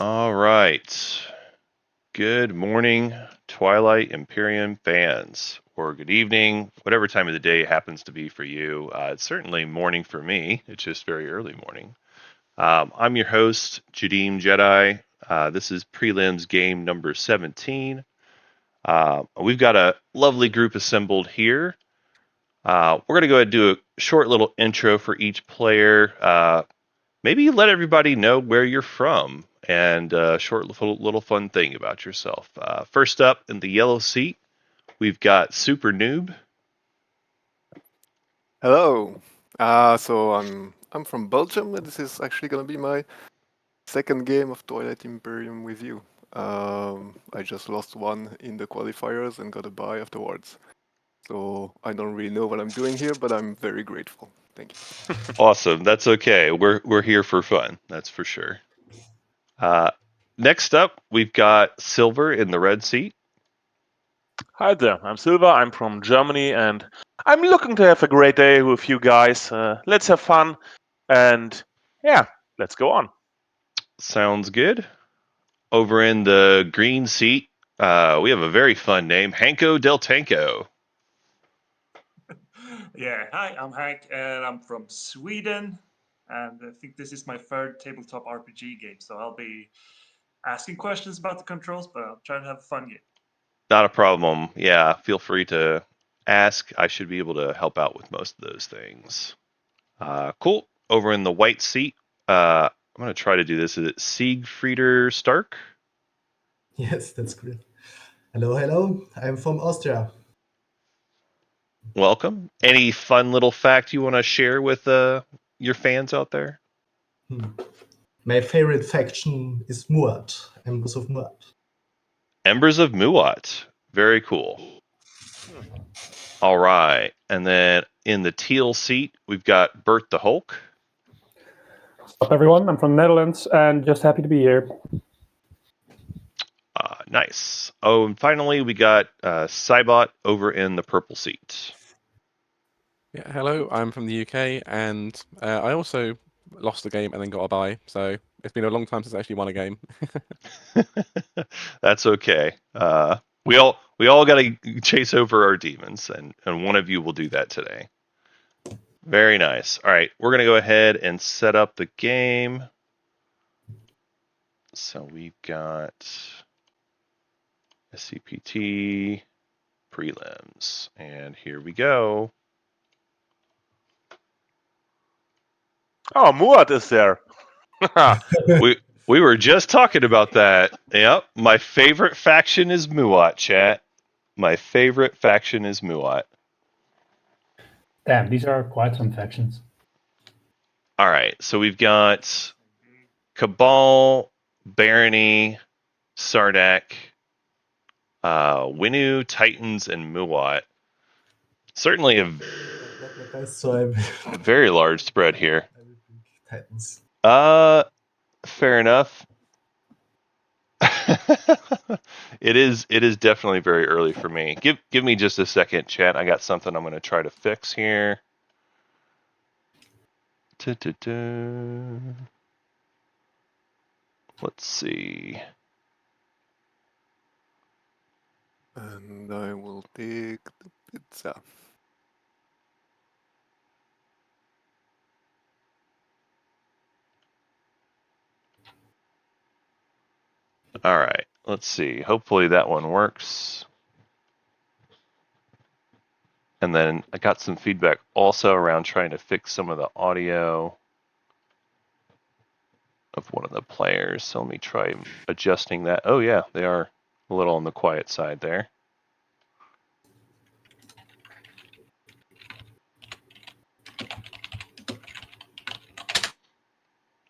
All right. Good morning, Twilight Imperium fans, or good evening, whatever time of the day it happens to be for you. It's certainly morning for me. It's just very early morning. I'm your host, Jadeem Jedi. This is Prelims game number 17. We've got a lovely group assembled here. We're going to go ahead and do a short little intro for each player. Maybe let everybody know where you're from and a short little fun thing about yourself. First up in the yellow seat, we've got Super Noob. Hello. So I'm from Belgium, and this is actually gonna be my second game of Twilight Imperium with you. I just lost one in the qualifiers and got a bye afterwards. So I don't really know what I'm doing here, but I'm very grateful. Thank you. Awesome. That's okay. We're here for fun. That's for sure. Uh, Next up, we've got Silver in the red seat. Hi there, I'm Silva, I'm from Germany, and I'm looking to have a great day with you guys. Let's have fun, and yeah, let's go on. Sounds good. Over in the green seat, we have a very fun name, Hanko Del Tanko. Yeah, hi, I'm Hank, and I'm from Sweden. And I think this is my third tabletop RPG game, so I'll be asking questions about the controls, but I'll try to have a fun game. Not a problem. Yeah, feel free to ask. I should be able to help out with most of those things. Cool. Over in the white seat, I'm going to try to do this. Is it Siegfrieder Stark? Yes, that's great. Hello. I'm from Austria. Welcome. Any fun little fact you want to share with your fans out there? My favorite faction is Muat, Embers of Muat. Embers of Muat. Very cool. All right. And then in the teal seat, we've got Bert the Hulk. What's up, everyone? I'm from the Netherlands and just happy to be here. Nice. Oh, and finally, we got Cybot over in the purple seat. Yeah, hello, I'm from the UK, and I also lost a game and then got a bye, so it's been a long time since I actually won a game. That's okay. We all got to chase over our demons, and one of you will do that today. Very nice. All right, we're gonna go ahead and set up the game. So we've got SCPT prelims, and here we go. Oh, Muat is there. We were just talking about that. Yep, my favorite faction is Muat, chat. My favorite faction is Muat. Damn, these are quite some factions. All right, so we've got Cabal, Barony, Sardak, Winu, Titans, and Muat. Certainly a So very large spread here. I will pick Titans. Fair enough. It is definitely very early for me. Give me just a second, chat. I got something I'm going to try to fix here. Let's see. And I will take the pizza. All right, let's see. Hopefully that one works. And then I got some feedback also around trying to fix some of the audio of one of the players. So let me try adjusting that. Oh yeah, they are a little on the quiet side there.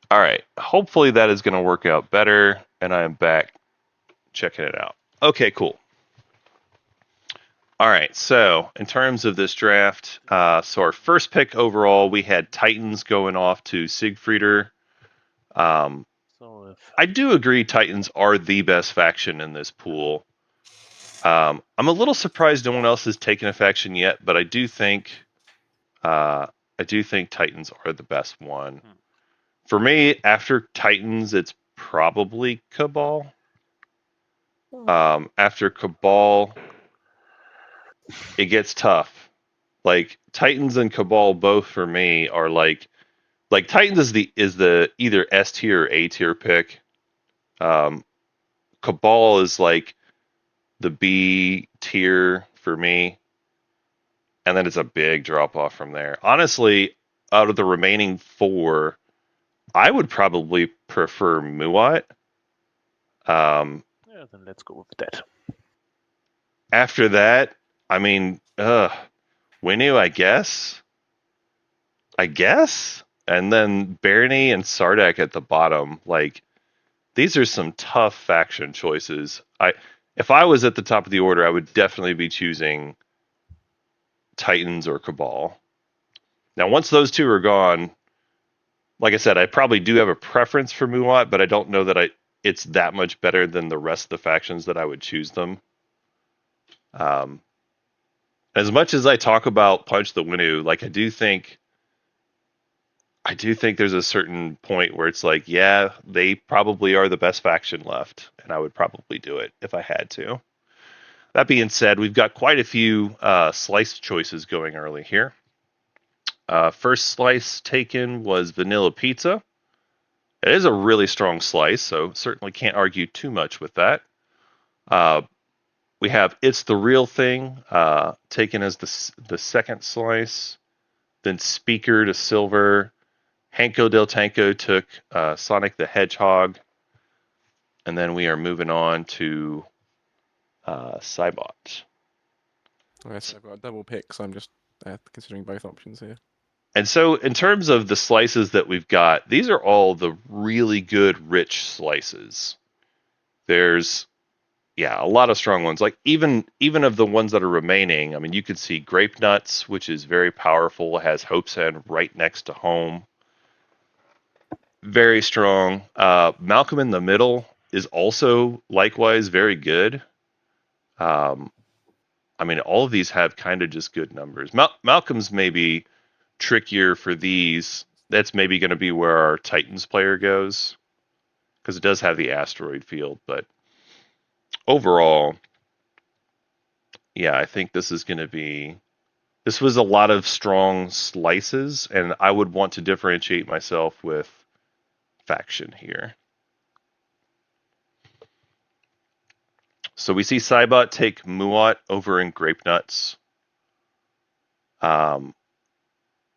All right, hopefully that is going to work out better, and I am back checking it out. Okay, cool. All right, so in terms of this draft, so our first pick overall, we had Titans going off to Siegfrieder. I do agree Titans are the best faction in this pool. I'm a little surprised no one else has taken a faction yet, but I do think Titans are the best one. For me, after Titans, it's probably Cabal. After Cabal, it gets tough. Like Titans and Cabal both for me are like Titans is the either S tier or A tier pick. Cabal is like the B tier for me, and then it's a big drop off from there. Honestly, out of the remaining four, I would probably prefer Muat. Yeah, then let's go with that. After that, I mean, Winu, I guess. And then Barney and Sardak at the bottom. Like, these are some tough faction choices. If I was at the top of the order, I would definitely be choosing Titans or Cabal. Now, once those two are gone, like I said, I probably do have a preference for Muat, but I don't know that it's that much better than the rest of the factions that I would choose them. As much as I talk about Punch the Winu, like I do think there's a certain point where it's like, yeah, they probably are the best faction left, and I would probably do it if I had to. That being said, we've got quite a few slice choices going early here. First slice taken was vanilla pizza. It is a really strong slice, so certainly can't argue too much with that. We have It's the Real Thing taken as the second slice. Then Speaker to silver. Hanko Del Tanko took Sonic the Hedgehog. And then we are moving on to Cybot. Yes, I've got a double pick, so I'm just considering both options here. And so, in terms of the slices that we've got, these are all the really good, rich slices. There's, a lot of strong ones. Like even of the ones that are remaining, I mean, you could see Grape Nuts, which is very powerful. It has Hope's End right next to home. Very strong. Malcolm in the Middle is also likewise very good. I mean, all of these have kind of just good numbers. Malcolm's maybe trickier for these. That's maybe going to be where our Titans player goes, because it does have the asteroid field. But overall, I think this is going to be. This was a lot of strong slices, and I would want to differentiate myself with faction here. So we see Cybot take Muat over in Grape Nuts.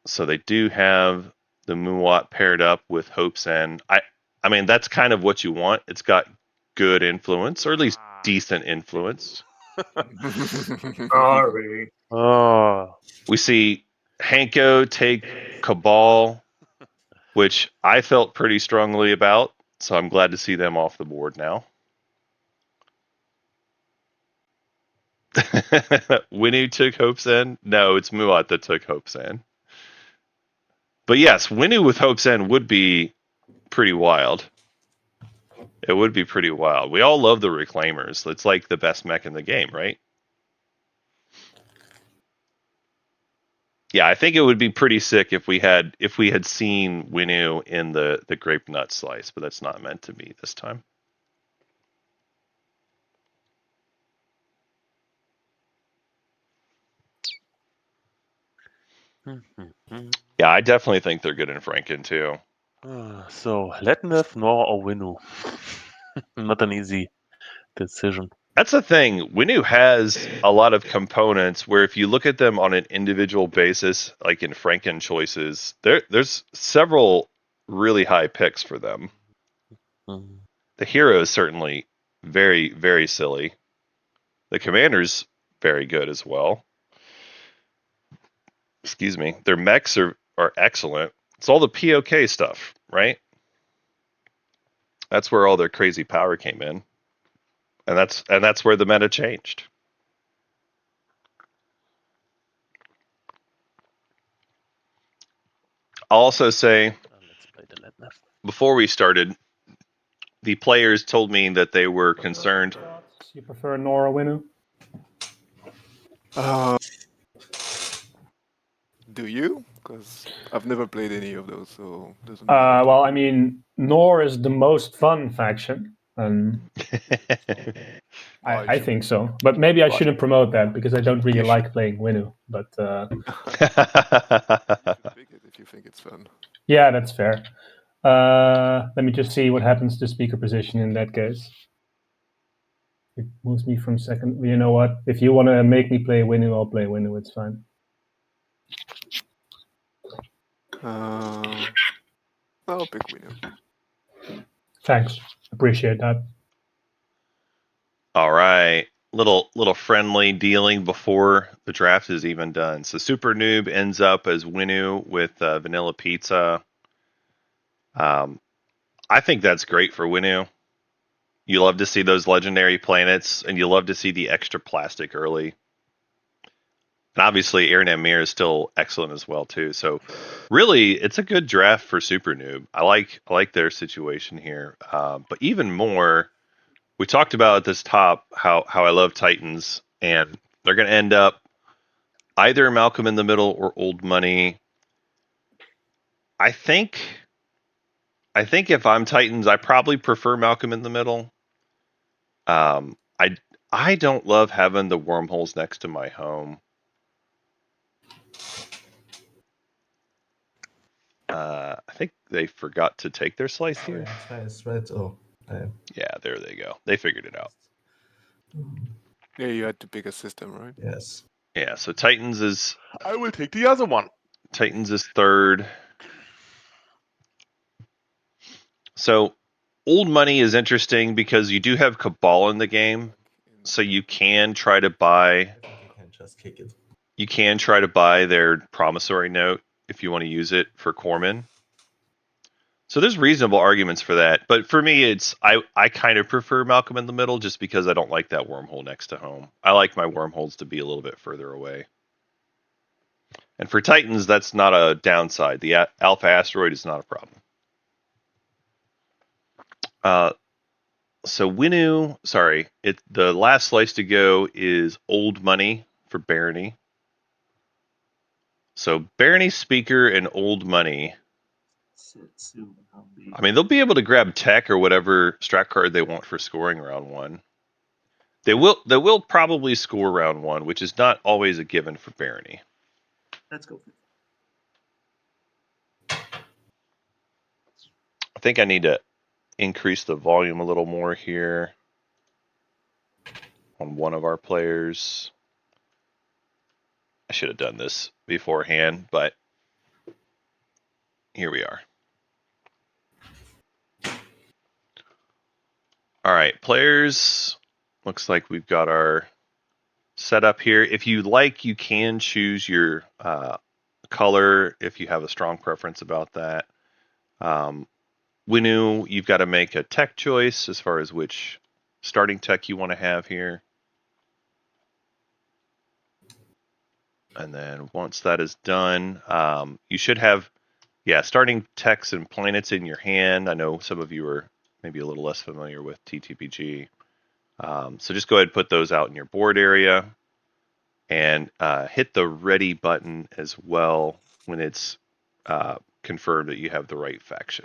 So they do have the Muat paired up with Hope's End. I mean, that's kind of what you want. It's got good influence, or at least decent influence. Sorry. Oh, We see Hanko take Cabal, which I felt pretty strongly about, so I'm glad to see them off the board now. Winu took Hope's End? No, it's Muat that took Hope's End. But yes, Winu with Hope's End would be pretty wild. It would be pretty wild. We all love the Reclaimers. It's like the best mech in the game, right? Yeah, I think it would be pretty sick if we had seen Winu in the Grape Nut slice, but that's not meant to be this time. Yeah, I definitely think they're good in Franken too. So Letnev, Nor, or Winu? Not an easy decision. That's the thing. Winu has a lot of components where if you look at them on an individual basis, like in Franken choices, there's several really high picks for them. Mm. The hero is certainly very, very silly. The commander's very good as well. Excuse me. Their mechs are excellent. It's all the POK stuff, right? That's where all their crazy power came in. And that's where the meta changed. I'll also say, Let's play the Letnev. before we started, the players told me that they were concerned. You prefer Nora Winu? Do you? Because I've never played any of those, so it doesn't matter. Well, I mean, Nor is the most fun faction, and I think so. But maybe I shouldn't promote that because I don't really You like playing Winu. But You should pick it if you think it's fun. yeah, that's fair. Let me just see what happens to speaker position in that case. It moves me from second. You know what? If you want to make me play Winu, I'll play Winu. It's fine. I'll pick Winu. Thanks. Appreciate that. All right. Little friendly dealing before the draft is even done. So Super Noob ends up as Winu with Vanilla Pizza. I think that's great for Winu. You love to see those legendary planets, and you love to see the extra plastic early. And obviously, Aaron and Mir is still excellent as well too. So, really, it's a good draft for Super Noob. I like their situation here. But even more, we talked about at this top how I love Titans, and they're going to end up either Malcolm in the Middle or Old Money. I think if I'm Titans, I probably prefer Malcolm in the Middle. I don't love having the wormholes next to my home. I think they forgot to take their slice here. Slice, right? Oh, Yeah, there they go. They figured it out. Yeah, you had to pick a system, right? yes. Yeah, so Titans is I will take the other one. third. So Old Money is interesting because you do have Cabal in the game, so you can try to buy. I think you can just kick it. You can try to buy their promissory note if you want to use it for Corman. So there's reasonable arguments for that, but for me, it's I kind of prefer Malcolm in the Middle just because I don't like that wormhole next to home. I like my wormholes to be a little bit further away. And for Titans, that's not a downside. The Alpha Asteroid is not a problem. So Winu, sorry, the last slice to go is Old Money for Barony. So Barony Speaker and Old Money. I mean, they'll be able to grab tech or whatever strat card they want for scoring round one. They will probably score round one, which is not always a given for Barony. Let's go. I think I need to increase the volume a little more here on one of our players. I should have done this beforehand, but here we are. All right, players. Looks like we've got our setup here. If you like, you can choose your color if you have a strong preference about that. Winu, you've got to make a tech choice as far as which starting tech you want to have here. And then once that is done, you should have, starting techs and planets in your hand. I know some of you are maybe a little less familiar with TTPG. So just go ahead and put those out in your board area and hit the ready button as well when it's confirmed that you have the right faction.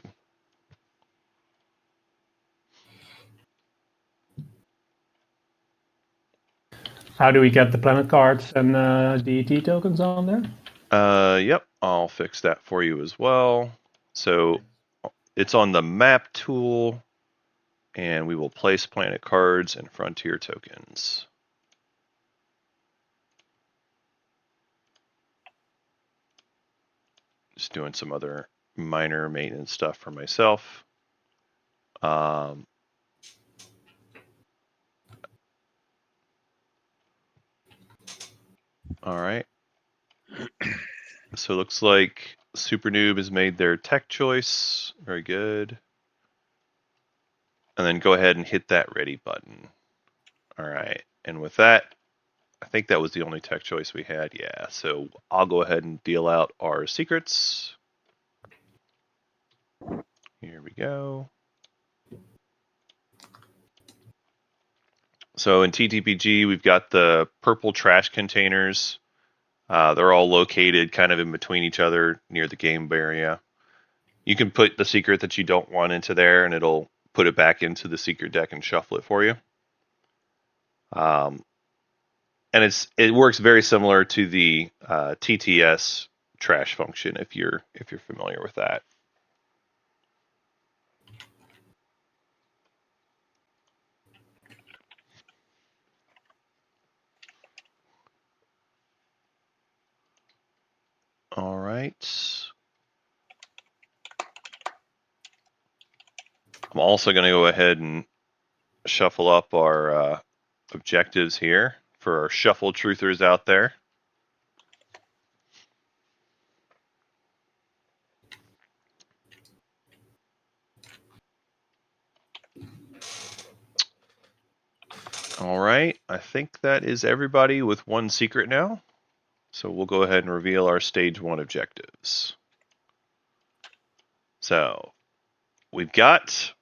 How do we get the planet cards and DET tokens on there? Yep, I'll fix that for you as well. So it's on the map tool, and we will place planet cards and frontier tokens. Just doing some other minor maintenance stuff for myself. All right. So it looks like Super Noob has made their tech choice. Very good. And then go ahead and hit that ready button. All right. And with that, I think that was the only tech choice we had. Yeah. So I'll go ahead and deal out our secrets. Here we go. So in TTPG, we've got the purple trash containers. They're all located kind of in between each other near the game area. You can put the secret that you don't want into there, and it'll put it back into the secret deck and shuffle it for you. And it works very similar to the TTS trash function if you're familiar with that. All right. I'm also going to go ahead and shuffle up our objectives here for our shuffle truthers out there. All right, I think that is everybody with one secret now. So we'll go ahead and reveal our stage 1 objectives. So we've got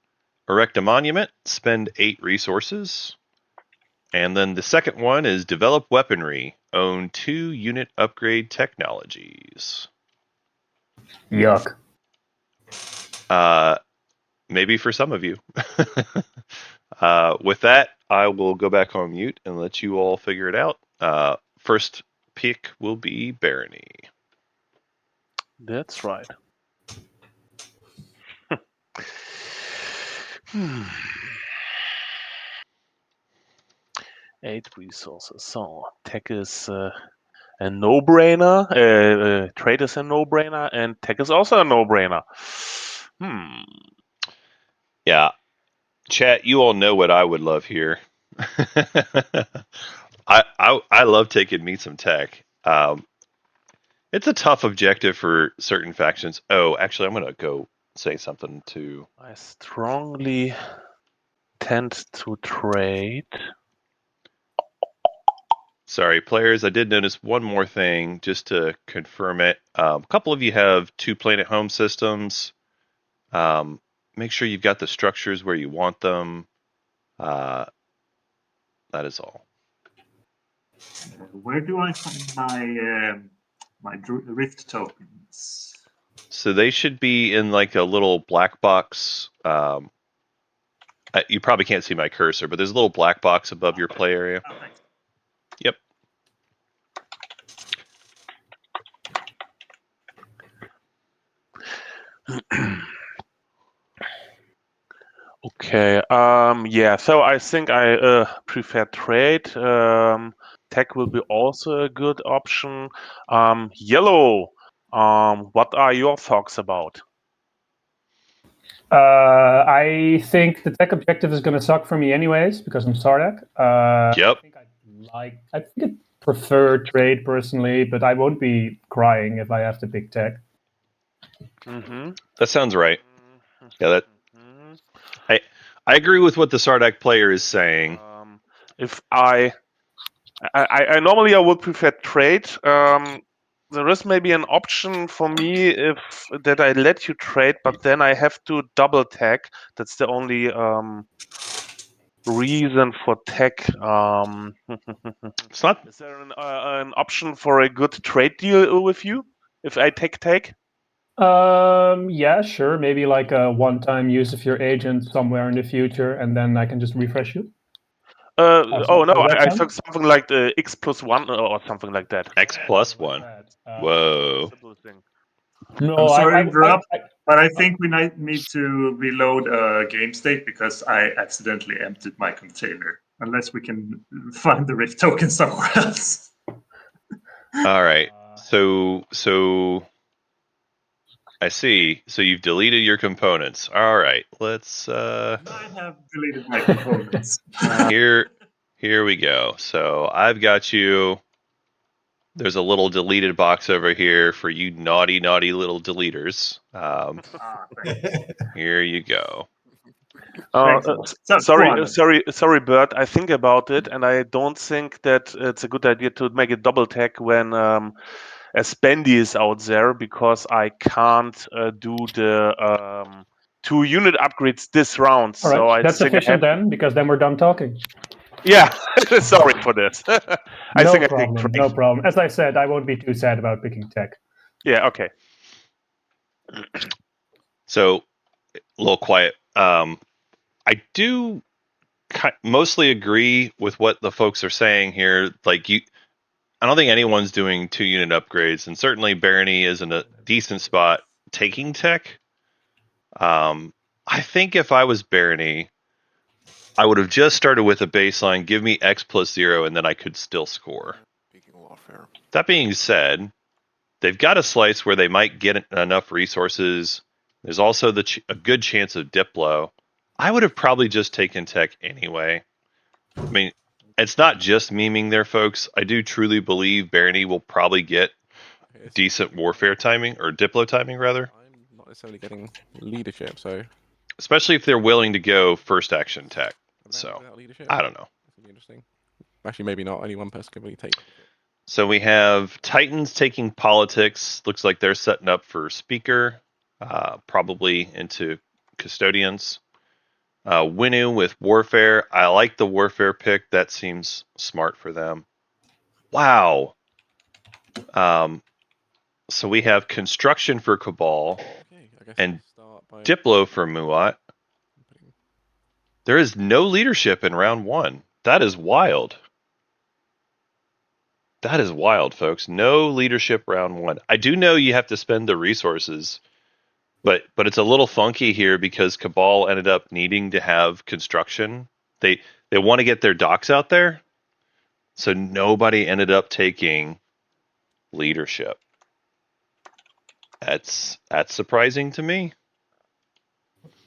erect a monument, spend 8 resources. And then the second one is develop weaponry, own 2 unit upgrade technologies. Yuck. Maybe for some of you. With that, I will go back on mute and let you all figure it out. First pick will be Barony. That's right. 8 resources. So tech is a no-brainer. Trade is a no-brainer, and tech is also a no-brainer. Yeah, chat. You all know what I would love here. I love taking me some tech. It's a tough objective for certain factions. Oh, actually, I'm gonna go say something to. I strongly tend to trade. Sorry, players. I did notice one more thing just to confirm it. A couple of you have 2 planet home systems. Make sure you've got the structures where you want them. That is all. Where do I find my Rift tokens? So they should be in like a little black box. You probably can't see my cursor, but there's a little black box above your play area. Oh, thanks. Yep. Okay. Yeah. So I think I prefer trade. Tech will be also a good option. Yellow. What are your thoughts about? I think the tech objective is going to suck for me anyways because I'm Sardak. Yep. I think I prefer trade personally, but I won't be crying if I have to pick tech. Mm-hmm. That sounds right. Yeah, I agree with what the Sardak player is saying. If I normally I would prefer trade. There is maybe an option for me if that I let you trade, but then I have to double tech. That's the only reason for tech. It's not. Is there an option for a good trade deal with you if I take tech? Yeah, sure. Maybe like a one-time use of your agent somewhere in the future, and then I can just refresh you. Oh no, that I sound? took something like the X+1 or something like that. X+1. Whoa. No, I'm sorry to interrupt, but I think we need to reload a game state because I accidentally emptied my container. Unless we can find the Rift token somewhere else. All right. So I see. So you've deleted your components. All right. Let's I have deleted my components. Here we go. So I've got you. There's a little deleted box over here for you naughty little deleters. Here you go. Sorry, Bert. I think about it, and I don't think that it's a good idea to make a double tech when a spendy is out there because I can't do the 2 unit upgrades this round. All right, so I that's think sufficient then, because then we're done talking. Yeah, sorry for this. I No think I take problem. trade. No problem. As I said, I won't be too sad about picking tech. Yeah, okay. So, a little quiet. I do mostly agree with what the folks are saying here. Like I don't think anyone's doing 2-unit upgrades, and certainly Barony is in a decent spot taking tech. I think if I was Barony, I would have just started with a baseline, give me X plus 0, and then I could still score. Speaking warfare. That being said, they've got a slice where they might get enough resources. There's also a good chance of Diplo. I would have probably just taken tech anyway. I mean, it's not just memeing there, folks. I do truly believe Barony will probably get decent warfare timing, or Diplo timing, rather. I'm not necessarily getting leadership, so Especially if they're willing to go first action tech. So, without leadership, I don't know. that's gonna be interesting. Actually, maybe not. Only one person can really take. So we have Titans taking politics. Looks like they're setting up for speaker, probably into custodians. Winu with warfare. I like the warfare pick. That seems smart for them. Wow. So we have construction for Cabal, Okay, I guess and I'll start by Diplo for Muat. putting- There is no leadership in round 1. That is wild. That is wild, folks. No leadership round 1. I do know you have to spend the resources, but it's a little funky here because Cabal ended up needing to have construction. They want to get their docks out there, so nobody ended up taking leadership. That's surprising to me.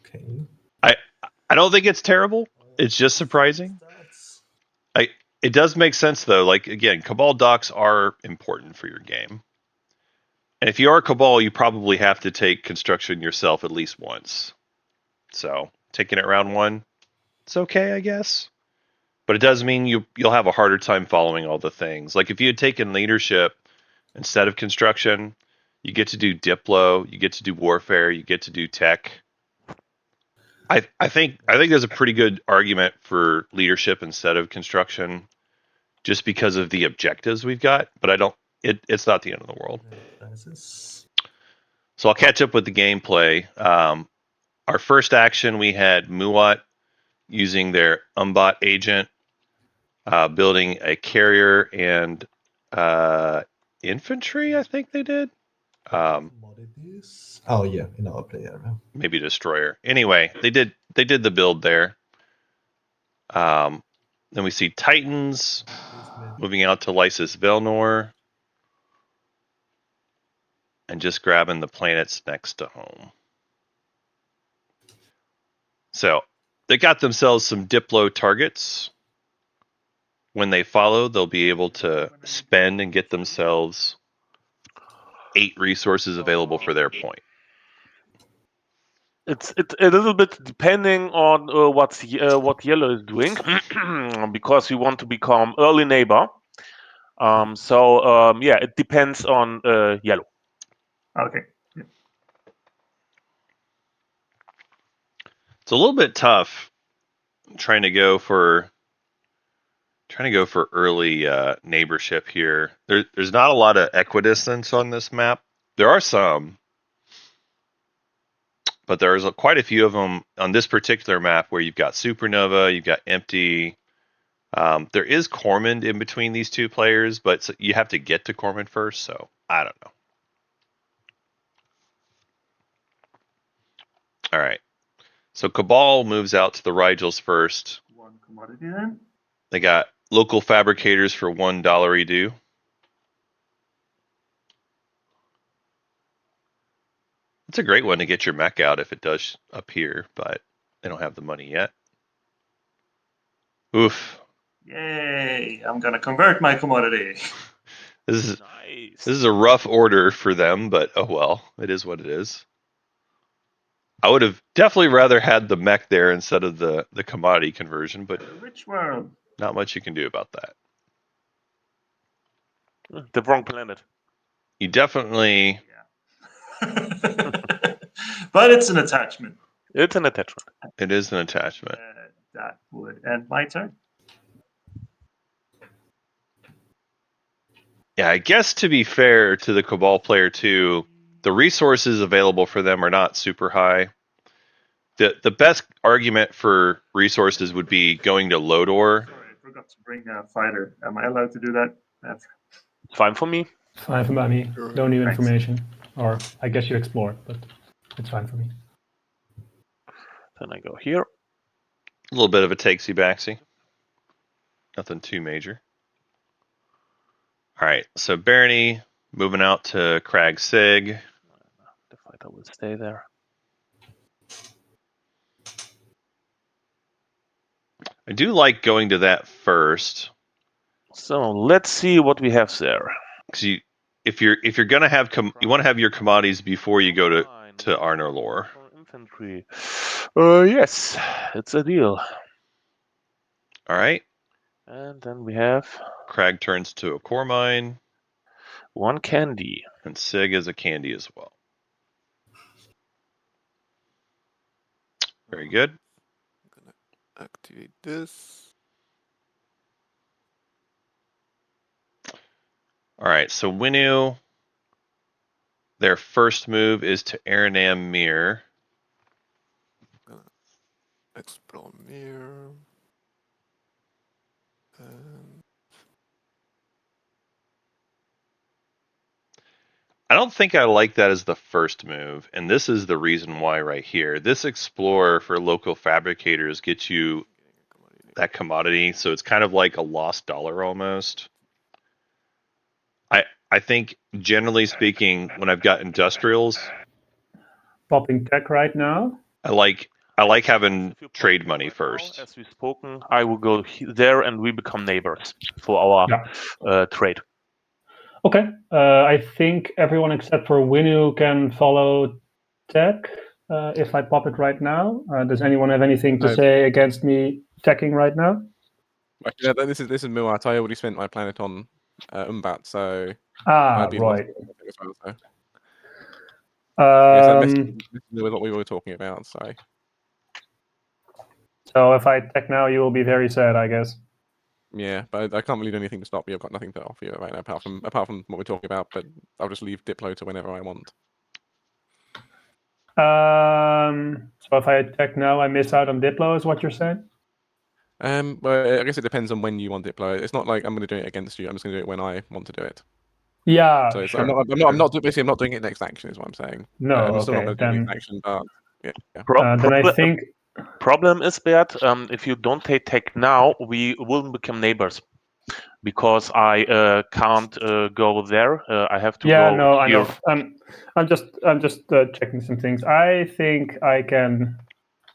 Okay. I don't think it's terrible. It's just surprising. It does make sense though. Like again, Cabal docks are important for your game. And if you are Cabal, you probably have to take construction yourself at least once. So taking it round 1, it's okay, I guess. But it does mean you'll have a harder time following all the things. Like if you had taken leadership instead of construction, you get to do Diplo, you get to do warfare, you get to do tech. I think there's a pretty good argument for leadership instead of construction, just because of the objectives we've got. But I don't. It's not the end of the world. So I'll catch up with the gameplay. Our first action, we had Muat using their Umbot agent, building a carrier and infantry. I think they did. Oh yeah, in our play area. Maybe destroyer. Anyway, they did the build there. Then we see Titans moving out to Lysis Velnor and just grabbing the planets next to home. So they got themselves some Diplo targets. When they follow, they'll be able to spend and get themselves 8 resources available for their point. It's a little bit depending on what yellow is doing, because we want to become early neighbor. Yeah, it depends on yellow. Okay. Yeah. It's a little bit tough trying to go for early neighborship here. There's not a lot of equidistance on this map. There are some, but there's quite a few of them on this particular map where you've got Supernova, you've got Empty. There is Cormand in between these two players, but you have to get to Cormand first, so I don't know. All right. So Cabal moves out to the Rigels first. 1 commodity then. They got local fabricators for $1 redo. It's a great one to get your mech out if it does appear, but they don't have the money yet. Oof. Yay! I'm gonna convert my commodity. This Nice. is a rough order for them, but oh well, it is what it is. I would have definitely rather had the mech there instead of the commodity conversion, but Which one? not much you can do about that. The wrong planet. You definitely... But it's an attachment. It's an attachment. It is an attachment. That would end my turn. Yeah, I guess to be fair to the Cabal player too, the resources available for them are not super high. The best argument for resources would be going to Lodor. Sorry, I forgot to bring a fighter. Am I allowed to do that? It's fine for me. Fine for me. Sure. Don't need Thanks. information. Or I guess you explore, but it's fine for me. Then I go here. A little bit of a takesy backsy. Nothing too major. All right, so Barony moving out to Crag Sig. The fighter will stay there. I do like going to that first. So let's see what we have there. Because if you're gonna have you want to have your commodities before you go to Arnor Lore. Infantry. Yes, it's a deal. All right. And then we have Crag turns to a core mine. 1 candy. And Sig is a candy as well. Very good. I'm gonna activate this. All right, so Winu, their first move is to Aranam Mir. Gonna explore Mir. And I don't think I like that as the first move, and this is the reason why right here. This Explorer for local fabricators gets you getting a commodity. that commodity, so it's kind of like a lost dollar almost. I think, generally speaking, when I've got industrials, Popping tech right now. I like having If you pop trade here money right first. now, as we've spoken, I will go there and we become neighbors for our trade. Okay. I think everyone except for Winu can follow tech. If I pop it right now, does anyone have anything to No. say against me teching right now? Actually, no, this is Muat. I already spent my planet on Umbat, so Ah, I'd be right. lost as well. So. Yeah, so Um, with what we were talking about. so if I tech now, you will be very sad, I guess. Yeah, but I can't really do anything to stop you. I've got nothing to offer you right now apart from what we're talking about. But I'll just leave Diplo to whenever I want. So if I attack now, I miss out on Diplo, is what you're saying? Well, I guess it depends on when you want Diplo. It's not like I'm going to do it against you. I'm just going to do it when I want to do it. Yeah, So sure. I'm not basically I'm not doing it next action. Is what I'm saying. No, I'm still not okay, going to do it then. next action, but yeah. Then I think. Problem is, Bert, if you don't take tech now, we will become neighbors. Because I can't go there, I have to Yeah, go no, I here. know. I'm just checking some things. I think I can.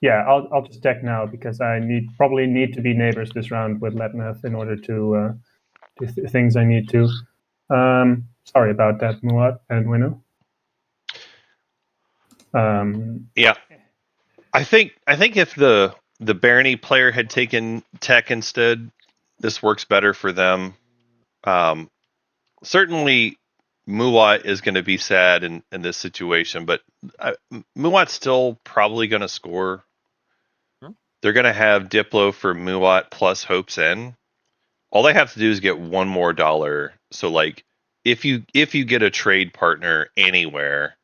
Yeah, I'll just check now because I probably need to be neighbors this round with Letnath in order to do things I need to. Sorry about that, Muat and Winu. Yeah, I think if the Barony player had taken tech instead, this works better for them. Certainly, Muat is going to be sad in this situation, but Muat's still probably going to score. They're going to have Diplo for Muat plus Hope's End. All they have to do is get one more dollar. So, like, if you get a trade partner anywhere,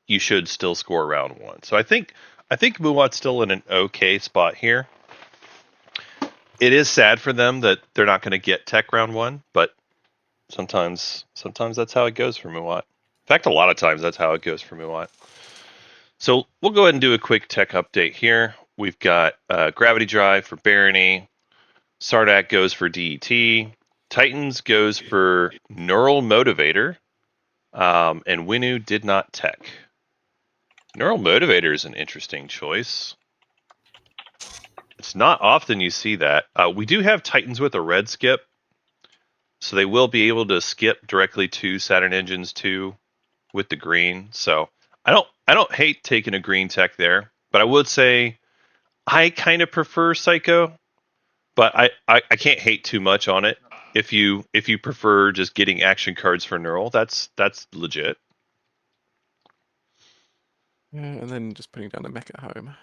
you should still score round one. So I think Muat's still in an okay spot here. It is sad for them that they're not going to get tech round one, but sometimes that's how it goes for Muat. In fact, a lot of times that's how it goes for Muat. So we'll go ahead and do a quick tech update here. We've got Gravity Drive for Barony. Sardak goes for DET. Titans goes for Neural Motivator. And Winu did not tech. Neural Motivator is an interesting choice. It's not often you see that. We do have Titans with a red skip, so they will be able to skip directly to Saturn Engines 2 with the green. So I don't hate taking a green tech there, but I would say I kind of prefer Psycho, but I can't hate too much on it. If you prefer just getting action cards for Neural, that's legit. Yeah, and then just putting down a mech at home.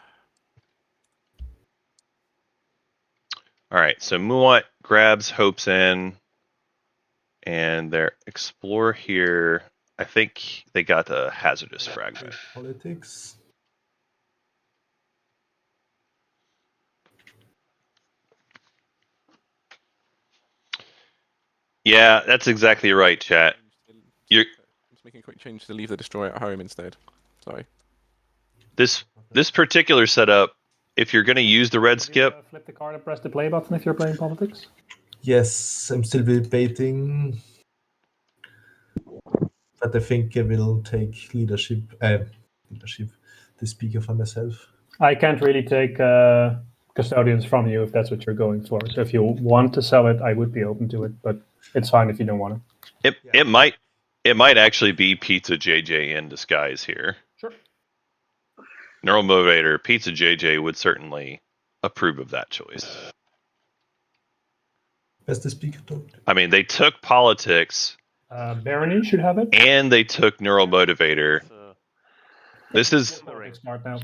All right, so Muat grabs Hope's End. And their Explorer here, I think they got a Hazardous Fragment. Politics. Yeah, that's exactly right, chat. You're I'm just making a quick change to leave the destroyer at home instead. Sorry. this particular setup. If you're going to use the red Did you, skip, flip the card and press the play button if you're playing politics. Yes, I'm still debating, but I think I will take leadership, the speaker for myself. I can't really take custodians from you if that's what you're going for. So if you want to sell it, I would be open to it, but it's fine if you don't want to. it might actually be Pizza JJ in disguise here. Sure. Neural Motivator, Pizza JJ would certainly approve of that choice. Where's the speaker talked? I mean, they took politics Barony should have it. and they took Neural Motivator. This is Smart now.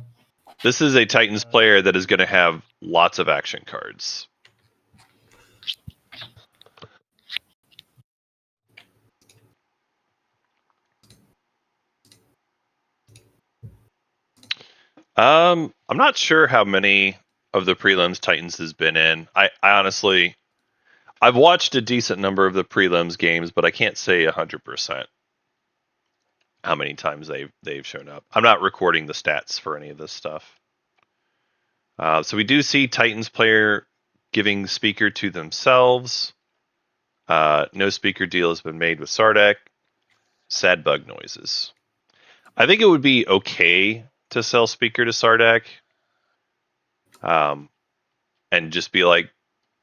This is a Titans player that is going to have lots of action cards. I'm not sure how many of the prelims Titans has been in. I honestly, I've watched a decent number of the prelims games, but I can't say 100% how many times they've shown up. I'm not recording the stats for any of this stuff. So we do see Titans player giving speaker to themselves. No speaker deal has been made with Sardek. Sad bug noises. I think it would be okay to sell speaker to Sardek. And just be like,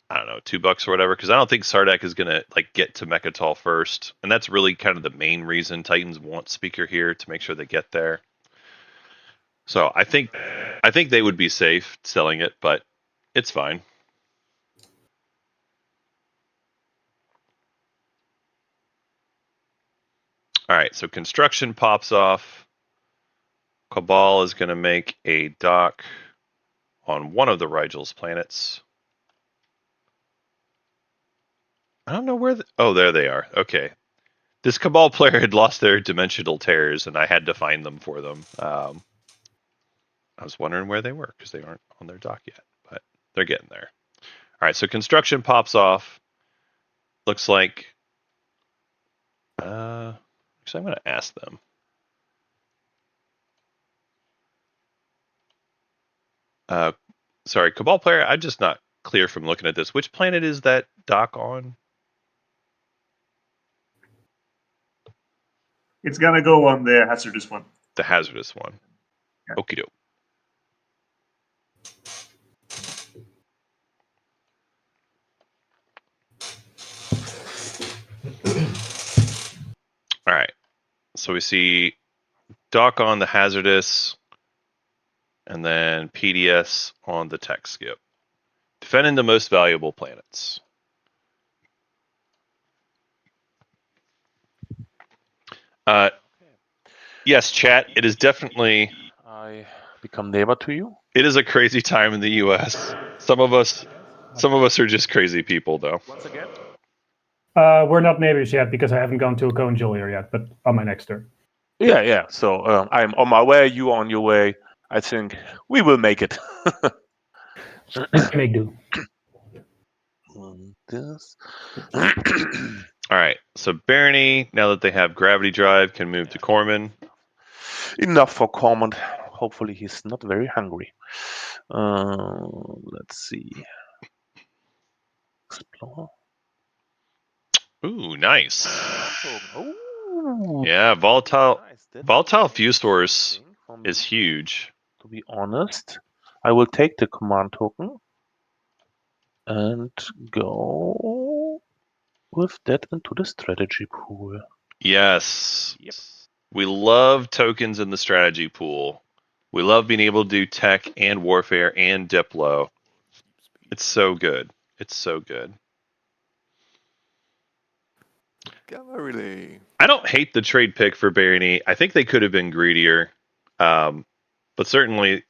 I don't know, $2 or whatever, because I don't think Sardek is gonna like get to Mechatol first, and that's really kind of the main reason Titans want speaker here, to make sure they get there. So I think they would be safe selling it, but it's fine. All right, so construction pops off. Cabal is going to make a dock on one of the Rigel's planets. I don't know where oh, there they are. Okay. This Cabal player had lost their dimensional terrors, and I had to find them for them. I was wondering where they were, because they aren't on their dock yet, but they're getting there. All right, so construction pops off. Looks like... actually, I'm going to ask them. Sorry, Cabal player, I'm just not clear from looking at this. Which planet is that dock on? It's gonna go on the hazardous one. The hazardous one. Yeah. Okie doke. All right. So we see dock on the hazardous, and then PDS on the tech skip. Defending the most valuable planets. Yes, chat. It is definitely. I become neighbor to you. It is a crazy time in the U.S. Some of us are just crazy people, though. Once again. We're not neighbors yet because I haven't gone to a cone Julia yet, but on my next turn. Yeah. So I'm on my way. You are on your way. I think we will make it. Make do. This. All right. So Barony, now that they have gravity drive, can move to Corman. Enough for Cormand. Hopefully he's not very hungry. Let's see. Explore. Ooh, nice. Ooh, Yeah, volatile nice. That's volatile fuse source interesting for me. is huge. To be honest, I will take the command token and go with that into the strategy pool. Yes. Yep. We love tokens in the strategy pool. We love being able to do tech and warfare and Diplo. It's so good. It's so good. Gamma relay. I don't hate the trade pick for Barony. I think they could have been greedier. But certainly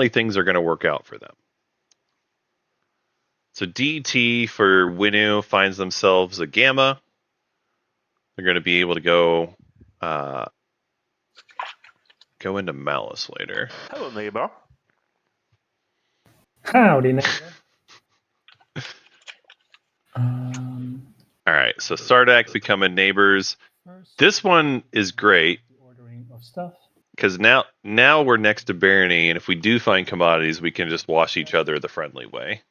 things are going to work out for them. So DT for Winu finds themselves a Gamma. They're going to be able to go into Malice later. Hello, neighbor. Howdy, neighbor. All right, so Sardak becoming neighbors. This one is great The ordering of stuff. because now we're next to Barony, and if we do find commodities, we can just wash each other the friendly way.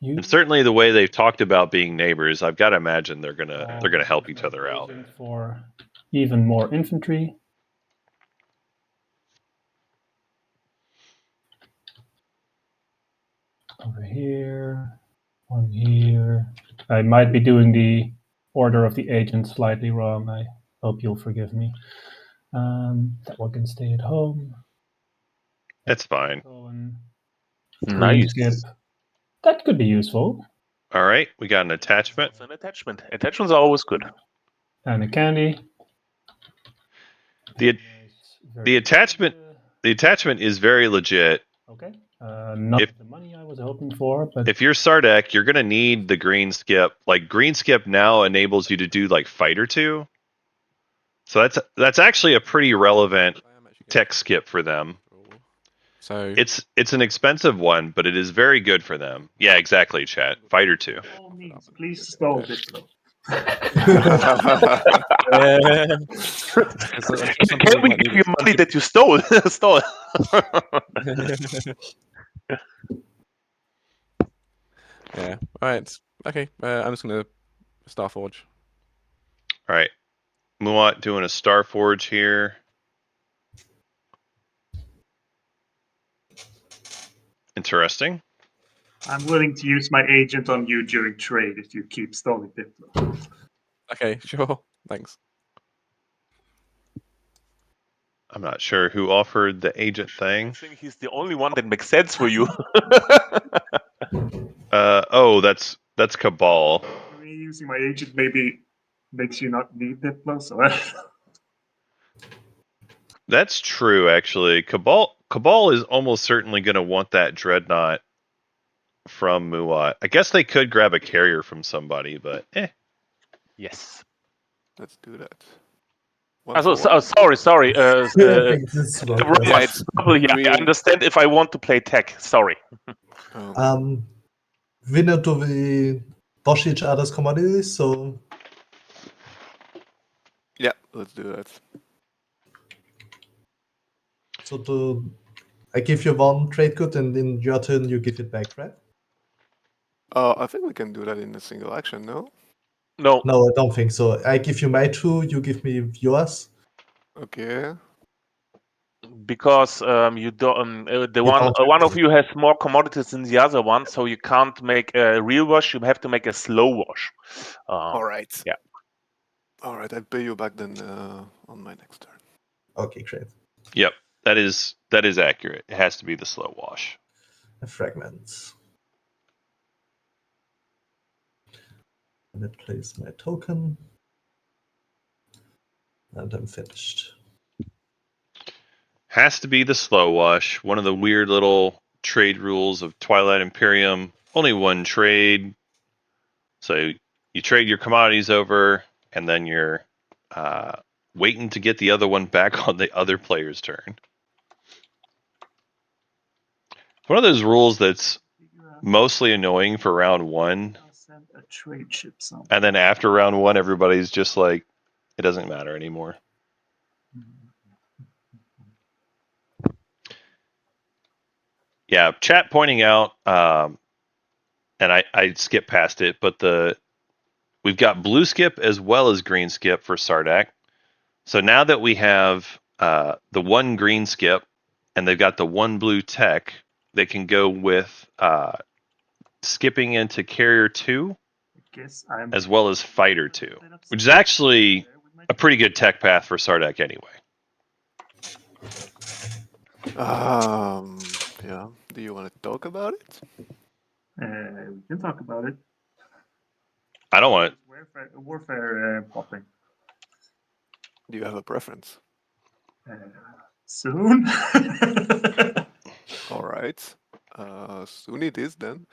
And certainly the way they've talked about being neighbors, I've got to imagine they're gonna help each other out. For even more infantry. Over here, one here. I might be doing the order of the agents slightly wrong. I hope you'll forgive me. That one can stay at home. That's fine. Nice. That could be useful. All right, we got an attachment. It's an attachment. Attachments are always good. And a candy. The attachment is very legit. Okay. Not the money I was hoping for, but if you're Sardak, you're gonna need the green skip. Like green skip now enables you to do like fighter 2. So that's actually a pretty relevant tech skip for them. So it's an expensive one, but it is very good for them. Yeah, exactly, chat. Fighter 2. By all means, please stall this though. Can we give you money that you stole? Stole. Yeah. All right. Okay. I'm just gonna Starforge. All right. Muat doing a Starforge here. Interesting. I'm willing to use my agent on you during trade if you keep stalling Diplo. Okay, sure. Thanks. I'm not sure who offered the agent thing. I think he's the only one that makes sense for you. Oh, that's Cabal. Me using my agent maybe makes you not need Diplo, so That's true, actually. Cabal is almost certainly going to want that Dreadnought from Muat. I guess they could grab a carrier from somebody, but Yes. Let's do that. Sorry. I think this is wrong. Right. I understand if I want to play tech. Sorry. Winner, do we wash each other's commodities? So yeah, let's do that. So I give you one trade good, and in your turn you give it back, right? I think we can do that in a single action, no? No. No, I don't think so. I give you my 2, you give me yours. Okay. Because you don't, one of you has more commodities than the other one, so you can't make a real wash. You have to make a slow wash. All right. Yeah. All right. I'll pay you back then on my next turn. Okay, great. Yep, that is accurate. It has to be the slow wash. Fragments. And it plays my token. And I'm finished. Has to be the slow wash. One of the weird little trade rules of Twilight Imperium. Only one trade. So you trade your commodities over, and then you're waiting to get the other one back on the other player's turn. One of those rules that's mostly annoying for round 1. I'll send a trade ship somewhere. And then after round 1, everybody's just like, it doesn't matter anymore. Yeah, chat pointing out, and I skipped past it, but we've got blue skip as well as green skip for Sardak. So now that we have the one green skip and they've got the one blue tech, they can go with skipping into carrier 2 as well as fighter 2, which is actually a pretty good tech path for Sardak anyway. Yeah. Do you want to talk about it? We can talk about it. I don't want warfare popping. Do you have a preference? Soon. All right. Soon it is then.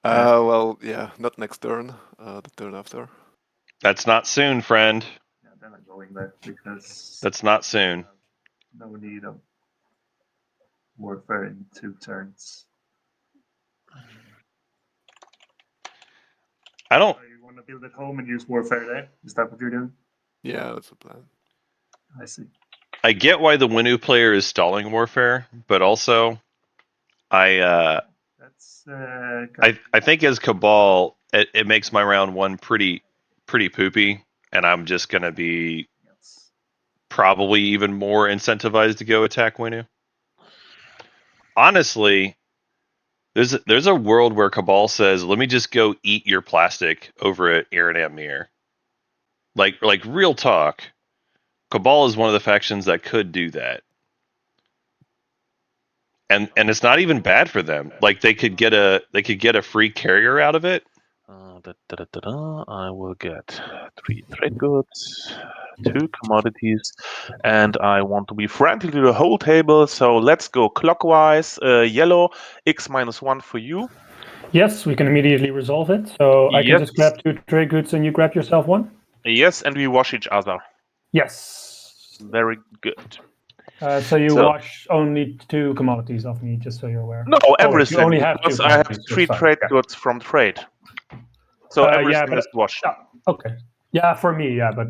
Well, yeah, not next turn. The turn after. That's not soon, friend. Yeah, then I'm going there because That's not soon. no need of warfare in 2 turns. I don't. So you want to build at home and use warfare there? Is that what you're doing? Yeah, that's the plan. I see. I get why the Winu player is stalling warfare, but also That's I think as Cabal, it makes my round one pretty poopy, and I'm just gonna be yes. probably even more incentivized to go attack Winu. Honestly, there's a world where Cabal says, "Let me just go eat your plastic over at Aaron Amir." Like real talk, Cabal is one of the factions that could do that, and it's not even bad for them. Like they could get a free carrier out of it. I will get 3 trade goods, 2 commodities, and I want to be friendly to the whole table. So let's go clockwise. Yellow, X -1 for you. Yes, we can immediately resolve it. So I can Yes, just grab 2 trade goods and you grab yourself 1? yes, and we wash each other. Yes. Very good. So you So wash only 2 commodities off me, just so you're aware. no, Oh, wait, everything you only have 2 because I have commodities. So 3 it's fine. trade Yeah. goods from trade. So Yeah, everything but is washed. okay. Yeah, for me, yeah, but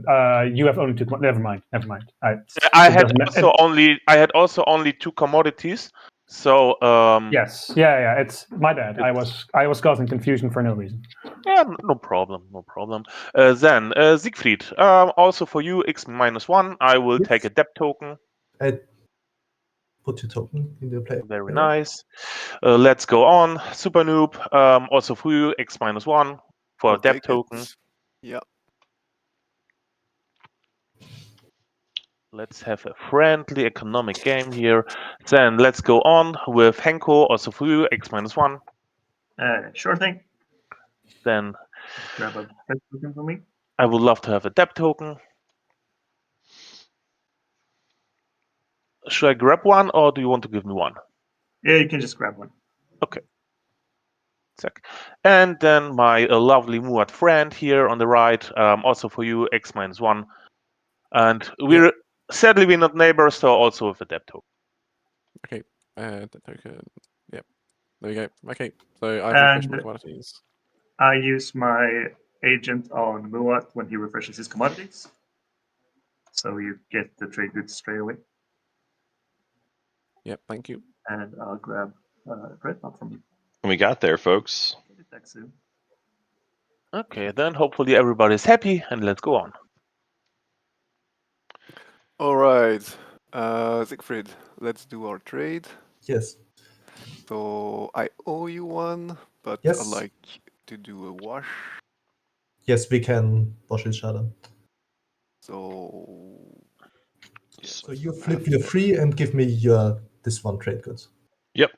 you have only 2. Never mind. I It had doesn't. also only 2 commodities. So Yes. Yeah. It's my bad. it's I was causing confusion for no reason. yeah, no problem, no problem. Then Siegfried, also for you X -1. I will Yes. take a debt token. I put your token in the play. Very nice. Let's go on. Super noob. Also for you X -1 for a I'll debt take token. it. Yeah. Let's have a friendly economic game here. Then let's go on with Henko, also for you X -1. Sure thing. Then Grab a red token for me. I would love to have a debt token. Should I grab one or do you want to give me one? Yeah, you can just grab one. Okay. Check. And then my lovely Muad friend here on the right, also for you, X -1. And sadly we're not neighbors, so also with a debt token. Okay. The token. Yep. There we go. Okay. So I've refreshed my And commodities. I use my agent on Muat when he refreshes his commodities. So you get the trade goods straight away. Yep. Thank you. And I'll grab a red pop from you. We got there, folks. Get it back soon. Okay, then hopefully everybody's happy and let's go on. All right. Siegfried, let's do our trade. Yes. So I owe you one, but Yes. I'd like to do a wash. Yes, we can wash each other. So yeah, So let's you do flip math your there. 3 and give me your this one trade goods. Yep.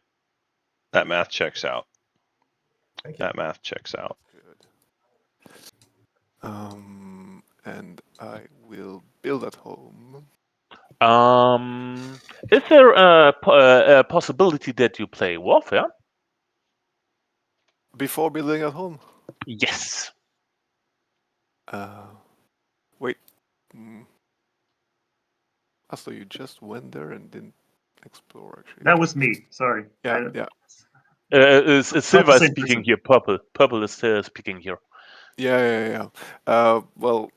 That math checks out. Thank you. That math checks out. Good. And I will build at home. Is there a possibility that you play Warfare? Before building at home? Yes. Wait. So you just went there and didn't explore, actually. That was me. Sorry. Yeah. Silver is same speaking person. here. Purple is speaking here. Yeah. Well,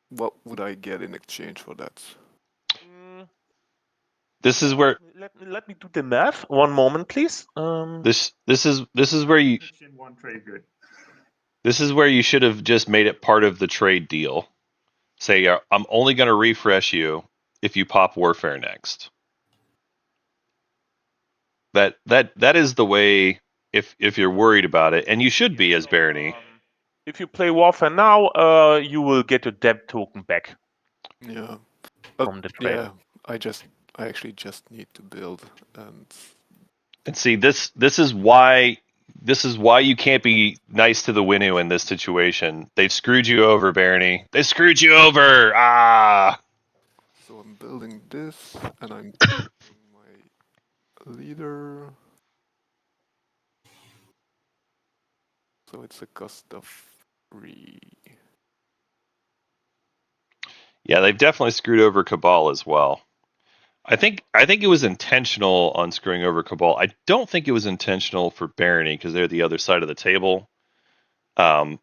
what would I get in exchange for that? This is where Let me do the math. One moment, please. this is where you One trade good. this is where you should have just made it part of the trade deal. Say, I'm only going to refresh you if you pop Warfare next. That is the way if you're worried about it, and you should be as Barony. If you play Warfare now, you will get your debt token back. Yeah. From the trade. Yeah. I actually just need to build And see, this is why you can't be nice to the Winu in this situation. They've screwed you over, Barony. They screwed you over. Ah. So I'm building this, and I'm building my leader. So it's a cost of 3. Yeah, they've definitely screwed over Cabal as well. I think it was intentional on screwing over Cabal. I don't think it was intentional for Barony because they're the other side of the table. But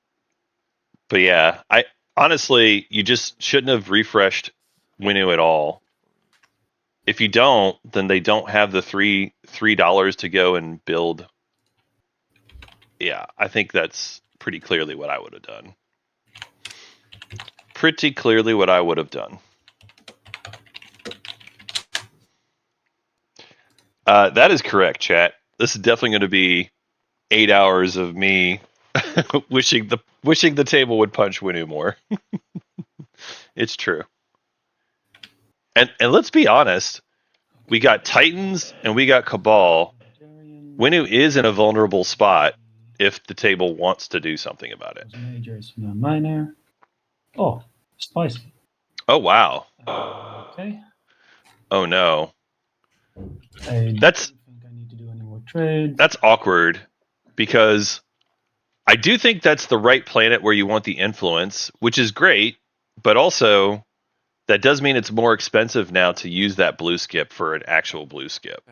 yeah, I honestly, you just shouldn't have refreshed Winu at all. If you don't, then they don't have the $3 to go and build. Yeah, I think that's pretty clearly what I would have done. Pretty clearly what I would have done. That is correct, chat. This is definitely going to be 8 hours of me wishing the table would punch Winu more. It's true. And let's be honest, we got Titans and we got Cabal. Winu is in a vulnerable spot if the table wants to do something about it. Majors, minor. Oh, spicy. Oh wow. Okay. Oh no. I That's don't think I need to do any more trades. That's awkward because I do think that's the right planet where you want the influence, which is great, but also that does mean it's more expensive now to use that blue skip for an actual blue skip.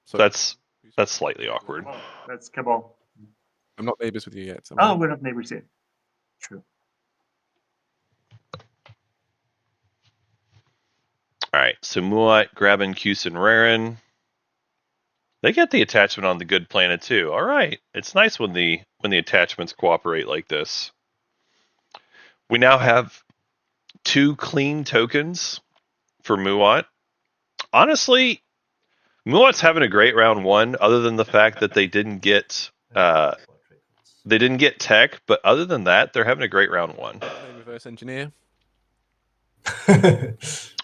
So That's slightly awkward. Oh, that's Cabal. I'm not neighbours with you yet. am Oh, I? we're not neighbors yet. True. All right, so Muat grabbing Cuse and Raren. They get the attachment on the good planet too. All right, it's nice when the attachments cooperate like this. We now have 2 clean tokens for Muat. Honestly, Muat's having a great round 1, other than the fact that they didn't get tech, but other than that, they're having a great round 1. Playing reverse engineer.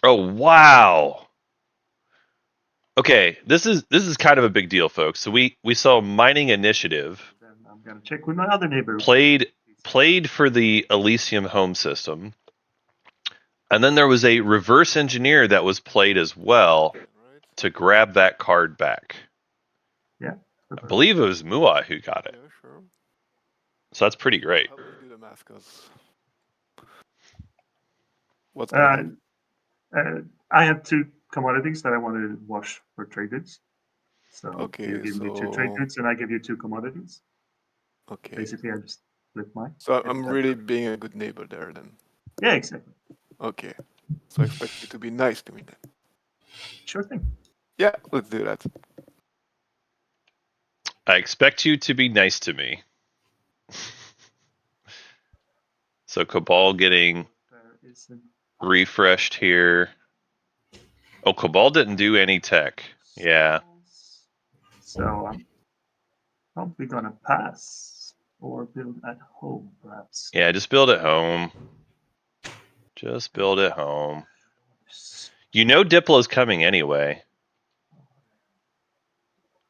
Oh wow. Okay, this is kind of a big deal, folks. So we saw Mining Initiative Then I'm gonna check with my other neighbor. played for the Elysium home system. And then there was a reverse engineer that was played as well to grab that card back. Yeah. I believe it was Muat who got it. Yeah, sure. So that's pretty great. Help me do the math, 'cause what's going on? I have 2 commodities that I want to wash for trade goods. So Okay, you give me 2 trade so- goods and I give you 2 commodities. Okay. Basically, I just flip mine. So I'm really being a good neighbor there then. Yeah, exactly. Okay. So I expect you to be nice to me then. Sure thing. Yeah, let's do that. I expect you to be nice to me. So Cabal getting There is an refreshed here. Oh, Cabal didn't do any tech. Yeah. So I'm probably gonna pass or build at home, perhaps. Yeah, just build at home. Just build at home. You know Diplo's coming anyway.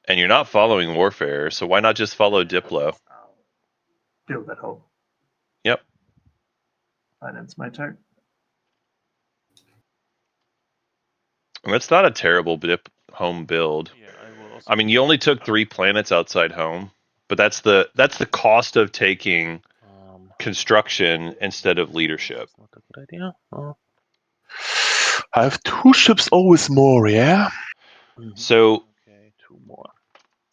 And you're not following Warfare, so why not just follow Diplo? I'll build at home. Yep. And it's my turn. And that's not a terrible home build. Yeah, I will also. I mean, you only took 3 planets outside home, but that's the cost of taking construction instead of leadership. That's not a good idea. Oh. I have 2 ships, always more, yeah? So Okay, 2 more.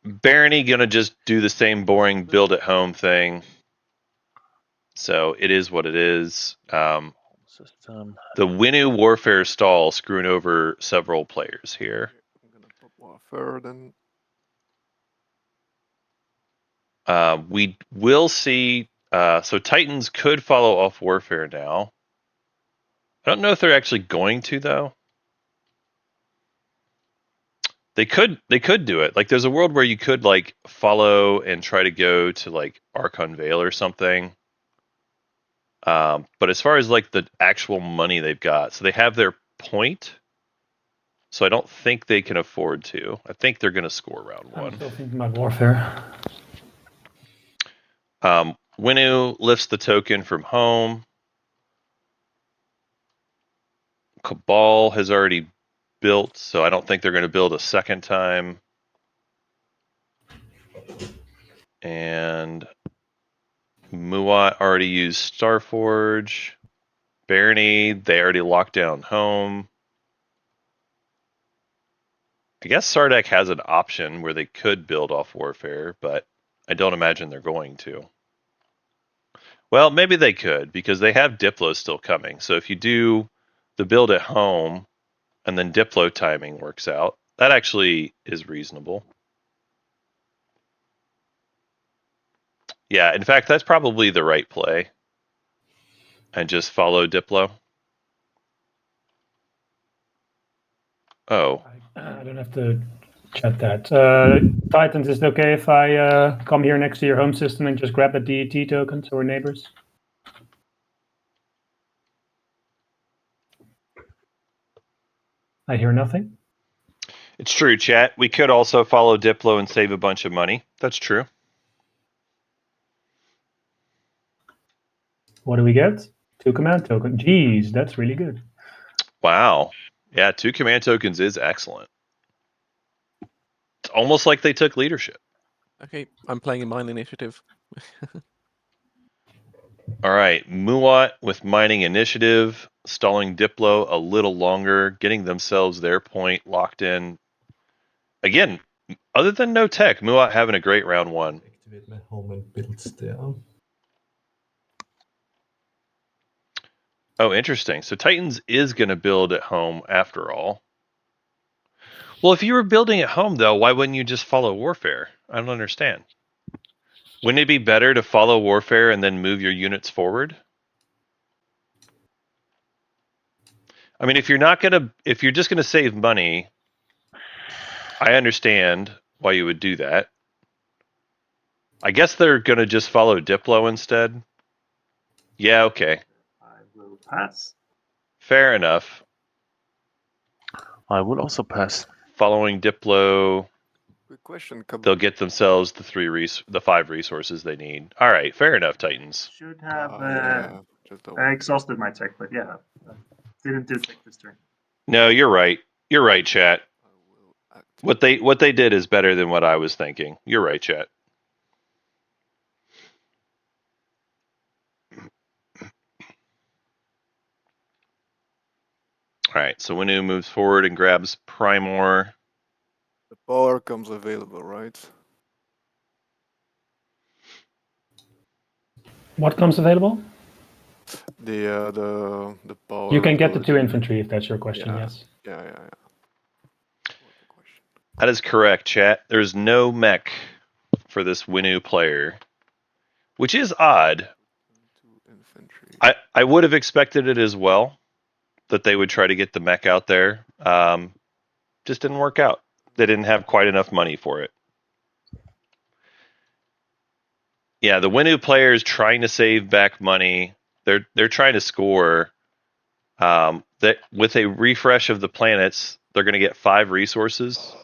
Barony gonna just do the same boring build at home thing. So it is what it is. System. The Winu Warfare stall screwing over several players here. I'm gonna pop Warfare then. We will see. So Titans could follow off Warfare now. I don't know if they're actually going to though. They could do it. Like there's a world where you could like follow and try to go to like Archon Vale or something. But as far as like the actual money they've got, so they have their point. So I don't think they can afford to. I think they're going to score round I'm 1. still thinking about Warfare. Winu lifts the token from home. Cabal has already built, so I don't think they're going to build a second time. And Muat already used Starforge. Barony, they already locked down home. I guess Sardak has an option where they could build off Warfare, but I don't imagine they're going to. Well, maybe they could, because they have Diplo still coming. So if you do the build at home, and then Diplo timing works out, that actually is reasonable. Yeah, in fact, that's probably the right play. And just follow Diplo. Oh. I don't have to chat that. Titans, is it okay if I come here next to your home system and just grab a DET token to our neighbors? I hear nothing. It's true, chat. We could also follow Diplo and save a bunch of money. That's true. What do we get? 2 command tokens. Jeez, that's really good. Wow. Yeah, 2 command tokens is excellent. It's almost like they took leadership. Okay, I'm playing in mine initiative. All right, Muat with mining initiative, stalling Diplo a little longer, getting themselves their point locked in. Again, other than no tech, Muat having a great round 1. Activate my home and build there. Oh, interesting. So Titans is going to build at home after all. Well, if you were building at home, though, why wouldn't you just follow Warfare? I don't understand. Wouldn't it be better to follow Warfare and then move your units forward? I mean, if you're just gonna save money, I understand why you would do that. I guess they're gonna just follow Diplo instead. Yeah, okay. I will pass. Fair enough. I will also pass. Following Diplo, Quick question. they'll get themselves the 5 resources they need. All right, fair enough, Titans. Should have Yeah, just the I one. exhausted my tech, but yeah, didn't do tech this turn. No, you're right. You're right, chat. I will activate. What they did is better than what I was thinking. You're right, chat. All right, so Winu moves forward and grabs Primor. The power comes available, right? What comes available? The power. You can get the ability. 2 infantry if that's your question, Yeah. yes. Yeah. That is correct, chat. There's no mech for this Winu player, which is odd. 2 infantry. I would have expected it as well, that they would try to get the mech out there. Just didn't work out. They didn't have quite enough money for it. Yeah, the Winu player is trying to save back money. They're trying to score. That with a refresh of the planets, they're going to get 5 resources.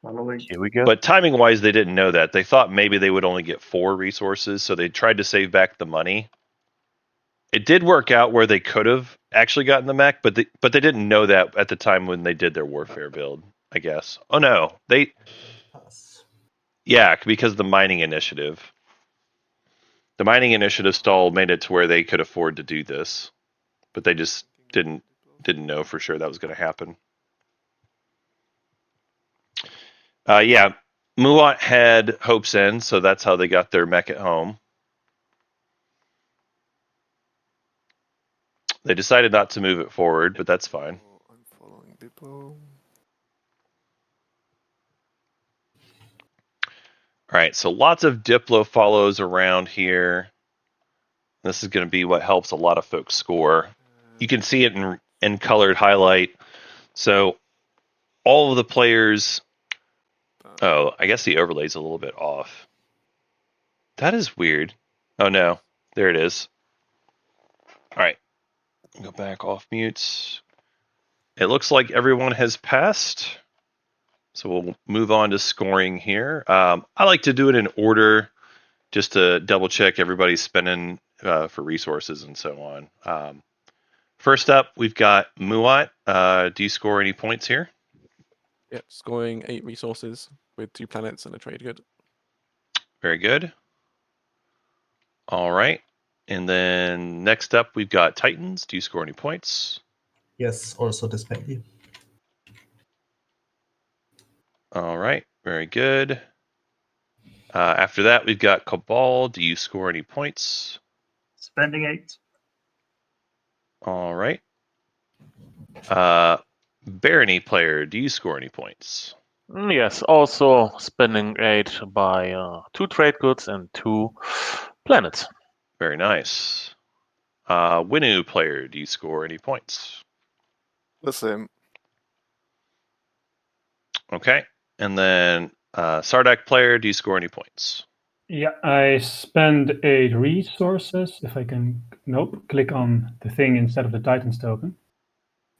Following. Here we go. But timing wise, they didn't know that. They thought maybe they would only get 4 resources, so they tried to save back the money. It did work out where they could have actually gotten the mech, but they didn't know that at the time when they did their warfare build, I guess. Oh no, Pass. yeah, because the mining initiative. The mining initiative stall made it to where they could afford to do this, but they just didn't know for sure that was going to happen. Yeah, Muat had Hope's End, so that's how they got their mech at home. They decided not to move it forward, but that's fine. I'm following Diplo. All right, so lots of Diplo follows around here. This is going to be what helps a lot of folks score. You can see it in colored highlight. So all of the players... Oh, I guess the overlay's a little bit off. That is weird. Oh no, there it is. All right, go back off mutes. It looks like everyone has passed. So we'll move on to scoring here. I like to do it in order just to double check everybody's spending for resources and so on. First up, we've got Muat. Do you score any points here? Yep, scoring 8 resources with 2 planets and a trade good. Very good. All right. And then next up, we've got Titans. Do you score any points? Yes, also this maybe. All right, very good. After that, we've got Cabal. Do you score any points? Spending 8. All right. Barony player, do you score any points? Yes, also spending 8 by 2 trade goods and 2 planets. Very nice. Winu player, do you score any points? The same. Okay. And then Sardak player, do you score any points? Yeah, I spend 8 resources. If I can, nope, click on the thing instead of the Titans token.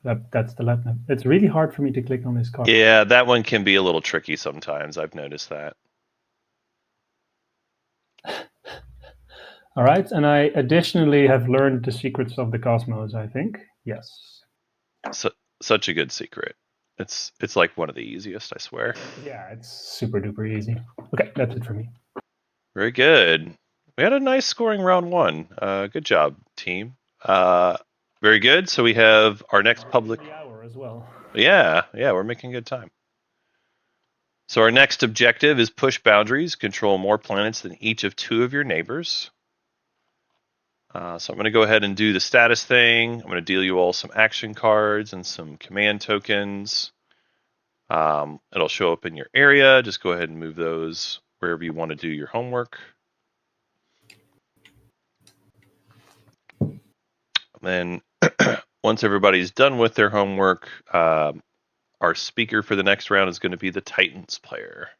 That's the left. It's really hard for me to click on this card. Yeah, that one can be a little tricky sometimes. I've noticed that. All right, and I additionally have learned the secrets of the cosmos, I think. Yes. Such a good secret. It's like one of the easiest, I swear. Yeah, it's super duper easy. Okay, that's it for me. Very good. We had a nice scoring round 1. Good job, team. Very good. So we have our next public. The hour as well. Yeah, we're making good time. So our next objective is push boundaries, control more planets than each of 2 of your neighbors. So I'm going to go ahead and do the status thing. I'm going to deal you all some action cards and some command tokens. It'll show up in your area. Just go ahead and move those wherever you want to do your homework. And then once everybody's done with their homework, our speaker for the next round is going to be the Titans player.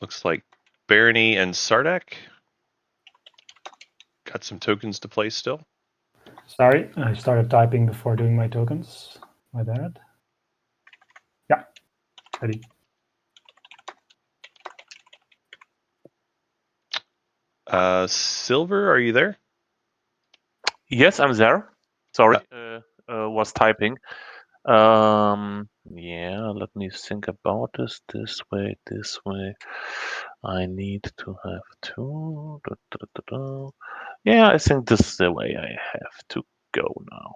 Looks like Barony and Sardak got some tokens to play still. Sorry, I started typing before doing my tokens. My bad. Yeah, ready. Silver, are you there? Yes, I'm there. Sorry, was typing. Yeah, let me think about this. This way. I need to have 2. Yeah, I think this is the way I have to go now.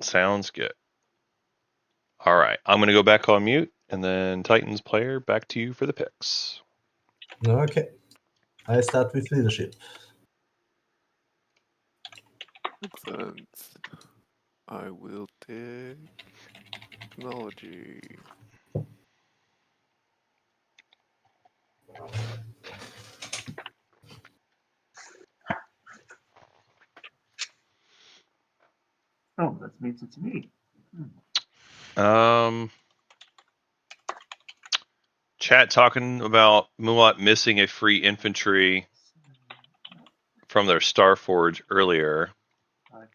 Sounds good. All right, I'm going to go back on mute, and then Titans player, back to you for the picks. Okay. I start with leadership. Excellent. I will take technology. Oh, that means it's me. Chat talking about Muat missing a free infantry from their Starforge earlier. I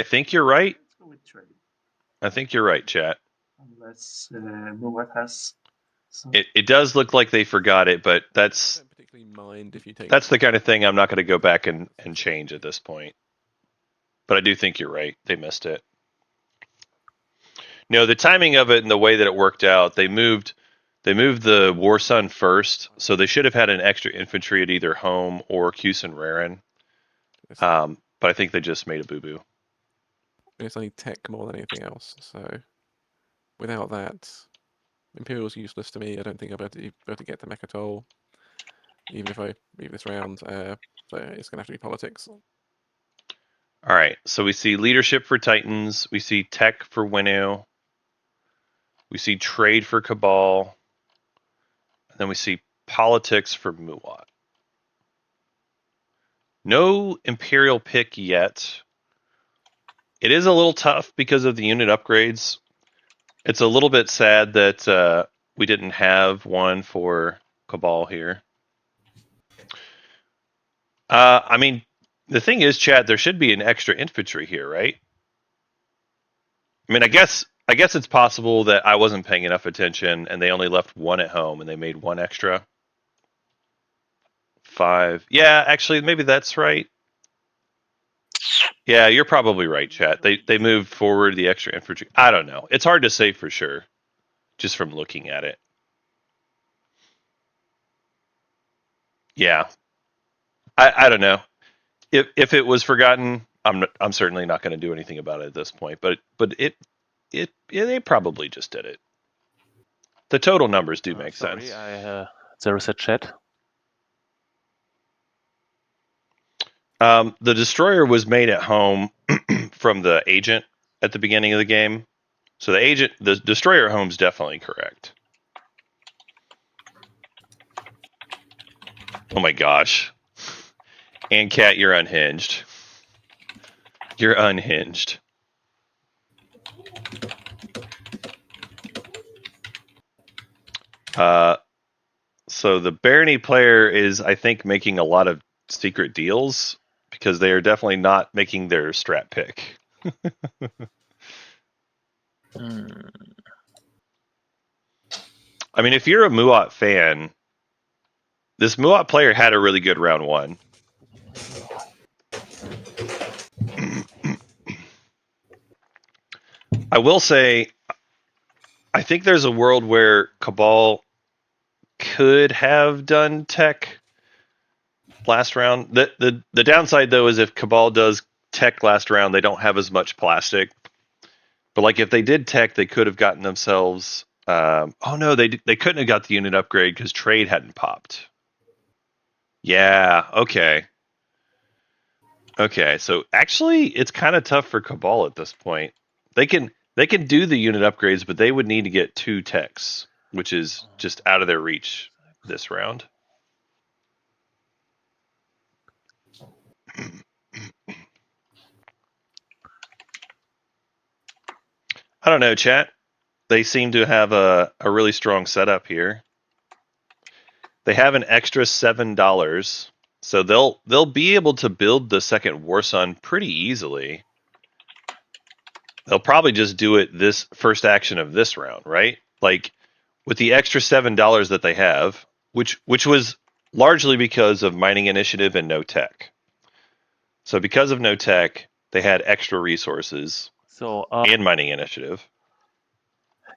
think you're right. Let's go with trade. I think you're right, chat. Unless Muat has some. It does look like they forgot it, but I don't particularly mind if you take. that's the kind of thing I'm not going to go back and change at this point. But I do think you're right. They missed it. No, the timing of it and the way that it worked out, they moved the War Sun first, so they should have had an extra infantry at either home or Kusin Rarin. But I think they just made a boo-boo. It's only tech more than anything else. So without that, Imperial's useless to me. I don't think I'll be able to get to Mechatol, even if I leave this round. So it's going to have to be politics. All right, so we see leadership for Titans. We see tech for Winu. We see trade for Cabal. And then we see politics for Muat. No Imperial pick yet. It is a little tough because of the unit upgrades. It's a little bit sad that we didn't have one for Cabal here. I mean, the thing is, chat, there should be an extra infantry here, right? I mean, I guess it's possible that I wasn't paying enough attention and they only left one at home and they made one extra. 5. Yeah, actually, maybe that's right. Yeah, you're probably right, chat. They moved forward the extra infantry. I don't know. It's hard to say for sure, just from looking at it. Yeah, I don't know. If it was forgotten, I'm certainly not going to do anything about it at this point. But they probably just did it. The total numbers do make sense. There is a chat. The destroyer was made at home from the agent at the beginning of the game, so the destroyer at home is definitely correct. Oh my gosh, and Cat, you're unhinged. You're unhinged. So the Barony player is, I think, making a lot of secret deals because they are definitely not making their strat pick. I mean, if you're a Muat fan, this Muat player had a really good round one. I will say, I think there's a world where Cabal could have done tech last round. The downside though is if Cabal does tech last round, they don't have as much plastic. But like if they did tech, they could have gotten themselves. Oh no, they couldn't have got the unit upgrade because trade hadn't popped. Yeah. Okay. Okay. So actually, it's kind of tough for Cabal at this point. They can do the unit upgrades, but they would need to get 2 techs, which is just out of their reach this round. I don't know, chat. They seem to have a really strong setup here. They have an extra $7, so they'll be able to build the second War Sun pretty easily. They'll probably just do it this first action of this round, right? Like with the extra $7 that they have, which was largely because of mining initiative and no tech. So because of no tech, they had extra resources and mining initiative.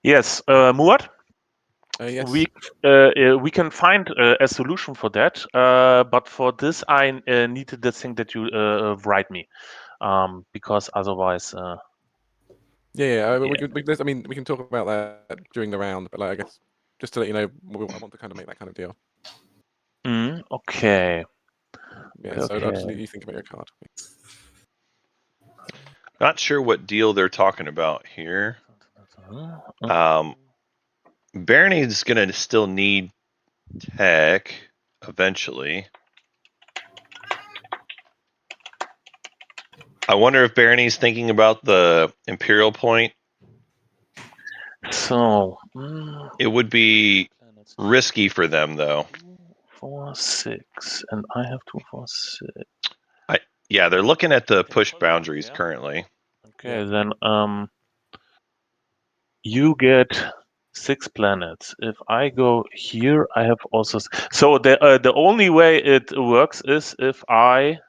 Yes, Muad? Yes. We can find a solution for that, but for this I needed the thing that you write me, because otherwise. Yeah. We can talk about that during the round, but like I guess just to let you know, I want to kind of make that kind of deal. Okay. Yeah. So I'll just let you think about your card. Not sure what deal they're talking about here. Barony's going to still need tech eventually. I wonder if Barony's thinking about the Imperial point. So it would be risky for them, though. 4, 6, and I have 2, 4, 6. Yeah, they're looking at the push boundaries currently. Okay, then you get 6 planets. If I go here, I have also. So the only way it works is if I.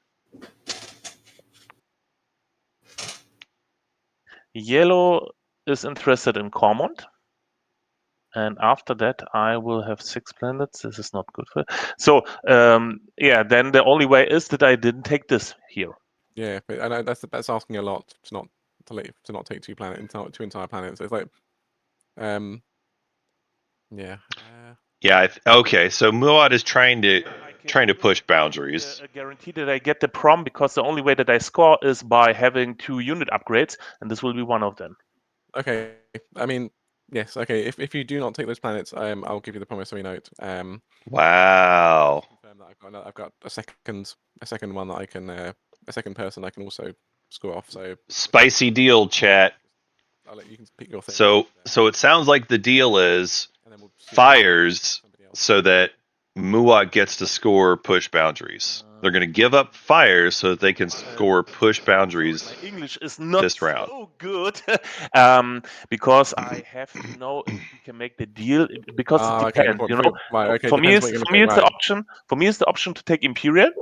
Yellow is interested in Cormont. And after that, I will have 6 planets. This is not good for. So yeah, then the only way is that I didn't take this here. Yeah, but I know that's asking a lot to not take 2 entire planets. So it's like, yeah. Yeah. Okay. So Muad is trying to push boundaries. A guarantee that I get the prom because the only way that I score is by having 2 unit upgrades, and this will be one of them. Okay. I mean, yes. Okay. If you do not take those planets, I'll give you the promissory note. Wow. I've got a second one that I can a second person I can also score off. So spicy deal, chat. I'll let you can pick your thing. So it sounds like the deal is fires so that Muad gets to score push boundaries. They're going to give up fires so that they can score push boundaries My English is not this round. so good because I have to know if we can make the deal because it Okay, depends. right, okay, For me, depends is what you're for me, gonna it's say, the right. option. For me, it's the option to take Imperial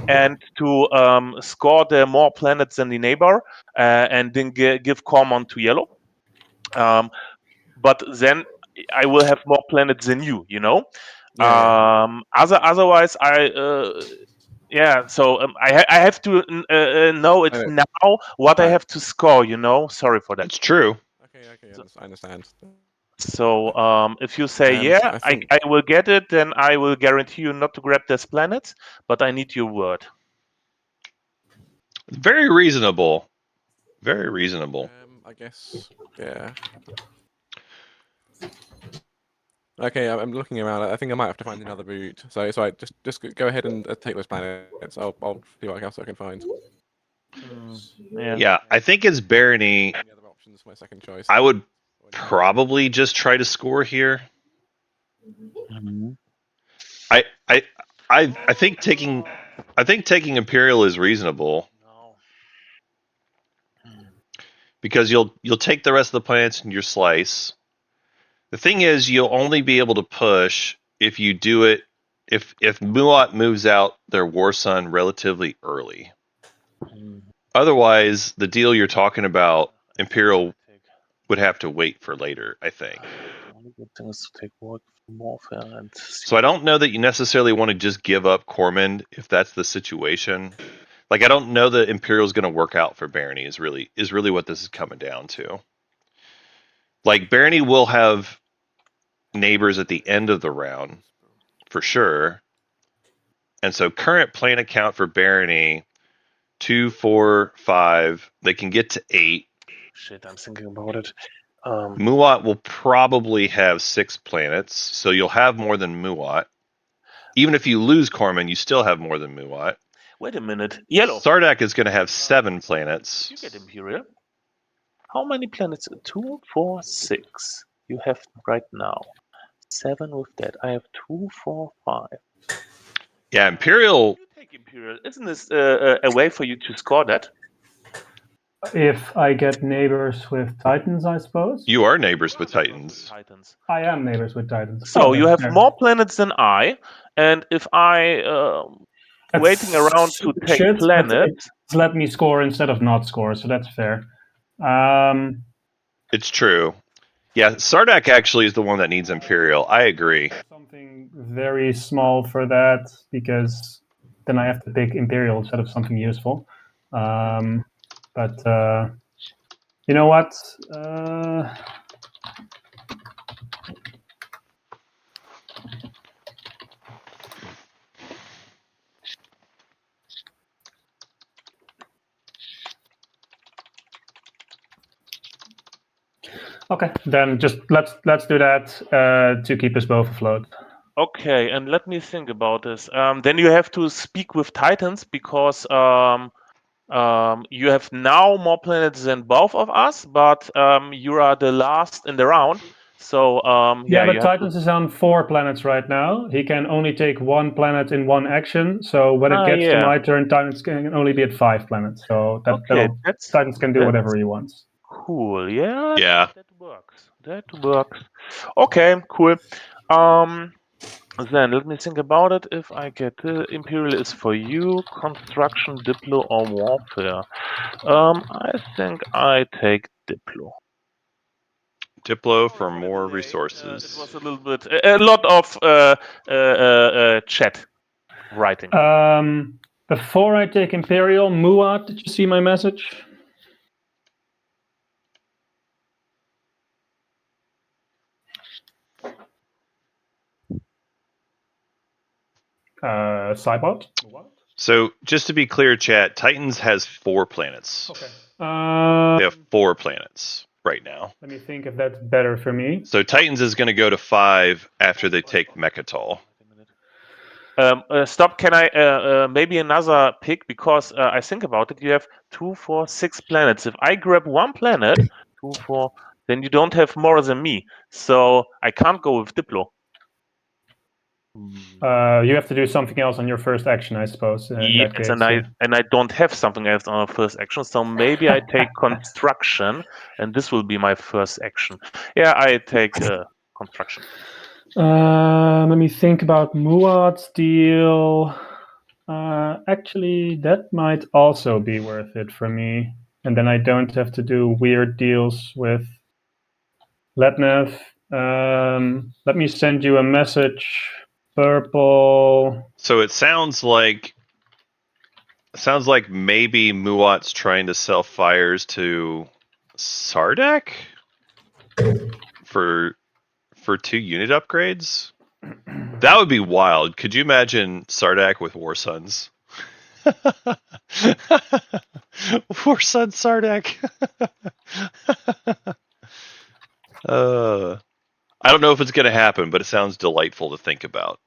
and to score the more planets than the neighbor, and then give Cormon to yellow. But then I will have more planets than you. Yeah. Otherwise, so I have to know it I know. now what I Right. have to score. Sorry for that. That's true. Okay, I understand. So if you say And yeah, I think I will get it, then I will guarantee you not to grab this planet, but I need your word. Very reasonable. Very reasonable. I guess yeah. Okay, I'm looking around. I think I might have to find another route. So it's right. Just go ahead and take those planets. I'll see what else I can find. Yeah, I think as barony, Any other options for my second choice? I would probably just try to score here. Mhm. I think taking Imperial is reasonable No. because you'll take the rest of the planets in your slice. The thing is, you'll only be able to push if you do it if Muat moves out their War Sun relatively early. Otherwise, the deal you're talking about, Imperial would have to wait for later, I think. The only good thing is to take warfare and. So I don't know that you necessarily want to just give up Cormand if that's the situation. Like I don't know that Imperial's going to work out for Barony is really what this is coming down to. Like Barony will have neighbors at the end of the round for sure. And so current planet count for Barony 2, 4, 5. They can get to 8. Shit, I'm thinking about it. Muat will probably have 6 planets, so you'll have more than Muat. Even if you lose Corman, you still have more than Muat. Wait a minute. Yellow. Sardak is going to have 7 planets. You get Imperial. How many planets? 2, 4, 6. You have right now. 7 with that. I have 2, 4, 5. Yeah, Imperial. You take Imperial. Isn't this a way for you to score that? If I get neighbors with Titans, I suppose. You are neighbors with Titans. I am neighbors with Titans. So you have fair. more planets than I, and if I waiting around to take shit, but planets. it's let me score instead of not score, so that's fair. It's true. Yeah, Sardak actually is the one that needs Imperial. I agree. Something very small for that because then I have to pick Imperial instead of something useful. But you know what? Okay, then just let's do that to keep us both afloat. Okay, and let me think about this. Then you have to speak with Titans because you have now more planets than both of us, but you are the last in the round. So yeah, but Titans is on 4 planets right now. He can only take 1 planet in 1 action. So when it gets to my turn, Titans can only be at 5 planets. So Titans can do whatever he wants. Cool. Yeah. Yeah. That works. That works. Okay. Cool. Then let me think about it. If I get Imperial is for you, construction, Diplo, or warfare. I think I take Diplo. Diplo for more resources. It was a little bit, a lot of chat writing. Before I take Imperial, Muat, did you see my message? Cybot? So just to be clear, chat, Titans has 4 planets. Okay. They have 4 planets right now. Let me think if that's better for me. So Titans is going to go to 5 after they take Mechatol. Stop. Can I maybe another pick because I think about it. You have 2, 4, 6 planets. If I grab 1 planet, 2, 4, then you don't have more than me. So I can't go with Diplo. You have to do something else on your first action, I suppose. In that Yes, case, and I don't have something else on a first action, so maybe I take construction, and this will be my first action. Yeah, I take construction. Let me think about Muad's deal. Actually, that might also be worth it for me. And then I don't have to do weird deals with Letnev. Let me send you a message. Purple. So it sounds like maybe Muat's trying to sell fires to Sardak for 2 unit upgrades. That would be wild. Could you imagine Sardak with War Sons? War Sun Sardak. I don't know if it's going to happen, but it sounds delightful to think about.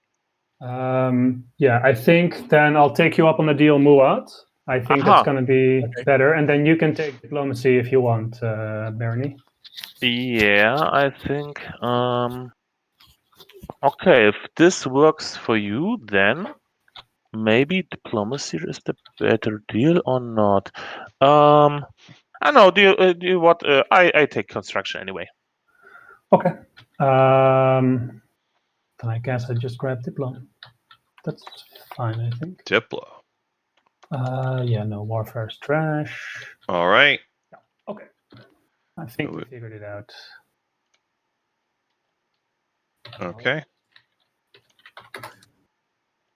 Yeah, I think then I'll take you up on the deal, Muad. I think that's going to be better. And then you can take diplomacy if you want, Bernie. Yeah, I think. Okay, if this works for you, then maybe diplomacy is the better deal or not. I know. Do you what? I take construction anyway. Okay. Then I guess I just grab Diplo. That's fine, I think. Diplo. Yeah, no, warfare's trash. All right. Okay. I think we figured it out. Okay.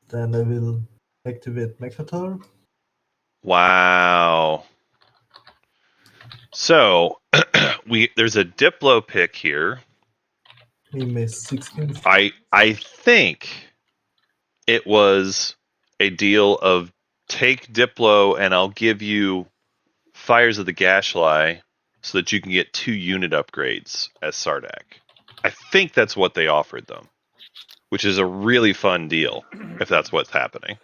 Then I will activate Meccator. Wow. So there's a Diplo pick here. He missed 16. I think it was a deal of take Diplo and I'll give you Fires of the Gashly so that you can get 2 unit upgrades as Sardak. I think that's what they offered them, which is a really fun deal if that's what's happening.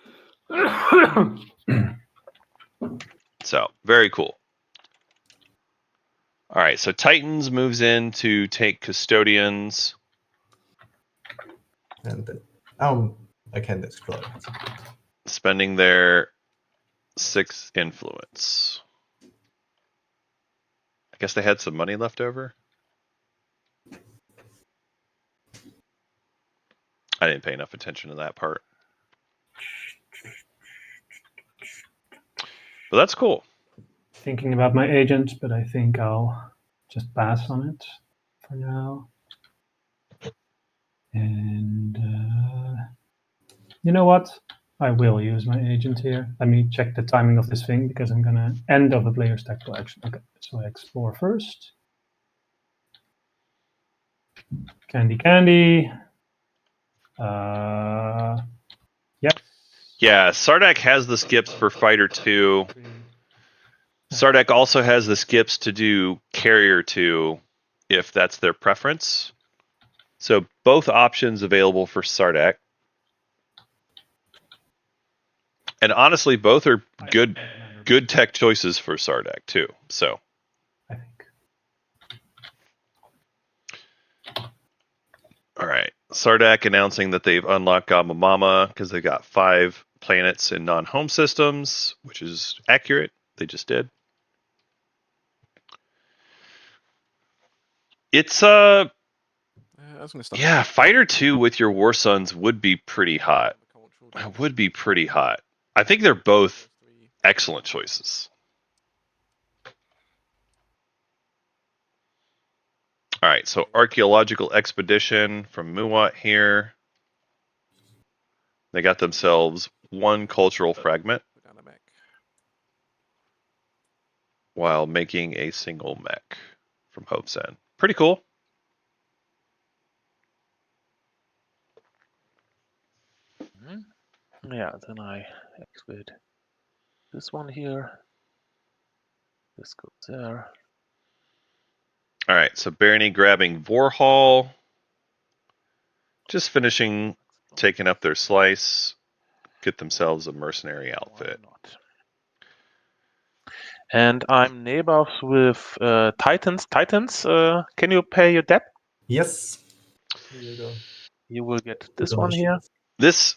So, very cool. All right, so Titans moves in to take Custodians. And then, I can destroy it. Spending their 6 influence. I guess they had some money left over. I didn't pay enough attention to that part. But that's cool. Thinking about my agent, but I think I'll just pass on it for now. And you know what? I will use my agent here. Let me check the timing of this thing because I'm gonna end of the player's tactical action. Okay, so I explore first. Candy. Yep. Yeah, Sardak has the skips for Fighter 2. Sardak also has the skips to do Carrier 2 if that's their preference. So both options available for Sardak. And honestly, both are good tech choices for Sardak too. So I think. All right. Sardak announcing that they've unlocked Gamma Mama because they got 5 planets in non-home systems, which is accurate. They just did. It's I was gonna start. Yeah, Fighter 2 with your War Sons would be pretty hot. It would be pretty hot. I think they're both excellent choices. All right, so Archaeological Expedition from Muat here. They got themselves 1 cultural fragment while making a single mech from Hope's End. Pretty cool. Yeah, then I activate this one here. This goes there. All right, so Barney grabbing Vorhall. Just finishing taking up their slice. Get themselves a mercenary outfit. And I'm neighbors with Titans. Titans, can you pay your debt? Yes. Here you go. You will get this one here. this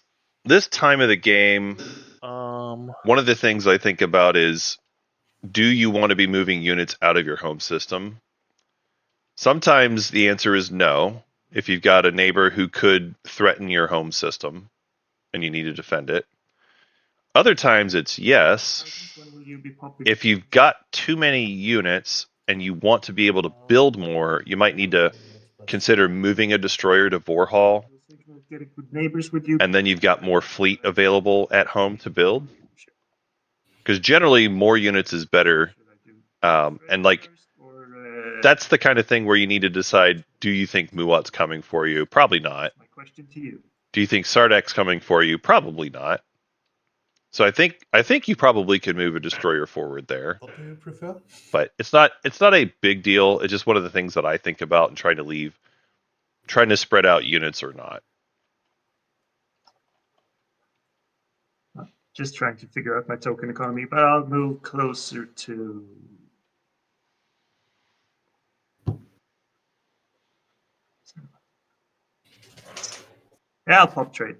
time of the game, one of the things I think about is, do you want to be moving units out of your home system? Sometimes the answer is no. If you've got a neighbor who could threaten your home system and you need to defend it. Other times it's yes. When will you be popping? If you've got too many units and you want to be able to build more, you might need to consider moving a destroyer to Vorhall, I was thinking of getting good neighbors with you. and then you've got more fleet available at home to build. Because generally, more units is better. Should I do And like, first or, that's the kind of thing where you need to decide, do you think Muat's coming for you? Probably not. my question to you. Do you think Sardak's coming for you? Probably not. So I think you probably could move a destroyer forward there. What do you prefer? But it's not a big deal. It's just one of the things that I think about and trying to spread out units or not. Just trying to figure out my token economy, but I'll move closer to. Yeah, I'll pop trade.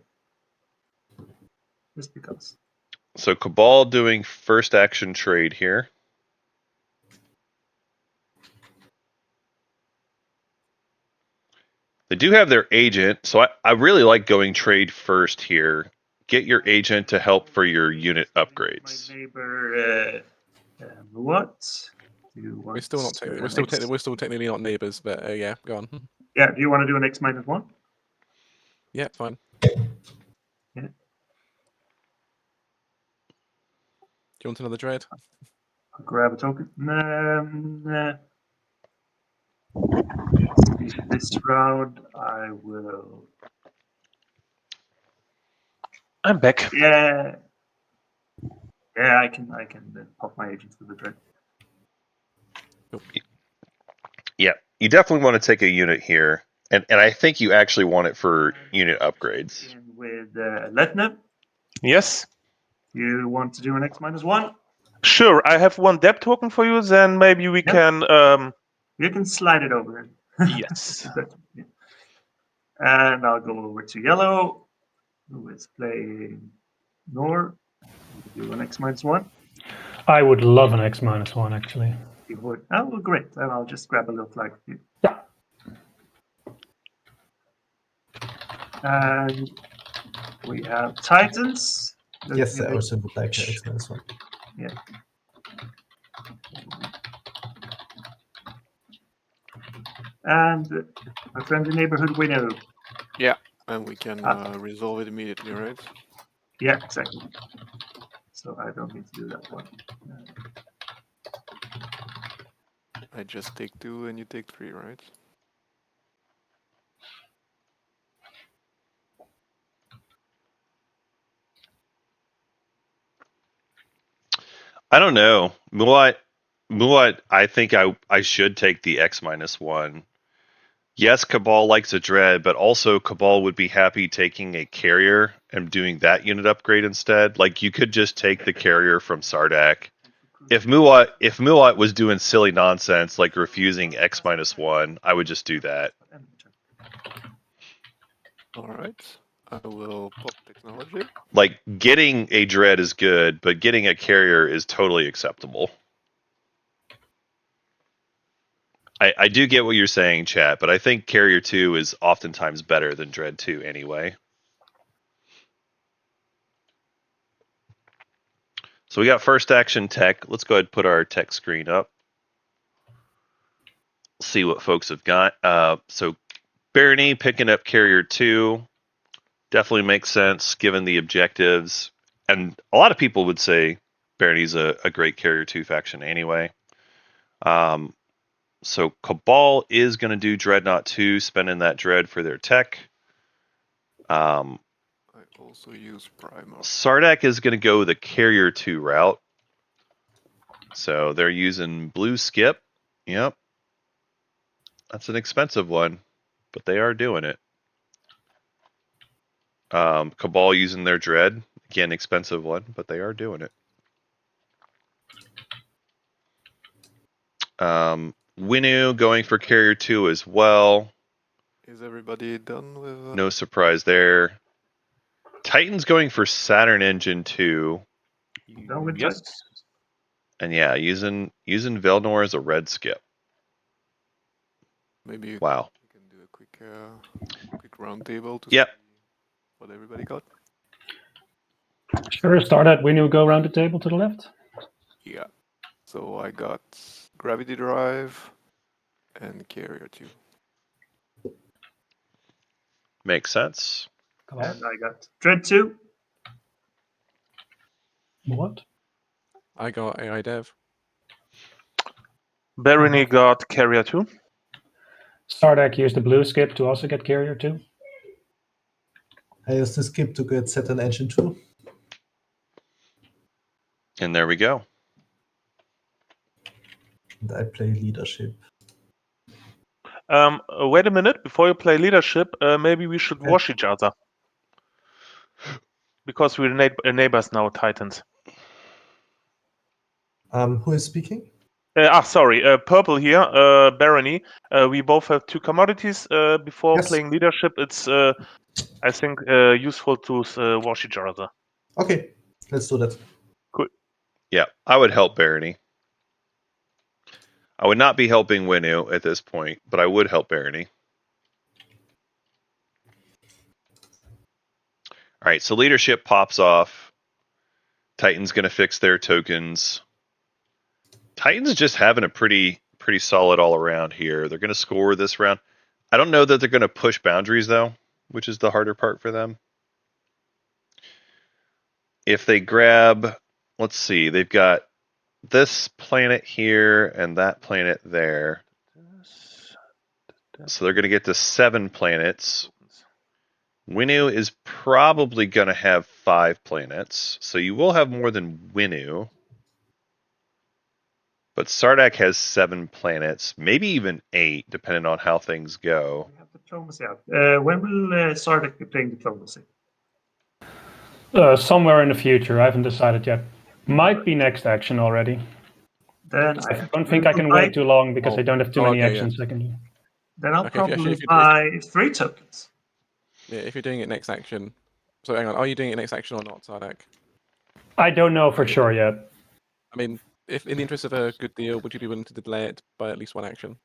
Just because. So Cabal doing first action trade here. They do have their agent, so I really like going trade first here. Get your agent to help for your unit upgrades. My neighbor, what? Do you want We're still not. to We're still technically not neighbours, but yeah, go on. Yeah, do you want to do an X-1? Yeah, fine. Yeah. Do you want another dread? I'll grab a token. This round, I will. I'm back. Yeah. Yeah, I can pop my agents with the dread. Yeah, you definitely want to take a unit here, and I think you actually want it for unit upgrades. In with Letna, Yes. you want to do an X-1? Sure. I have one depth token for you. Then maybe we Yep. can. You can slide it over. Yes. Yeah. And I'll go over to yellow, who is playing Nor. Do an X-1. I would love an X-1 actually. You would. Oh, well, great. Then I'll just grab a little flag for you. Yeah. And we have Titans. Yes, I also would like an X-1. Yeah. And a friendly neighborhood window. Yeah, and we can resolve it immediately, right? Yeah, exactly. So I don't need to do that one. I just take 2 and you take 3, right? I don't know. Muat, I think I should take the X-1. Yes, Cabal likes a dread, but also Cabal would be happy taking a carrier and doing that unit upgrade instead. Like, you could just take the carrier from Sardak. If Muat was doing silly nonsense like refusing X-1, I would just do that. Alright, I will pop technology. Like, getting a dread is good, but getting a carrier is totally acceptable. I do get what you're saying, chat, but I think Carrier 2 is oftentimes better than Dread 2 anyway. So we got first action tech. Let's go ahead and put our tech screen up. See what folks have got. So Barony picking up Carrier 2 definitely makes sense given the objectives. And a lot of people would say Barony's a great Carrier 2 faction anyway. So Cabal is going to do Dreadnought 2, spending that Dread for their tech. I also use Primer. Sardak is going to go the Carrier 2 route. So they're using Blue Skip. Yep. That's an expensive one, but they are doing it. Cabal using their Dread. Again, expensive one, but they are doing it. Winu going for Carrier 2 as well. Is everybody done with... No surprise there. Titan's going for Saturn Engine 2. Go with Yes. Titans. And yeah, using Velnor as a red skip. Maybe you Wow. can do a quick round table to Yep. see what everybody got. Sure, start at when you go around the table to the left. Yeah. So I got Gravity Drive and Carrier 2. Makes sense. Come on. And I got Dread 2. What? I got AI Dev. Barony got Carrier 2. Sardak used the blue skip to also get Carrier 2. I used the skip to get Saturn Engine 2. And there we go. And I play Leadership. Wait a minute. Before you play leadership, maybe we should wash each other. Because we're neighbors now, Titans. Who is speaking? Sorry. Purple here, Barony. We both have 2 commodities. Before Yes. playing leadership, it's, I think, useful to wash each other. Okay, let's do that. Yeah, I would help Barony. I would not be helping Winu at this point, but I would help Barony. All right, so leadership pops off. Titan's going to fix their tokens. Titan's just having a pretty solid all around here. They're going to score this round. I don't know that they're going to push boundaries, though, which is the harder part for them. If they grab, let's see, they've got this planet here and that planet there. So they're going to get to 7 planets. Winu is probably going to have 5 planets. So you will have more than Winu. But Sardak has 7 planets, maybe even 8, depending on how things go. We have diplomacy out. When will Sardak be playing diplomacy? Somewhere in the future, I haven't decided yet. Might be next action already. Then I don't think I can wait too long because I don't have too many okay, actions I can do. Then I'll Okay, if you- probably if you- buy 3 tokens. Yeah, if you're doing it next action. So hang on, are you doing it next action or not, Sardak? I don't know for sure yet. I mean, if in the interest of a good deal, would you be willing to delay it by at least 1 action?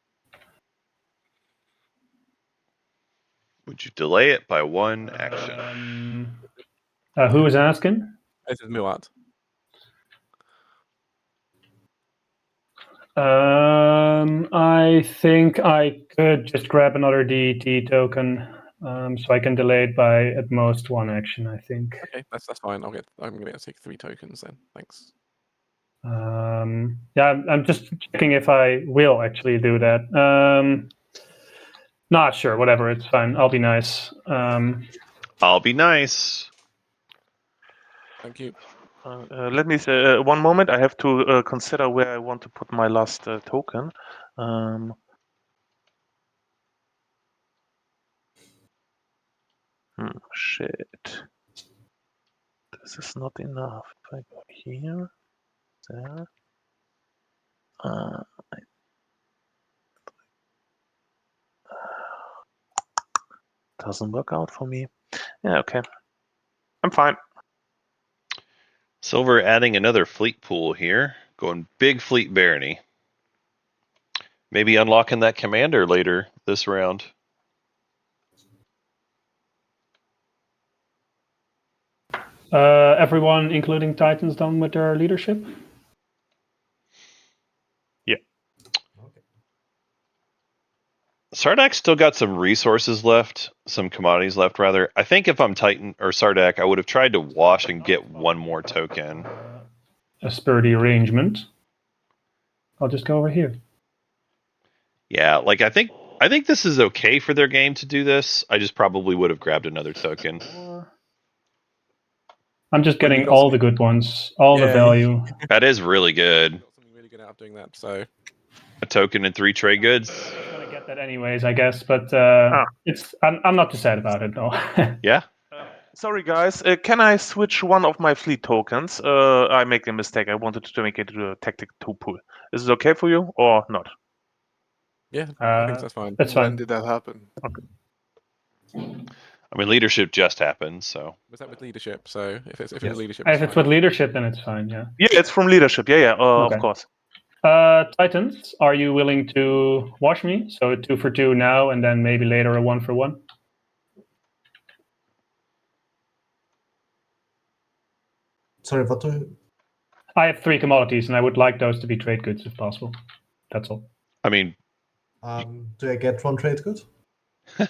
Would you delay it by 1 action? Who is asking? This is Muat. I think I could just grab another DET token, so I can delay it by at most 1 action. I think. Okay, that's fine. I'm gonna take 3 tokens then. Thanks. Yeah, I'm just checking if I will actually do that. Not sure. Whatever, it's fine. I'll be nice. I'll be nice. Thank you. Let me say, 1 moment. I have to consider where I want to put my last token. Shit. This is not enough. If I go here, there. Doesn't work out for me. Yeah, okay. I'm fine. Silver adding another fleet pool here. Going big fleet barony. Maybe unlocking that commander later this round. Everyone, including Titans, done with their leadership? Yeah. Okay. Sardak's still got some resources left, some commodities left, rather. I think if I'm Titan or Sardak, I would have tried to wash and get 1 more token. A spurdy arrangement. I'll just go over here. Yeah, like I think this is okay for their game to do this. I just probably would have grabbed another token. I'm just Well, you getting got all some- the good ones, all the Yeah, value. That is really good. Got something really good out of doing that. So A token and 3 trade goods. I was gonna get that anyways, I guess, but I'm not too sad about it though. Yeah. Sorry, guys. Can I switch one of my fleet tokens? I make a mistake. I wanted to make it a tactic 2 pool. Is it okay for you or not? yeah, I think that's fine. That's When fine. did that happen? I mean, leadership just happened, so. Was that with leadership? So if it's Yes. leadership, If it's it's fine. with leadership, then it's fine. Yeah. Yeah, it's from leadership. Yeah, Okay. of course. Titans, are you willing to watch me? So 2 for 2 now, and then maybe later a 1 for 1. Sorry, what do you... I have 3 commodities, and I would like those to be trade goods if possible. That's all. I mean, do I get 1 trade good? No,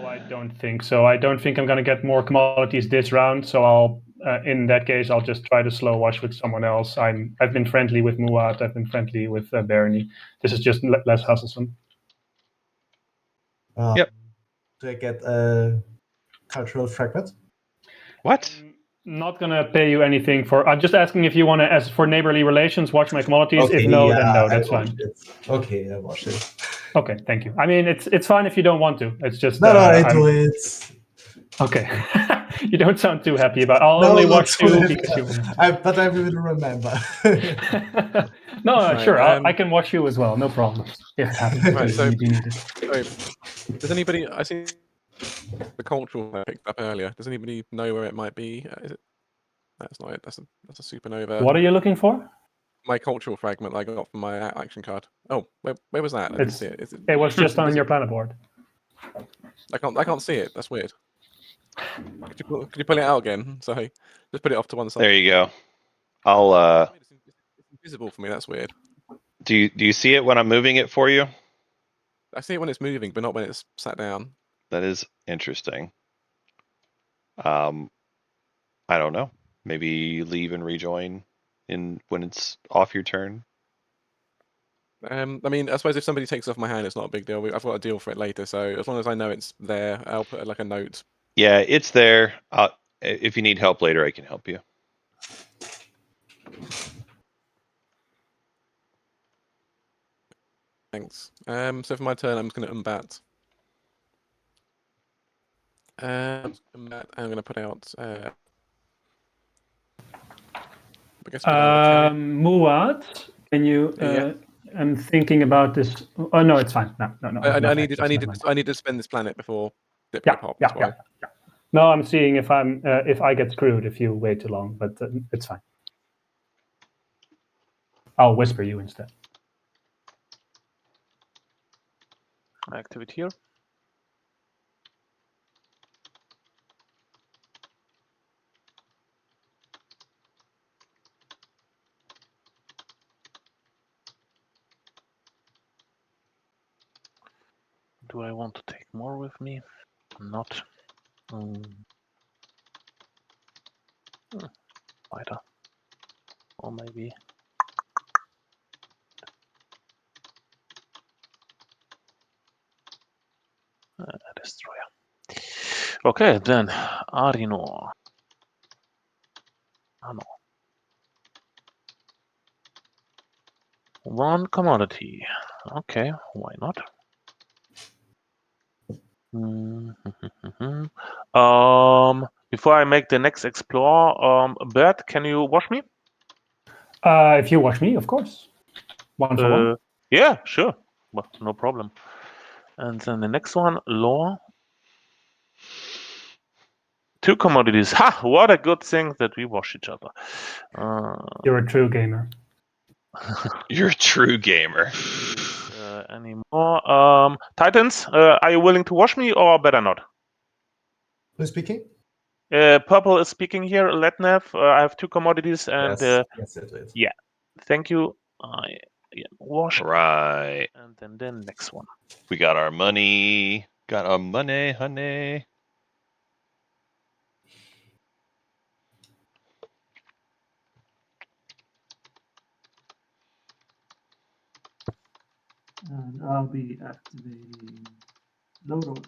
I don't think so. I don't think I'm going to get more commodities this round. So I'll, in that case, I'll just try to slow wash with someone else. I've been friendly with Muad. I've been friendly with Barony. This is just less hassle. Yep. Do I get a cultural fragment? What? I'm not going to pay you anything for. I'm just asking if you want to, as for neighborly relations, watch my commodities. Okay, If no, yeah, then no, I that's watched fine. it. Okay, I watched it. Okay, thank you. I mean, it's fine if you don't want to. It's just No, I do it. Okay. You don't sound too happy about. I'll No, only not watch too 2 happy. because you. But I will remember. No, Right, sure. I can watch you as well. No problem. If it happens to Right, be so- you do need it. So, does anybody? I see the cultural I picked up earlier. Does anybody know where it might be? Is it? That's not it. That's a supernova. What are you looking for? My cultural fragment I got from my action card. Oh, where was that? I didn't see it. Is It was just on is your it- planet board. I can't see it. That's weird. Could you pull it out again? Sorry, just put it off to one side. There you go. I'll. It's invisible for me. That's weird. Do you see it when I'm moving it for you? I see it when it's moving, but not when it's sat down. That is interesting. I don't know. Maybe leave and rejoin when it's off your turn. I mean, I suppose if somebody takes off my hand, it's not a big deal. I've got a deal for it later, so as long as I know it's there, I'll put like a note. Yeah, it's there. If you need help later, I can help you. Thanks. So for my turn, I'm just going to unbat. I'm going to put out. I guess put out Muad, can you? Yeah. I'm thinking about this. Oh no, it's fine. No. I needed to spend this planet before Diplo Pop. That's why. Yeah. No, I'm seeing if I get screwed if you wait too long, but it's fine. I'll whisper you instead. Activate here. Do I want to take more with me? Not. Weiter. Or maybe. A destroyer. Okay, then Arino. No. 1 commodity. Okay, why not? Before I make the next explore, Bert, can you wash me? If you wash me, of course. 1 for 1. Yeah, sure. Well, no problem. And then the next one, law. 2 commodities. Ha! What a good thing that we wash each other. You're a true gamer. You're a true gamer. Any more? Titans, are you willing to wash me or better not? Who's speaking? Purple is speaking here. Letnev, I have 2 commodities and Yes, it is. yeah. Thank you. Wash. Right. And then the next one. We got our money. Got our money, honey. And I'll be activating Lodo.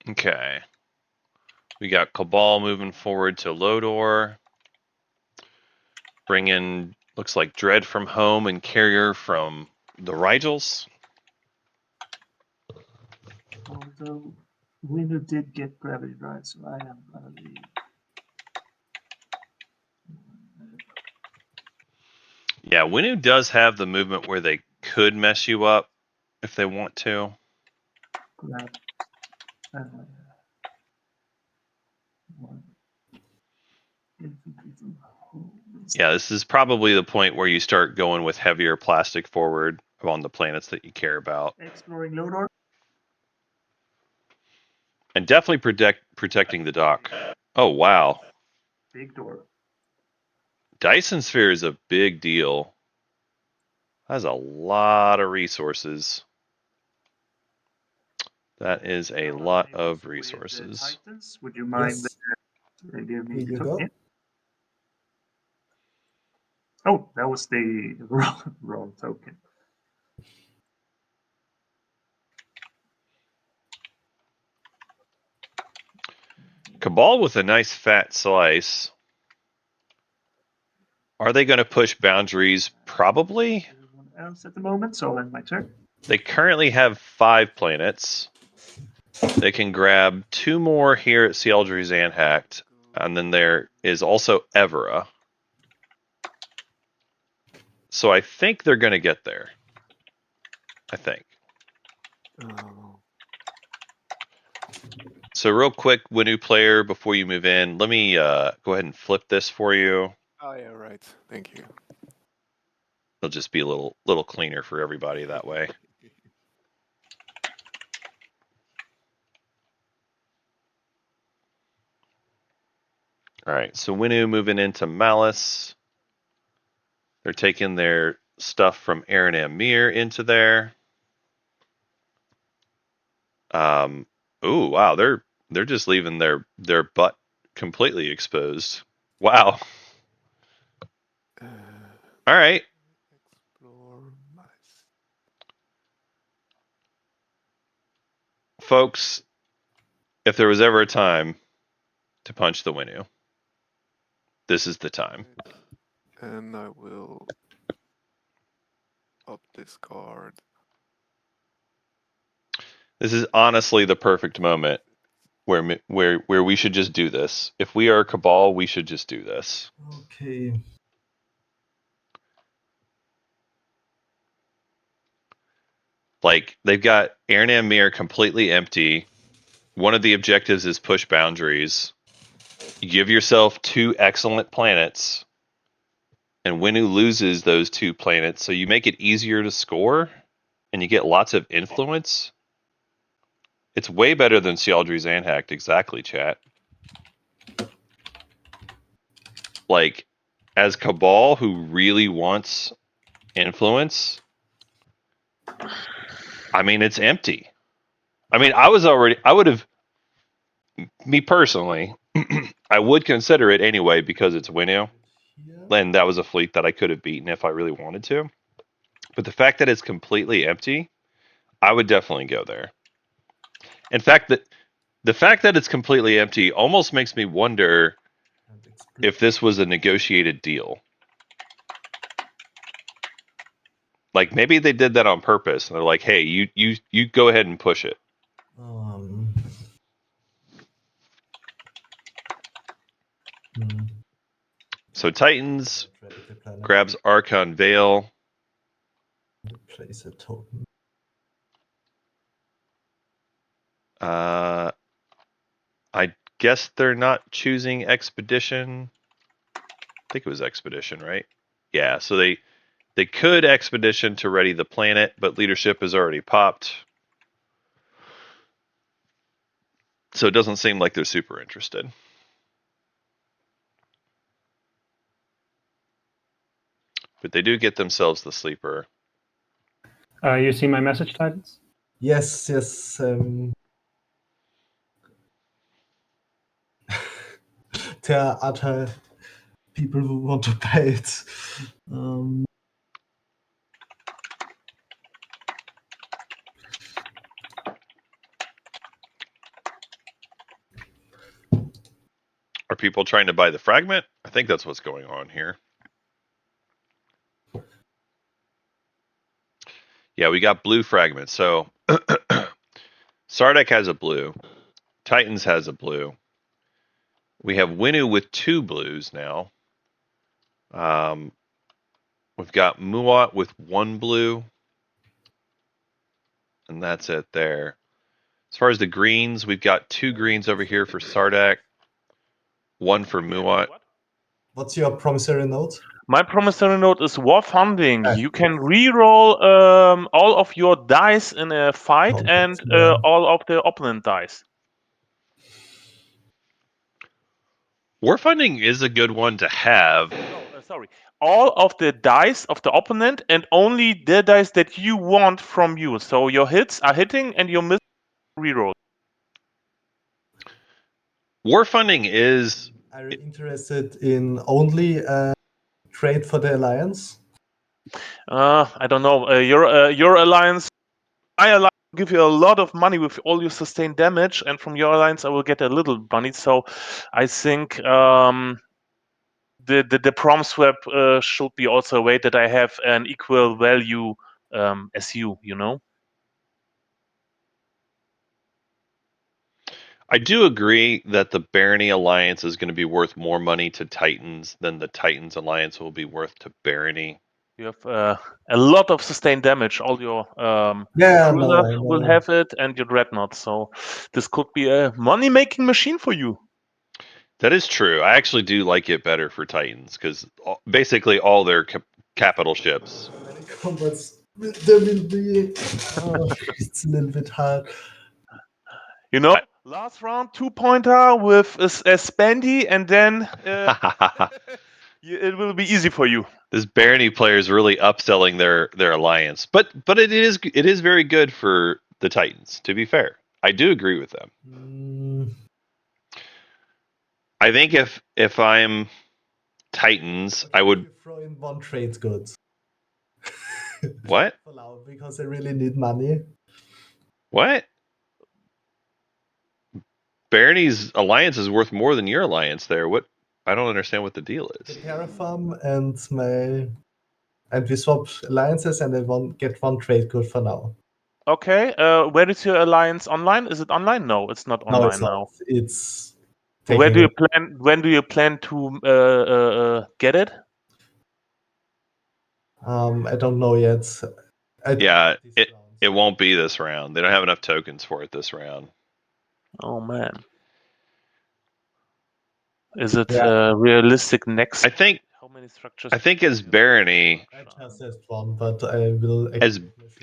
Okay. We got Cabal moving forward to Lodor. Bring in, looks like Dread from home and Carrier from the Rigels. Although Winner did get gravity drive, so I am gonna leave. Yeah, Winu does have the movement where they could mess you up if they want to. Grab. One. Infantry from home. Yeah, this is probably the point where you start going with heavier plastic forward on the planets that you care about. Exploring Lodor. And definitely protecting the dock. Oh, wow. Big door. Dyson Sphere is a big deal. That's a lot of resources. That is a lot of resources. Titans, would you mind Yes, give me here you the go. token? Oh, that was the wrong token. Cabal with a nice fat slice. Are they going to push boundaries? Probably. Everyone else at the moment, so I'll end my turn. They currently have 5 planets. They can grab 2 more here at Sealdry's Anhact, and then there is also Evera. So I think they're going to get there. I think. Oh. So real quick, Winu player, before you move in, let me go ahead and flip this for you. Oh, yeah, right. Thank you. It'll just be a little cleaner for everybody that way. All right, so Winu moving into Malice. They're taking their stuff from Aaron Amir into there. Ooh, wow, they're just leaving their butt completely exposed. Wow. Uh, All right. explore Malice. Folks, if there was ever a time to punch the Winu, this is the time. And I will up this card. This is honestly the perfect moment where we should just do this. If we are Cabal, we should just do this. Okay. Like, they've got Aaron Amir completely empty. One of the objectives is push boundaries. You give yourself 2 excellent planets, and Winu loses those 2 planets, so you make it easier to score, and you get lots of influence. It's way better than Sealdry's Anhact, exactly, chat. Like, as Cabal, who really wants influence, I mean, it's empty. I mean, I would have, me personally, I would consider it anyway because it's Winu, Here. and that was a fleet that I could have beaten if I really wanted to. But the fact that it's completely empty, I would definitely go there. In fact, the fact that it's completely empty almost makes me wonder And explore. if this was a negotiated deal. Like, maybe they did that on purpose. And they're like, hey, you go ahead and push it. Hmm. So Titans Radical planet. grabs Archon Veil. Place a token. I guess they're not choosing Expedition. I think it was Expedition, right? Yeah, so they could Expedition to ready the planet, but leadership is already popped. So it doesn't seem like they're super interested. But they do get themselves the sleeper. You see my message, Titans? Yes, yes. There are other people who want to pay it. Are people trying to buy the fragment? I think that's what's going on here. Yeah, we got blue fragments. So Sardek has a blue. Titans has a blue. We have Winu with 2 blues now. We've got Muat with 1 blue. And that's it there. As far as the greens, we've got 2 greens over here for Sardak, 1 for Muat. What's your promissory note? My promissory note is war funding. Ah, You can re-roll all of your dice in a fight Oh, and that's more. all of the opponent dice. War funding is a good one to have. No, sorry. All of the dice of the opponent and only the dice that you want from you. So your hits are hitting and your miss re-roll. War funding is. Are you interested in only trade for the alliance? I don't know. Your alliance, my alliance will give you a lot of money with all your sustained damage, and from your alliance I will get a little money. So I think the prom swap should be also a way that I have an equal value as you. You know. I do agree that the Barony Alliance is going to be worth more money to Titans than the Titans Alliance will be worth to Barony. You have a lot of sustained damage. All your Yeah, no, cruisers I will know. have it, and your dreadnought. So this could be a money-making machine for you. That is true. I actually do like it better for Titans because basically all their capital ships. Many combats there will be. It's a little bit hard. You know, last round 2-pointer with a spendy, and then it will be easy for you. This Barony player is really upselling their alliance, but it is very good for the Titans. To be fair, I do agree with them. I think if I'm Titans, I would throw in 1 trade goods. What? For now, because I really need money. What? Barony's alliance is worth more than your alliance there. What? I don't understand what the deal is. The Terraform and we swap alliances, and I get 1 trade good for now. Okay. Where is your alliance online? Is it online? No, it's not online No, it's not. now. It's Where do taking you plan? When do you plan to get it? I don't know yet. Yeah, it won't be this round. They don't have enough tokens for it this round. Oh man. Is it realistic next? I think. How many structures? I think as Barony, I just said 1, but I will.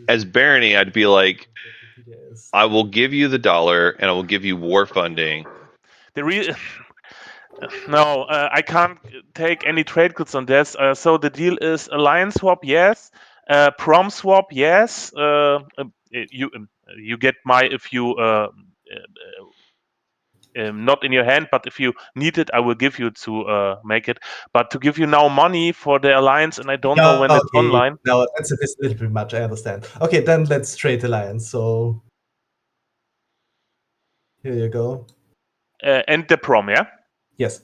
as Barony, I'd be like, I will give you the dollar and I will give you war funding. No, I can't take any trade goods on this. So the deal is alliance swap, yes. Prom swap, yes. You get my if you not in your hand, but if you need it, I will give you to make it. But to give you now money for the alliance, and I don't know when it's online. No, that's a little bit much. I understand. Okay, then let's trade alliance. So here you go. And the prom, yeah. Yes.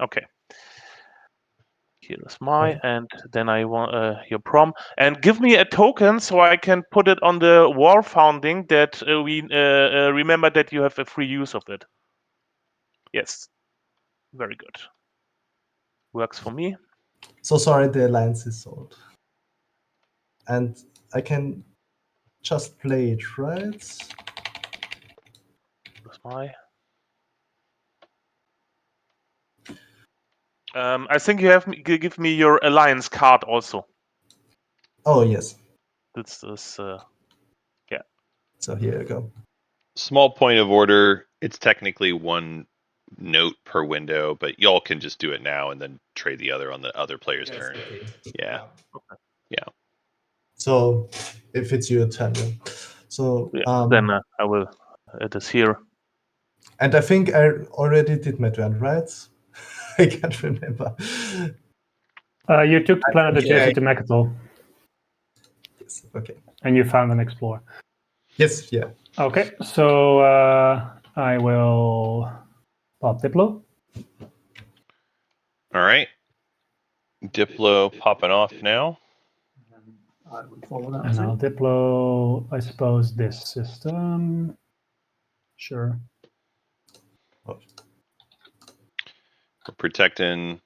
Okay. Here is my, and then I want your prom, and give me a token so I can put it on the war founding that we remember that you have a free use of it. Yes, very good. Works for me. So sorry, the alliance is sold, and I can just play it, right? That's my. I think you have to give me your alliance card also. Oh yes. That's this. Yeah. So here you go. Small point of order. It's technically 1 note per window, but y'all can just do it now and then trade the other on the other player's turn. Okay. Yeah. Okay. Yeah. So if it's your turn, so then I will. It is here. And I think I already did my turn, right? I can't remember. You took the planet adjacent to Mechatol. Yes. Okay. And you found an explorer. Yes. Yeah. Okay. So I will pop Diplo. All right. Diplo popping off now. And I'll Diplo, I suppose, this system. Sure. We're protecting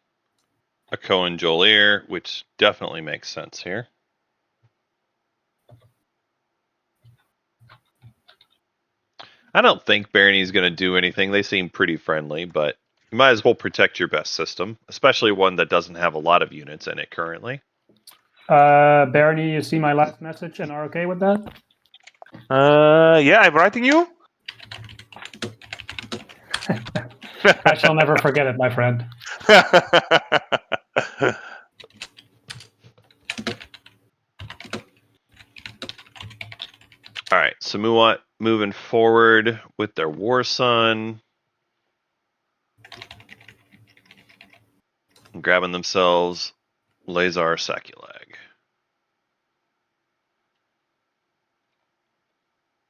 a Cohen Jolier, which definitely makes sense here. I don't think Barony's going to do anything. They seem pretty friendly, but you might as well protect your best system, especially one that doesn't have a lot of units in it currently. Barony, you see my last message and are okay with that? Yeah, I'm writing you. I shall never forget it, my friend. All right, so Muat moving forward with their War Sun. Grabbing themselves Lazar Sakulag.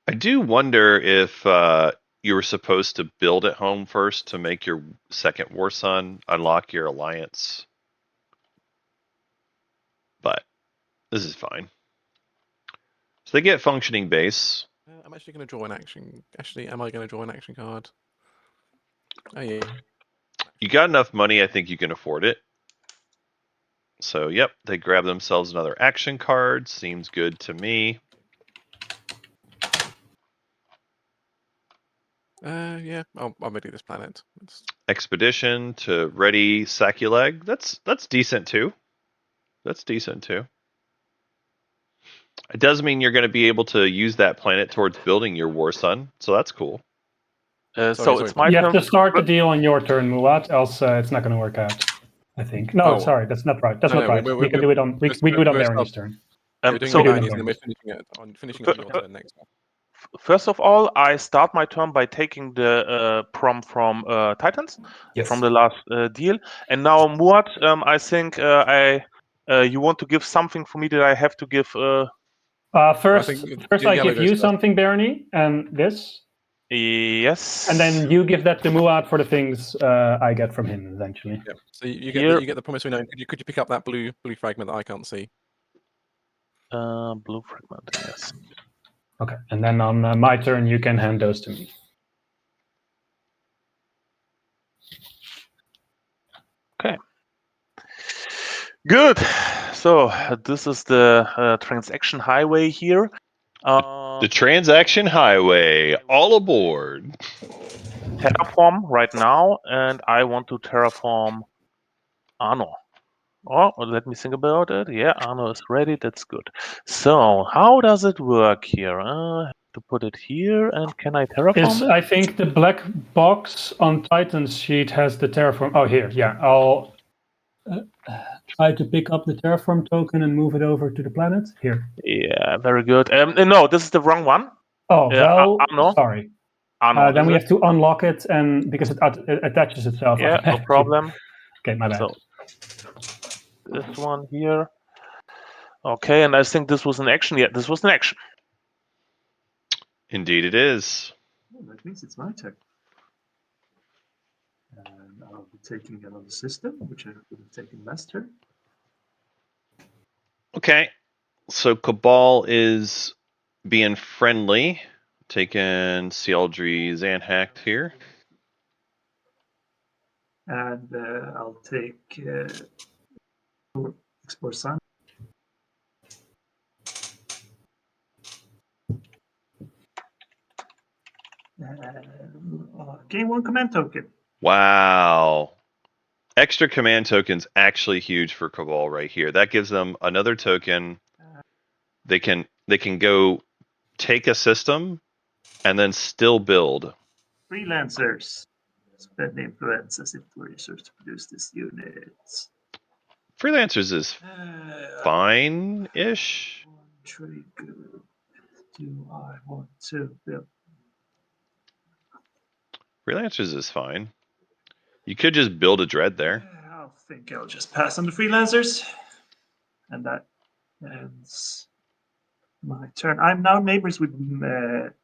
I do wonder if you were supposed to build at home first to make your second War Sun unlock your alliance. But this is fine. So they get functioning base. I'm actually going to draw an action. Actually, am I going to draw an action card? Oh yeah. You got enough money, I think you can afford it. So yep, they grab themselves another action card. Seems good to me. Yeah, I'll ready this planet. Expedition to ready Sakuleg. That's decent too. That's decent too. It does mean you're going to be able to use that planet towards building your War Sun, so that's cool. So it's my You turn. have to start the deal on your turn, Muat, else it's not going to work out. I think. No, Oh. sorry, that's not right. That's No, not no, right. We can do it on. We do it on Barony's turn. We're doing So- it We do it Barony's on and we're finishing it on your turn next. First of all, I start my turn by taking the prom from Titans Yes. from the last deal, and now Muat, I think you want to give something for me that I have to give. First, think I yellow give goes you first. something, Barony, and this, Yes. and then you give that to Muat for the things I get from him eventually. Yeah. So you Here- get the promissory note. Could you pick up that blue fragment that I can't see? Blue fragment. Yes. Okay, and then on my turn, you can hand those to me. Okay. Good. So this is the transaction highway here. The transaction highway, all aboard. Terraform right now, and I want to terraform Arno. Oh, let me think about it. Yeah, Arno is ready. That's good. So how does it work here? To put it here, and can I terraform it? I think the black box on Titan's sheet has the terraform. Oh, here, yeah. I'll try to pick up the terraform token and move it over to the planet. Here. Yeah, very good. No, this is the wrong one. Oh, well, Arno. sorry. Arno. Then is we it? have to unlock it, and because it attaches itself. Yeah, no automatically. problem. Okay, my bad. So this one here. Okay, and I think this was an action. Yeah, this was an action. Indeed it is. Oh, that means it's my turn. And I'll be taking another system, which I would have taken last turn. Okay. So Cabal is being friendly. Taking Sealdry Zanhact here. And I'll take Explore Sun. Gain one command token. Wow. Extra command token's actually huge for Cabal right here. That gives them another token. They can go take a system and then still build. Freelancers. Spend influence as if it were research to produce this unit. Freelancers is fine-ish. One trigger. Do I want to build? Freelancers is fine. You could just build a dread there. I think I'll just pass on the freelancers. And that ends my turn. I'm now neighbors with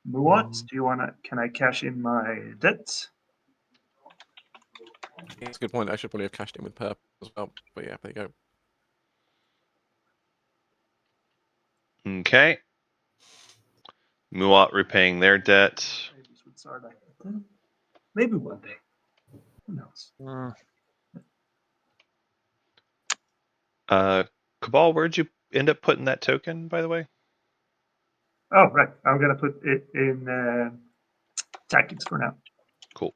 Muat. Do you wanna? Can I cash in my debt? That's a good point. I should probably have cashed in with purple as well. But yeah, there you go. Okay. Muat repaying their debt. Neighbors with Sardak. Maybe one day. Who knows? Cabal, where'd you end up putting that token, by the way? Oh, right. I'm gonna put it in tactics for now. Cool.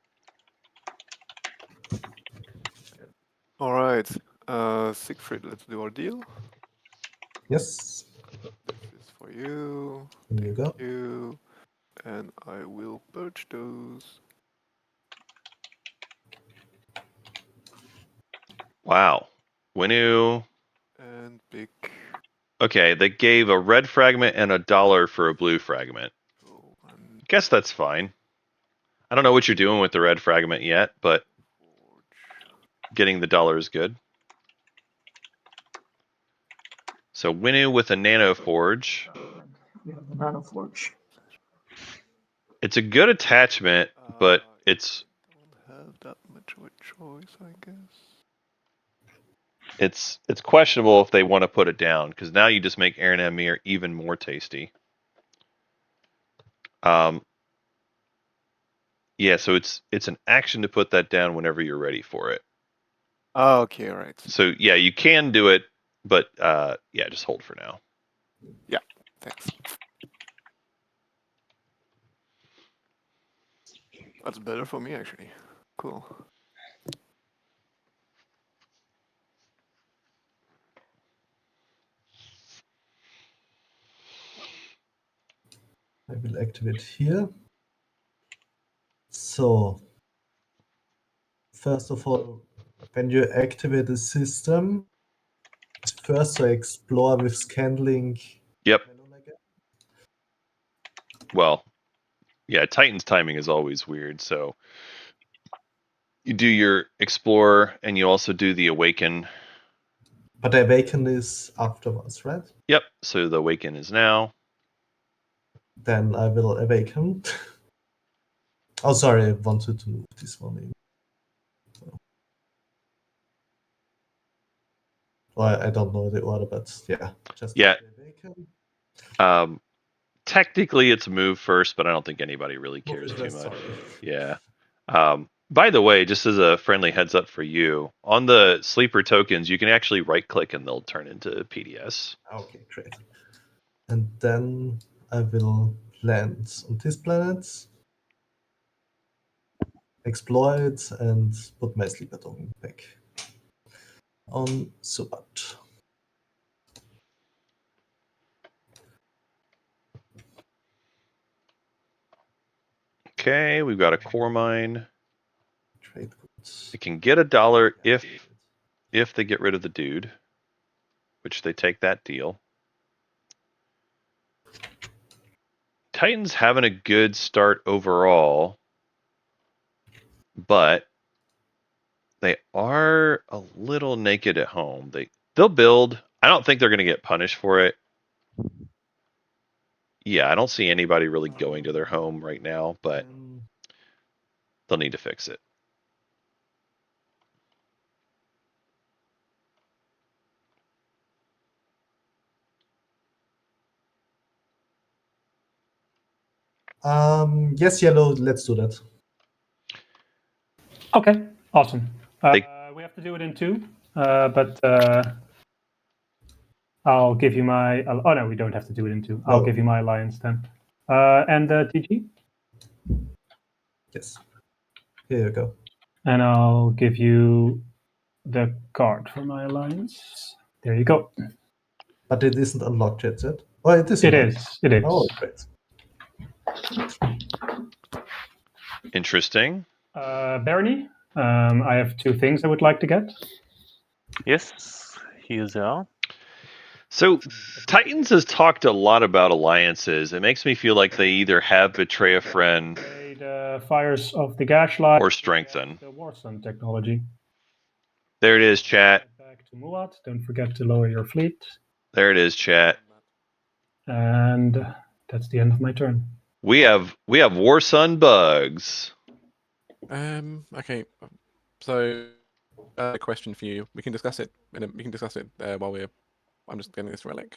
All right, Siegfried, let's do our deal. Yes. This is for you. Here you go. Thank you. And I will purge those. Wow. Winu. And pick. Okay, they gave a red fragment and $1 for a blue fragment. Oh, and Guess that's fine. I don't know what you're doing with the red fragment yet, but forge. getting the $1 is good. So Winu with a nano forge. We have the Nano Forge. It's a good attachment, but it's Don't have that much of a choice, I guess. it's questionable if they want to put it down, because now you just make Aaron and Mir even more tasty. Yeah, so it's an action to put that down whenever you're ready for it. Oh, okay, all right. So yeah, you can do it, but yeah, just hold for now. Yeah, thanks. That's better for me, actually. Cool. I will activate here. So, first of all, when you activate the system, first to explore with scanning. Yep. Well, yeah, Titan's timing is always weird. So you do your explore, and you also do the awaken. But the awaken is afterwards, right? Yep. So the awaken is now. Then I will awaken. Oh, sorry, I wanted to move this one in. So. Well, I don't know the order, but yeah, just Yeah. awaken. Technically, it's move first, but I don't think anybody really Move cares it too first, much. sorry. Yeah. By the way, just as a friendly heads up for you, on the sleeper tokens, you can actually right click and they'll turn into PDS. Okay, great. And then I will land on this planet, explore it, and put my sleeper token back on Subat. Okay, we've got a core mine. Trade goods. It can get $1 if they get rid of the dude, which they take that deal. Titans having a good start overall, but they are a little naked at home. They'll build. I don't think they're going to get punished for it. Yeah, I don't see anybody really going to their home right now, but they'll need to fix it. Yes, yellow, let's do that. Okay, awesome. They- We have to do it in two, but I'll give you my. Oh no, we don't have to do it in two. I'll No. give you my alliance then. And TG, Yes. Here you go. and I'll give you the card for my alliance. There you go. But it isn't unlocked yet, is it? Oh, it is. It unlocked. is. It is. Oh, great. Interesting. Barony, I have two things I would like to get. Yes, here's are. So Titans has talked a lot about alliances. It makes me feel like they either have Betray a Friend The Fires of the Gashlight or Strengthen. the Warsun technology. There it is, chat. Back to Muat. Don't forget to lower your fleet. There it is, chat. And that's the end of my turn. We have Warsun bugs. Okay. So, a question for you. We can discuss it. We can discuss it while we're. I'm just getting this relic.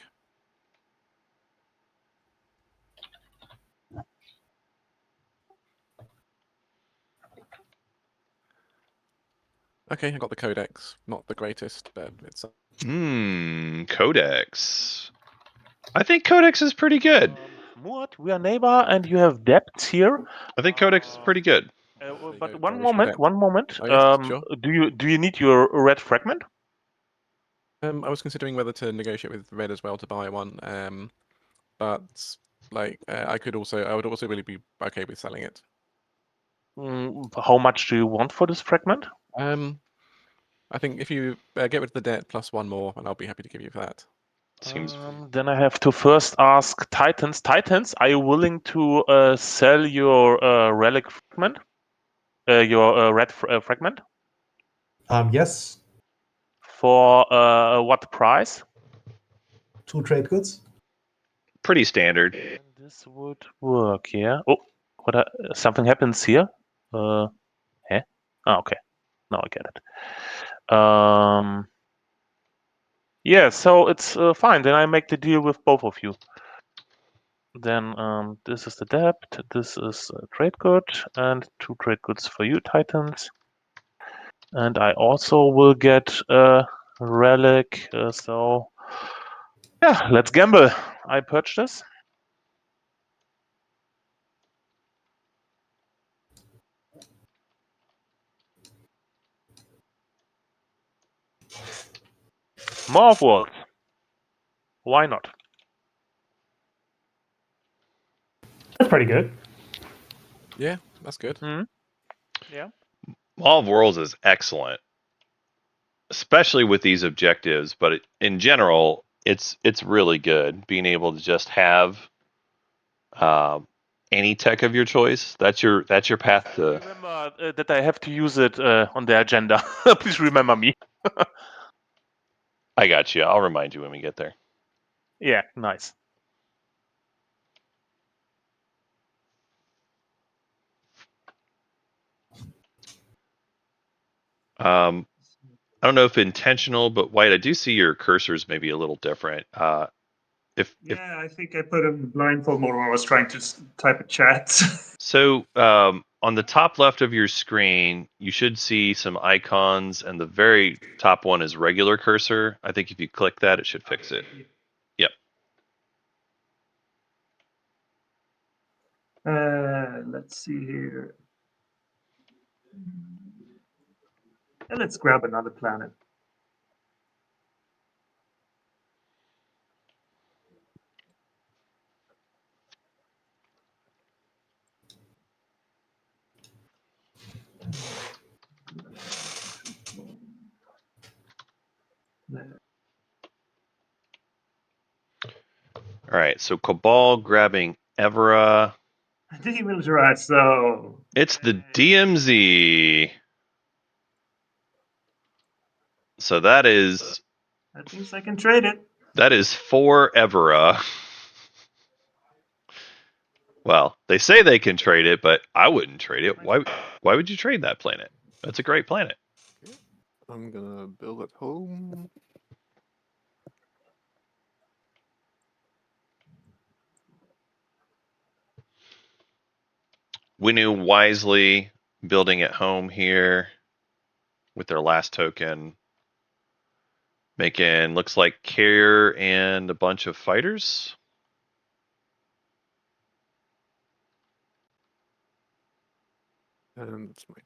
Okay, I got the Codex. Not the greatest, but it's. Codex. I think Codex is pretty good. Muad, we are neighbor, and you have debts here. I think Codex is pretty good. But go, one Boris, your debt. moment. Oh, yes, sure. Do you need your red fragment? I was considering whether to negotiate with Red as well to buy one. But like I would also really be okay with selling it. How much do you want for this fragment? I think if you get rid of the debt plus one more, and I'll be happy to give you that. Seems. Then I have to first ask Titans. Titans, are you willing to sell your relic fragment? Your red fragment? Yes. For what price? 2 trade goods. Pretty standard. And this would work, yeah. Oh, something happens here. Oh, okay. Now I get it. Yeah, so it's fine. Then I make the deal with both of you. Then this is the debt. This is a trade good, and 2 trade goods for you, Titans. And I also will get a relic. So yeah, let's gamble. I purchase. More of worlds. Why not? That's pretty good. Yeah, that's good. Yeah. Law of Worlds is excellent, especially with these objectives. But in general, it's really good being able to just have any tech of your choice. That's your path to. Remember that I have to use it on the agenda. Please remember me. I got you. I'll remind you when we get there. Yeah, nice. I don't know if intentional, but White, I do see your cursors maybe a little different. Yeah, I think I put him in blindfold mode when I was trying to type a chat. So on the top left of your screen, you should see some icons, and the very top one is regular cursor. I think if you click that, it should fix it. Yep. Let's see here. And let's grab another planet. All right. So Cabal grabbing Evera. Demilitarized, so. It's the DMZ. So that means I can trade it. That is 4 Evera. Well, they say they can trade it, but I wouldn't trade it. Why would you trade that planet? That's a great planet. I'm gonna build at home. Winu wisely building at home here with their last token. Making looks like carrier and a bunch of fighters. And it's my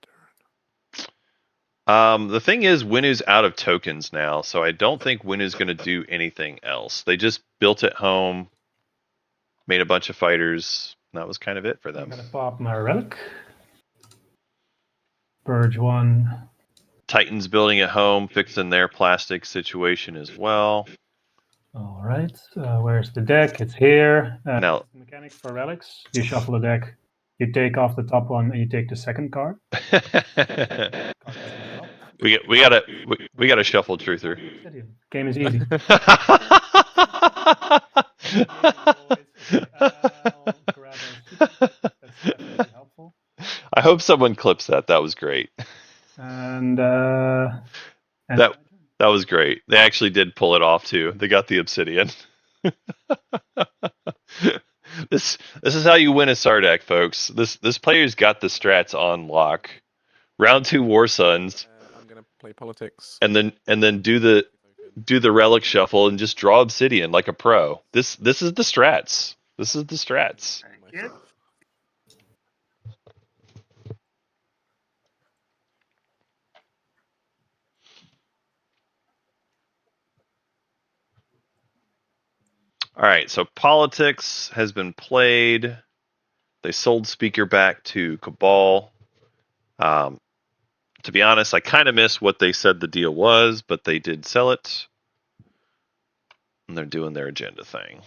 turn. The thing is, Winu's out of tokens now, so I don't think Winu's going to do anything else. They just built it home, made a bunch of fighters. And that was kind of it for I'm them. gonna pop my relic. Purge one. Titans building at home, fixing their plastic situation as well. All right. Where's the deck? It's here. Now, the mechanic for relics. You shuffle a deck. You take off the top one, and you take the second card. we gotta shuffle truther. Game is easy. That's helpful. I hope someone clips that. That was great. And that was great. They actually did pull it off too. They got the obsidian. This is how you win a Sardak, folks. This player's got the strats on lock. Round 2 War Suns. play politics. and then do the relic shuffle and just draw obsidian like a pro. This is the strats. This is the strats. Thank you. All right, so politics has been played. They sold Speaker back to Cabal. To be honest, I kind of miss what they said the deal was, but they did sell it. And they're doing their agenda thing.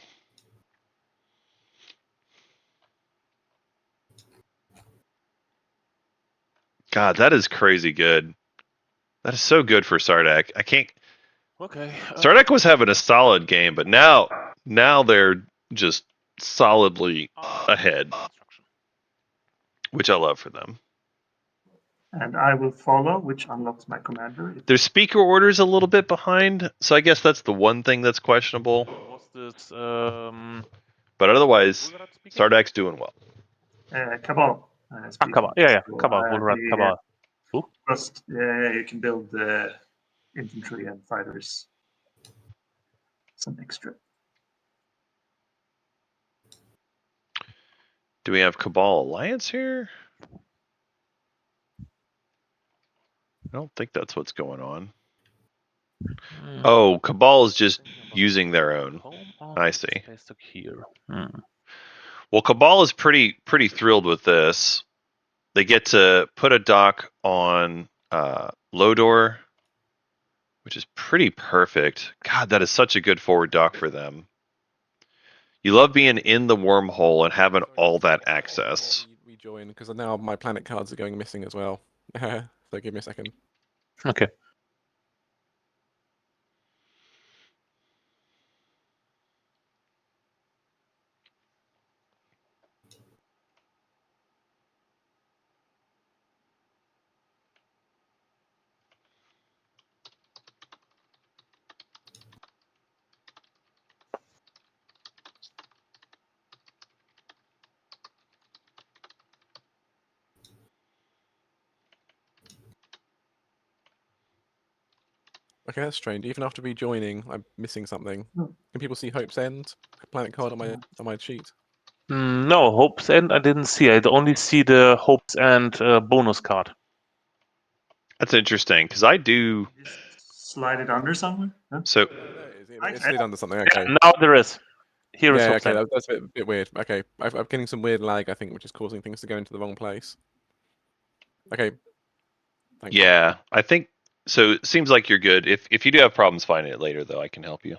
God, that is crazy good. That is so good for Sardak. I can't. Okay. Sardak was having a solid game, but now they're just solidly ahead, which I love for them. And I will follow, which unlocks my commander. Their speaker order is a little bit behind, so I guess that's the one thing that's questionable. Was this But otherwise, Wulrat speaking? Sardak's doing well. Cabal. Cabal. Yeah, So, Cabal. Wulrat, Cabal. First, you can build infantry and fighters. Some extra. Do we have Cabal Alliance here? I don't think that's what's going on. Oh, Cabal is just using their own. I see. Well, Cabal is pretty thrilled with this. They get to put a dock on Lodor, which is pretty perfect. God, that is such a good forward dock for them. You love being in the wormhole and having all that access. Rejoin because now my planet cards are going missing as well. So give me a second. Okay. Okay, that's strange. Even after rejoining, I'm missing something. Can people see Hope's End planet card on my sheet? No, Hope's End I didn't see. I only see the Hope's End bonus card. That's interesting because I do. Just slide it under somewhere. Huh? So it's slid under something. Okay. Yeah, now there is. Here is Yeah. Hope's Okay. End. That's a bit weird. Okay. I'm getting some weird lag, I think, which is causing things to go into the wrong place. Okay. Thanks. Yeah, I think so. It seems like you're good. If you do have problems finding it later, though, I can help you.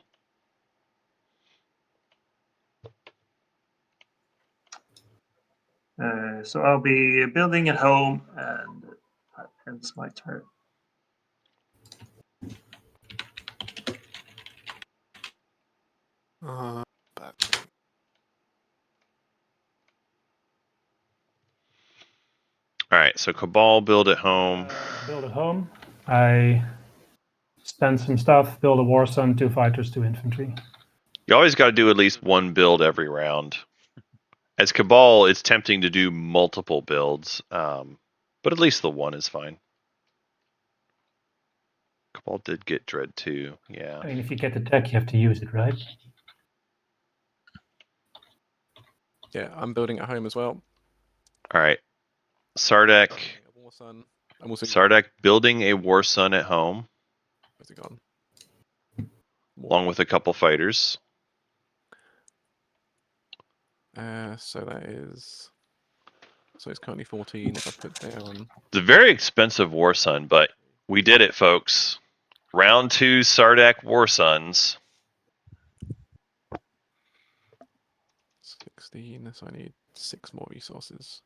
So I'll be building at home, and that ends my turn. All right, so Cabal build at home. Build at home. I spend some stuff, build a war sun, 2 fighters, 2 infantry. You always got to do at least one build every round. As Cabal, it's tempting to do multiple builds, but at least the one is fine. Cabal did get Dread too, yeah. I mean, if you get the tech, you have to use it, right? Yeah, I'm building at home as well. All right, Sardak. War Sun. I'm also Sardak building a War Sun at home. Where's it gone? Along with a couple fighters. So that is. So it's currently 14. If I put down. It's a very expensive War Sun, but we did it, folks. Round 2 Sardak War Suns. 16. So I need 6 more resources.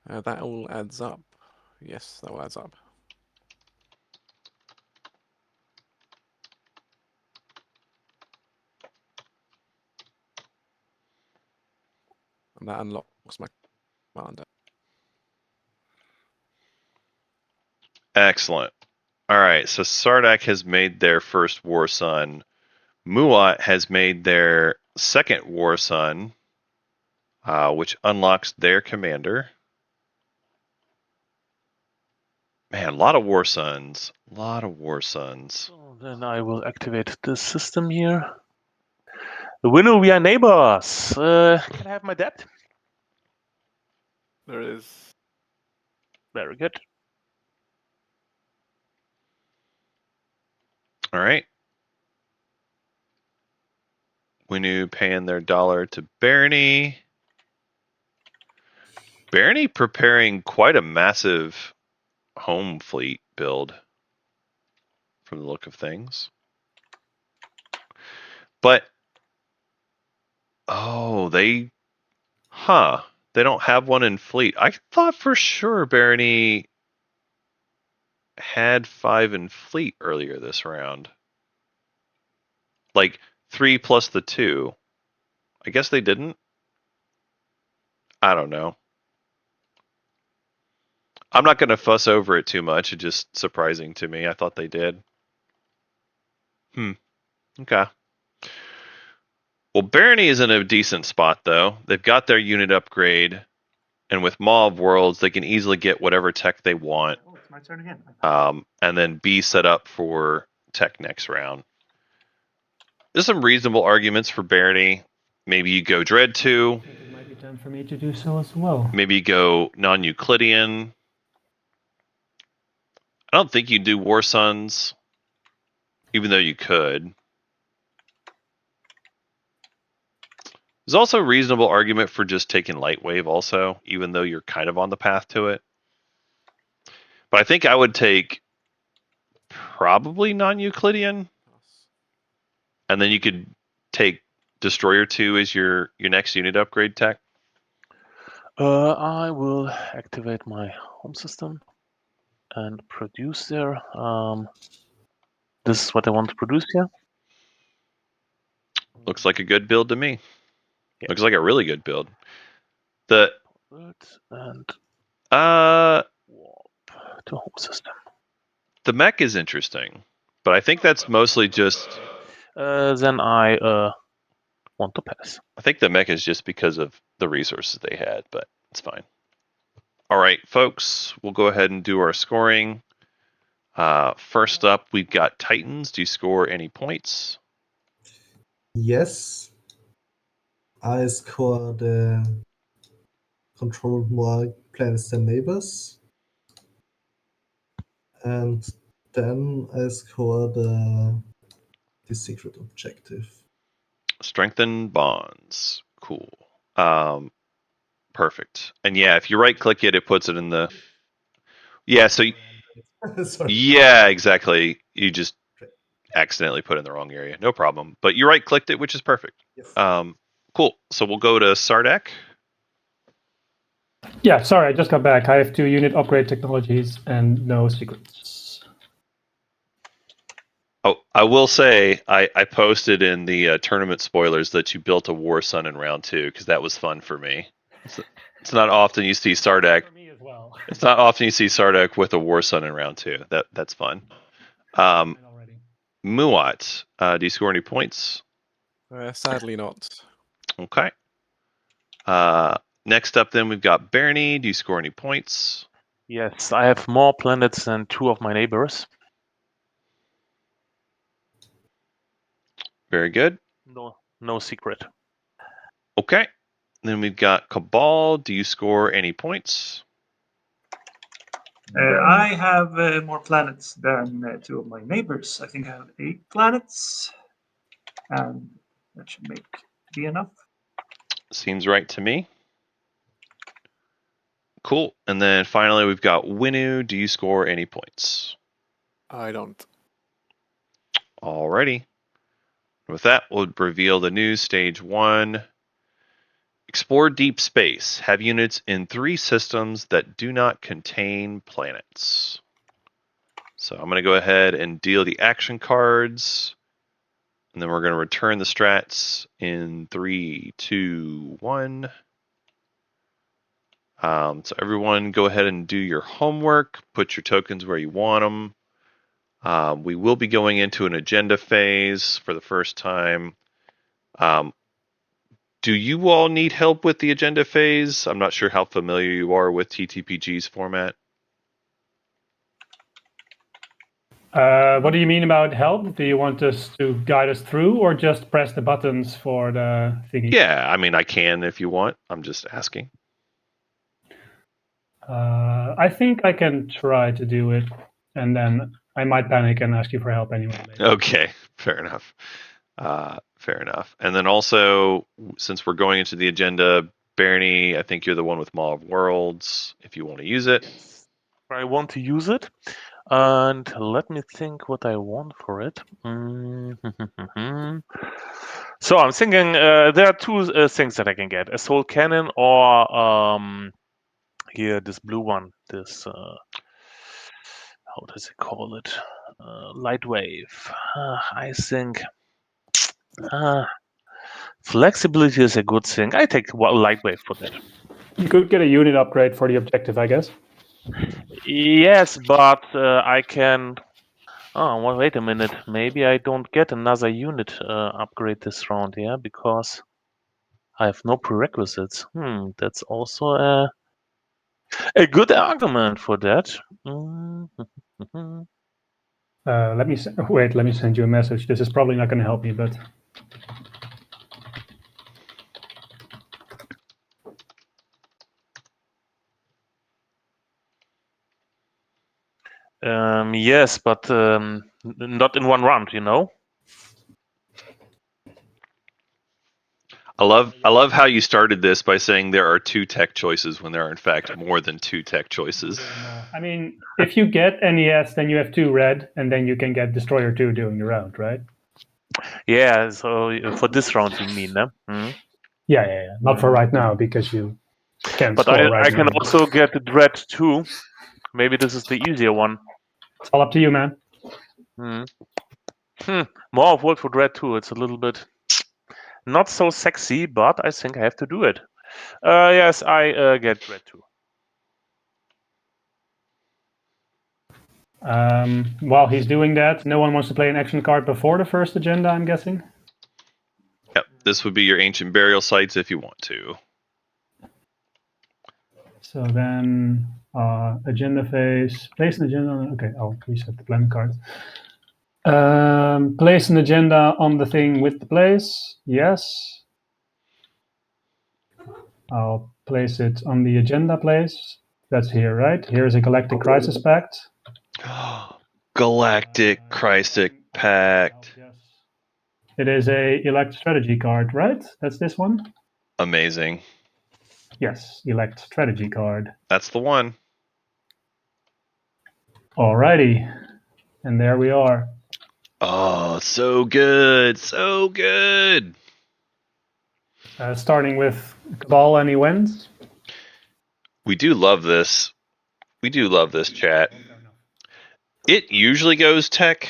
That all adds up. Yes, that all adds up. And that unlocks my commander. Excellent. All right, so Sardak has made their first War Sun. Muat has made their second War Sun. which unlocks their commander. Man, a lot of War Suns. A lot of War Suns. So then I will activate this system here. The winner, we are neighbors. Can I have my debt? There is. Very good. All right. Winu paying their dollar to Barney. Barney preparing quite a massive home fleet build from the look of things. But, oh, they don't have one in fleet. I thought for sure Barney had 5 in fleet earlier this round. Like 3 plus the 2. I guess they didn't. I don't know. I'm not going to fuss over it too much. It's just surprising to me. I thought they did. Okay. Well, Barony is in a decent spot, though. They've got their unit upgrade, and with Maw of Worlds, they can easily get whatever tech they want, Oh, it's my turn again. and then be set up for tech next round. There's some reasonable arguments for Barony. Maybe you go Dread 2. I think it might be time for me to do so as well. Maybe you go non-Euclidean. I don't think you do War Suns, even though you could. There's also a reasonable argument for just taking Light Wave also, even though you're kind of on the path to it. But I think I would take probably non-Euclidean, and then you could take Destroyer 2 as your next unit upgrade tech. I will activate my home system and produce there. This is what I want to produce here. Looks like a good build to me. Yeah. Looks like a really good build. The and warp to home system. The mech is interesting, but I think that's mostly just. Then I want to pass. I think the mech is just because of the resources they had, but it's fine. All right, folks, we'll go ahead and do our scoring. First up, we've got Titans. Do you score any points? Yes. I scored controlled more planets than neighbors. And then I scored the secret objective. Strengthen bonds. Cool. Perfect. And yeah, if you right click it, it puts it in the. Yeah, so. Sorry. Yeah, exactly. You just accidentally put it in the wrong area. No problem. But you right clicked it, which is perfect. Yes. Cool. So we'll go to Sardek. Yeah, sorry, I just got back. I have 2 unit upgrade technologies and no secrets. Oh, I will say I posted in the tournament spoilers that you built a War Sun in round 2 because that was fun for me. It's not often you see Sardek. For me as well. It's not often you see Sardek with a War Sun in round 2. That's fun. Muat, do you score any points? Sadly not. Okay. Next up, then we've got Barney. Do you score any points? Yes, I have more planets than 2 of my neighbors. Very good. No secret. Okay. Then we've got Cabal. Do you score any points? I have more planets than 2 of my neighbors. I think I have 8 planets, and that should be enough. Seems right to me. Cool. And then finally, we've got Winu. Do you score any points? I don't. Alrighty. With that, we'll reveal the news. Stage 1. Explore deep space. Have units in 3 systems that do not contain planets. So I'm going to go ahead and deal the action cards. And then we're going to return the strats in 3, 2, 1. So everyone go ahead and do your homework. Put your tokens where you want them. We will be going into an agenda phase for the first time. Do you all need help with the agenda phase? I'm not sure how familiar you are with TTPG's format. What do you mean about help? Do you want us to guide us through, or just press the buttons for the thingy? Yeah, I mean, I can if you want. I'm just asking. I think I can try to do it, and then I might panic and ask you for help anyway. Later. Okay, fair enough. Fair enough. And then also, since we're going into the agenda, Bernie, I think you're the one with Mall of Worlds, if you want to use it. Yes. I want to use it. And let me think what I want for it. So I'm thinking there are two things that I can get: a soul cannon or here this blue one. This how does it call it? Light wave. I think flexibility is a good thing. I take light wave for that. You could get a unit upgrade for the objective, I guess. Yes, but I can. Oh, well, wait a minute. Maybe I don't get another unit upgrade this round, yeah, because I have no prerequisites. That's also a good argument for that. Let me send you a message. This is probably not going to help me, but Yes, but not in one round, you know. I love how you started this by saying there are 2 tech choices when there are in fact more than 2 tech choices. I mean, if you get NES, then you have 2 red, and then you can get Destroyer 2 during the round, right? Yeah, so for this round, you mean, no? Yeah. Not for right now, because you can't But score right I now. can also get the Dread 2. Maybe this is the easier one. It's all up to you, man. More of World for Dread 2. It's a little bit not so sexy, but I think I have to do it. Yes, I get Dread 2. While he's doing that, no one wants to play an action card before the first agenda, I'm guessing? Yep, this would be your ancient burial sites if you want to. So then, agenda phase, place an agenda. Okay, I'll reset the planet card. Place an agenda on the thing with the place. Yes. I'll place it on the agenda place. That's here, right? Here's a Galactic Crisis Pact. Galactic Crisis Pact. It is a elect strategy card, right? That's this one? Amazing. Yes, elect strategy card. That's the one. Alrighty. And there we are. Oh, so good. So good. Starting with Cabal, any wins? We do love this. We do love this, chat. It usually goes tech,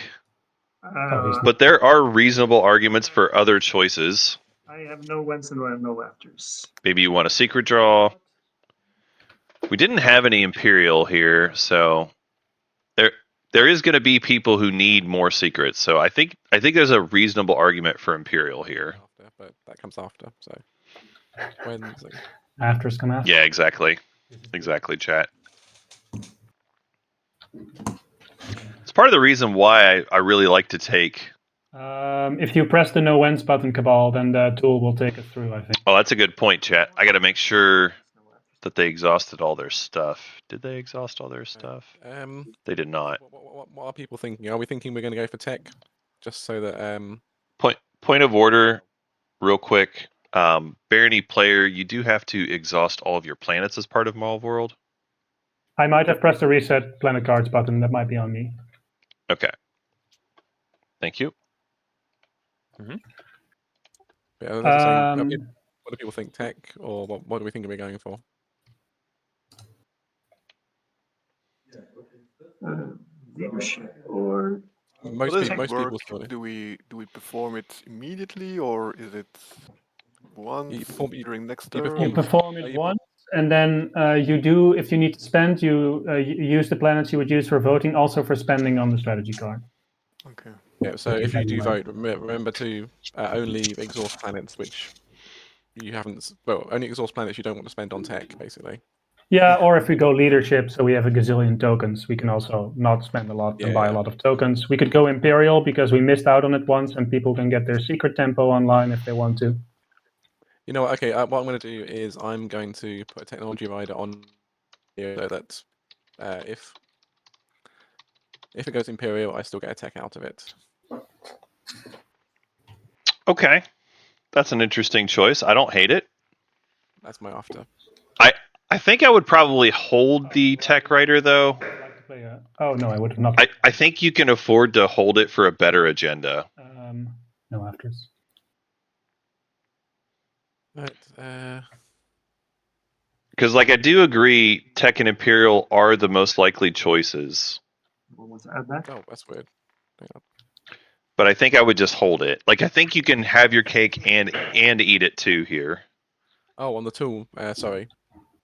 but there are reasonable arguments for other choices. I have no wins and I have no afters. Maybe you want a secret draw. We didn't have any Imperial here, so there is going to be people who need more secrets. So I think there's a reasonable argument for Imperial here. But that comes after, so wins. Afters come after. Yeah, exactly. Exactly, chat. It's part of the reason why I really like to take. If you press the no wins button, Cabal, then the tool will take us through, I think. Oh, that's a good point, chat. I got to make sure that they exhausted all their stuff. Did they exhaust all their stuff? They did not. What are people thinking? Are we thinking we're going to go for tech, just so that Point of order, real quick. Barony player, you do have to exhaust all of your planets as part of Mall of World. I might have pressed the reset planet cards button. That might be on me. Okay. Thank you. Yeah, what do people think? Tech, or what do we think we're going for? Leadership or Most people thought it. Do we perform it immediately, or is it once during next turn? You perform it once, and then you do, if you need to spend, you use the planets you would use for voting, also for spending on the strategy card. Okay. Yeah, so if you do vote, remember to only exhaust planets which you haven't. Well, only exhaust planets you don't want to spend on tech, basically. Yeah, or if we go leadership, so we have a gazillion tokens, we can also not spend a lot and buy a Yeah. lot of tokens. We could go Imperial because we missed out on it once, and people can get their secret tempo online if they want to. You know what? Okay, what I'm going to do is I'm going to put a technology rider on here so that if it goes Imperial, I still get a tech out of it. Okay, that's an interesting choice. I don't hate it. That's my after. I think I would probably hold the tech writer though. I'd like to play a... Oh no, I would have not. I think you can afford to hold it for a better agenda. No afters. Right. Because, like, I do agree, Tech and Imperial are the most likely choices. What was add that? Oh, that's weird. Hang on. But I think I would just hold it. Like, I think you can have your cake and eat it too here. Oh, on the tool. Sorry.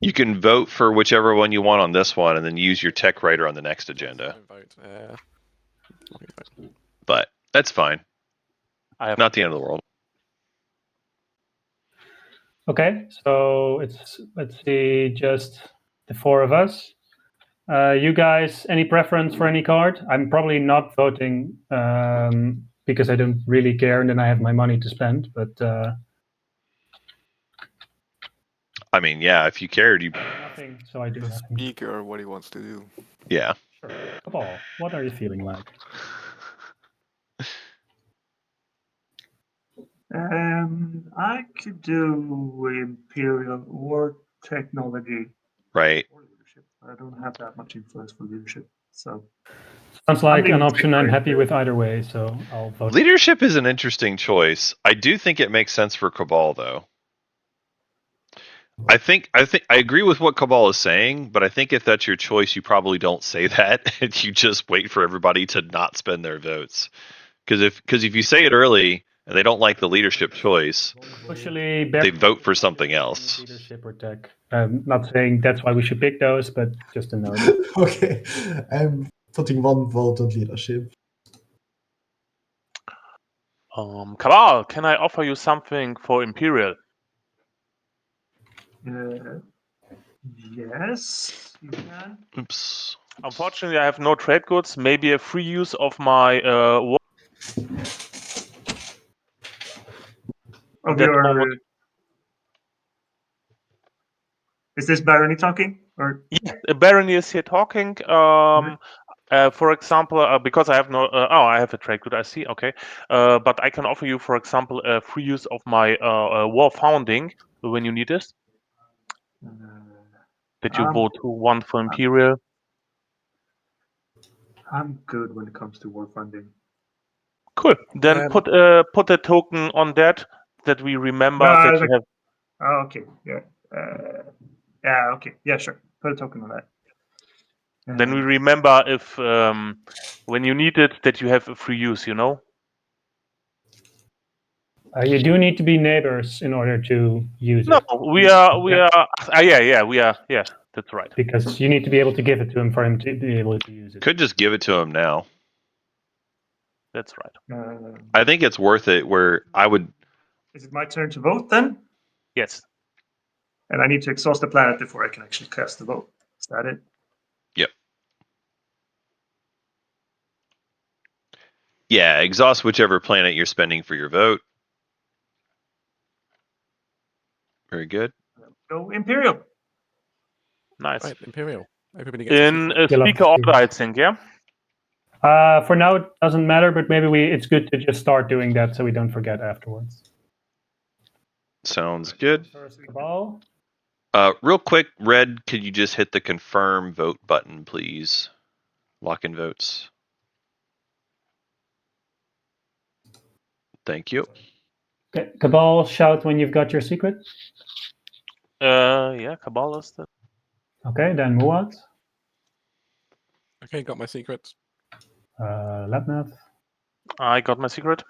You can vote for whichever one you want on this one, and then use your tech writer on the next agenda. Vote. But that's fine. I have Not the end of the world. Okay, so let's see, just the four of us. You guys, any preference for any card? I'm probably not voting because I don't really care, and then I have my money to spend. But I mean, yeah, if you cared, you. nothing. So I do The nothing. speaker, what he wants to do. Yeah. Sure. Cabal, what are you feeling like? I could do Imperial or technology Right. or leadership. I don't have that much influence for leadership, so Sounds like leaving an option I'm tech happy writer. with either way. So I'll vote. Leadership is an interesting choice. I do think it makes sense for Cabal, though. I think I agree with what Cabal is saying, but I think if that's your choice, you probably don't say that, and you just wait for everybody to not spend their votes. Because if you say it early and they don't like the leadership choice, Usually, they vote for something else. leadership or tech. Not saying that's why we should pick those, but just a note. Okay, I'm putting one vote on leadership. Cabal, can I offer you something for Imperial? Yes, you can. Oops. Unfortunately, I have no trade goods. Maybe a free use of my Of that your, is this Barony talking or? yeah, Barony is here talking. For example, because I have no, I have a trade good. I see. Okay, but I can offer you, for example, a free use of my war founding when you need it. That you vote to one for Imperial. I'm good when it comes to war funding. Cool. Then put a token on that we remember No, that you have. Oh, okay. Yeah. Yeah. Okay. Yeah. Sure. Put a token on that. Then we remember if when you need it that you have a free use. You know. You do need to be neighbors in order to use No, it. we are. Yeah. That's right. Because you need to be able to give it to him for him to be able to use it. Could just give it to him now. That's right. I think it's worth it. Where I would. Is it my turn to vote then? Yes. And I need to exhaust the planet before I can actually cast the vote. Is that it? Yep. Yeah, exhaust whichever planet you're spending for your vote. Very good. Go Imperial. Nice. Right, Imperial. Everybody gets In a a speaker order, I think. Yeah. For now, it doesn't matter, but maybe it's good to just start doing that so we don't forget afterwards. Sounds good. Cabal. Real quick, Red, could you just hit the confirm vote button, please? Lock in votes. Thank you. Okay. Cabal, shout when you've got your secret. Yeah, Cabal is that. Okay, then Muad. Okay, got my secret. Labnath. I got my secret.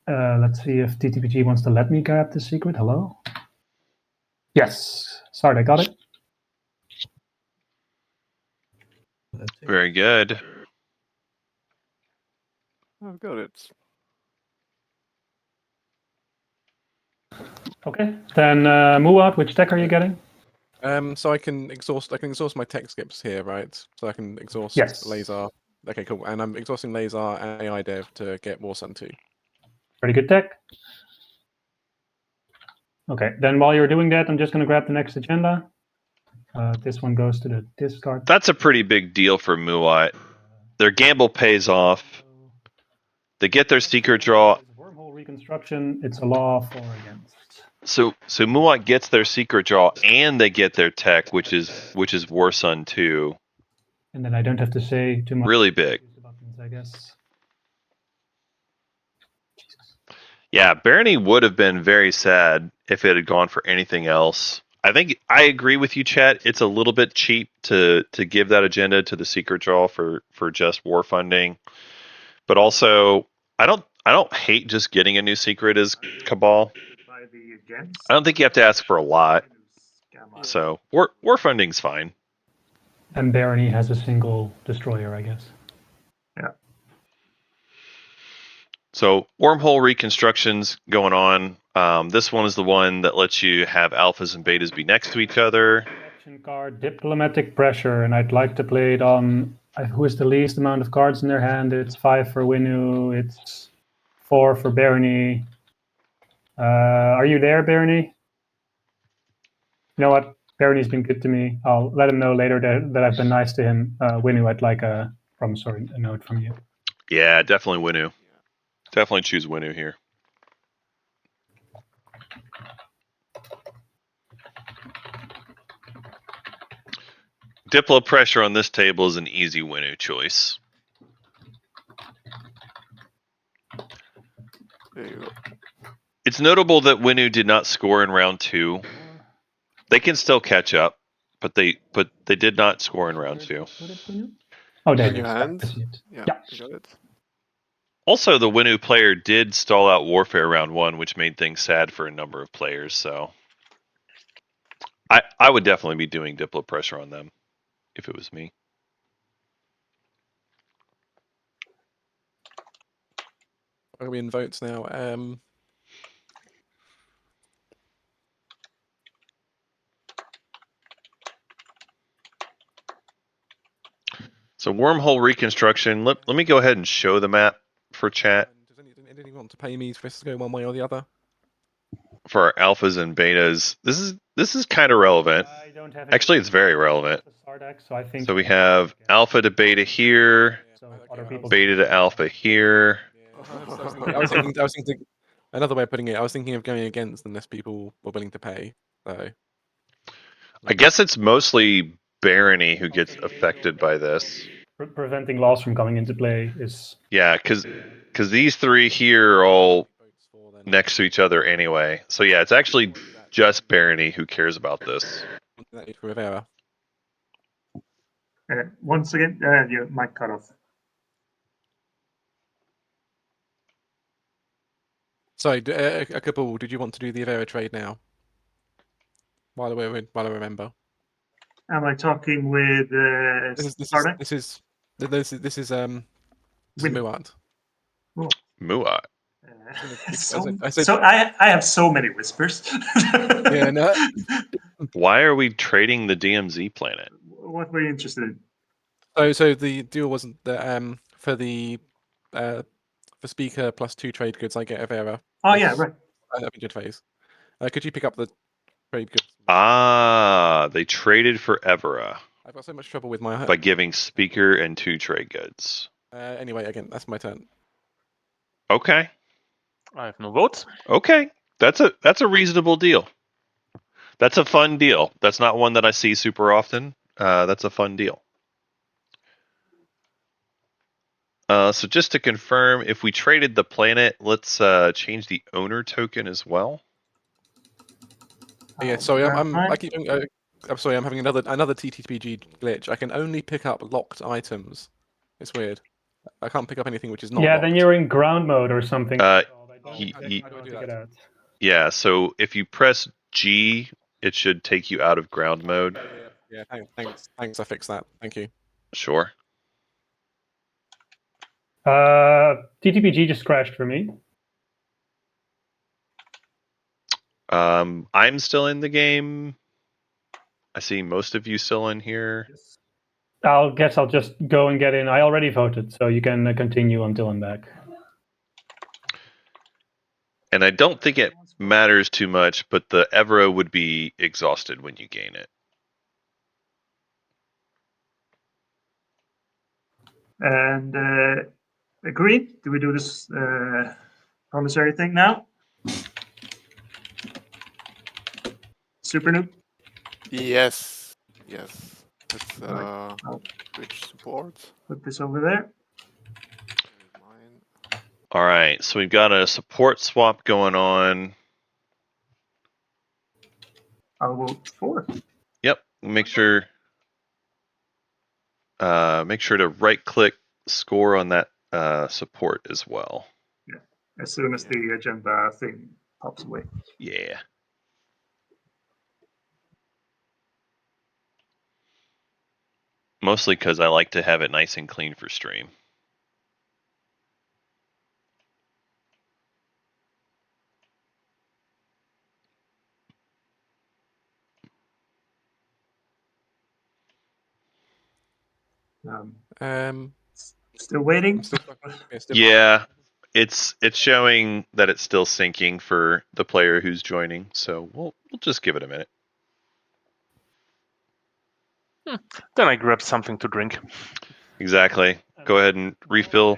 Let's see if TTPG wants to let me grab the secret. Hello? Yes. Sorry, I got it. Very good. I've got it. Okay, then Muad, which deck are you getting? So I can exhaust my tech skips here, right? So I can exhaust Yes. Laser. Okay, cool. And I'm exhausting Laser and AI Dev to get War Sun 2. Pretty good deck. Okay, then while you're doing that, I'm just going to grab the next agenda. This one goes to the discard. That's a pretty big deal for Muat. Their gamble pays off. They get their secret draw. Wormhole Reconstruction, it's a law for or against. So Muat gets their secret draw and they get their tech, which is War Sun 2. And then I don't have to say too much. Really big. Buttons, I guess. Yeah, Barony would have been very sad if it had gone for anything else. I think I agree with you, Chet. It's a little bit cheap to give that agenda to the secret draw for just war funding. But also, I don't hate just getting a new secret as Cabal. By the against. I don't think you have to ask for a lot. Gamma. So war funding's fine. And Barony has a single destroyer, I guess. Yeah. So wormhole reconstructions going on. This one is the one that lets you have alphas and betas be next to each other. Action card, Diplomatic Pressure, and I'd like to play it on who is the least amount of cards in their hand. It's 5 for Winu, it's 4 for Barony. Are you there, Barony? You know what? Barony's been good to me. I'll let him know later that I've been nice to him. Winu, I'd like a note from you. Yeah, definitely Winu. Definitely choose Winu here. Diplo Pressure on this table is an easy Winu choice. There you go. It's notable that Winu did not score in round 2. They can still catch up, but they did not score in round 2. Oh, there In you your hand? Yeah. I got it. Also, the Winu player did stall out Warfare round 1, which made things sad for a number of players. So, I would definitely be doing Diplo Pressure on them if it was me. Are we in votes now? So wormhole reconstruction. Let me go ahead and show the map for chat. Does anyone want to pay me for this to go one way or the other? For our alphas and betas, this is kind of relevant. I don't have Actually, it's very relevant. So we have alpha to beta here, beta to alpha here. I was thinking another way of putting it. I was thinking of going against unless people were willing to pay. So I guess it's mostly Barony who gets affected by this. Preventing loss from coming into play is... Yeah, because these three here are all next to each other anyway. So yeah, it's actually just Barony who cares about this. Rivera. Once again, your mic cut off. Sorry, a couple. Did you want to do the Rivera trade now? While I remember. Am I talking with This is Muad. Muad. I have so many whispers. Yeah, no. Why are we trading the DMZ planet? What were you interested in? So the deal wasn't that for the for speaker plus 2 trade goods, I get Rivera. Oh yeah, right. Phase. Could you pick up the trade goods? Ah, they traded for Evera. I've got so much trouble with my by giving speaker and 2 trade goods. Anyway, again, that's my turn. Okay. I have no votes. Okay, that's a reasonable deal. That's a fun deal. That's not one that I see super often. That's a fun deal. So just to confirm, if we traded the planet, let's change the owner token as well. Yeah, sorry, I'm sorry, I'm having another TTPG glitch. I can only pick up locked items. It's weird. I can't pick up anything which is not. Yeah, locked. then you're in ground mode or something. Yeah, so if you press G, it should take you out of ground mode. Yeah, thanks. I fixed that. Thank you. Sure. TTPG just crashed for me. I'm still in the game. I see most of you still in here. I'll just go and get in. I already voted, so you can continue until I'm back. And I don't think it matters too much, but the Evro would be exhausted when you gain it. And agreed? Do we do this promissory thing now? Super noob? Yes. Yes. Let's Right. I'll switch support. put this over there. Mine. All right, so we've got a support swap going on. I'll vote for. Yep, make sure to right click score on that support as well. Yeah. As soon as the agenda thing pops away. Yeah. Mostly because I like to have it nice and clean for stream. Still waiting. I'm still stuck. Yeah, it's showing that it's still syncing for the player who's joining, so we'll just give it a minute. Then I grab something to drink. Exactly. Go ahead and refill.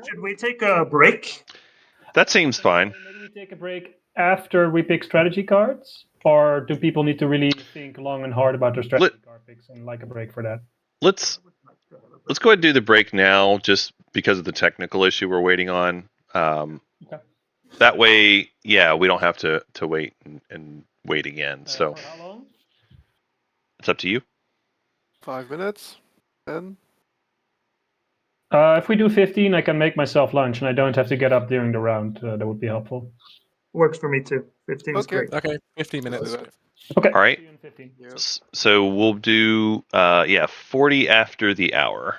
Should we take a break? That seems fine. Maybe we take a break after we pick strategy cards, or do people need to really think long and hard about their strategy card picks and like a break for that? Let's go ahead and do the break now, just because of the technical issue we're waiting on. Okay. That way, yeah, we don't have to wait and wait again. So For how long? it's up to you. 5 minutes. 10. If we do 15, I can make myself lunch, and I don't have to get up during the round. That would be helpful. Works for me too. 15 is great. Okay, 15 minutes. Okay. All right. See you in 15. So we'll do 40 after the hour.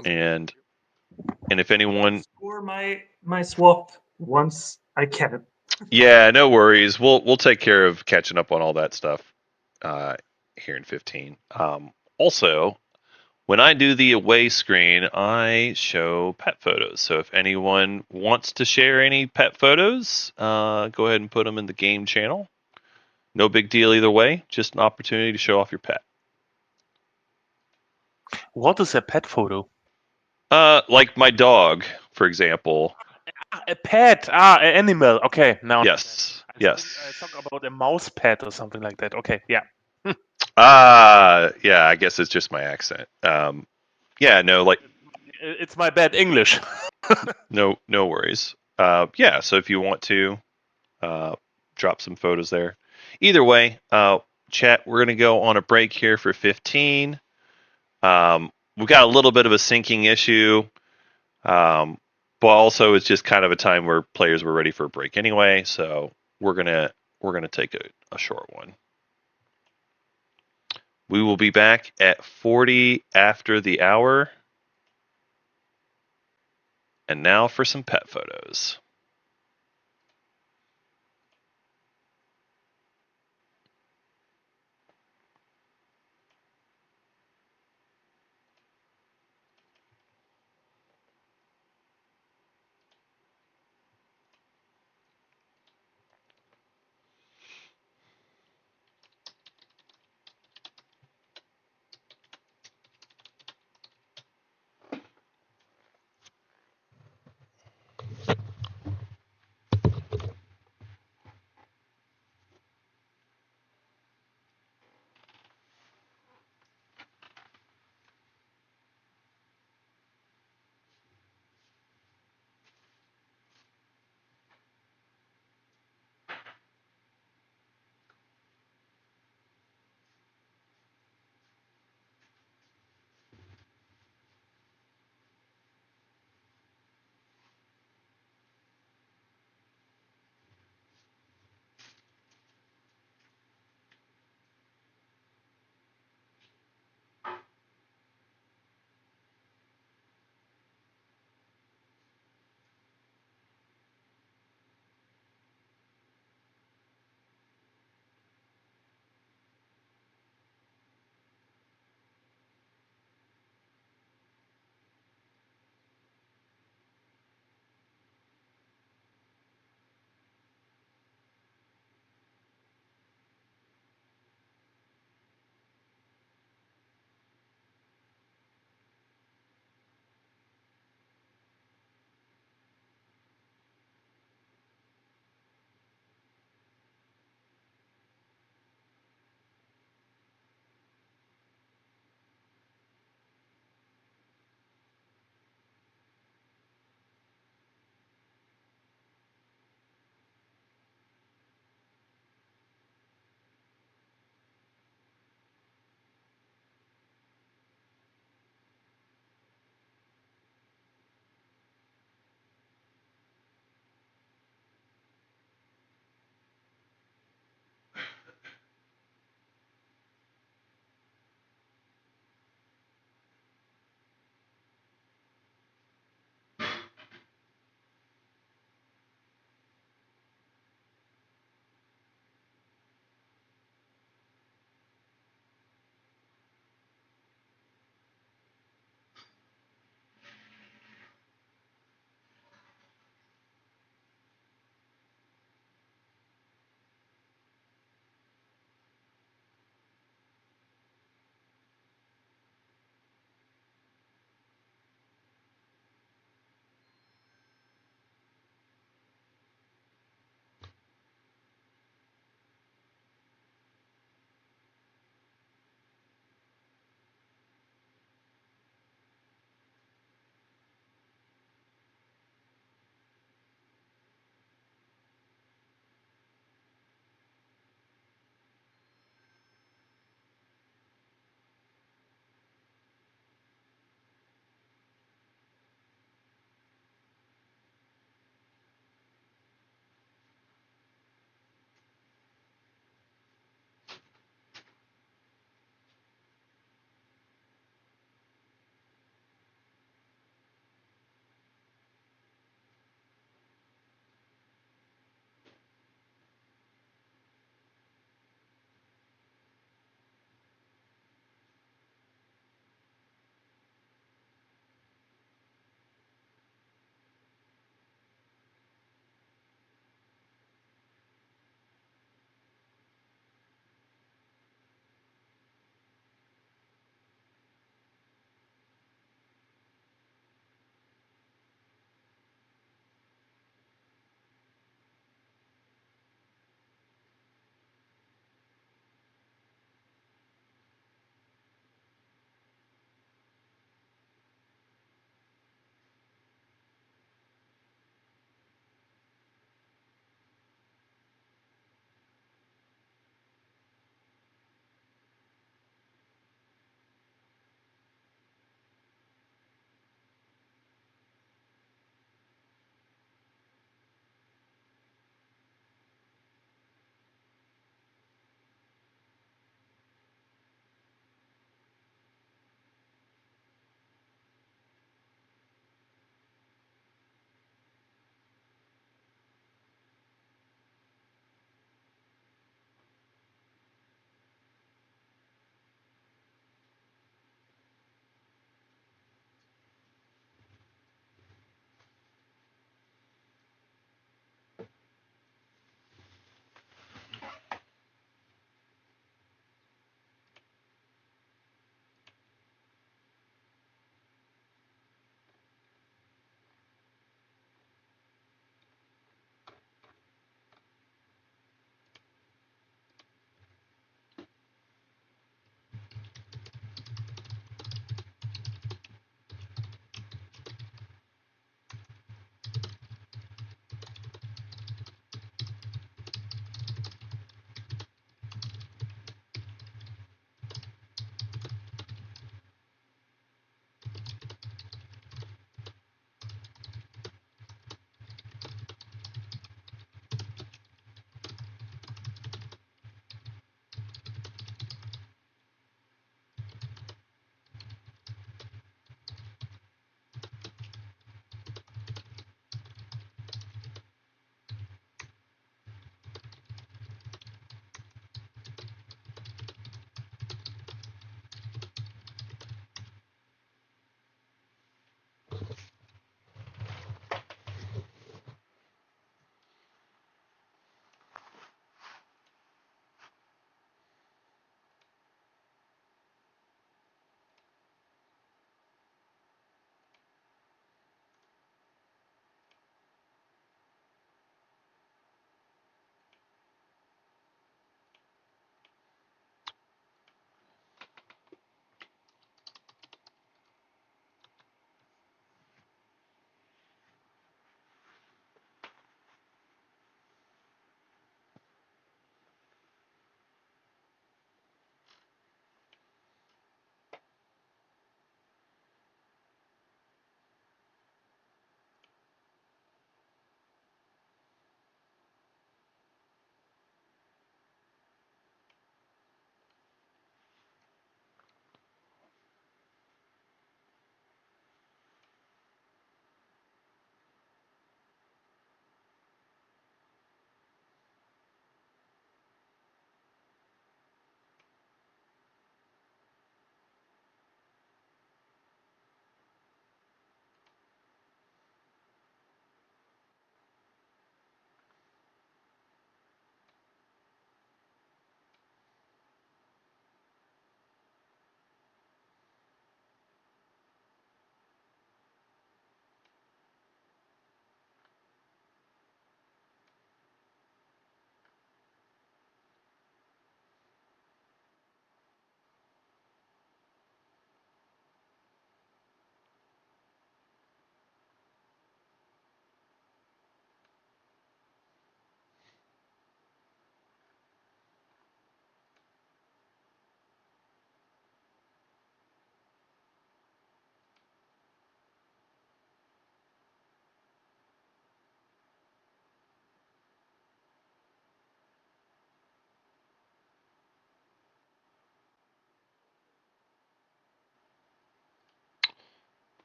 And if anyone Score my swap once I can. Yeah, no worries. We'll take care of catching up on all that stuff here in 15. Also, when I do the away screen, I show pet photos. So if anyone wants to share any pet photos, go ahead and put them in the game channel. No big deal either way. Just an opportunity to show off your pet. What is a pet photo? Like my dog, for example. A pet. An animal. Okay, now. Yes. Yes. I talk about a mouse pet or something like that. Okay, yeah. Yeah, I guess it's just my accent. Yeah, no, like It's my bad English. no worries. Yeah, so if you want to drop some photos there. Either way, chat, we're going to go on a break here for 15. We've got a little bit of a syncing issue, but also it's just kind of a time where players were ready for a break anyway, so we're gonna take a short one. We will be back at 40 after the hour. And now for some pet photos.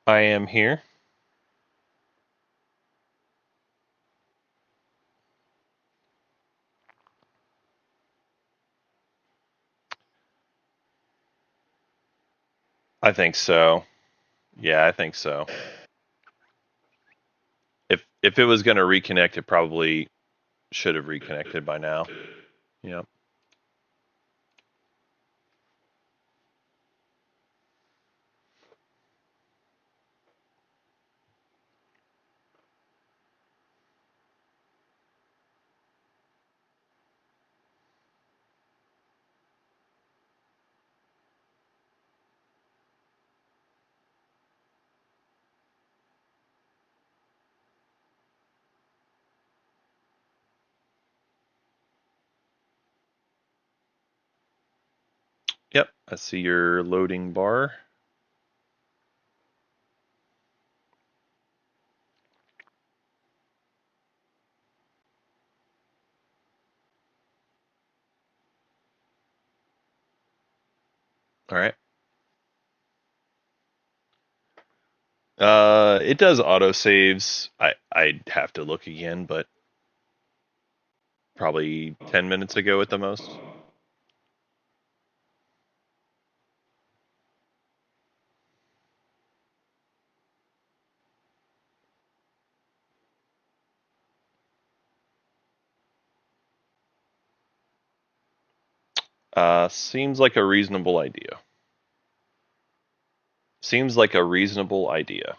I am here. I think so. Yeah, I think so. If it was going to reconnect, it probably should have reconnected by now. Yep. Yep. I see your loading bar. All right. It does auto saves. I'd have to look again, but probably 10 minutes ago at the most. Seems like a reasonable idea. Seems like a reasonable idea.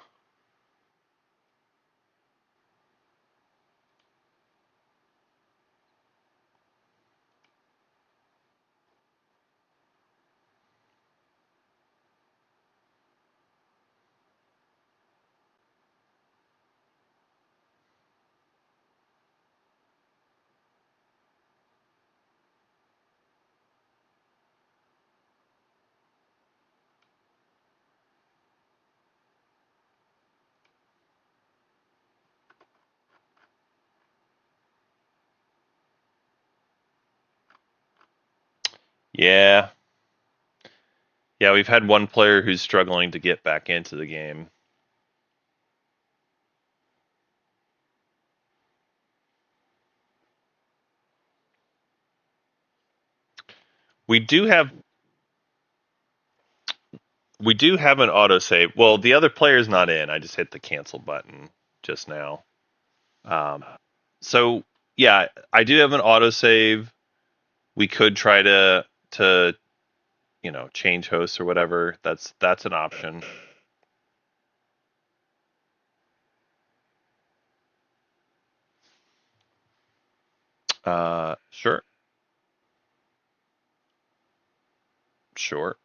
Yeah. Yeah, we've had one player who's struggling to get back into the game. We do have an autosave. Well, the other player's not in. I just hit the cancel button just now. So yeah, I do have an autosave. We could try to change hosts or whatever. That's an option. Sure. Sure.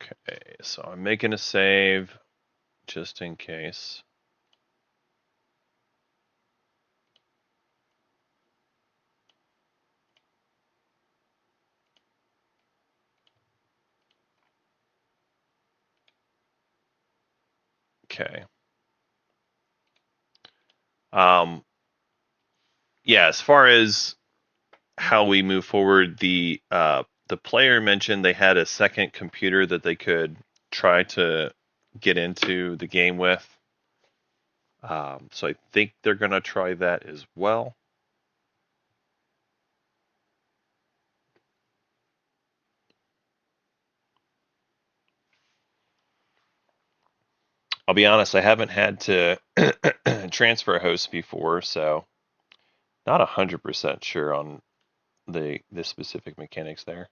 Okay, so I'm making a save just in case. Okay. Yeah, as far as how we move forward, the player mentioned they had a second computer that they could try to get into the game with. So I think they're gonna try that as well. I'll be honest, I haven't had to transfer a host before, so not 100% sure on the specific mechanics there.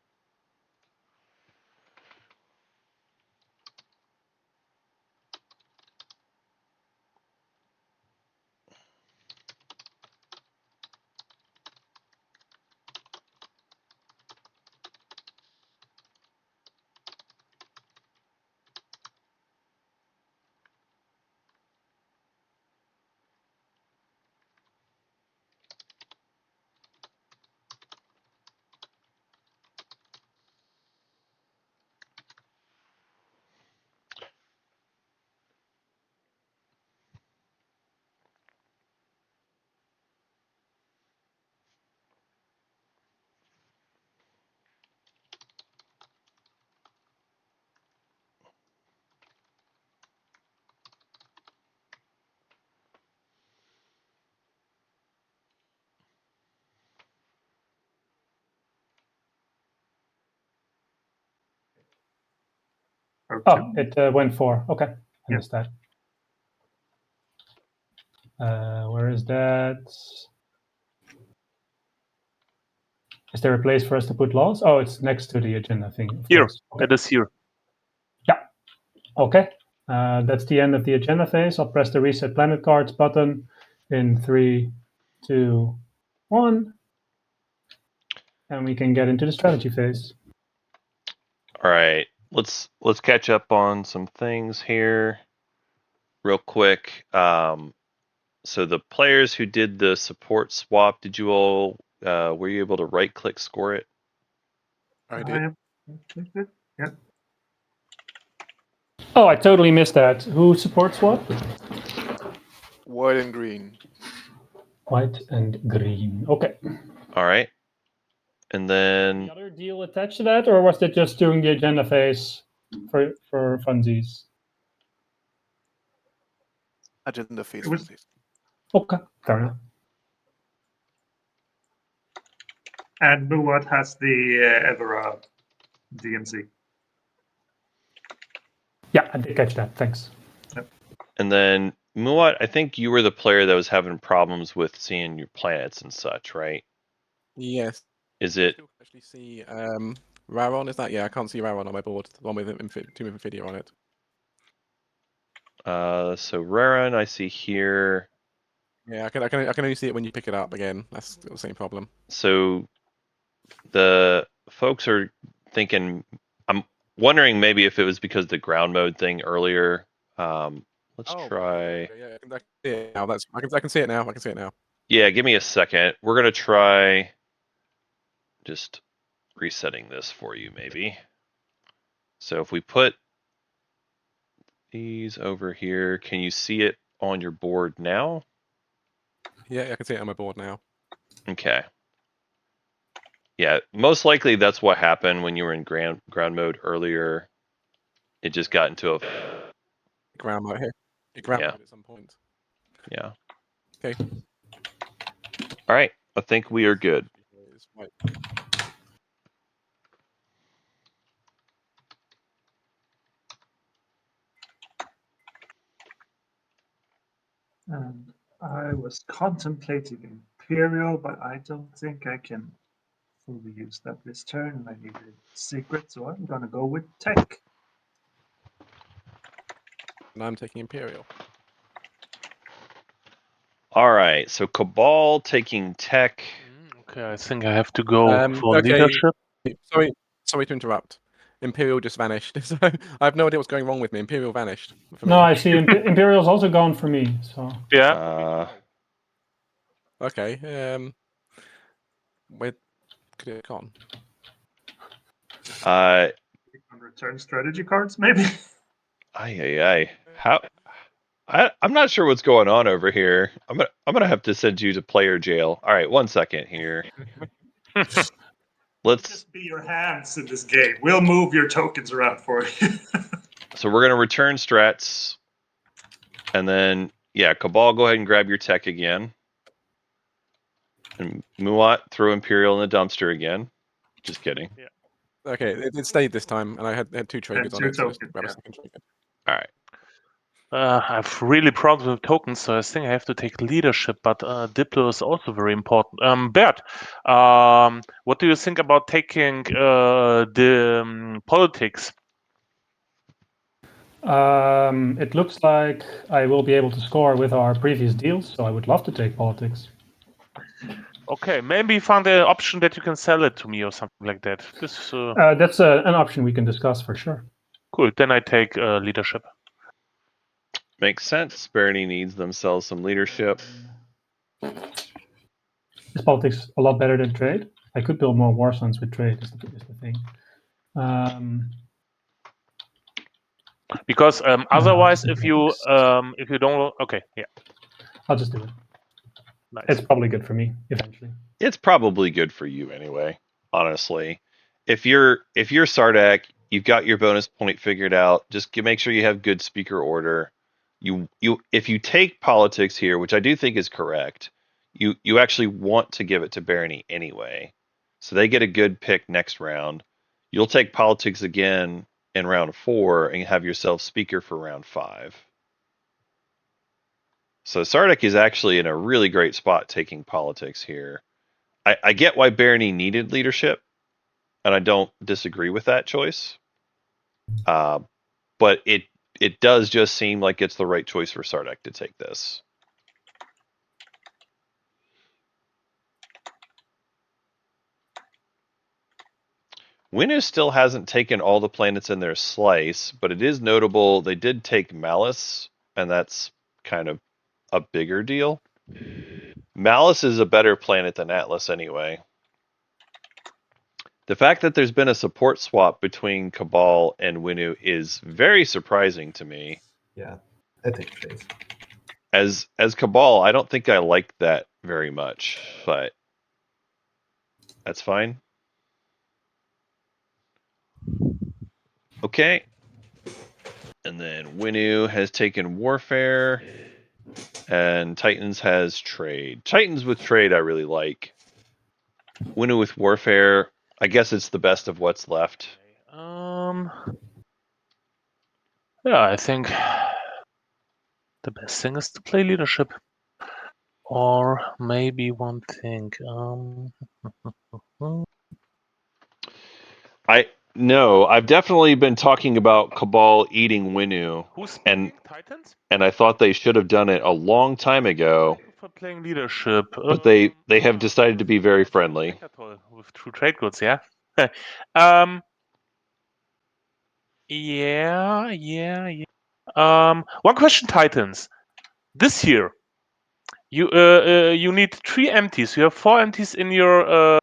Or Oh, two? it went 4. Okay, I Yeah. missed that. Where is that? Is there a place for us to put laws? Oh, it's next to the agenda thing. Of Here, course. Okay. it is here. Okay, that's the end of the agenda phase. I'll press the Reset Planet Cards button in 3, 2, 1. And we can get into the strategy phase. All right, let's catch up on some things here real quick. So the players who did the support swap, did you all were you able to right click score it? I did. have clicked it. Yeah. Oh, I totally missed that. Who supports what? White and green. White and green. Okay. All right, and then Any other deal attached to that, or was that just during the agenda phase for funsies? Agenda phase It was- for this. Okay, fair enough. And Muad has the Evera DMZ. Yeah, I did catch that. Thanks. and then Muat, I think you were the player that was having problems with seeing your planets and such, right? Yes. Is I it still actually see Raron? Is that? Yeah, I can't see Raron on my board. The one with Tomb of Infidia on it. so Raran I see here. Yeah, I can only see it when you pick it up again. That's the same problem. So the folks are thinking, I'm wondering maybe if it was because the ground mode thing earlier. Let's try. Yeah, I can see it now. I can see it now. I can see it now. Yeah, give me a second. We're gonna try just resetting this for you, maybe. So if we put these over here, can you see it on your board now? Yeah, I can see it on my board now. Okay. Yeah, most likely that's what happened when you were in ground mode earlier. It just got into a Ground mode here. Ground Yeah. mode at some point. yeah. Okay. All right, I think we are good. Right. And I was contemplating Imperial, but I don't think I can fully use that this turn, and I need a secret, so I'm gonna go with Tech. And I'm taking Imperial. All right, so Cabal taking tech. Okay, I think I have to go for Okay. leadership. Sorry to interrupt. Imperial just vanished. So I have no idea what's going wrong with me. Imperial vanished. For No, me. I see Imperial's also gone for me. So Yeah. Okay. Where could it have gone? Uh, On return strategy cards, maybe. Ay. How? I'm not sure what's going on over here. I'm gonna have to send you to player jail. All right, 1 second here. Let's. Just be your hands in this game. We'll move your tokens around for you. So we're gonna return strats, and then yeah, Cabal, go ahead and grab your tech again, and Muat, throw Imperial in the dumpster again. Just kidding. Okay, it stayed this time, and I had 2 triggers on two it. So just tokens, grab a yeah. second trigger. All right. I have really problems with tokens, so I think I have to take leadership, but Diplo is also very important. Bert, what do you think about taking the politics? it looks like I will be able to score with our previous deals, so I would love to take politics. Okay, maybe find an option that you can sell it to me or something like that. This That's an option we can discuss for sure. cool. Then I take leadership. Makes sense. Bernie needs themselves some leadership. Is politics a lot better than trade? I could build more war zones with trade. Is the thing. Because otherwise, if you don't, okay, yeah, I'll just do it. nice. It's probably good for me eventually. It's probably good for you anyway, honestly. If you're Sardak, you've got your bonus point figured out. Just make sure you have good speaker order. If you take politics here, which I do think is correct, you actually want to give it to Barony anyway. So they get a good pick next round. You'll take politics again in round 4 and have yourself speaker for round 5. So Sardek is actually in a really great spot taking politics here. I get why Barony needed leadership, and I don't disagree with that choice. But it does just seem like it's the right choice for Sardek to take this. Winnu still hasn't taken all the planets in their slice, but it is notable they did take Malice, and that's kind of a bigger deal. Malice is a better planet than Atlas anyway. The fact that there's been a support swap between Cabal and Winnu is very surprising to me. Yeah, I take it. As Cabal, I don't think I like that very much, but that's fine. Okay. And then Winnu has taken Warfare, and Titans has Trade. Titans with Trade I really like. Winnu with Warfare, I guess it's the best of what's left. Yeah, I think the best thing is to play leadership. Or maybe one thing. I've definitely been talking about Cabal eating Winnu. Who's speaking? Titans? And I thought they should have done it a long time ago. Thank you for playing leadership. But they have decided to be very friendly. With true trade goods, yeah. Yeah. One question, Titans. This year, you need 3 empties. You have 4 empties in your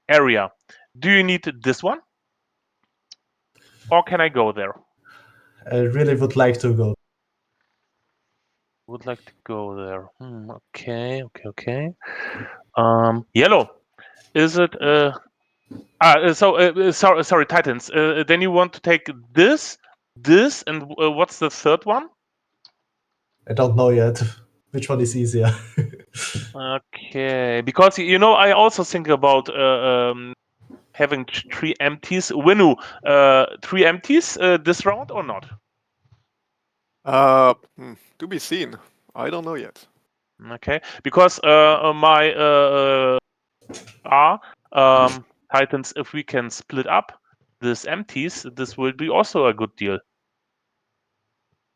area. Do you need this one, or can I go there? I really would like to go. Would like to go there. Okay. Yellow. Is it? Sorry, Titans. Then you want to take this, and what's the third one? I don't know yet. Which one is easier? Okay, because I also think about having 3 empties. Winnu, 3 empties this round or not? To be seen. I don't know yet. Okay, because my Titans, if we can split up this empties, this will be also a good deal.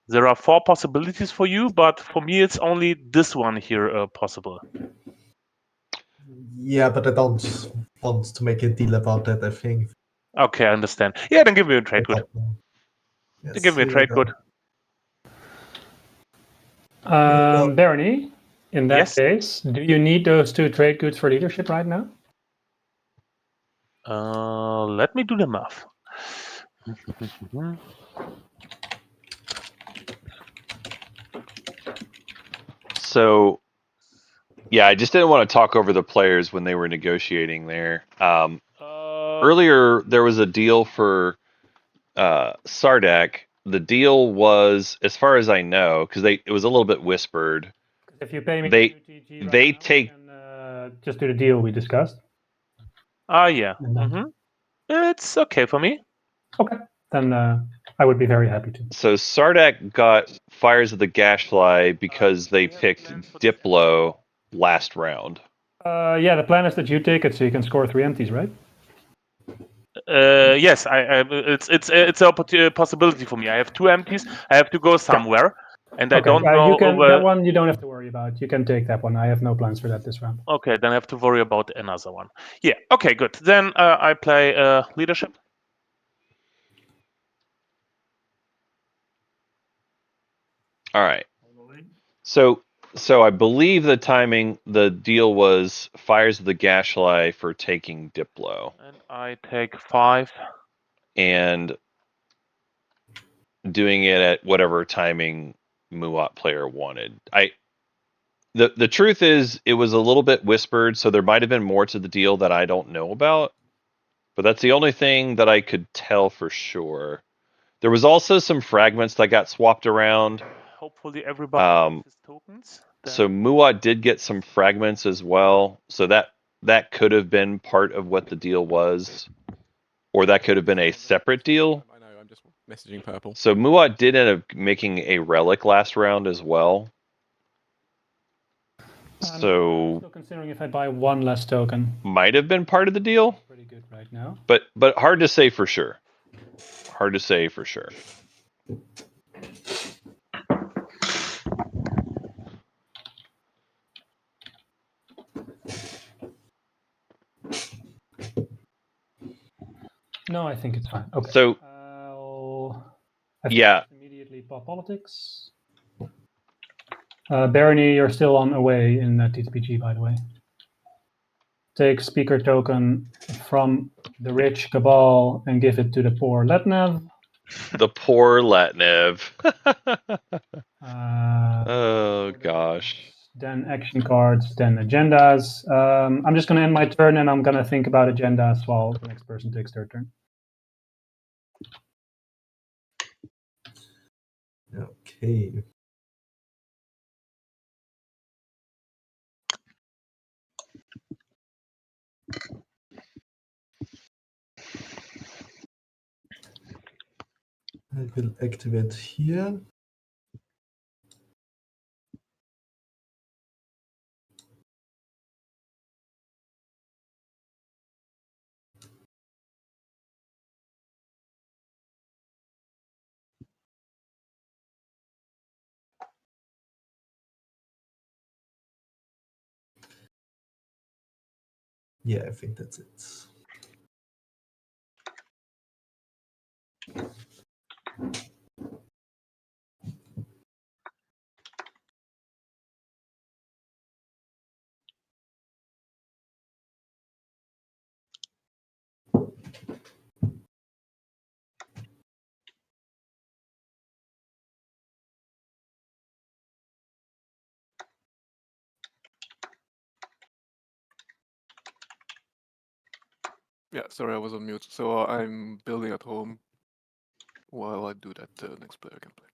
There are 4 possibilities for you, but for me it's only this one here possible. Yeah, but I don't want to make a deal about that, I think. Okay, I understand. Yeah, then give me a trade good. Yes, Give me a trade good. Barony, in that Yes. case, do you need those 2 trade goods for leadership right now? Let me do the math. So, yeah, I just didn't want to talk over the players when they were negotiating there. Earlier, there was a deal for Sardek. The deal was, as far as I know, because it was a little bit whispered. If you pay me they 2 TG right they now, take we can, just do the deal we discussed. Yeah. It's okay for me. Okay, then I would be very happy to. So Sardek got Fires of the Gashfly because they picked Diplo last round. Yeah, the plan is that you take it so you can score 3 empties, right? Yes, it's a possibility for me. I have 2 empties. I have to go somewhere, and I don't know. You can, that one you don't have to worry about. You can take that one. I have no plans for that this round. Okay, then I have to worry about another one. Yeah. Okay, good. Then I play leadership. All right. So I believe the deal was Fires of the Gashfly for taking Diplo. And I take 5. And doing it at whatever timing Muat player wanted. The truth is, it was a little bit whispered, so there might have been more to the deal that I don't know about. But that's the only thing that I could tell for sure. There was also some fragments that got swapped around. Hopefully everybody has his tokens. So Muat did get some fragments as well. So that could have been part of what the deal was. Or that could have been a separate deal. I know, I'm just Messaging purple. So Muat did end up making a relic last round as well. I'm So still considering if I buy one less token. might have been part of the deal, Pretty good right now. but hard to say for sure. Hard to say for sure. No, I think it's fine. Okay. So yeah, Immediately pop politics. Barony, you're still on away in TTPG, by the way. Take speaker token from the rich cabal and give it to the poor Letnev. the poor Latnev. Uh, Oh gosh. Then action cards, then agendas. I'm just going to end my turn and I'm going to think about agendas while the next person takes their turn. Okay. I will activate here. Yeah, I think that's it. Yeah, sorry, I was on mute. So I'm building at home. While I do that, next player can play.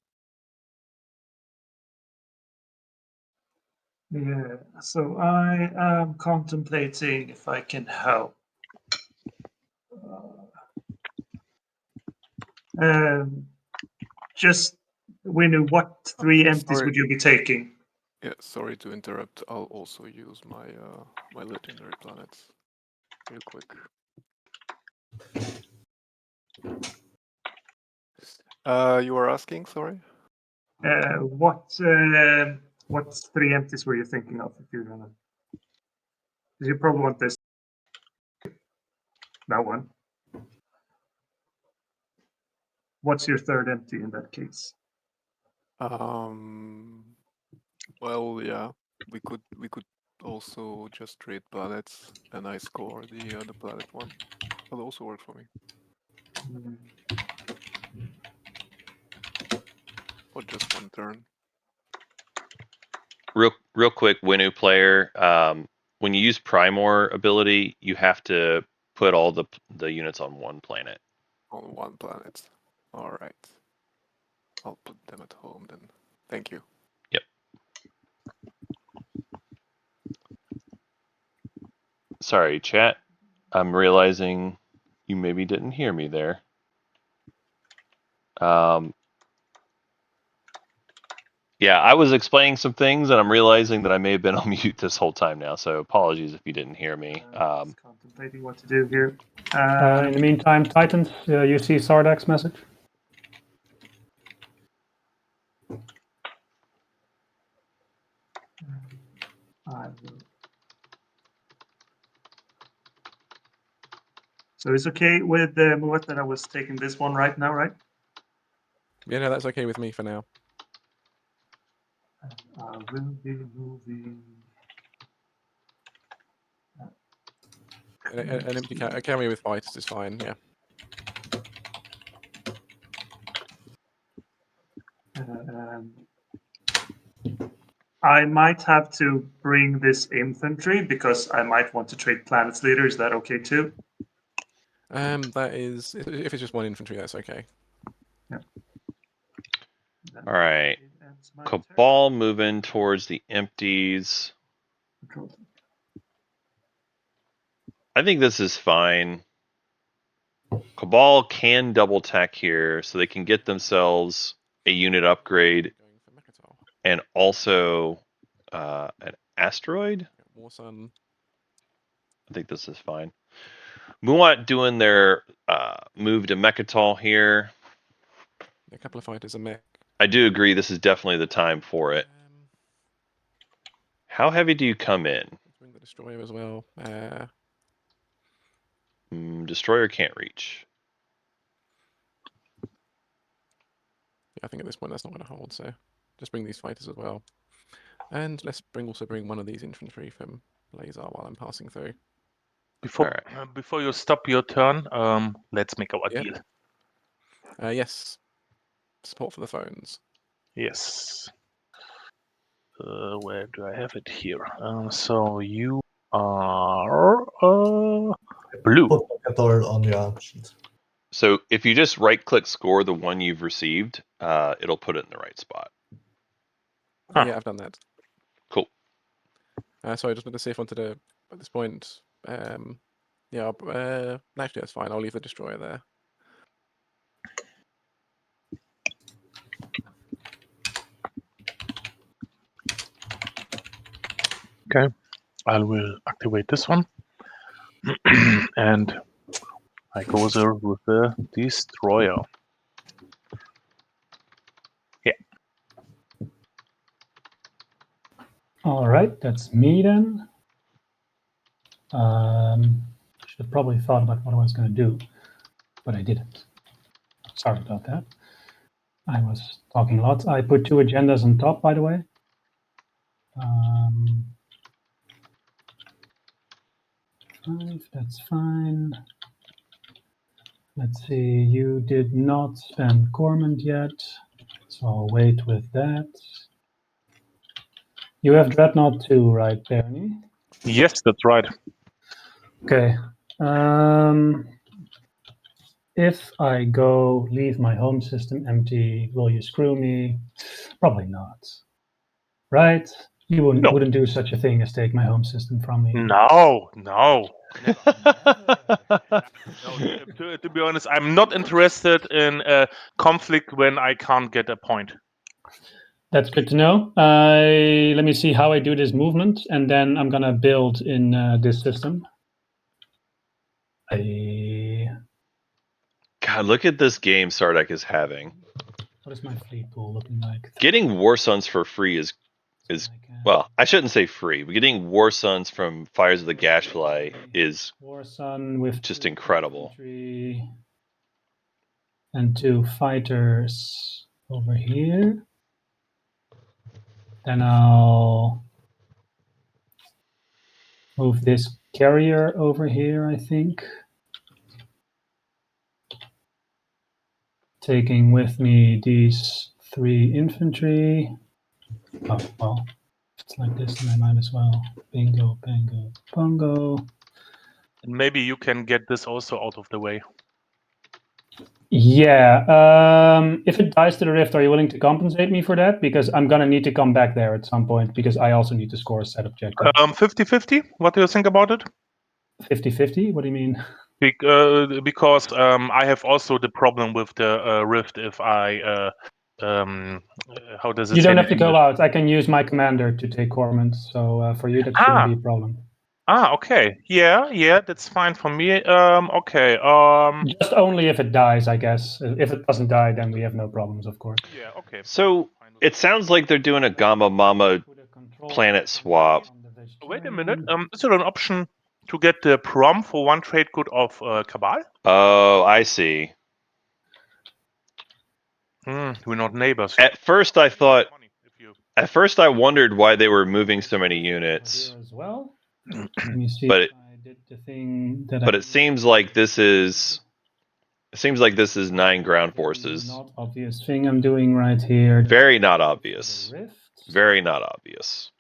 Yeah, so I am contemplating if I can help. Just, Winnu, what three empties Sorry. would you be taking? Yeah, sorry to interrupt. I'll also use my my legendary planets real quick. You were asking, sorry? What three empties were you thinking of? If you're gonna, you probably want this. That one. What's your third empty in that case? Well, yeah, we could also just trade planets, and I score the planet one. That'll also work for me. Or just one turn. Real quick, Winnu player. When you use Primor ability, you have to put all the units on one planet. On one planet. All right. I'll put them at home then. Thank you. Yep. Sorry, chat. I'm realizing you maybe didn't hear me there. Yeah, I was explaining some things, and I'm realizing that I may have been on mute this whole time now. So apologies if you didn't hear me. Just contemplating what to do here. In the meantime, Titans, you see Sardak's message? I will. So it's okay with Muat that I was taking this one right now, right? Yeah, no, that's okay with me for now. I will be moving. An empty carry with fighters is fine, yeah. I might have to bring this infantry because I might want to trade planets later. Is that okay too? That is, if it's just one infantry, that's okay. Yeah. All right. Cabal moving towards the empties. I think this is fine. Cabal can double tech here, so they can get themselves a unit upgrade Going for Mechatol. and also an asteroid. War Sun. I think this is fine. Muat doing their move to Mechatol here. A couple of fighters, a mech. I do agree this is definitely the time for it. How heavy do you come in? Let's bring the destroyer as well. Destroyer can't reach. Yeah, I think at this point that's not going to hold, so just bring these fighters as well. And let's also bring one of these infantry from Laser while I'm passing through. Before you stop your turn, let's make our Yeah. deal. Yes. Support for the phones. Yes. Where do I have it here? So you are blue. Put Mechatol on your sheet. So if you just right-click score the one you've received, it'll put it in the right spot. Oh, yeah, I've done that. Cool. So I just want to see if I wanted to, at this point, yeah, actually that's fine. I'll leave the destroyer there. Okay, I will activate this one. And I go there with the destroyer. Yeah. All right, that's me then. Should have probably thought about what I was going to do, but I didn't. Sorry about that. I was talking a lot. I put 2 agendas on top, by the way. Five, that's fine. Let's see, you did not spend Cormand yet, so I'll wait with that. You have Dreadnought too, right, Bernie? Yes, that's right. Okay. If I go leave my home system empty, will you screw me? Probably not. Right? You wouldn't do such a thing as take my home system from me. No. No, to be honest, I'm not interested in a conflict when I can't get a point. That's good to know. Let me see how I do this movement, and then I'm gonna build in this system. God, look at this game Sardek is having. What is my fleet pool looking like? Getting War Suns for free is well, I shouldn't say free, but getting War Suns from Fires of the Gashfly is War Sun with just incredible. And 2 fighters over here. Then I'll move this carrier over here, I think. Taking with me these 3 infantry. Oh, well, if it's like this, then I might as well. Bingo, bango, bongo. And maybe you can get this also out of the way. Yeah, if it dies to the rift, are you willing to compensate me for that? Because I'm gonna need to come back there at some point, because I also need to score a set objective. 50-50, what do you think about it? 50-50? What do you mean? Because I have also the problem with the rift if I how does it You say don't have in to go English? out. I can use my commander to take Cormand, so for you that shouldn't be a problem. Okay. Yeah, that's fine for me. Okay. Just only if it dies, I guess. If it doesn't die, then we have no problems, of course. Yeah, okay. So it sounds like they're doing a Gamma Mama planet swap. Wait a minute. Is there an option to get the prom for 1 trade good of Cabal? Oh, I see. We're not neighbors. At first I wondered why they were moving so many units. As well. Let me see But if I did the thing that it seems like this is 9 ground forces. Not obvious thing I'm doing right here. Very not obvious. Very not obvious.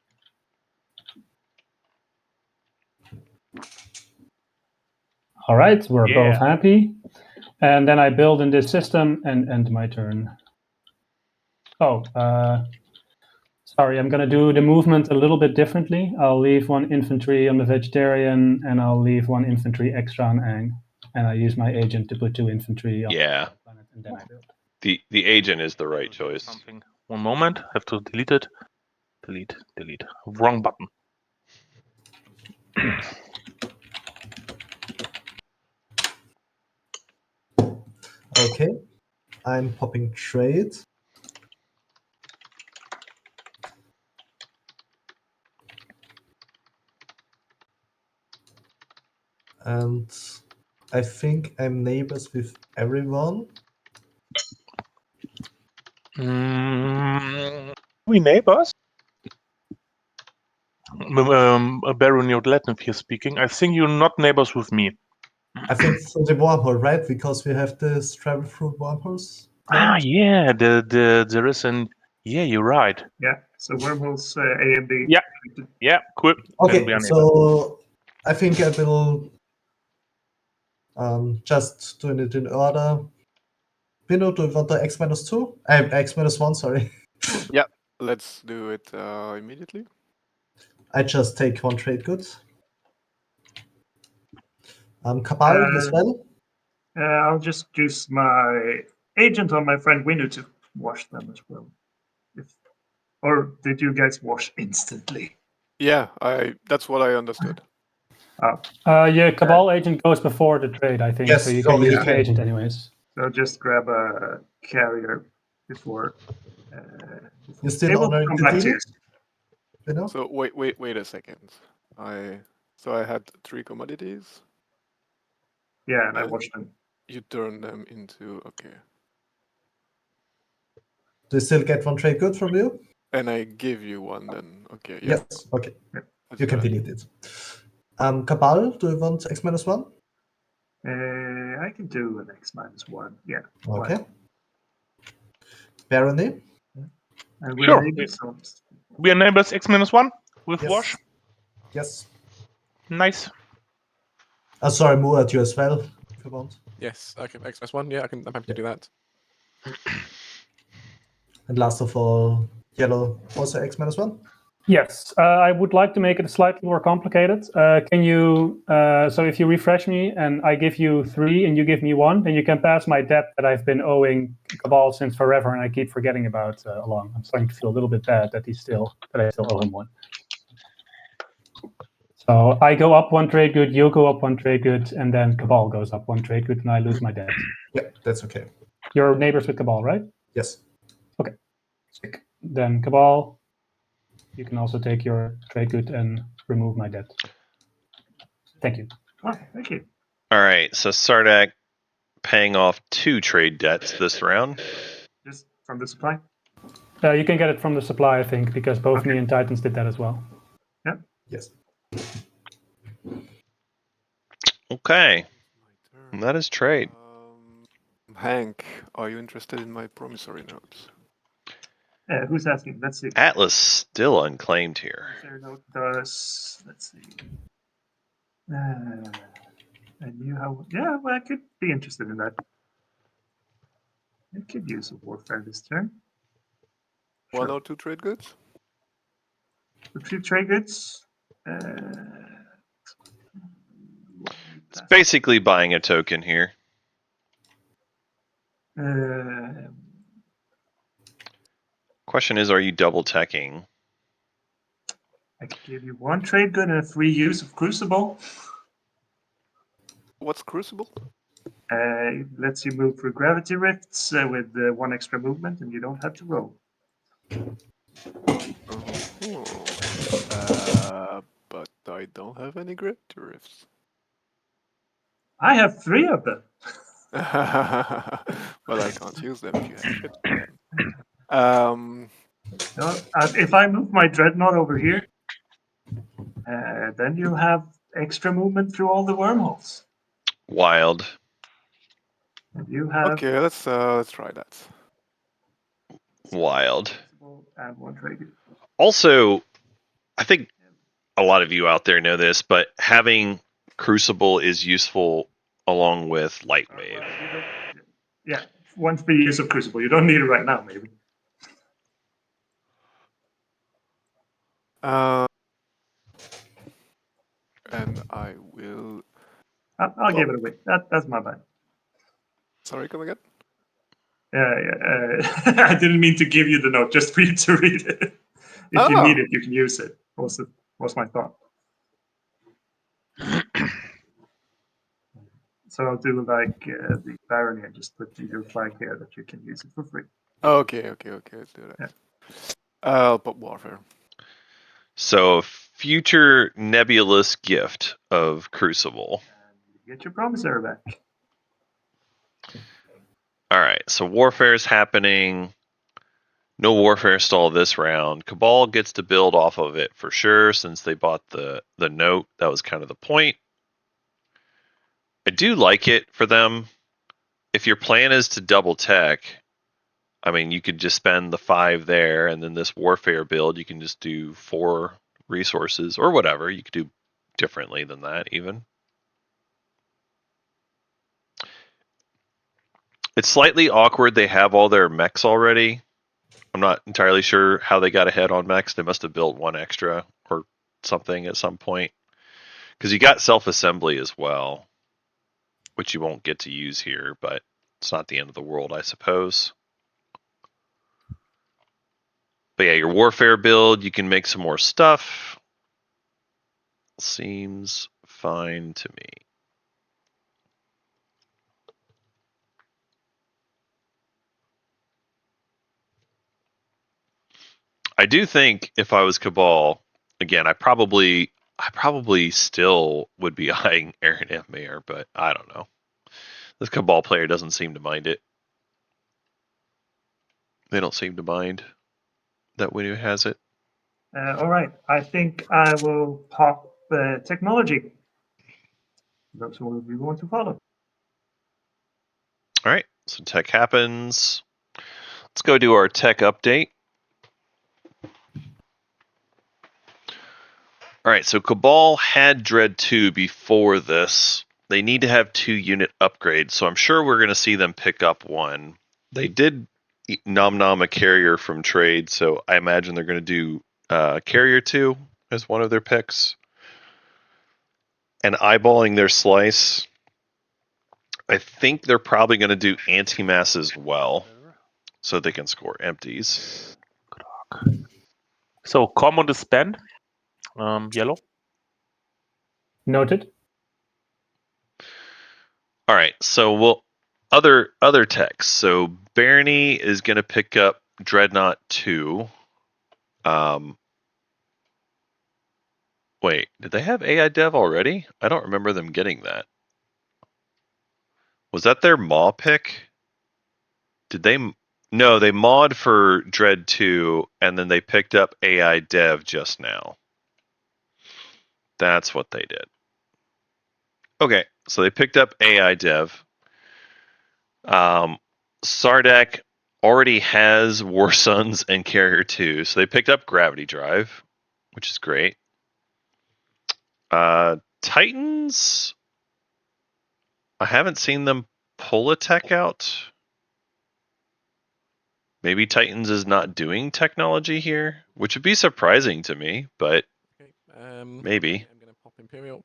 All right, we're both happy. And then I build in this system and end my turn. Oh, sorry, I'm going to do the movement a little bit differently. I'll leave 1 infantry on the vegetarian, and I'll leave 1 infantry extra on Ang. and I use my agent to put 2 infantry on Yeah. the planet, and then I build. The agent is the right To do choice. Something. 1 moment. Have to delete it. Delete. Delete. Wrong button. Okay. I'm popping trade. And I think I'm neighbors with everyone. We neighbors? Baron Yodletnov here speaking. I think you're not neighbors with me. I think through the wormhole, right? Because we have this travel through wormholes. Ah, planned. yeah. There is an. Yeah, you're right. Yeah. So wormholes A and B. Yeah. Yeah, cool. Then Okay, we are neighbors. so I think I will just doing it in order. Pino, do you want the X-2? X-1, sorry. Yeah, let's do it immediately. I just take 1 trade good. Cabal as well. I'll just use my agent on my friend Winu to wash them as well. Or did you guys wash instantly? Yeah, that's what I understood. Yeah, Cabal agent goes before the trade, I think, Yes, so you so can use you your can. agent anyways. So just grab a carrier before. You still Able to honoring come the back to deal? you. Pino? So wait a second. I had 3 commodities. Yeah, and I watched them. You turn them into okay. Do you still get 1 trade good from you? And I give you 1 then. Okay, yeah. Yes, okay. That's You can fine. delete it. Cabal, do you want X-1? I can do an X-1. Yeah. Okay. Why? Barony? And we're Sure. neighbors, so We are neighbors X-1 with Yes. wash. Yes. Nice. Sorry, Murat, you as well, if you want. Yes, okay, X-1, yeah, I'm happy to do that. And last of all, yellow, also X-1? Yes, I would like to make it slightly more complicated. Can you, so if you refresh me and I give you 3 and you give me 1, then you can pass my debt that I've been owing Cabal since forever and I keep forgetting about along. I'm starting to feel a little bit bad that I still owe him 1. So I go up 1 trade good, you go up 1 trade good, and then Cabal goes up 1 trade good and I lose my debt. Yeah, that's okay. You're neighbors with Cabal, right? Yes. Okay. Sick. Then Cabal, you can also take your trade good and remove my debt. Thank you. oh, thank you. All right, so Sardak paying off 2 trade debts this round. Just from the supply. You can get it from the supply, I think, because both Okay. me and Titans did that as well. Yes. Okay, My and turn. that is trade. Hank, are you interested in my promissory notes? Who's asking? Let's see. Atlas still unclaimed here. Promissory note does. Let's see. I knew how. Yeah, well, I could be interested in that. I could use a warfare this turn. 1 Sure. or 2 trade goods? Retrieve trade goods. It's basically buying a token here. Question is, are you double teching? I could give you 1 trade good and a free use of Crucible. What's Crucible? Lets you move through gravity rifts with 1 extra movement, and you don't have to roll. But I don't have any gravity rifts. I have 3 of them. Well, I can't use them if you have shit for them. If I move my dreadnought over here, then you have extra movement through all the wormholes. Wild. And you have Okay, let's try that. Wild. and 1 trade good. Also, I think a lot of you out there know this, but having Crucible is useful along with Light Wave. Yeah, 1 free use of Crucible. You don't need it right now, maybe. And I will. I'll give it away. That's my bad. Sorry, come again? I didn't mean to give you the note, just for you to read it. If you need it, you can use it. Was my thought. So I'll do like the barony and just put your flag here that you can use it for free. Okay, let's do that. Yeah. I'll put warfare. So, future nebulous gift of Crucible. And you get your promissory back. All right, so warfare is happening. No warfare stall this round. Cabal gets to build off of it for sure, since they bought the note. That was kind of the point. I do like it for them. If your plan is to double tech, I mean, you could just spend the 5 there, and then this warfare build, you can just do 4 resources or whatever. You could do differently than that, even. It's slightly awkward. They have all their mechs already. I'm not entirely sure how they got ahead on mechs. They must have built 1 extra or something at some point. Because you got self-assembly as well, which you won't get to use here, but it's not the end of the world, I suppose. But yeah, your warfare build, you can make some more stuff. Seems fine to me. I do think if I was Cabal, again, I probably still would be eyeing Aaron F. Mayer, but I don't know. This Cabal player doesn't seem to mind it. They don't seem to mind that Winu has it. All right. I think I will pop technology. That's what we want to follow. All right, so tech happens. Let's go do our tech update. All right, so Cabal had Dread 2 before this. They need to have 2 unit upgrades, so I'm sure we're going to see them pick up 1. They did nom nom a carrier from trade, so I imagine they're going to do carrier 2 as one of their picks. And eyeballing their slice, I think they're probably going to do anti-mass as well, so they can score empties. So common to spend. Yellow. Noted. All right, so other techs. So Barney is going to pick up Dreadnought 2. Wait, did they have AI Dev already? I don't remember them getting that. Was that their Maw pick? Did they? No, they mod for Dread 2, and then they picked up AI Dev just now. That's what they did. Okay, so they picked up AI Dev. Sardak already has War Sons and Carrier 2, so they picked up Gravity Drive, which is great. Titans, I haven't seen them pull a tech out. Maybe Titans is not doing technology here, which would be surprising to me, but Okay. maybe. I'm going to pop Imperial.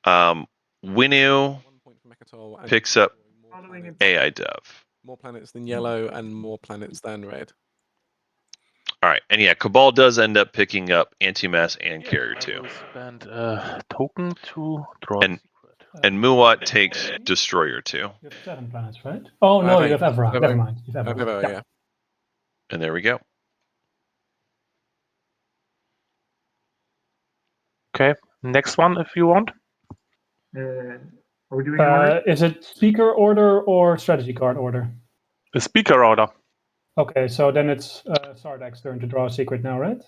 Winu 1 point for Mechatol. And picks up more Following planets, AI Dev. more planets than yellow and more planets than red. All right, and yeah, Cabal does end up picking up Antimass and Carrier I 2. will spend a token to draw And- a secret. And Muat takes Destroyer 2. You have 7 planets, right? Oh, no, you have Evra. Never mind. You have Evra. Yeah. And there we go. Okay, next one if you want. Are we doing order? Is it speaker order or strategy card order? A speaker order. Okay, so then it's Sardak's turn to draw a secret now, right?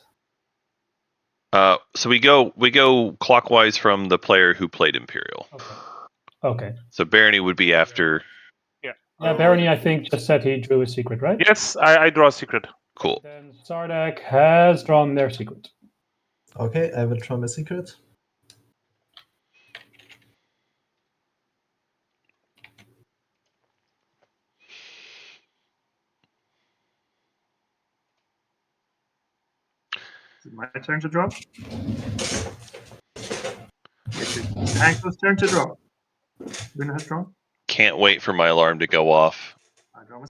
So we go clockwise from the player who played Imperial. Okay. So Barony would be after. Yeah. Yeah, Barony, I think, just said he drew a secret, right? Yes, I draw a secret. Cool. Then Sardak has drawn their secret. Okay, I will try my secret. Is it my turn to draw? Hanko's turn to draw. Winner has drawn. Can't wait for my alarm to go off. I draw.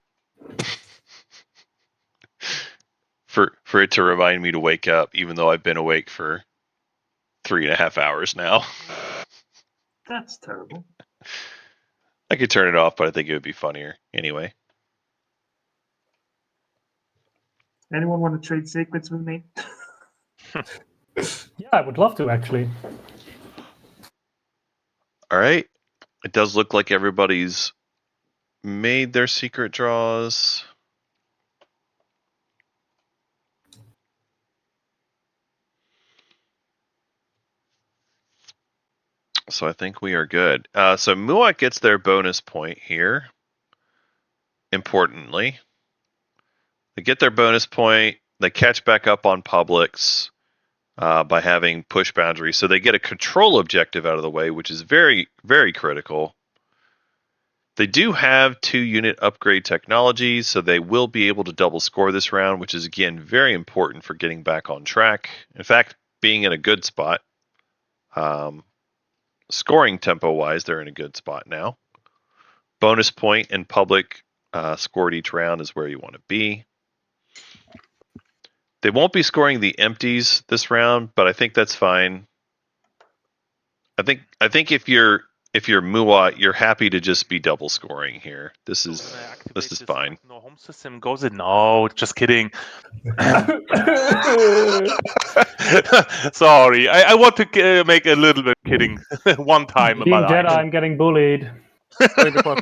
For it to remind me to wake up, even though I've been awake for 3.5 hours now. That's terrible. I could turn it off, but I think it would be funnier anyway. Anyone want to trade secrets with me? Yeah, I would love to actually. All right. It does look like everybody's made their secret draws. So I think we are good. So Muat gets their bonus point here. Importantly, they get their bonus point. They catch back up on Publix by having push boundaries. So they get a control objective out of the way, which is very, very critical. They do have 2-unit upgrade technology, so they will be able to double score this round, which is, again, very important for getting back on track. In fact, being in a good spot. Scoring tempo-wise, they're in a good spot now. Bonus point and public scored each round is where you want to be. They won't be scoring the empties this round, but I think that's fine. I think if you're Muat, you're happy to just be double scoring here. This is fine. No home system goes in. No, just kidding. Sorry, I want to make a little bit kidding one time in my Being Jedi, life. I'm getting bullied. Wait, before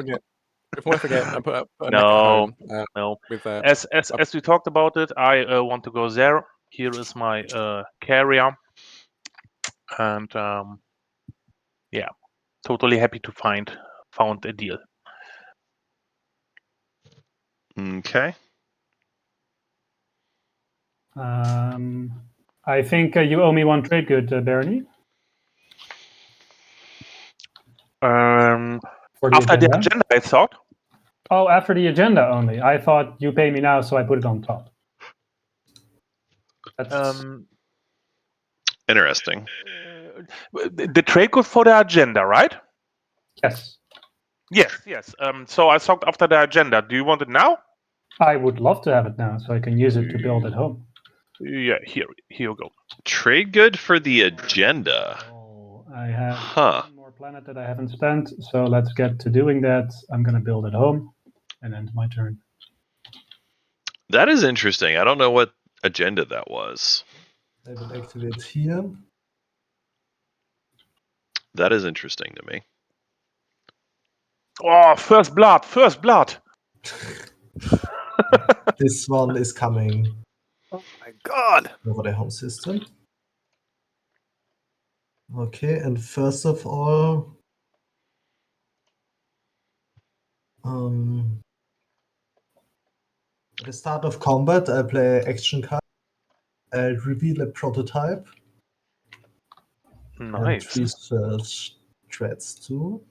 I forget, I put a mech at No, home no. with As we talked about it, I want to go there. Here is my carrier, and yeah, totally happy to found a deal. Okay. I think you owe me one trade good, Barony. For the After the agenda. agenda, I thought. Oh, after the agenda only. I thought you pay me now, so I put it on top. That's Interesting. The trade code for the agenda, right? yes. Yes. So I thought after the agenda. Do you want it now? I would love to have it now, so I can use it to build at home. Yeah, here you go. Trade good for the agenda. Oh, I have one more planet that I haven't spent, so let's get to doing that. I'm going to build at home and end my turn. That is interesting. I don't know what agenda that was. I will activate here. That is interesting to me. Oh, first blood. This one is coming. Oh my god! Over the home system. Okay, and first of all, at the start of combat, I play action card. I reveal a prototype. Nice. And research threats too.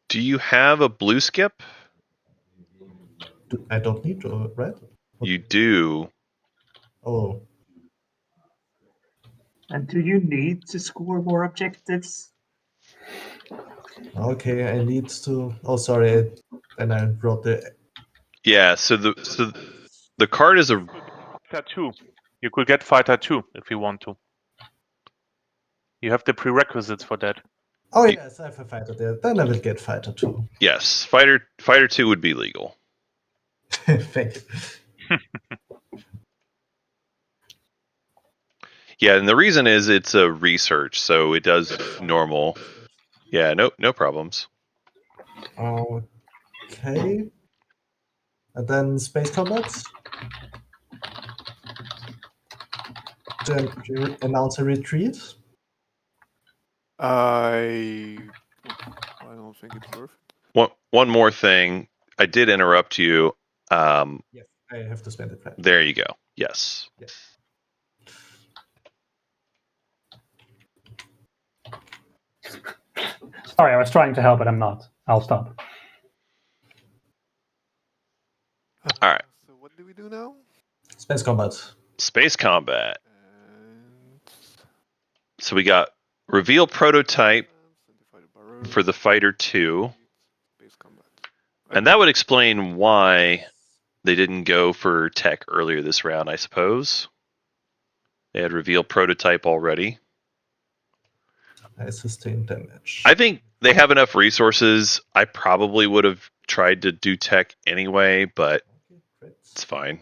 Do you have a blue skip? I don't need to, right? You do. Oh. And do you need to score more objectives? Okay, I need to. Oh, sorry. And I wrote the. Yeah. So the card is a Fighter 2. You could get Fighter 2 if you want to. You have the prerequisites for that. Oh yes, I have a fighter there. Then I will get Fighter 2. Yes, Fighter 2 would be legal. Thank you. Yeah, and the reason is it's a research, so it does normal. Yeah, no problems. Okay. And then space combat. To announce a retreat. I don't think it's worth it. One more thing. I did interrupt you. Yes, I have to spend it. Right. There you go. Yes. Sorry, I was trying to help, but I'm not. I'll stop. All right. So what do we do now? Space combat. Space combat. So we got reveal prototype Identify the barrel, for the fighter 2. space combat. And that would explain why they didn't go for tech earlier this round, I suppose. They had reveal prototype already. I sustain damage. I think they have enough resources. I probably would have tried to do tech anyway, but Okay, great. it's fine.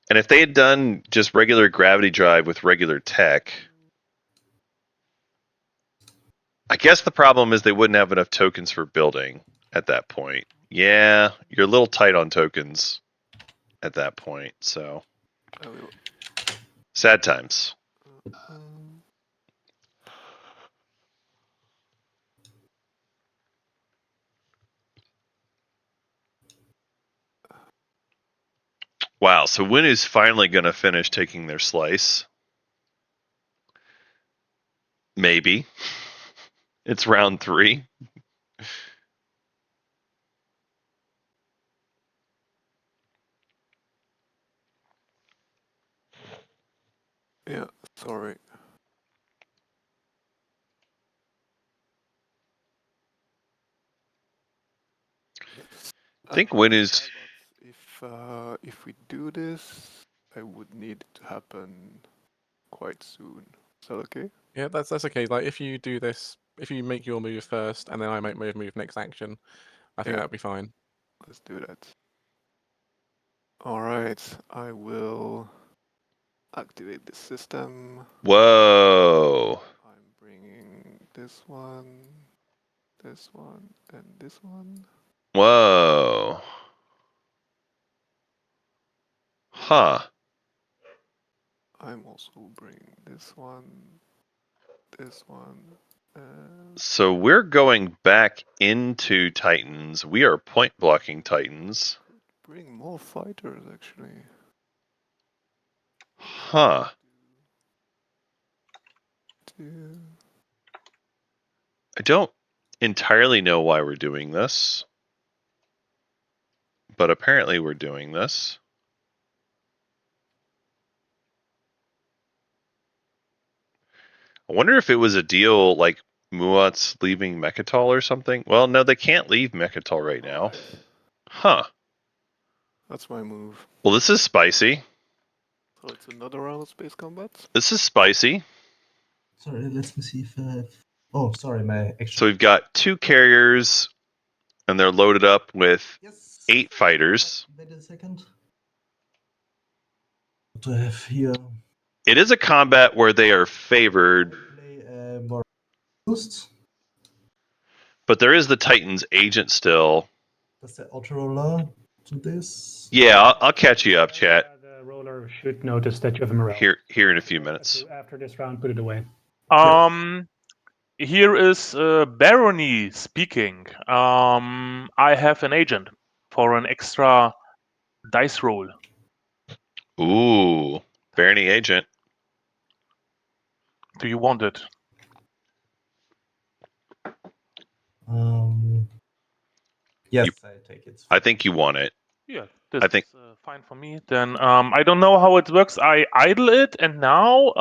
And if they had done just regular gravity drive with regular tech, I guess the problem is they wouldn't have enough tokens for building at that point. Yeah, you're a little tight on tokens at that point, so I will. sad times. Um, Wow, so when is finally going to finish taking their slice? Maybe. It's round 3. yeah, sorry. I think when is... If we do this, I would need it to happen quite soon. Is that okay? Yeah, that's okay. Like if you do this, if you make your move first and then I make my move next action, I think Yeah. that'd be fine. Let's do that. All right, I will activate the system. Whoa. I'm bringing this one, and this one. Whoa. Huh. I'm also bringing this one, and So we're going back into Titans. We are point blocking Titans. bring more fighters actually. Huh. Two. I don't entirely know why we're doing this, but apparently we're doing this. I wonder if it was a deal like Muat's leaving Mechatol or something. Well, no, they can't leave Mechatol right now. Alright, Huh. that's my move. Well, this is spicy. So it's another round of space combat. This is spicy. Sorry, let me see if I have... Oh, sorry, my action. So we've got 2 carriers, and they're loaded up with Yes. 8 fighters. Wait a second. What do I have here? It is a combat where they are favored, Play more boost. but there is the Titans agent still. Does the auto roller do this? Yeah, I'll catch you up, chat. The roller should notice that you have a morale. Here in a few minutes. After this round, put it away. Here is Barony speaking. I have an agent for an extra dice roll. Ooh, Barony agent. Do you want it? Yes, I take it. I think you want it. Yeah, this I think- is fine for me. Then I don't know how it works. I idle it, and now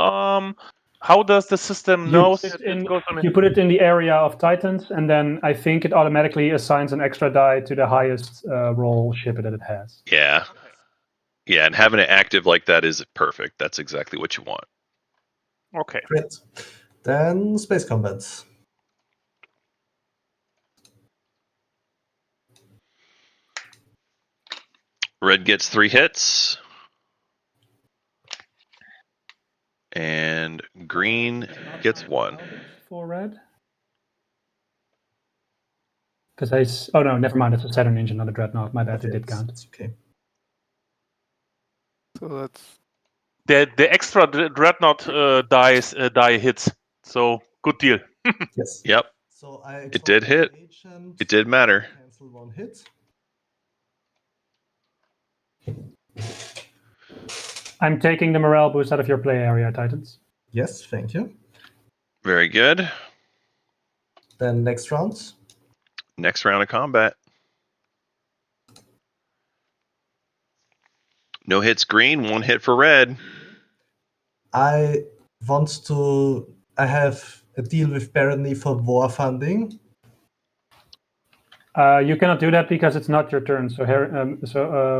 how does the system know that it goes on? You put it in the area of Titans, and then I think it automatically assigns an extra die to the highest roll ship that it has. Yeah. Yeah, and having it active like that is perfect. That's exactly what you want. Okay. Great. Then space combat. Red gets 3 hits. And green gets 1. For red? Because oh no, never mind. It's a Saturn engine, not a dreadnought. My bad. It did count. It's okay. So that's The extra dreadnought die hits. So good deal. Yes. Yep. So I It did hit. Agent, It did matter. cancel 1 hit. I'm taking the morale boost out of your play area, Titans. Yes, thank you. Very good. Then next round. Next round of combat. No hits green, 1 hit for red. I have a deal with Barony for war funding. You cannot do that because it's not your turn. So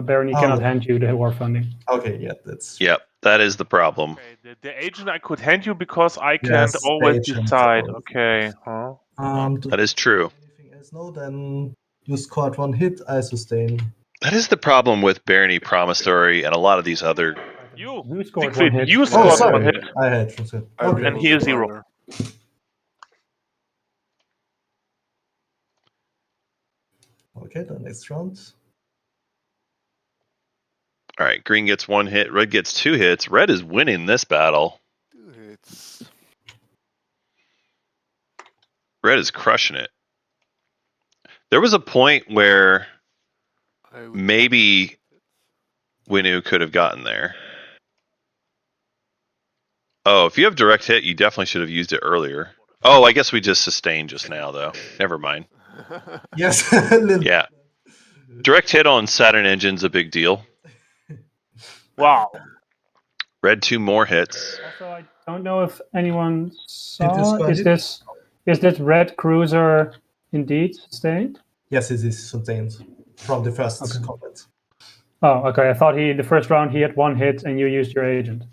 Barony cannot hand you the war funding. Okay, yeah, that's Yep, that is the problem. Okay, the agent I could hand you because I Yes, can't the always agent decide. always Okay. Huh? That is true. Anything else? No, then you scored 1 hit, I sustain. That is the problem with Barony Promissory and a lot of these other. You scored Siegfried, 1 hit. you Oh, scored sorry. 1 hit. I had transferred. I Okay. And removed he is the 0. minor. Okay, the next round. All right, green gets 1 hit, red gets 2 hits. Red is winning this battle. 2 hits. Red is crushing it. There was a point where I would maybe Winu could have gotten there. Oh, if you have direct hit, you definitely should have used it earlier. Oh, I guess we just sustained just now, though. Never mind. Yes. a little. Yeah. Direct hit on Saturn Engine's a big deal. Wow. Red 2 more hits. Also, I don't know if anyone Did you saw. score Is it? this red cruiser indeed sustained? Yes, it is sustained from the first Okay. combat. Oh, okay. I thought the first round he had 1 hit and you used your agent.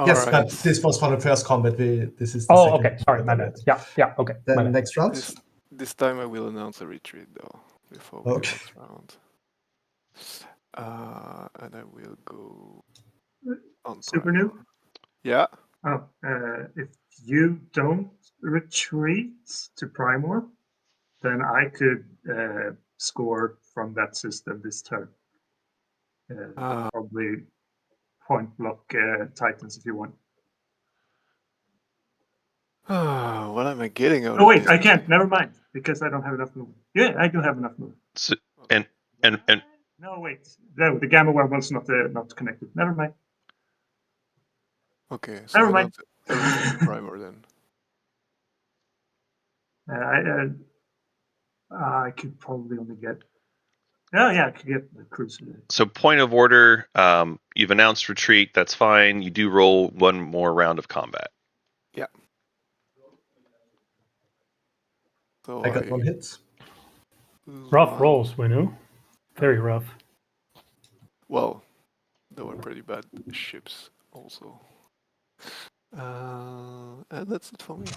Yes, Alright. but this was for the first combat. This is the Oh, second okay. Sorry, my combat. bad. Yeah. Okay. my Then bad. next round. This time I will announce a retreat though before we Okay. next round. And I will go on Super Primal. new. Yeah. Oh, if you don't retreat to Primor, then I could score from that system this turn. Probably point block Titans if you want. What am I getting out Oh of wait, this? I can't. Never mind, because I don't have enough movement. Yeah, I do have enough movement. So, and No, wait. No, the gamma one was not connected. Never mind. Okay, so Never I mind. don't everything to Primer then. I could probably only get. Oh yeah, I could get the cruiser. so point of order, you've announced retreat. That's fine. You do roll 1 more round of combat. Yeah. So I got 1 hit. Rough rolls, Winu. Very rough. Well, they were pretty bad ships also. And that's it for me.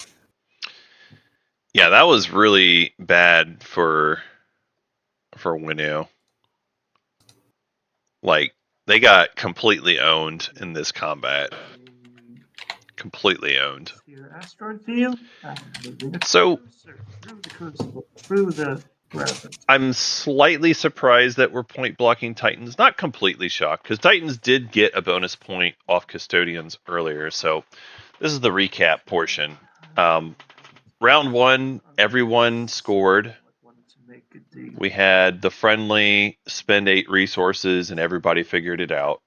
Yeah, that was really bad for Winu. Like, they got completely owned in this combat. Completely owned. Your asteroid field. So through the crucible, through the gravity. I'm slightly surprised that we're point blocking Titans. Not completely shocked, because Titans did get a bonus point off Custodians earlier. So this is the recap portion. Round 1, everyone scored. We had the friendly spend 8 resources, and everybody figured it out.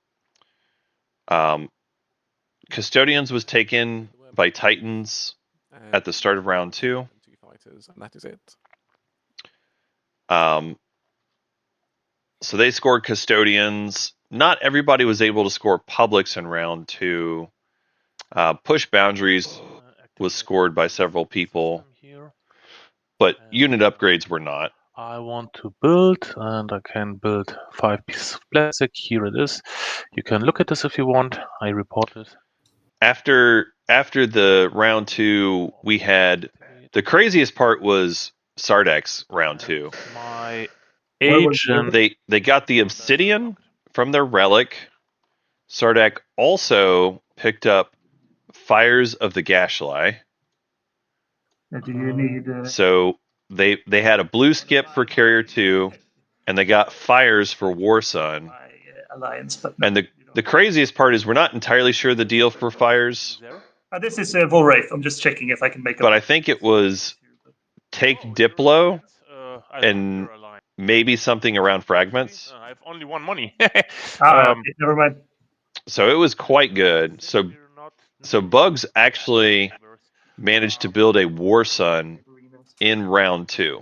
Custodians was taken by Titans at the start of round 2. 2 fighters, and that is it. So they scored Custodians. Not everybody was able to score Publics in round 2. Push Boundaries was scored by several people, but unit upgrades were not. I want to build, and I can build 5 pieces of plastic. Here it is. You can look at this if you want. I reported. After the round 2, we had the craziest part was Sardak's round 2. My Where was agent. They got the obsidian from their relic. Sardak also picked up Fires of the Gashly. Do you need? So they had a blue skip for Carrier 2, and they got Fires for Warsun. My alliance, but And the craziest part is we're not entirely sure the deal for Fires, this is Volraith. I'm just checking if I can make. but I think it was take Diplo and maybe something around fragments. I have only 1 money. Never mind. So it was quite good. So Bugs actually managed to build a Warsun in round 2.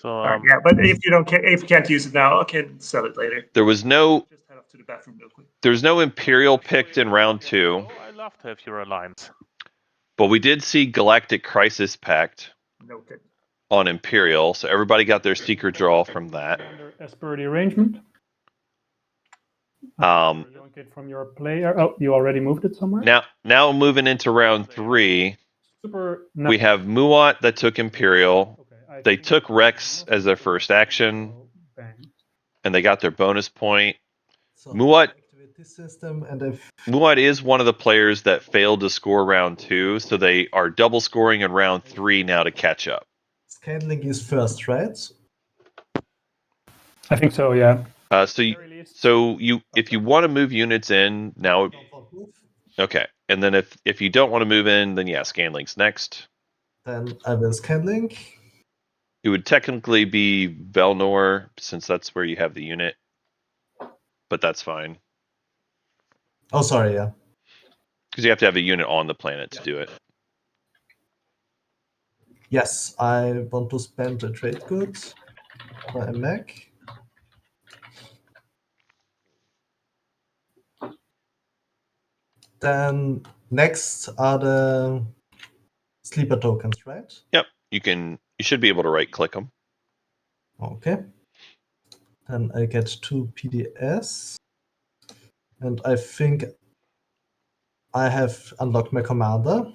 So yeah, but if you can't use it now, I can sell it later. There was no Just head off to the bathroom real quick. there's no Imperial picked in round 2, Oh, I love to have your alliance. but we did see Galactic Crisis Pact Noted. on Imperial, so everybody got their secret draw from that. As per the arrangement. Um, Yoink it from your player. Oh, you already moved it somewhere? now moving into round 3, Super. we have Muat that took Imperial. Okay, They took Rex as their first action, Bang. and they got their bonus point. So Muat activate this system, and if Muat is one of the players that failed to score round 2, so they are double scoring in round 3 now to catch up. scaling is first, right? I think so, yeah. So if you want to move units in now, Don't want move. okay, and then if you don't want to move in, then yeah, Scanling's next. Then I will scaling. It would technically be Velnor since that's where you have the unit, but that's fine Oh, sorry, yeah. because you have to have a unit on the planet to do it. Yes, I want to spend a trade goods for a mech. Then next are the sleeper tokens, right? Yep, you should be able to right click them. Okay. Then I get 2 PDS. And I think I have unlocked my commander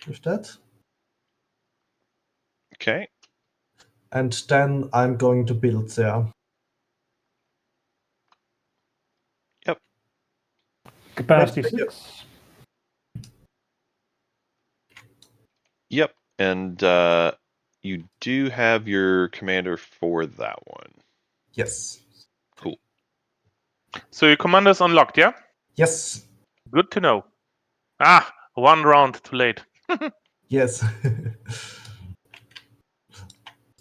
with that. Okay. And then I'm going to build there. Yep. Capacity Thank you. 6. Yep, and you do have your commander for that one. Yes. Cool. So your commander's unlocked, yeah? Yes. Good to know. Ah, 1 round too late. Yes.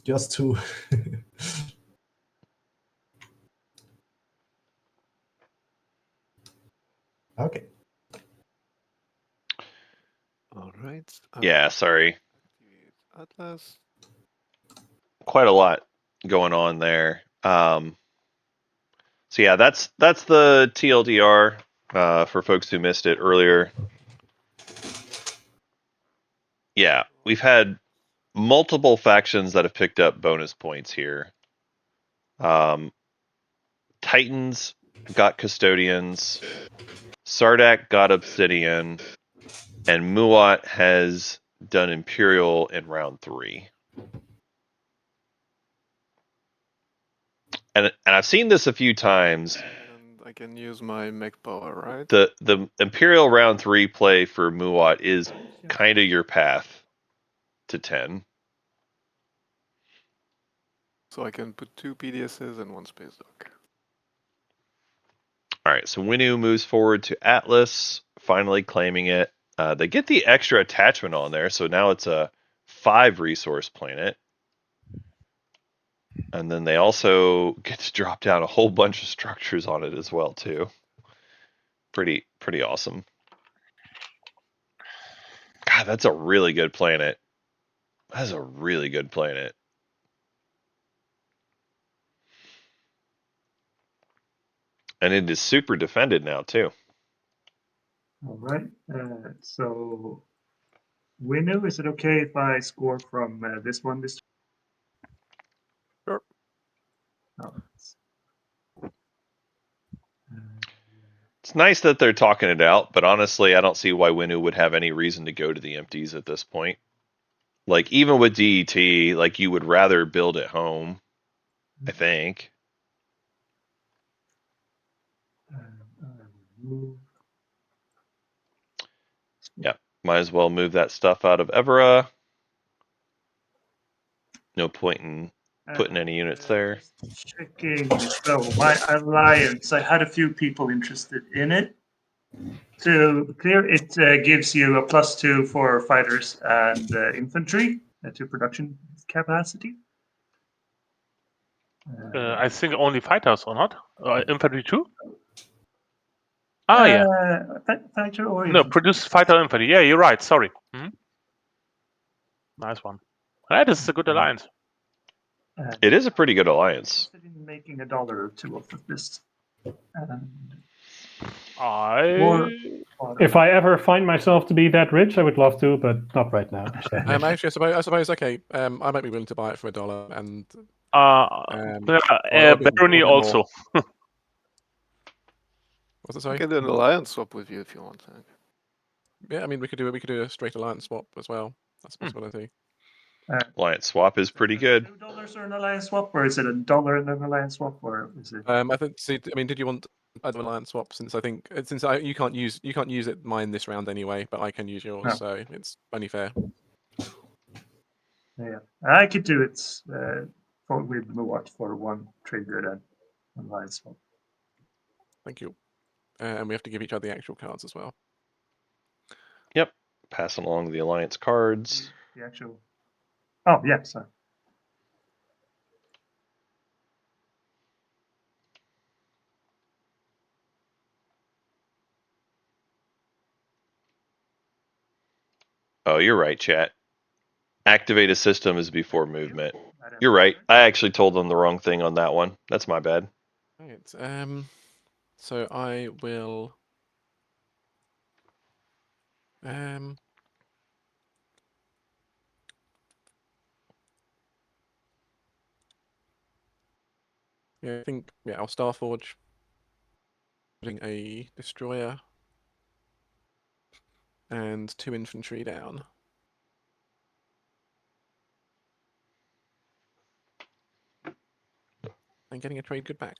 Just 2. Okay. All right. Yeah, sorry. Atlas. Quite a lot going on there. So yeah, that's the TLDR for folks who missed it earlier. Yeah, we've had multiple factions that have picked up bonus points here. Titans got Custodians, Sardak got Obsidian, and Muat has done Imperial in round 3. And I've seen this a few times. And I can use my mech power, right? The Imperial round 3 play for Muat is kind of your path to 10. So I can put 2 PDSs and 1 space dock. All right, so Winu moves forward to Atlas, finally claiming it. They get the extra attachment on there, so now it's a 5 resource planet. And then they also get to drop down a whole bunch of structures on it as well, too. Pretty awesome. God, that's a really good planet. That's a really good planet. And it is super defended now, too. All right. So, Winu, is it okay if I score from this one this Sure. time? Oh, It's nice that they're talking it out, but honestly, I don't see why Winu would have any reason to go to the empties at this point. Like, even with DET, like, you would rather build at home, I think. move. Yeah, might as well move that stuff out of Evera. No point in putting any units there. Just checking. So, my alliance, I had a few people interested in it. To clear, it gives you a +2 for fighters and infantry to production capacity. I think only fighters or not? Infantry too? Ah, yeah. Fighter or No, infantry? produce fighter infantry. Yeah, you're right. Sorry. Nice one. That is a good alliance. It is a pretty good alliance. I'm interested in making $1 or $2 off of this. And If I ever find myself to be that rich, I would love to, but not right now. So. Actually, I suppose. Okay, I might be willing to buy it for $1, and or a bit Barony more. also. What's it? I Sorry. can do an alliance swap with you if you want. Yeah, I mean, we could do a straight alliance swap as well. That's a possibility. Alliance swap is pretty good. $2 or an alliance swap, or is it $1 and an alliance swap, or is it? I think. See, I mean, did you want an alliance swap? Since you can't use it mine this round anyway, but I can use yours, No. so it's only fair. Yeah, I could do it with Muat for one trigger then alliance swap. Thank you. And we have to give each other the actual cards as well. Yep. Passing along the alliance cards. The actual. Oh yeah, sorry. Oh, you're right, chat. Activate a system is before movement. You're right. I actually told them the wrong thing on that one. That's my bad. Right. So I will. Yeah, I think I'll Starforge. Putting a destroyer and 2 infantry down. And getting a trade good back.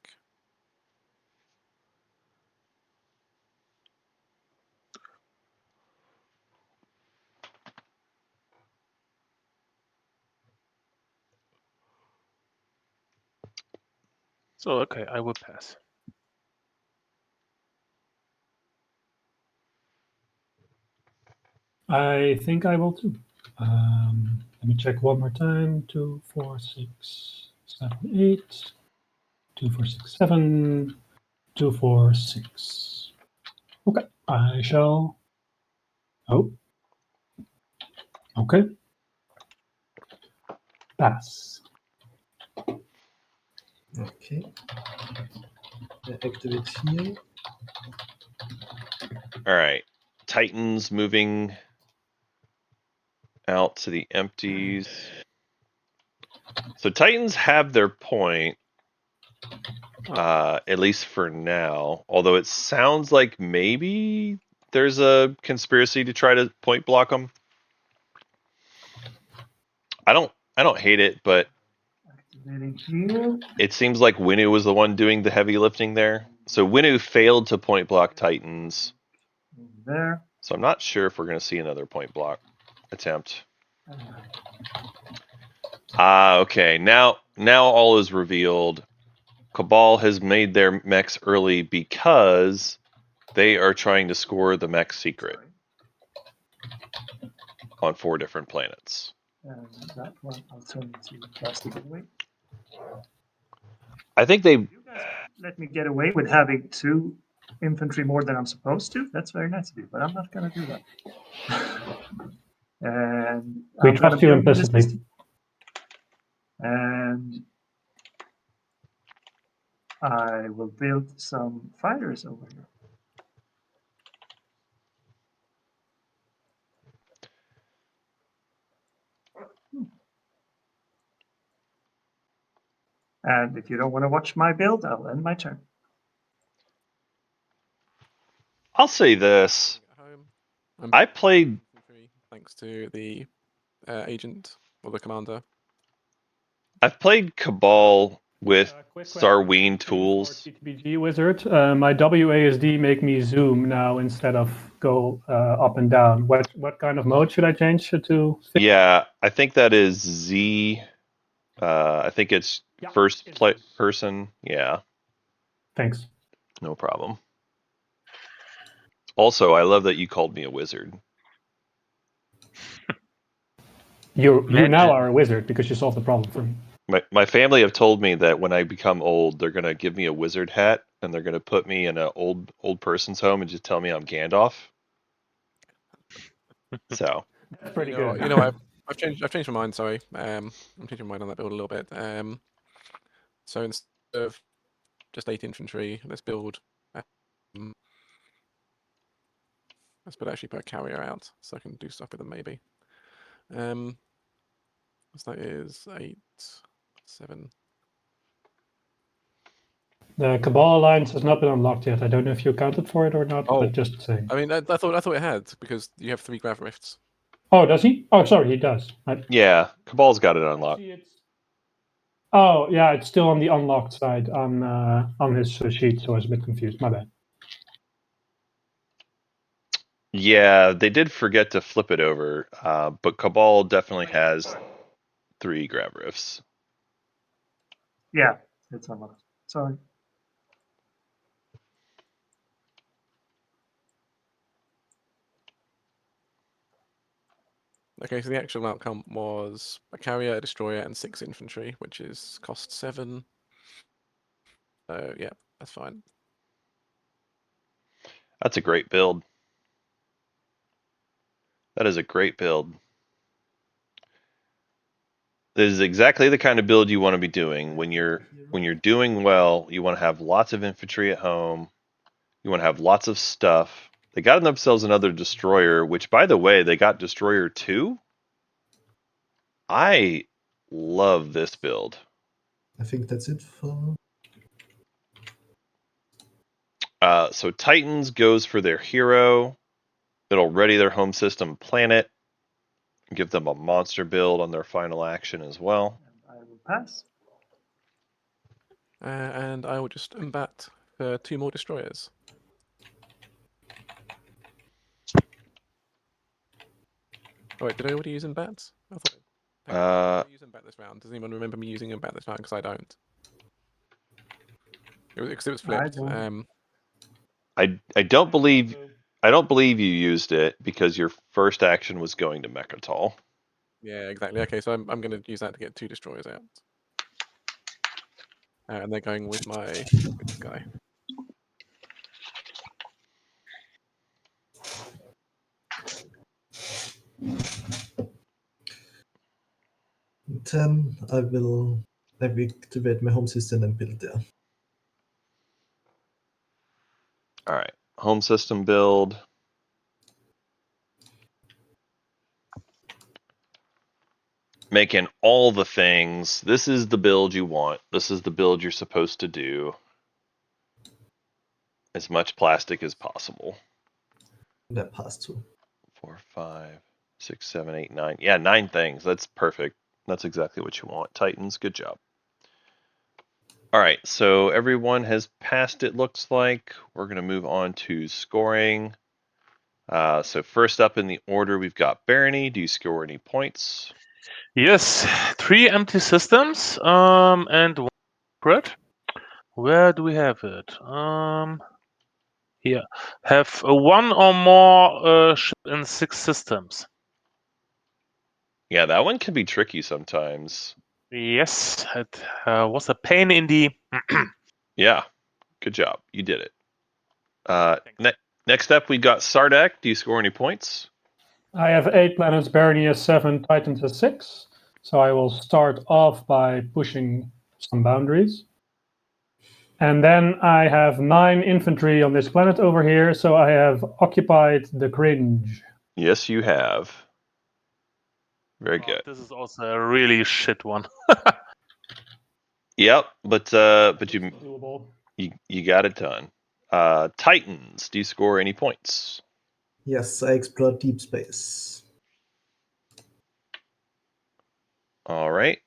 So okay, I will pass. I think I will too. Let me check one more time. 2, 4, 6, 7, 8. 2, 4, 6, 7. 2, 4, 6. Okay, I shall. Oh. Okay. Pass. Okay. Activate here. All right. Titans moving out to the empties. So Titans have their point, at least for now. Although it sounds like maybe there's a conspiracy to try to point block them. I don't hate it, but Activating here. it seems like Winu was the one doing the heavy lifting there. So Winu failed to point block Titans. There. So I'm not sure if we're going to see another point block attempt. Okay. Now all is revealed. Cabal has made their mechs early because they are trying to score the mech secret on 4 different planets. And that one I'll turn into plastic anyway. I think they. You guys let me get away with having 2 infantry more than I'm supposed to. That's very nice of you, but I'm not going to do that. And We trust you implicitly. And I will build some fighters over here. And if you don't want to watch my build, I'll end my turn. I'll say this. I played. Thanks to the agent or the commander. I've played Cabal with Sarween tools. TTBG wizard. My WASD make me zoom now instead of go up and down. What kind of mode should I change to? Yeah, I think that is Z. I think it's first person. Yeah. Thanks. No problem. Also, I love that you called me a wizard. You now are a wizard because you solved the problem for me. My family have told me that when I become old, they're gonna give me a wizard hat and they're gonna put me in an old person's home and just tell me I'm Gandalf. So That's pretty good. You know, I've changed my mind. Sorry, I'm changing my mind on that build a little bit. So instead of just 8 infantry, let's build. Let's actually put a carrier out so I can do stuff with them maybe. So that is 8, 7. The Cabal Alliance has not been unlocked yet. I don't know if you accounted for it or not, Oh. but just saying. I mean, I thought it had because you have 3 grav rifts. Oh, does he? Oh, sorry, he does. Yeah, Cabal's got it unlocked. Oh, yeah, it's still on the unlocked side on his sheet, so I was a bit confused. My bad. Yeah, they did forget to flip it over, but Cabal definitely has 3 grab rifts. Yeah, it's unlocked. Sorry. Okay, so the actual outcome was a carrier, a destroyer, and 6 infantry, which is cost 7. So yeah, that's fine. That's a great build. That is a great build. This is exactly the kind of build you want to be doing when you're doing well. You want to have lots of infantry at home. You want to have lots of stuff. They got themselves another destroyer, which, by the way, they got destroyer 2. I love this build. I think that's it for. So Titans goes for their hero. It'll ready their home system planet. Give them a monster build on their final action as well. And I will pass. And I will just embat for 2 more destroyers. Oh wait, did I already use embats? I thought. Hang on, did I use embat this round? Does anyone remember me using embat this round? Because I don't. Because it was flipped. I don't believe you used it because your first action was going to Mechatol. Yeah, exactly. Okay, so I'm going to use that to get 2 destroyers out. And they're going with this guy. Then I will activate my home system and build there. All right, home system build. Making all the things. This is the build you want. This is the build you're supposed to do. As much plastic as possible. That passed too. 4, 5, 6, 7, 8, 9. Yeah, 9 things. That's perfect. That's exactly what you want. Titans, good job. All right, so everyone has passed, it looks like. We're going to move on to scoring. So first up in the order, we've got Barony. Do you score any points? Yes, 3 empty systems and 1 crit. Where do we have it? Here. Have 1 or more ship in 6 systems. Yeah, that one can be tricky sometimes. Yes, it was a pain in the. Yeah, good job. You did it. Next up, we got Sardak. Do you score any points? I have 8 planets, Barony has 7, Titans has 6. So I will start off by pushing some boundaries. And then I have 9 infantry on this planet over here, so I have occupied the cringe. Yes, you have. Very good. This is also a really shit one. Yep, but you got it done. Titans, do you score any points? Yes, I explored deep space. All right.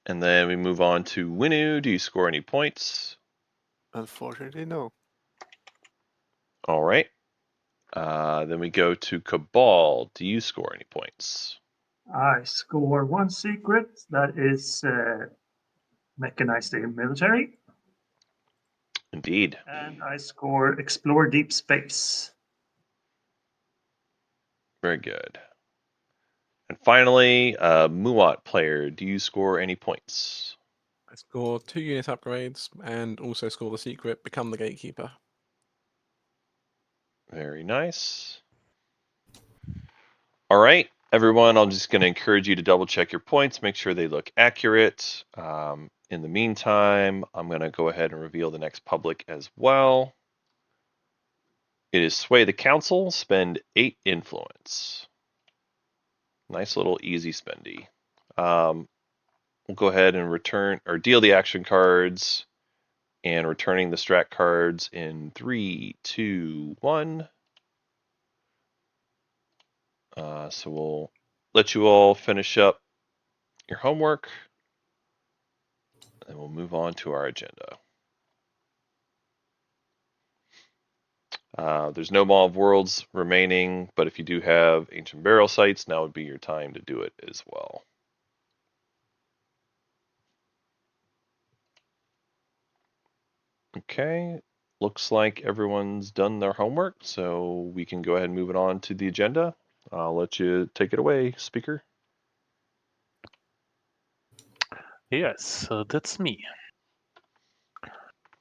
And then we move on to Winu. Do you score any points? Unfortunately, no. All right. Then we go to Cabal. Do you score any points? I score 1 secret. That is mechanized military. Indeed. And I score explore deep space. Very good. And finally, Muat player, do you score any points? I score 2 unit upgrades and also score the secret, become the gatekeeper. Very nice. All right. Everyone, I'm just going to encourage you to double check your points, make sure they look accurate. In the meantime, I'm going to go ahead and reveal the next public as well. It is Sway the Council, spend 8 influence. Nice little easy spendy. We'll go ahead and return or deal the action cards and returning the strat cards in 3, 2, 1. So we'll let you all finish up your homework, and we'll move on to our agenda. There's no Mall of Worlds remaining, but if you do have Ancient Burial Sites, now would be your time to do it as well. Okay, looks like everyone's done their homework, so we can go ahead and move it on to the agenda. I'll let you take it away, speaker. Yes, so that's me.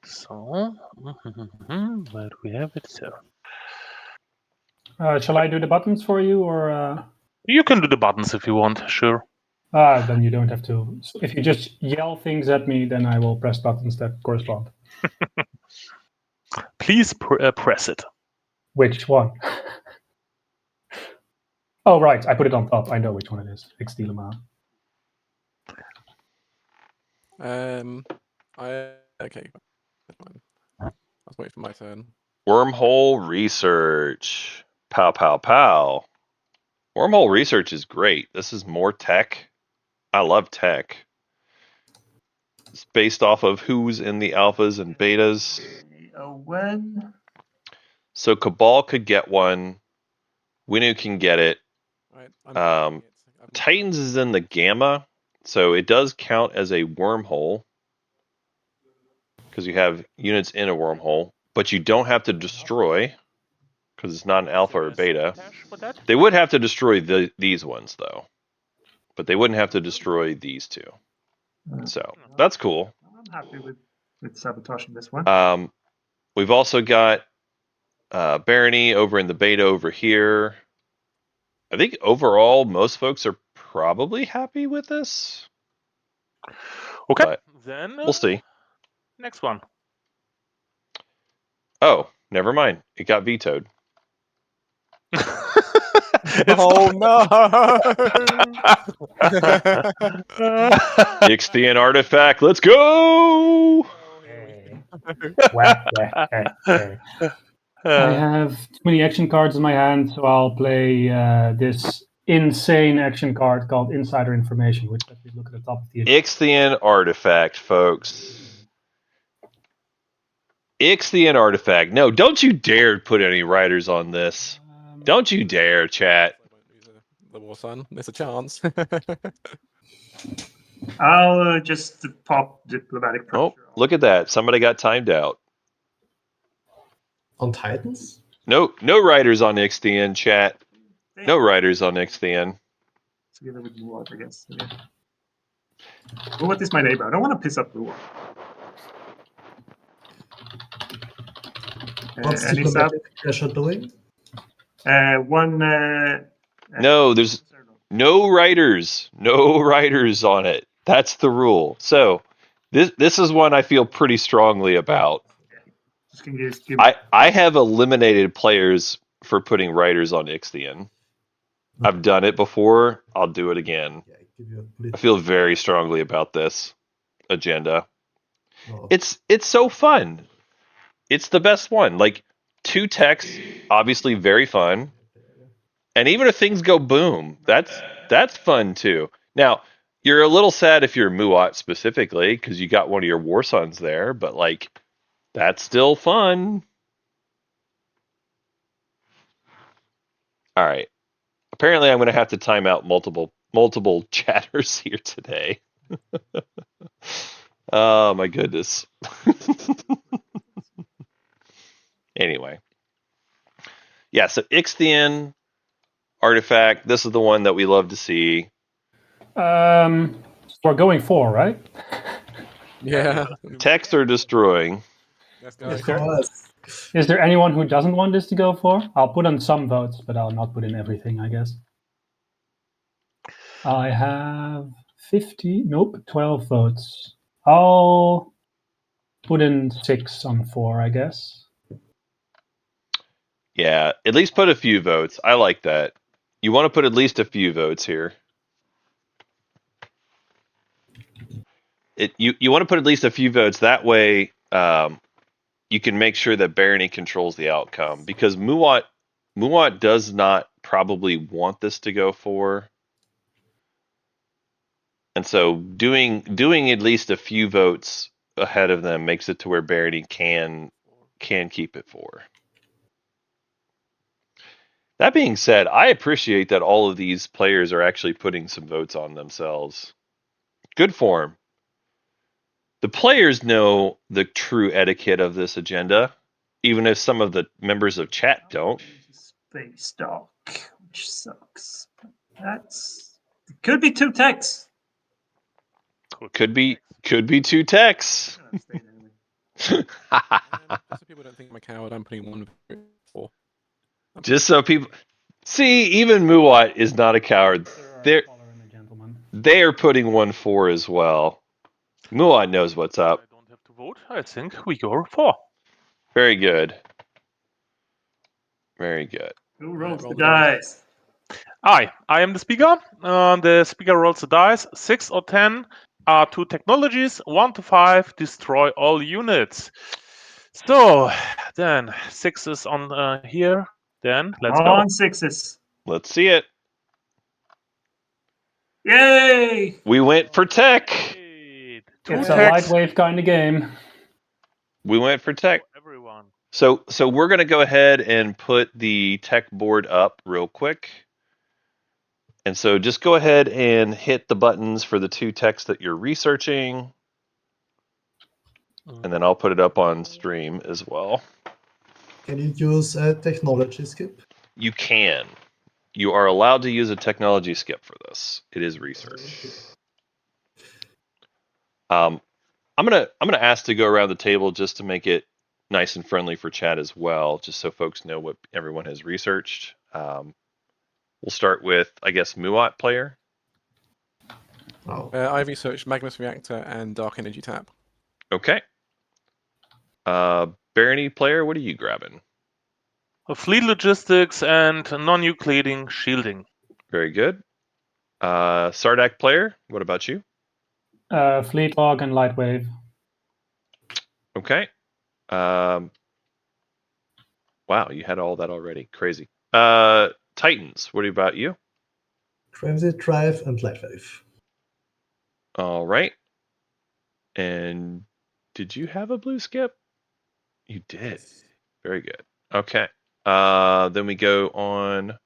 So, where do we have it? So, Shall I do the buttons for you, or you can do the buttons if you want, sure. then you don't have to? So if you just yell things at me, then I will press buttons that correspond. Please press it. Which one? Oh, right. I put it on top. I know which one it is. Fix dilemma. Okay. I was waiting for my turn. Wormhole research. Pow, pow, pow. Wormhole research is great. This is more tech. I love tech. It's based off of who's in the alphas and betas. When? So Cabal could get one. Winu can get it. Right, Titans is in the gamma, so it does count as a wormhole because you have units in a wormhole, but you don't have to destroy because it's not an alpha or beta. They would have to destroy these ones though, but they wouldn't have to destroy these two. So that's cool. I'm happy with sabotaging this one. We've also got Barony over in the beta over here. I think overall most folks are probably happy with this. Okay, but then we'll see. Next one. Oh, never mind. It got vetoed. Oh no! Ixthian artifact. Let's go! I have too many action cards in my hand, so I'll play this insane action card called Insider Information, which let me look at the top of the agenda. Ixthian artifact, folks. Ixthian artifact. No, don't you dare put any riders on this. Don't you dare, chat. The War Sun. There's a chance. I'll just pop diplomatic pressure. Oh, look at that. Somebody got timed out. On Titans? No riders on Ixthian, chat. No riders on Ixthian. Together with Muad, I guess. Okay. Muad is my neighbor. I don't want to piss off Muad. What's diplomatic pressure doing? No, there's no riders. No riders on it. That's the rule. So this is one I feel pretty strongly about. I have eliminated players for putting riders on Ixthian. I've done it before. I'll do it again. I feel very strongly about this agenda. Oh. It's so fun. It's the best one. Like 2 techs, obviously very fun. And even if things go boom, that's fun too. Now, you're a little sad if you're Muat specifically, because you got one of your War Sons there, but like that's still fun. All right. Apparently I'm gonna have to time out multiple chatters here today. Oh my goodness. Anyway. Yeah, so Ixthian artifact, this is the one that we love to see. We're going 4, right? Yeah. Techs are destroying. Is there anyone who doesn't want this to go 4? I'll put on some votes, but I'll not put in everything, I guess. I have 12 votes. I'll put in 6 on 4, I guess. Yeah, at least put a few votes. I like that. You want to put at least a few votes here. You want to put at least a few votes. That way, you can make sure that Barony controls the outcome, because Muat does not probably want this to go 4. And so doing at least a few votes ahead of them makes it to where Barony can keep it 4. That being said, I appreciate that all of these players are actually putting some votes on themselves. Good form. The players know the true etiquette of this agenda, even if some of the members of chat don't. Space dock, which sucks. That's it could be 2 techs. Could be 2 techs. Just so people don't think I'm a coward, I'm putting 1 4. Just so people see, even Muat is not a coward. They are putting 1-4 as well. Muat knows what's up. I don't have to vote. I think we go 4. Very good. Very good. Who rolls roll the the dice. dice? I am the speaker. The speaker rolls the dice. 6 or 10 are 2 technologies. 1 to 5 destroy all units. So then 6 is on here. Then let's go. On 6s. Let's see it. Yay! We went for tech. Great. 2 It's a techs light wave kind of game. We went for tech. for everyone. So we're going to go ahead and put the tech board up real quick. And so just go ahead and hit the buttons for the 2 techs that you're researching. And then I'll put it up on stream as well. Can you use a technology skip? You can. You are allowed to use a technology skip for this. It is research. I'm gonna ask to go around the table just to make it nice and friendly for chat as well, just so folks know what everyone has researched. We'll start with, I guess, Muat player. Oh. I researched Magnus Reactor and Dark Energy Tap. Okay. Barony player, what are you grabbing? Fleet logistics and non-Euclidean shielding. Very good. Sardak player, what about you? Fleet log and light wave. Okay. Wow, you had all that already. Crazy. Titans, what about you? Transit drive and light wave. All right. And did you have a blue skip? You did. Very good. Okay. Then we go on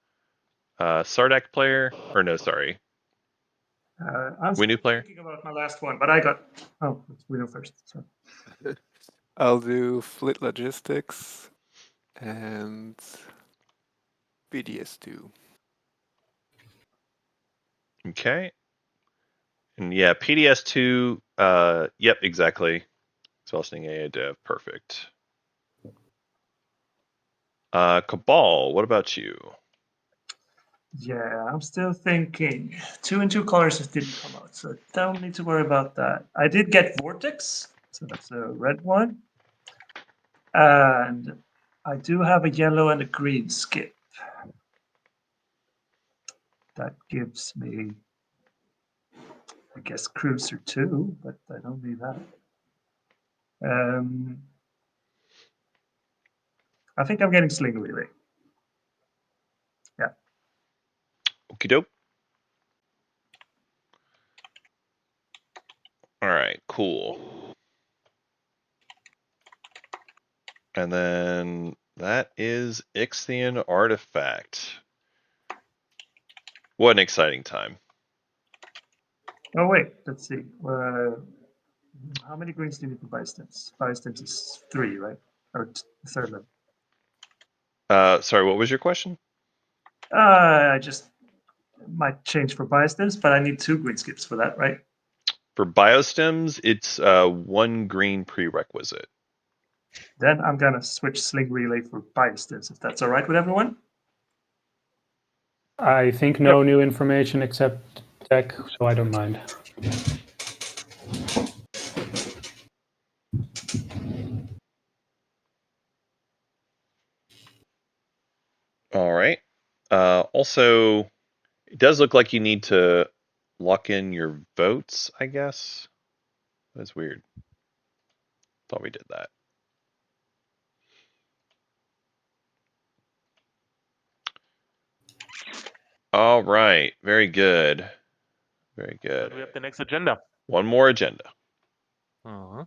Sardak player, or no, sorry. I was Winu player? thinking about my last one, but I got. Oh, let's Winu first. Sorry. I'll do fleet logistics and BDS2. Okay. And yeah, PDS2, yep, exactly. Spellsting AA dev, perfect. Cabal, what about you? Yeah, I'm still thinking. 2 and 2 colors didn't come out, so don't need to worry about that. I did get Vortex, so that's a red one. And I do have a yellow and a green skip. That gives me, I guess, Cruiser 2, but I don't need that. I think I'm getting Sling Relay. Yeah. Okie doke. All right, cool. And then that is Ixion Artifact. What an exciting time. Oh, wait, let's see. How many greens do you need for Biostims? Biostims is 3, right? Or third level. Sorry, what was your question? I just might change for Biostims, but I need 2 green skips for that, right? For Biostims, it's 1 green prerequisite. Then I'm gonna switch Sling Relay for Biostims, if that's all right with everyone. I think no new information except tech, so I don't mind. All right. Also, it does look like you need to lock in your votes, I guess. That's weird. Thought we did that. All right. Very good. Very good. We have the next agenda. One more agenda. Uh-huh.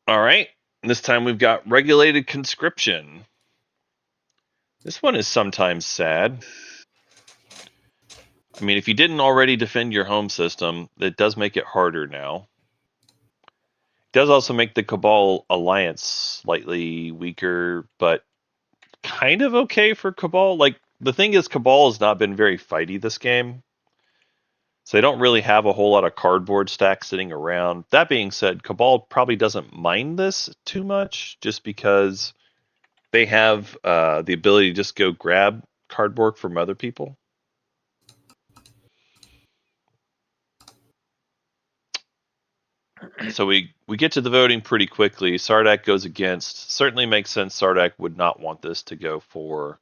All right. This time we've got regulated conscription. This one is sometimes sad. I mean, if you didn't already defend your home system, it does make it harder now. It does also make the Cabal alliance slightly weaker, but kind of okay for Cabal. Like, the thing is, Cabal has not been very fighty this game. So they don't really have a whole lot of cardboard stacks sitting around. That being said, Cabal probably doesn't mind this too much just because they have the ability to just go grab cardboard from other people. So we get to the voting pretty quickly. Sardak goes against. Certainly makes sense. Sardak would not want this to go for.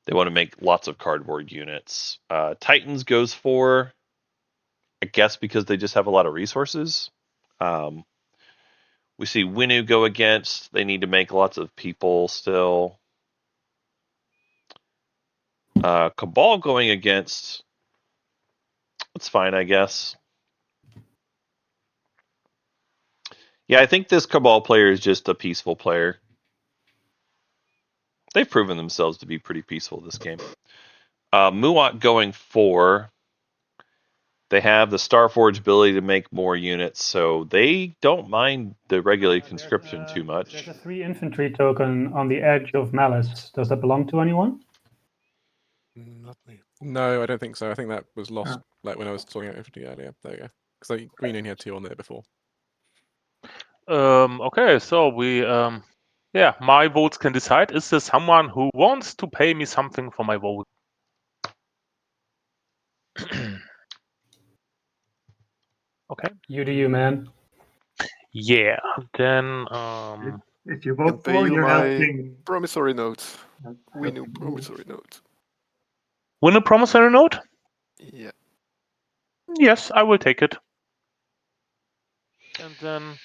They want to make lots of cardboard units. Titans goes for, I guess, because they just have a lot of resources. We see Winu go against. They need to make lots of people still. Cabal going against. That's fine, I guess. Yeah, I think this Cabal player is just a peaceful player. They've proven themselves to be pretty peaceful this game. Muat going for. They have the Starforge ability to make more units, so they don't mind the regulated conscription too much. There's a 3 infantry token on the edge of Malice. Does that belong to anyone? Not me. No, I don't think so. I think that was lost, like when I was talking about infantry earlier. There you go. Because like, Green only had 2 on there before. Okay, so we, yeah, my votes can decide. Is there someone who wants to pay me something for my vote? Okay. You do you, man. Yeah. Then, If you Can vote pay for, you you're my helping. promissory note. We knew helping promissory note. win a promissory note? Yeah. Yes, I will take it. And then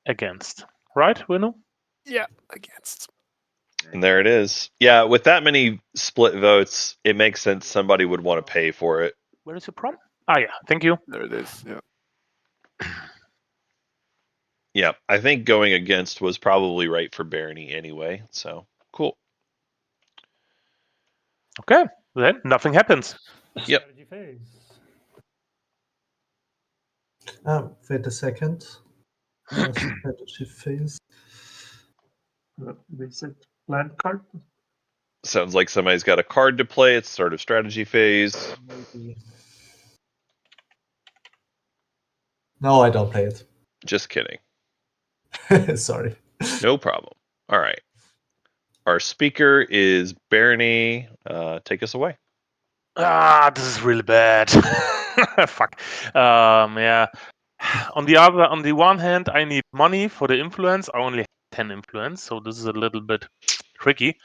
against, right, Winu? Yeah, against. And there it is. Yeah, with that many split votes, it makes sense somebody would want to pay for it. Where is your prom? Ah, yeah. Thank you. There it is. Yeah. Yeah, I think going against was probably right for Barony anyway. So cool. Okay. Then nothing happens. Yep. Strategy phase. Wait a second. Strategy phase. Reset land card. Sounds like somebody's got a card to play. It's sort of strategy phase. Maybe. No, I don't play Just kidding. it. Sorry. No problem. All right. Our speaker is Barony. Take us away. Ah, this is really bad. Fuck. Yeah. On the one hand, I need money for the influence. I only have 10 influence, so this is a little bit tricky.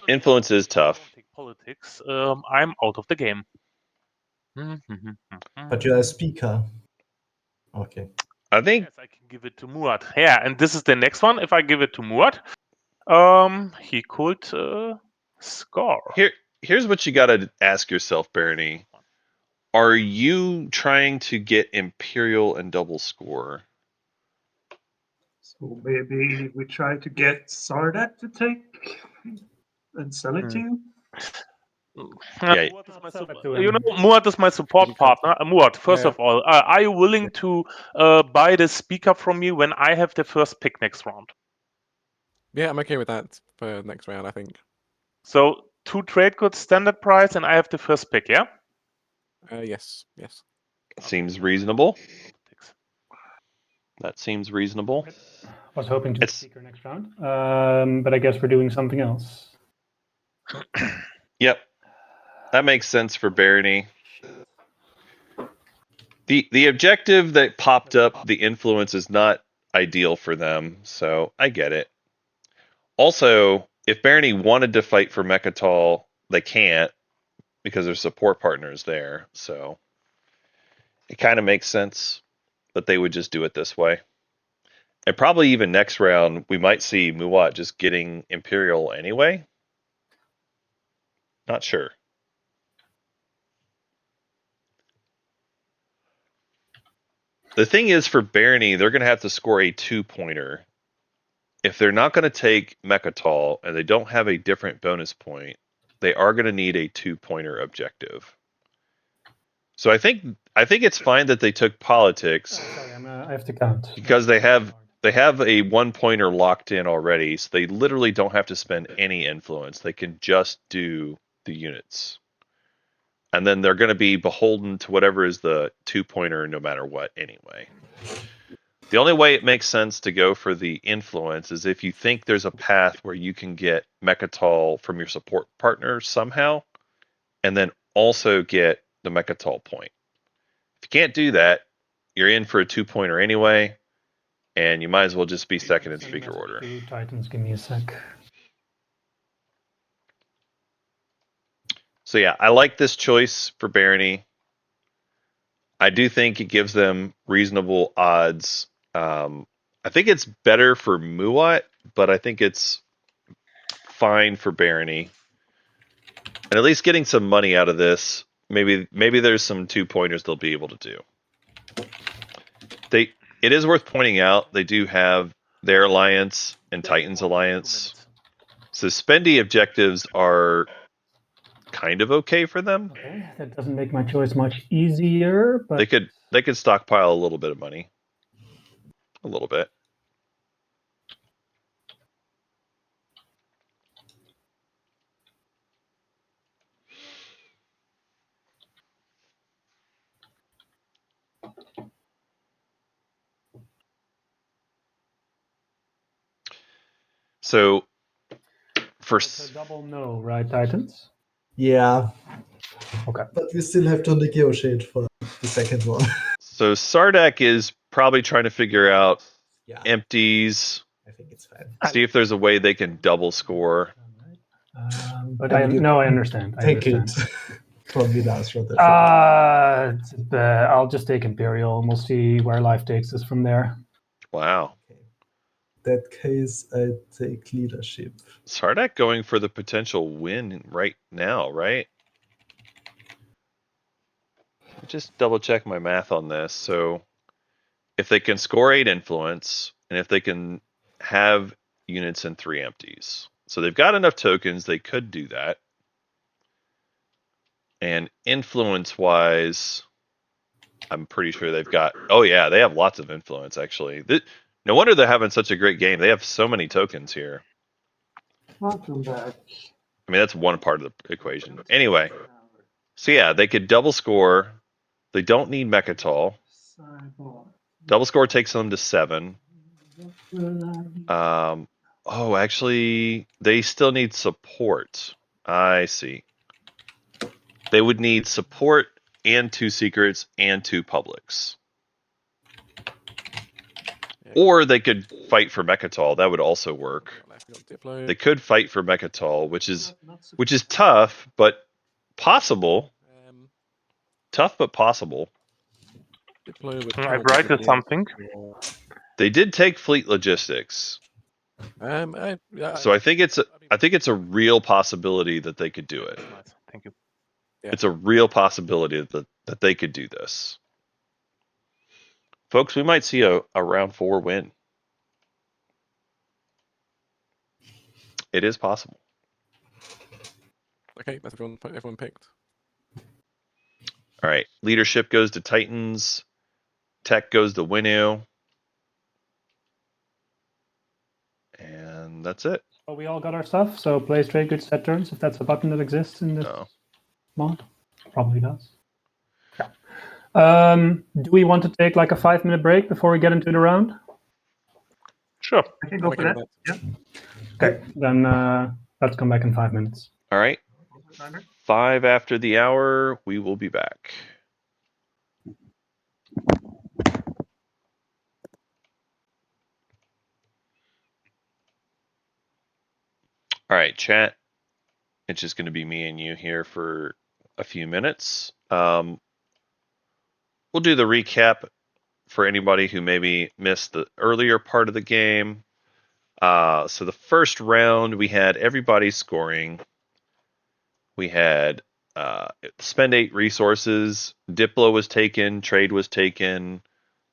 Influence is tough. Don't take politics. I'm out of the game. But you're a speaker. Okay. I think Yes, I can give it to Muad. Yeah, and this is the next one. If I give it to Muad, he could score. here's what you got to ask yourself, Barony. Are you trying to get Imperial and double score? So maybe we try to get Sardak to take and sell it to you. Yeah. Muad is my Sell it support. to You him. know, Muad is my support partner. Muad, first Yeah. of all, are you willing to buy the speaker from me when I have the first pick next round? Yeah, I'm okay with that for next round, I think. So 2 trade goods, standard price, and I have the first pick. Yeah. Yes. Seems reasonable. That seems reasonable. I was hoping to It's- speaker next round, but I guess we're doing something else. Yep. That makes sense for Barony. The objective that popped up, the influence, is not ideal for them, so I get it. Also, if Barony wanted to fight for Mechatol, they can't because there's support partners there, so it kind of makes sense that they would just do it this way. And probably even next round, we might see Muat just getting Imperial anyway. Not sure. The thing is, for Barony, they're going to have to score a 2-pointer. If they're not going to take Mechatol and they don't have a different bonus point, they are going to need a 2-pointer objective. So I think it's fine that they took politics. Oh, sorry, I have to count. Because they have a 1-pointer locked in already, so they literally don't have to spend any influence. They can just do the units. And then they're going to be beholden to whatever is the 2-pointer no matter what anyway. The only way it makes sense to go for the influence is if you think there's a path where you can get Mechatol from your support partner somehow, and then also get the Mechatol point. If you can't do that, you're in for a 2-pointer anyway, and you might as well just be second in speaker order. Titans, give me a sec. So yeah, I like this choice for Barony. I do think it gives them reasonable odds. I think it's better for Muat, but I think it's fine for Barony. And at least getting some money out of this, maybe there's some 2-pointers they'll be able to do. It is worth pointing out they do have their alliance and Titans alliance. So spendy objectives are kind of okay for them. Okay, that doesn't make my choice much easier, but They could stockpile a little bit of money. A little bit. So for it's a double no, right, Titans? Yeah. Okay. But we still have to negotiate for the second one. So Sardak is probably trying to figure out Yeah, empties, I think it's fine. see if there's a way they can double score. But And you I understand. Take it from me last round. I'll just take Imperial and we'll see where life takes us from there. Wow. Okay. In that case, I take leadership. Sardak going for the potential win right now, right? Just double check my math on this. So if they can score 8 influence, and if they can have units in 3 empties. So they've got enough tokens, they could do that. And influence-wise, I'm pretty sure they've got... Oh yeah, they have lots of influence, actually. No wonder they're having such a great game. They have so many tokens here. Welcome back. I mean, that's one part of the equation. Anyway, so yeah, they could double score. They don't need Mechatol. Double score takes them to 7. Oh, actually, they still need support. I see. They would need support and 2 secrets and 2 publics. Yeah. Or they could fight for Mechatol. That would also work. Diplo. They could fight for Mechatol, which is tough, but possible. Tough, but possible. Diplo with I write you something. They did take fleet logistics, so I think it's a real possibility that they could do it. Nice. Thank you. Yeah. It's a real possibility that they could do this. Folks, we might see a round 4 win. It is possible. Okay, that's everyone picked. All right. Leadership goes to Titans. Tech goes to Winu. And that's it. Well, we all got our stuff, so play straight, good set turns, if that's a button that exists in this No. mod. Probably does. Yeah. Do we want to take like a 5-minute break before we get into the round? Sure. I can go I'm for okay that. with Yeah. Okay, then let's come back in 5 minutes. All right. 5 after the hour, we will be back. All right, chat. It's just going to be me and you here for a few minutes. We'll do the recap for anybody who maybe missed the earlier part of the game. So the first round, we had everybody scoring. We had spend 8 resources. Diplo was taken. Trade was taken.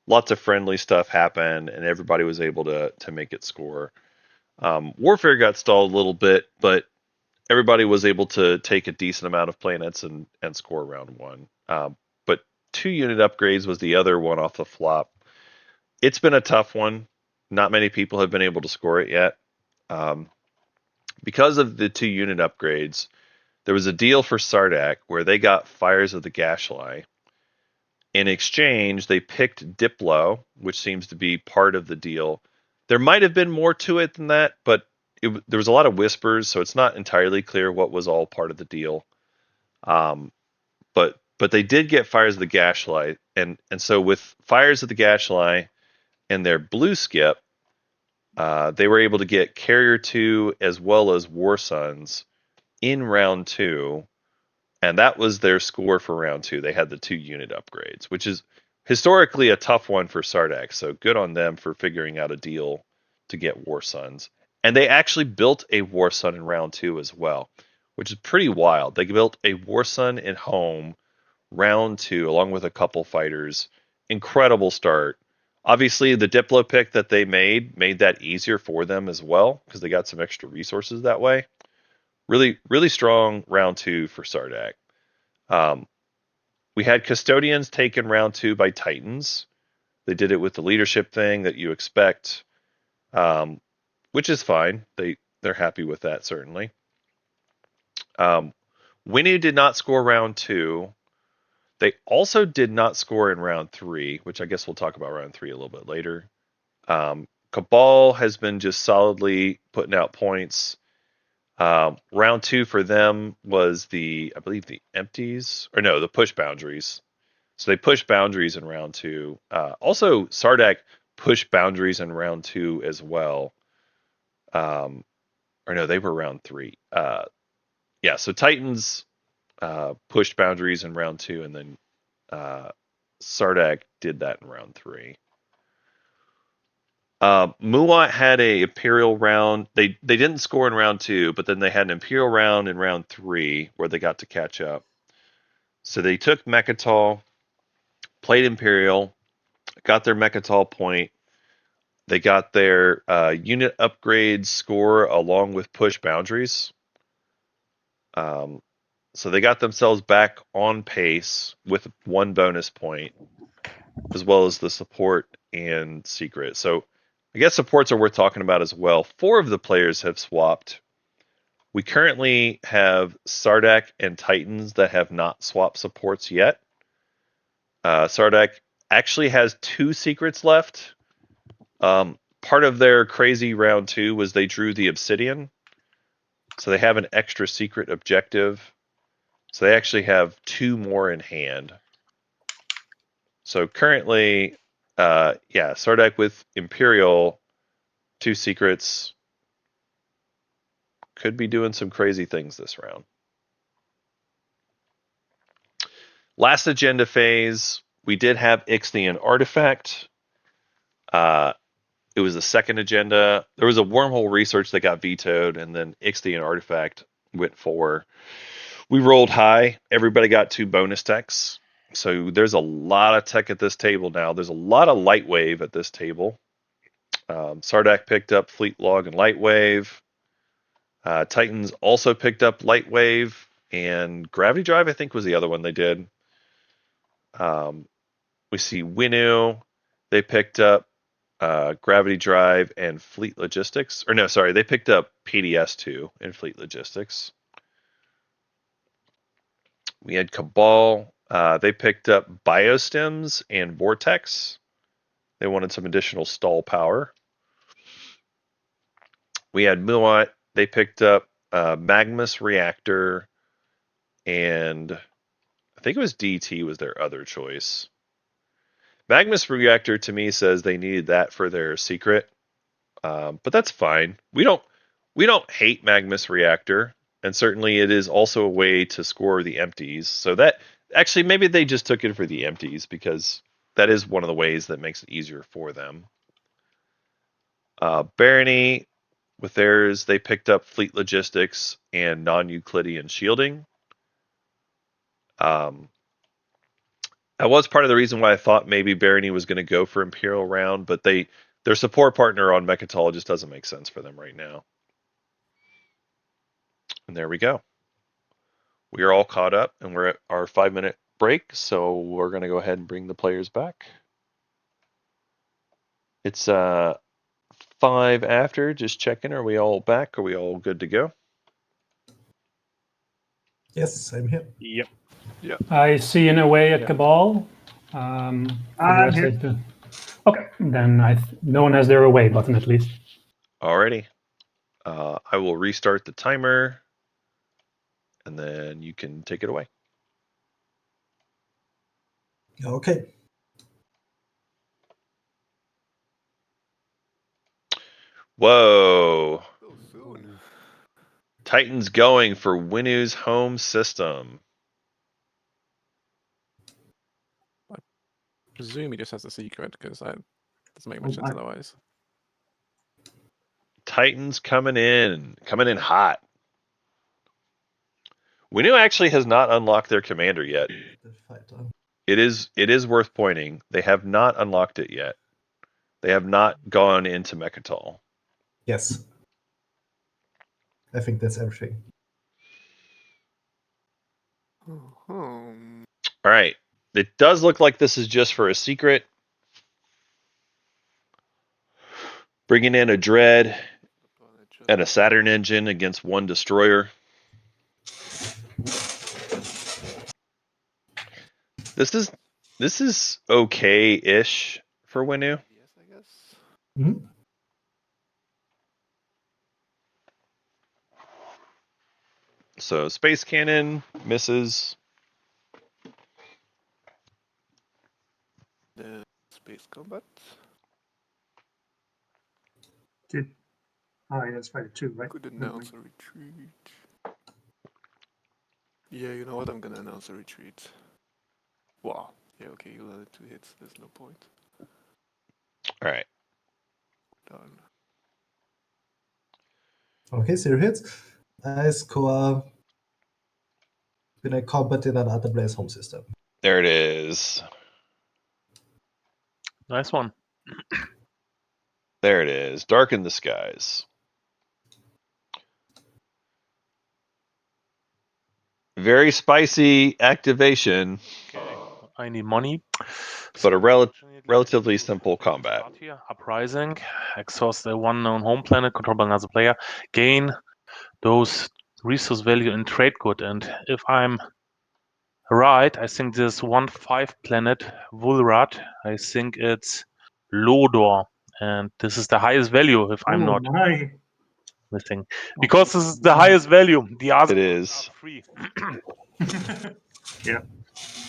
Lots of friendly stuff happened, and everybody was able to make it score. Warfare got stalled a little bit, but everybody was able to take a decent amount of planets and score round 1. But 2 unit upgrades was the other one off the flop. It's been a tough one. Not many people have been able to score it yet. Because of the 2 unit upgrades, there was a deal for Sardak where they got Fires of the Gashly. In exchange, they picked Diplo, which seems to be part of the deal. There might have been more to it than that, but there was a lot of whispers, so it's not entirely clear what was all part of the deal. But they did get Fires of the Gashly, and so with Fires of the Gashly and their blue skip, they were able to get Carrier 2 as well as War Sons in round 2, and that was their score for round 2. They had the 2 unit upgrades, which is historically a tough one for Sardak, so good on them for figuring out a deal to get War Sons. And they actually built a War Sun in round 2 as well, which is pretty wild. They built a War Sun in home round 2 along with a couple fighters. Incredible start. Obviously, the Diplo pick that they made that easier for them as well because they got some extra resources that way. Really, really strong round 2 for Sardak. We had Custodians taken round 2 by Titans. They did it with the leadership thing that you expect, which is fine. They're happy with that, certainly. Winnie did not score round 2. They also did not score in round 3, which I guess we'll talk about round 3 a little bit later. Cabal has been just solidly putting out points. Round 2 for them was I believe the empties, or no, the push boundaries. So they pushed boundaries in round 2. Also, Sardak pushed boundaries in round 2 as well. Or no, they were round 3. Yeah, so Titans pushed boundaries in round 2, and then Sardak did that in round 3. Muat had a Imperial round. They didn't score in round 2, but then they had an Imperial round in round 3 where they got to catch up. So they took Mechatol, played Imperial, got their Mechatol point. They got their unit upgrade score along with push boundaries. So they got themselves back on pace with 1 bonus point, as well as the support and secret. So I guess supports are worth talking about as well. 4 of the players have swapped. We currently have Sardak and Titans that have not swapped supports yet. Sardak actually has 2 secrets left. Part of their crazy round 2 was they drew the Obsidian. So they have an extra secret objective. So they actually have 2 more in hand. So currently, Sardak with Imperial, 2 secrets, could be doing some crazy things this round. Last agenda phase, we did have Ixnian Artifact. It was the second agenda. There was a wormhole research that got vetoed, and then Ixnian Artifact went for. We rolled high. Everybody got 2 bonus techs. So there's a lot of tech at this table now. There's a lot of light wave at this table. Sardak picked up Fleet Log and Light Wave. Titans also picked up Light Wave, and Gravity Drive, I think, was the other one they did. We see Winu. They picked up Gravity Drive and Fleet Logistics. Or no, sorry, they picked up PDS2 and Fleet Logistics. We had Cabal They picked up Biostems and Vortex. They wanted some additional stall power. We had Muat. They picked up Magmus Reactor, and I think it was DT was their other choice. Magmus Reactor to me says they needed that for their secret, but that's fine. We don't hate Magmus Reactor, and certainly it is also a way to score the empties. So that actually maybe they just took it for the empties because that is one of the ways that makes it easier for them. Barony, with theirs, they picked up fleet logistics and non-Euclidean shielding. That was part of the reason why I thought maybe Barony was going to go for Imperial round, but their support partner on Mechatol just doesn't make sense for them right now. And there we go. We are all caught up, and we're at our 5-minute break, so we're going to go ahead and bring the players back. It's 5 after, just checking. Are we all back? Are we all good to go? Yes, I'm here. Yep. I see an away at Yeah. Cabal. For the rest here. of the... Okay, then no one has their away button at least. Alrighty. I will restart the timer, and then you can take it away. Okay. Whoa. So soon. Titan's going for Winu's home system. Presume he just has a secret because that doesn't make much Oh, sense my. otherwise. Titan's coming in hot. Winu actually has not unlocked their commander yet. The fighter. It is worth pointing. They have not unlocked it yet. They have not gone into Mechatol. Yes. I think that's everything. All right. It does look like this is just for a secret. Bringing in a Dread and a Saturn engine against one destroyer. This is okay-ish for Winu. Yes, I guess. Mhm. So Space Cannon misses. Space combat. Oh, yeah, it's fighter 2, right? Could announce a retreat. Yeah, you know what? I'm gonna announce a retreat. Wow. Yeah, okay, you landed 2 hits. There's no point. All right. Done. Okay, 0 hits. I score when I combat in another player's home system. There it is. Nice one. There it is. Darken the skies. Very spicy activation, Okay. I need money. but a Unfortunately, relatively I simple have to combat. start here. Uprising. Exhaust the one known home planet controlled by another player. Gain those resource value in trade good. And if I'm right, I think this 1/5 planet, Vulrat, I think it's Lodor. And this is the highest value if I'm Oh, not my. missing. Because this is the highest value. The other It ones is. are free. Yeah.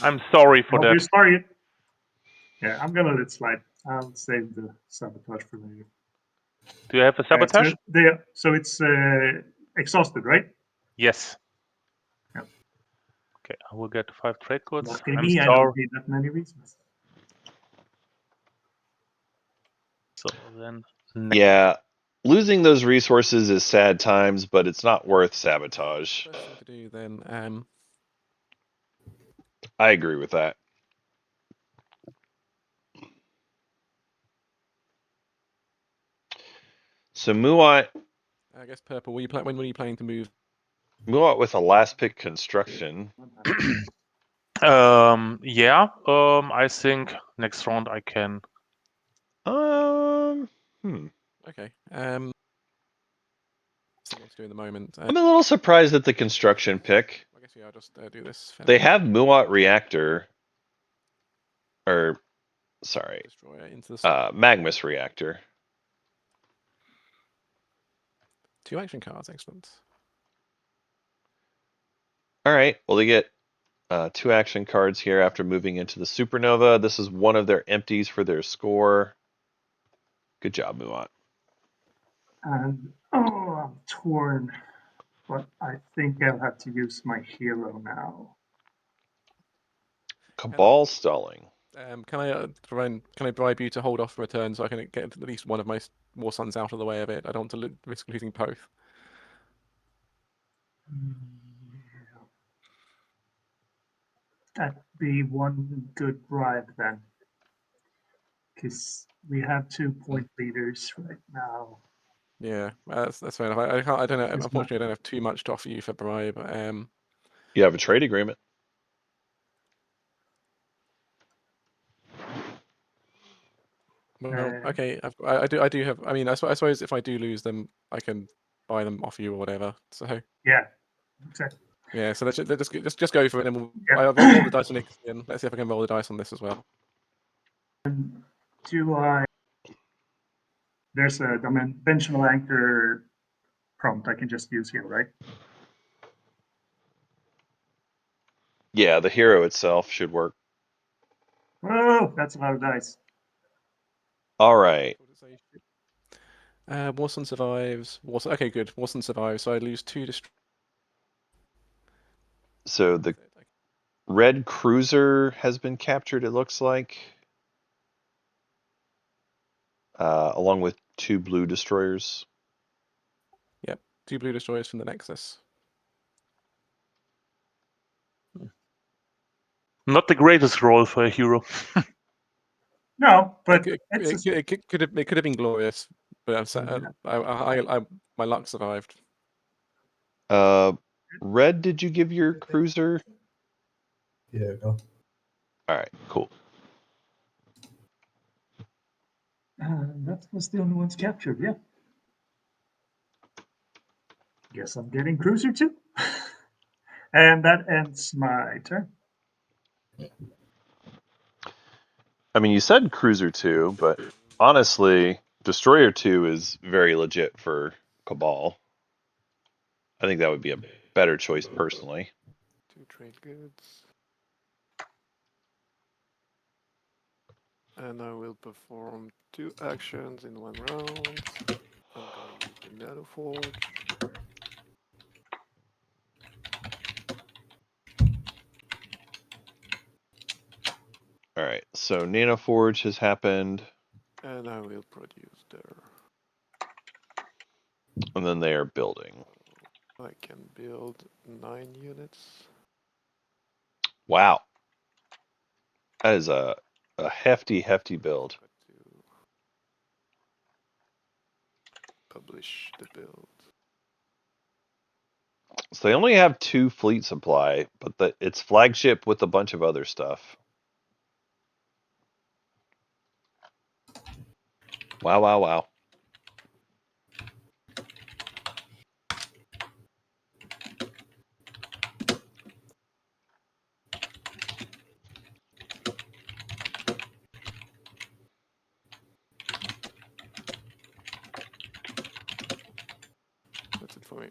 I'm sorry I for hope you that. start it. Yeah, I'm gonna let it slide. I'll save the sabotage for later. Do you have a sabotage? So it's exhausted, right? Yes. Yeah. Okay, I will get 5 trade goods. Lucky I'm me, I sorry. don't need that many reasons. So then, Yeah. Losing those resources is sad times, but it's not worth sabotage. Best thing to do then, I agree with that. So Muat I guess purple. When were you planning to move? with a last pick construction. yeah. I think next round I can. Okay. See what to do in the moment. I'm a little surprised at the construction pick. I guess So yeah, I'll just do this. They have Muat Reactor, or sorry, Destroyer into the Magmus Reactor. 2 action cards. Excellent. All right, well, they get 2 action cards here after moving into the Supernova. This is one of their empties for their score. Good job, Muat. And I'm torn, but I think I'll have to use my hero now. Cabal stalling. Can I bribe you to hold off for a turn so I can get at least one of my War Sons out of the way of it? I don't want to risk losing both. That'd be one good bribe then, because we have 2-point leaders right now. Yeah, that's fair enough. I can't. I don't know. It's Unfortunately, I don't have too much to offer you for bribe. You have a trade agreement. Well, okay. I do have. I mean, I suppose if I do lose them, I can buy them off you or whatever. So Yeah, exactly. yeah. So let's just go for it, and Yeah. I'll roll the dice on it. And let's see if I can roll the dice on this as well. Do I? There's a dimensional anchor prompt I can just use here, right? Yeah, the hero itself should work. Oh, that's a lot of dice. All right. Warson survives. Warson. Okay, good. Warson survives. So I lose 2 So the red cruiser has been captured, it looks like, along with 2 blue destroyers. Yep, 2 blue destroyers from the Nexus. Not the greatest role for a hero. No, but it could have been glorious, but my luck survived. Red, did you give your cruiser? Yeah, go. All right, cool. that was the only ones captured. Yeah. Guess I'm getting cruiser too. And that ends my turn. I mean, you said cruiser 2, but honestly, destroyer 2 is very legit for Cabal. I think that would be a better choice personally. 2 trade goods. And I will perform 2 actions in 1 round. I'm gonna use the Nanoforge. All right, so Nanoforge has happened. And I will produce there. And then they are building. I can build 9 units. Wow. That is a hefty build. Publish the build. So they only have 2 fleet supply, but it's flagship with a bunch of other stuff. Wow. That's it for me.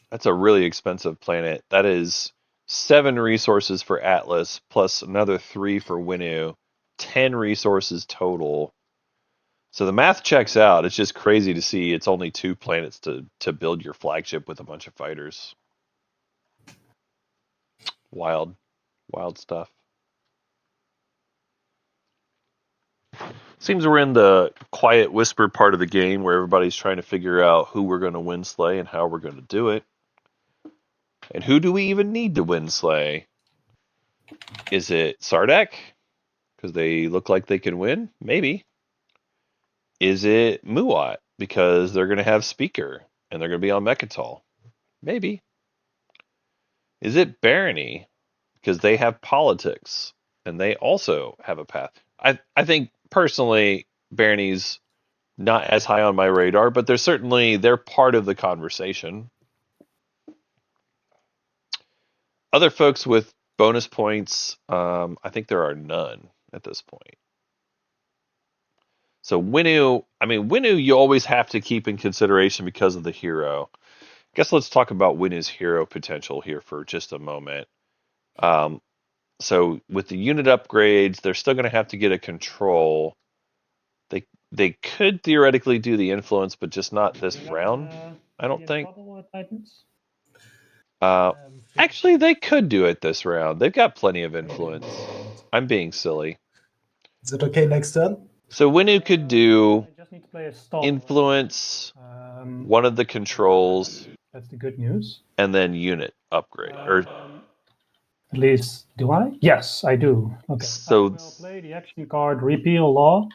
That's a really expensive planet. That is 7 resources for Atlas, plus another 3 for Winu. 10 resources total. So the math checks out. It's just crazy to see it's only 2 planets to build your flagship with a bunch of fighters. Wild stuff. Seems we're in the quiet whisper part of the game where everybody's trying to figure out who we're going to win slay and how we're going to do it. And who do we even need to win slay? Is it Sardak? Because they look like they can win? Maybe. Is it Muat? Because they're going to have Speaker and they're going to be on Mechatol? Maybe. Is it Barony? Because they have politics and they also have a path. I think personally Barony's not as high on my radar, but they're part of the conversation. Other folks with bonus points, I think there are none at this point. So Winnu, you always have to keep in consideration because of the hero. I guess let's talk about Winnu's hero potential here for just a moment. So with the unit upgrades, they're still going to have to get a control. They could theoretically do the influence, but just not this round. I don't think. Actually, they could do it this round. They've got plenty of influence. I'm being silly. Is it okay next turn? So Winnu could do I just need to play a stall. influence, Right? one of the controls, That's the good news. and then unit upgrade. Or At least, do I? Yes, I do. Okay. so I will play the action card Repeal Law.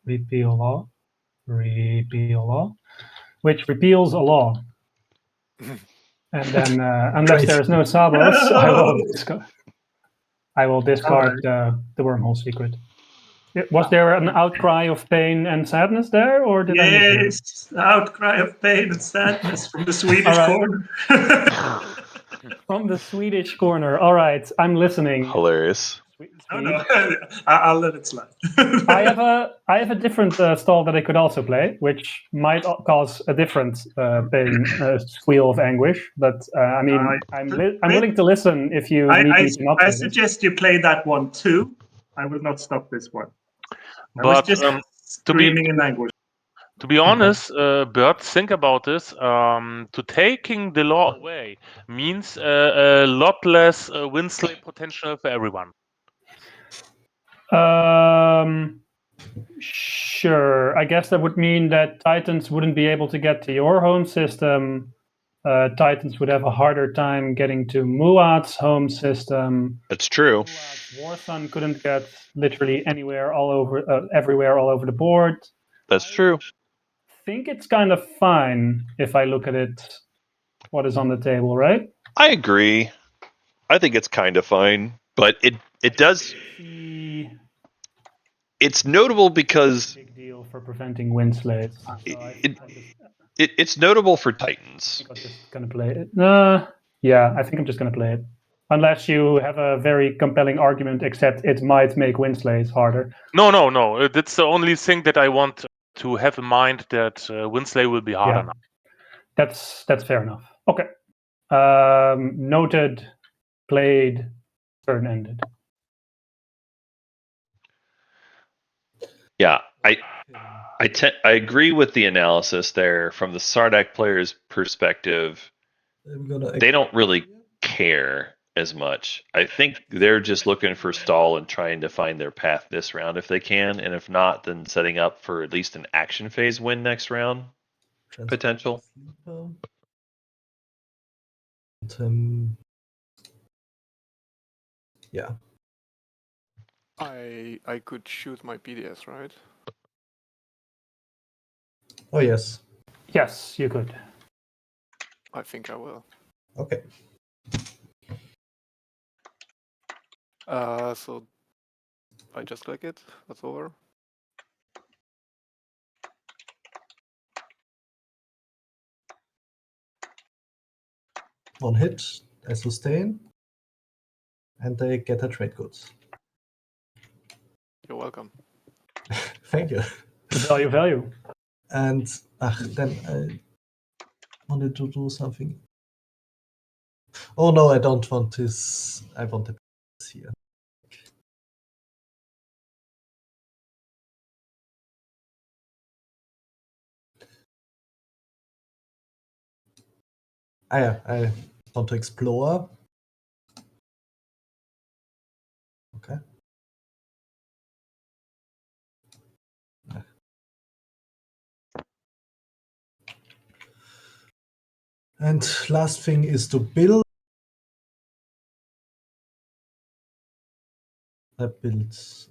Repeal Law. Repeal Law. Which repeals a law. And then, unless Great. there is no Sabos, I will discard the wormhole secret. Was there an outcry of pain and sadness there, or did I miss it? Yes, outcry of pain and sadness from the Swedish All right. corner. From the Swedish corner. All right, I'm listening. hilarious. No, I'll let it slide. I have a different stall that I could also play, which might cause a different pain, squeal of anguish. But I mean, I'm willing to listen if you need me to not play I this. suggest you play that one too. I will not stop this one. I was But just screaming in anguish. to be honest, Bert, think about this. To taking the law away means a lot less Winsley potential for everyone. Sure. I guess that would mean that Titans wouldn't be able to get to your home system. Titans would have a harder time getting to Muad's home system. That's true. Muad's Warsun couldn't get literally anywhere, everywhere, all over the board. That's true. I think it's kind of fine if I look at it, what is on the table, right? I agree. I think it's kind of fine, but it does. It's notable because Big deal for preventing wind slates. So it's notable for Titans. I'm just gonna play it. Yeah, I think I'm just gonna play it. Unless you have a very compelling argument, except it might make wind slates harder. No. That's the only thing that I want to have in mind, that Winsley will be harder now. That's fair enough. Okay. Noted. Played. Turn ended. Yeah, I agree with the analysis there from the Sardak player's perspective. They don't really care as much. I think they're just looking for stall and trying to find their path this round if they can, and if not, then setting up for at least an action phase win next round potential. Yeah. I could shoot my PDS, right? Oh yes. Yes, you could. I think I will. Okay. So I just click it. That's over. One hit, I sustain, and they get a trade goods. You're welcome. Thank you. Value. And then I wanted to do something. Oh no, I don't want this. I want the here. Yeah, I want to explore. Okay. And last thing is to build. I built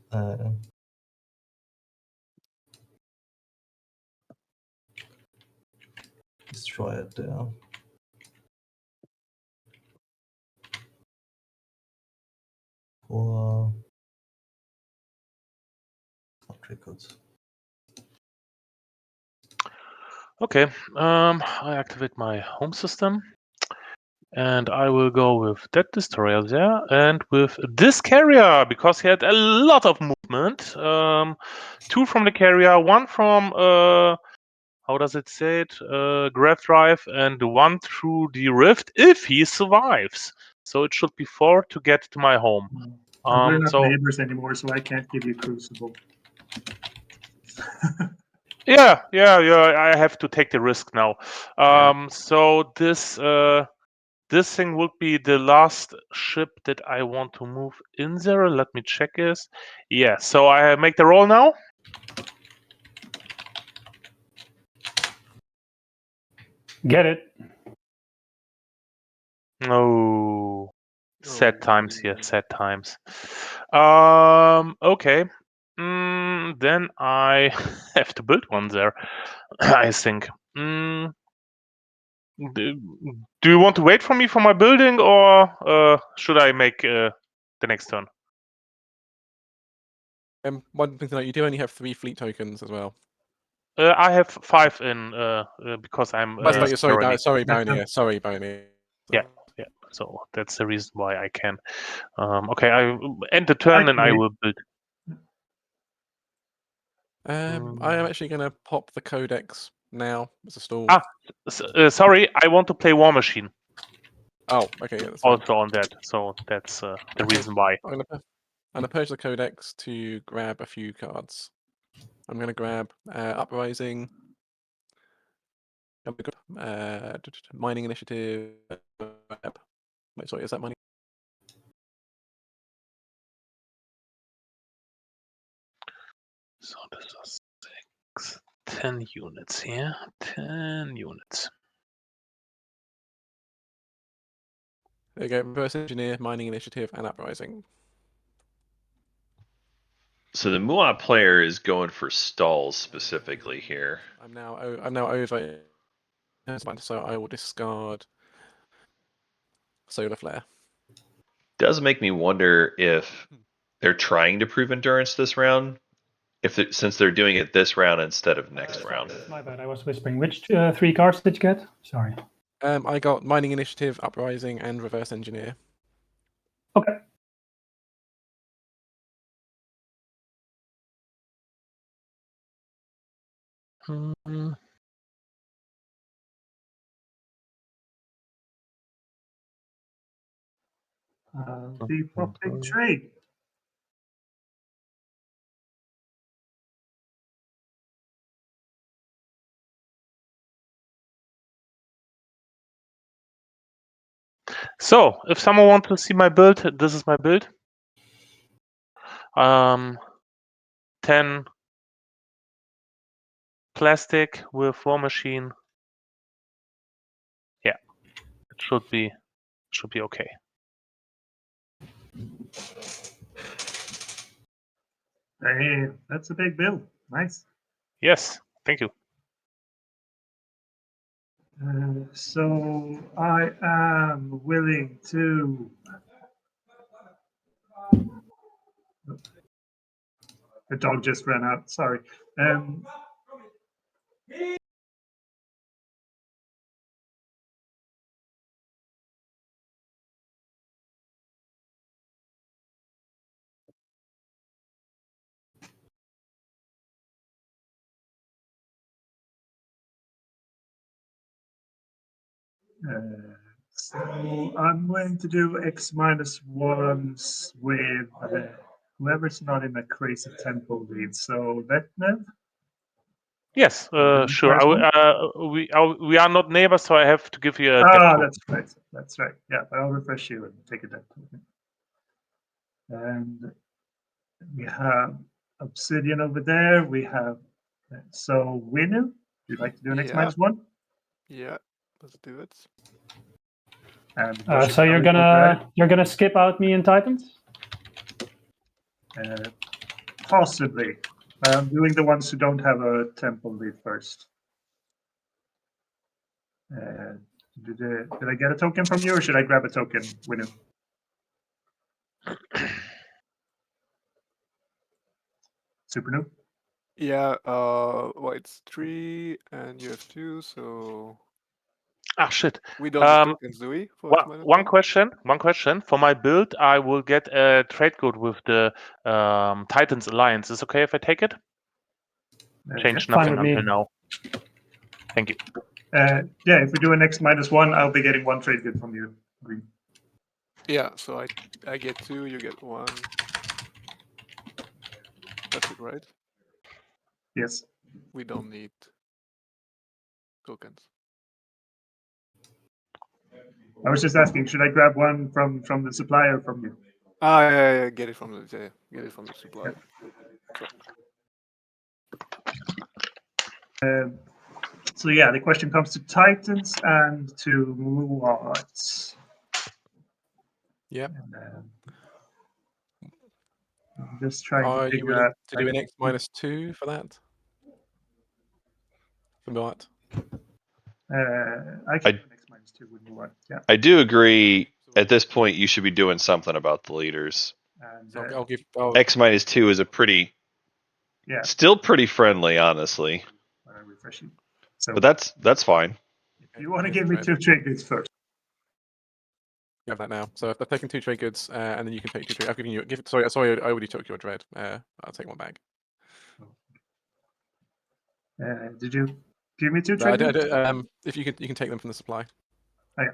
destroy it there. For not records. Okay, I activate my home system. And I will go with that destroyer there and with this carrier because he had a lot of movement. 2 from the carrier, 1 from how does it say it? Grav drive, and 1 through the rift if he survives. So it should be 4 to get to my home. We're not So neighbors anymore, so I can't give you Crucible. yeah, I have to take the risk now. So this thing would be the last ship that I want to move in there. Let me check this. Yeah, so I make the roll now. Get it. Oh, sad times here, sad times. Okay. Then I have to build one there, I think. Do you want to wait for me for my building, or should I make the next turn? One thing to note, you do only have 3 fleet tokens as well. I have 5 in because I'm Sorry, Barony. Barony. Sorry, Barony. Yeah. So that's the reason why I can. Okay, I end the turn and I will build. I am actually going to pop the codex now as a stall. Sorry, I want to play War Machine. Oh, okay, yeah, that's fine. Also on that, so that's the reason why. I'm gonna purge the codex to grab a few cards. I'm gonna grab Uprising, Mining Initiative. Wait, sorry, is that mining? So this is 6, 10 units here. 10 units. There you go. Reverse Engineer, Mining Initiative, and Uprising. So the Muat player is going for stalls specifically here. I'm now over. So I will discard Solar Flare. Does make me wonder if they're trying to prove endurance this round, since they're doing it this round instead of next round. My bad, I was whispering. Which 3 cards did you get? Sorry. I got Mining Initiative, Uprising, and Reverse Engineer. Okay. Big trade. So, if someone wants to see my build, this is my build. 10 plastic with War Machine. Yeah, it should be okay. Hey, that's a big build. Nice. Yes, thank you. So I am willing to. The dog just ran out. Sorry. So I'm going to do X-1s with whoever's not in a crazy tempo lead. So Vetnev. Yes, sure. We are not neighbors, so I have to give you a deck token. That's right. That's right. Yeah, but I'll refresh you and take a deck token. And we have Obsidian over there. We have so Winu. You'd like to do an X-1? Yeah, let's do it. And So you're gonna skip out me and Titans? Possibly. I'm doing the ones who don't have a temple lead first. Did I get a token from you, or should I grab a token, Winu? Super Noob? Yeah, white's 3 and you have 2, so Ah, shit. we don't need tokens, do we? For X-1? One question. For my build, I will get a trade code with the Titans Alliance. Is it okay if I take it? Change Fine nothing with me. until now. Thank you. Yeah, if we do an X-1, I'll be getting 1 trade good from you. Green. Yeah, so I get 2, you get 1. That's it, right? Yes. We don't need tokens. I was just asking, should I grab one from the supplier from you? Yeah, get it from the supplier. So yeah, the question comes to Titans and to Muats. Yep. I'm just trying to Are you figure willing out. to do an X-2 for that? For what? I can do an X-2 with Muat. Yeah. I do agree. At this point, you should be doing something about the leaders. And So I'll give. I'll, X-2 is a pretty, yeah, still pretty friendly, honestly. when I refresh it. So But that's fine. if you want to here's give the me trade. 2 trade goods first. You have that now. So I've taken 2 trade goods, and then you can take 2 trade. I've given you. Sorry, I already took your dread. I'll take one back. Did you give me 2 trade goods? If you can take them from the supply. Oh, yeah.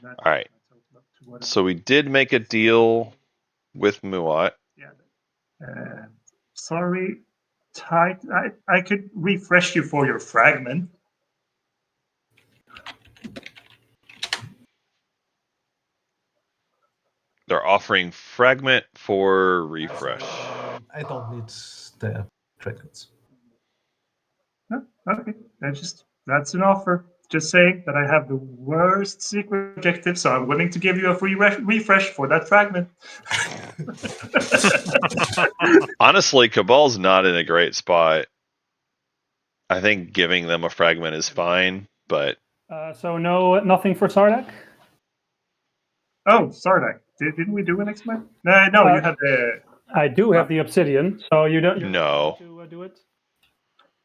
All right. So we did make a deal with Muat. Yeah. Sorry, I could refresh you for your fragment. They're offering fragment for refresh. I don't need the records. Oh, okay, that's an offer. Just saying that I have the worst secret objective, so I'm willing to give you a free refresh for that fragment. Honestly, Cabal's not in a great spot. I think giving them a fragment is fine, but So nothing for Sardak? Oh, Sardak. Didn't we do an X-Men? No, you had the. I do have the obsidian, so you don't. No. To do it.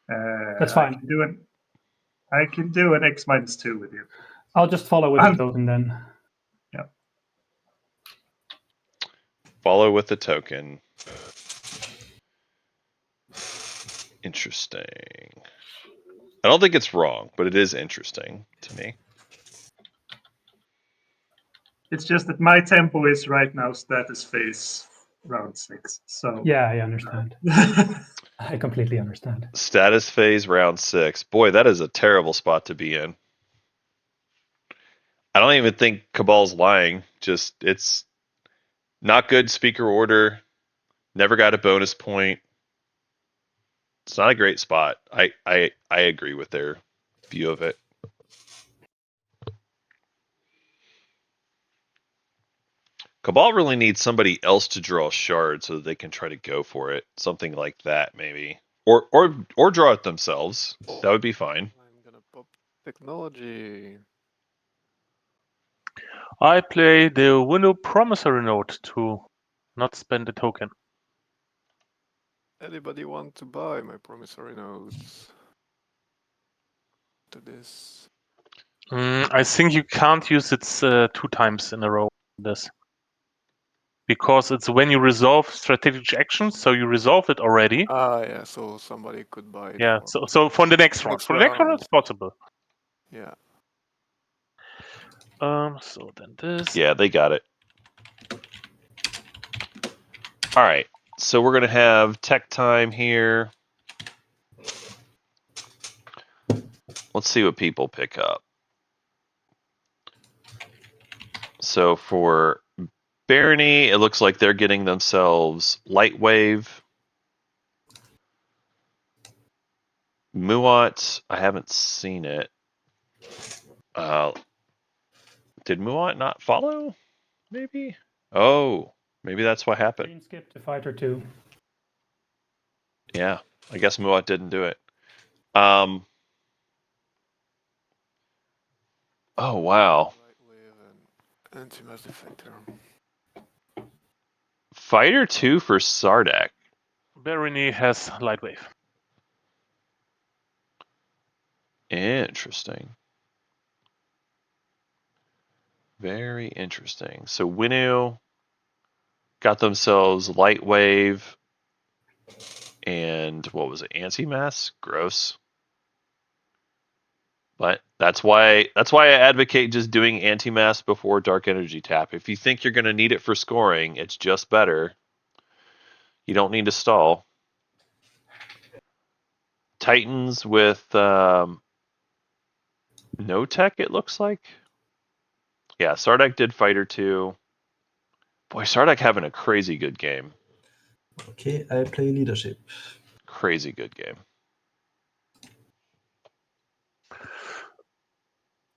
That's fine. I can do an X-2 with you. I'll just follow with the token then. Yeah. Follow with the token. Interesting. I don't think it's wrong, but it is interesting to me. It's just that my tempo is right now status phase round 6. So yeah, I understand. I completely understand. Status phase round 6. Boy, that is a terrible spot to be in. I don't even think Cabal's lying. Just it's not good speaker order. Never got a bonus point. It's not a great spot. I agree with their view of it. Cabal really needs somebody else to draw a shard so that they can try to go for it. Something like that, maybe. Or draw it themselves. That would be fine. I'm gonna pop technology. I play the window promissory note to not spend a token. Anybody want to buy my promissory notes? To this. I think you can't use it 2 times in a row. This. Because it's when you resolve strategic actions, so you resolve it already. Yeah, so somebody could buy it. Yeah, so for the next round. For the next round, it's possible. Yeah. So then this. Yeah, they got it. All right. So we're going to have tech time here. Let's see what people pick up. So for Barony, it looks like they're getting themselves Lightwave. Muat, I haven't seen it. Did Muat not follow? Maybe? Oh, maybe that's what happened. Green skip to fighter 2. Yeah, I guess Muat didn't do it. Oh, wow. Anti-mass deflector. Fighter 2 for Sardak. Barony has light wave. Interesting. Very interesting. So Winnu got themselves light wave and what was it? Anti-mass? Gross. But that's why I advocate just doing anti-mass before dark energy tap. If you think you're going to need it for scoring, it's just better. You don't need to stall. Titans with no tech, it looks like. Yeah, Sardak did Fighter 2. Boy, Sardak having a crazy good game. Okay, I play leadership. Crazy good game.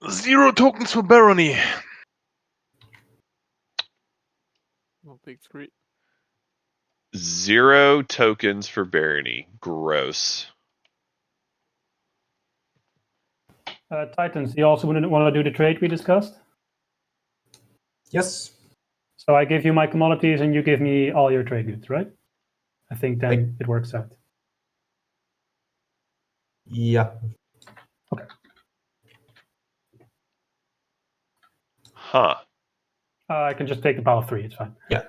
0 tokens for Barony. Well, big 3. 0 tokens for Barony. Gross. Titans, you also want to do the trade we discussed? Yes. So I give you my commodities and you give me all your trade goods, right? I think then it works out. Yeah. Okay. Huh. I can just take the power of 3, it's fine. Yeah.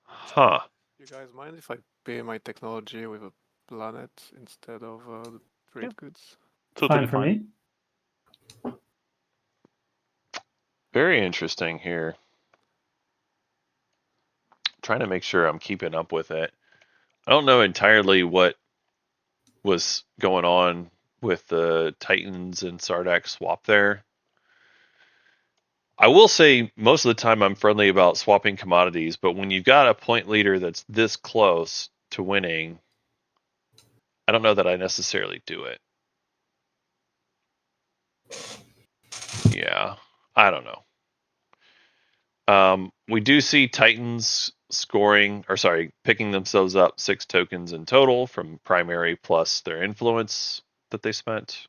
Huh. You guys mind if I pay my technology with a planet instead of the trade goods? Totally Fine for me. Very interesting here. Trying to make sure I'm keeping up with it. I don't know entirely what was going on with the Titans and Sardak swap there. I will say most of the time I'm friendly about swapping commodities, but when you've got a point leader that's this close to winning, I don't know that I necessarily do it. Yeah, I don't know. We do see Titans picking themselves up 6 tokens in total from primary plus their influence that they spent.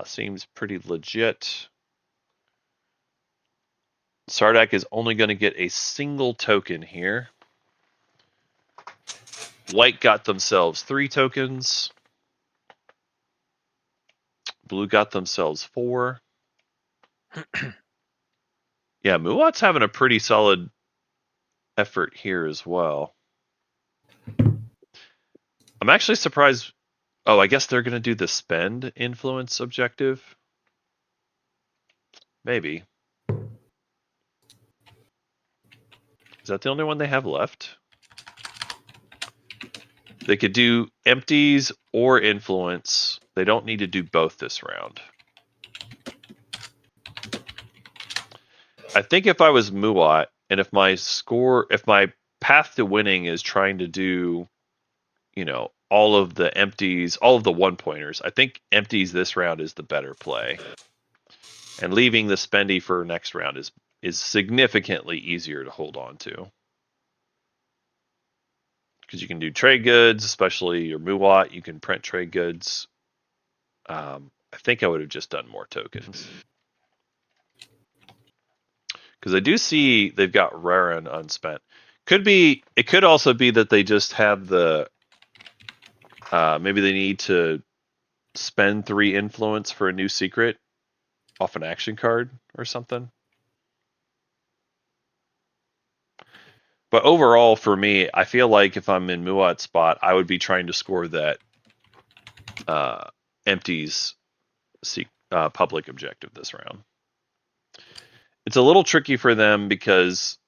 Seems pretty legit. Sardak is only going to get a single token here. White got themselves 3 tokens. Blue got themselves 4. Yeah, Muat's having a pretty solid effort here as well. I'm actually surprised. Oh, I guess they're going to do the spend influence objective. Maybe. Is that the only one they have left? They could do empties or influence. They don't need to do both this round. I think if I was Muat and if my path to winning is trying to do, all of the empties, all of the 1-pointers, I think empties this round is the better play. And leaving the spendy for next round is significantly easier to hold on to. Because you can do trade goods, especially your Muat, you can print trade goods. I think I would have just done more tokens. Because I do see they've got Raran unspent. It could also be that they just have the maybe they need to spend 3 influence for a new secret off an action card or something. But overall, for me, I feel like if I'm in Muat's spot, I would be trying to score that empties public objective this round. It's a little tricky for them because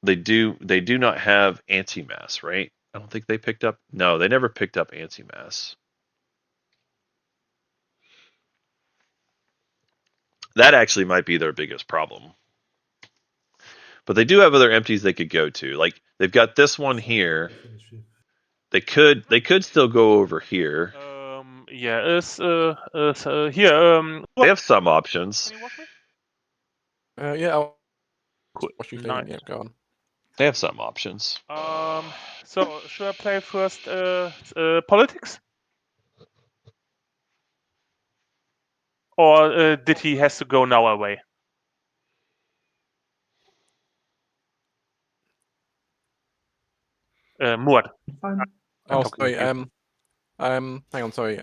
they do not have anti-mass, right? I don't think they picked up. No, they never picked up anti-mass. That actually might be their biggest problem. But they do have other empties they could go to. Like they've got this one here. They could still go over here. Here. They have some options. Can you watch me? Yeah, I'll Cool. watch you do. Nice. Yeah, go on. They have some options. So should I play first politics? Or did he has to go now away? Muad. Fine. I'm Oh, talking sorry. with you. Hang on. Sorry.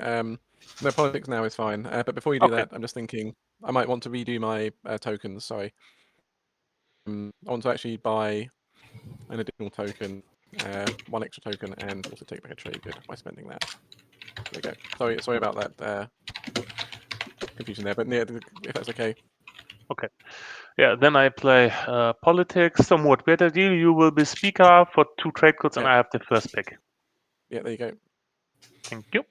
No, politics now is fine. But before you do Okay. that, I'm just thinking I might want to redo my tokens. Sorry. I want to actually buy an additional token, one extra token, and also take back a trade good by spending that. There we go. Sorry about that confusion there, but yeah, if that's okay. Okay. Yeah, then I play politics. So Muad, we had a deal. You will be speaker for 2 trade codes, and Yeah. I have the first pick. Yeah, there you go. Thank you.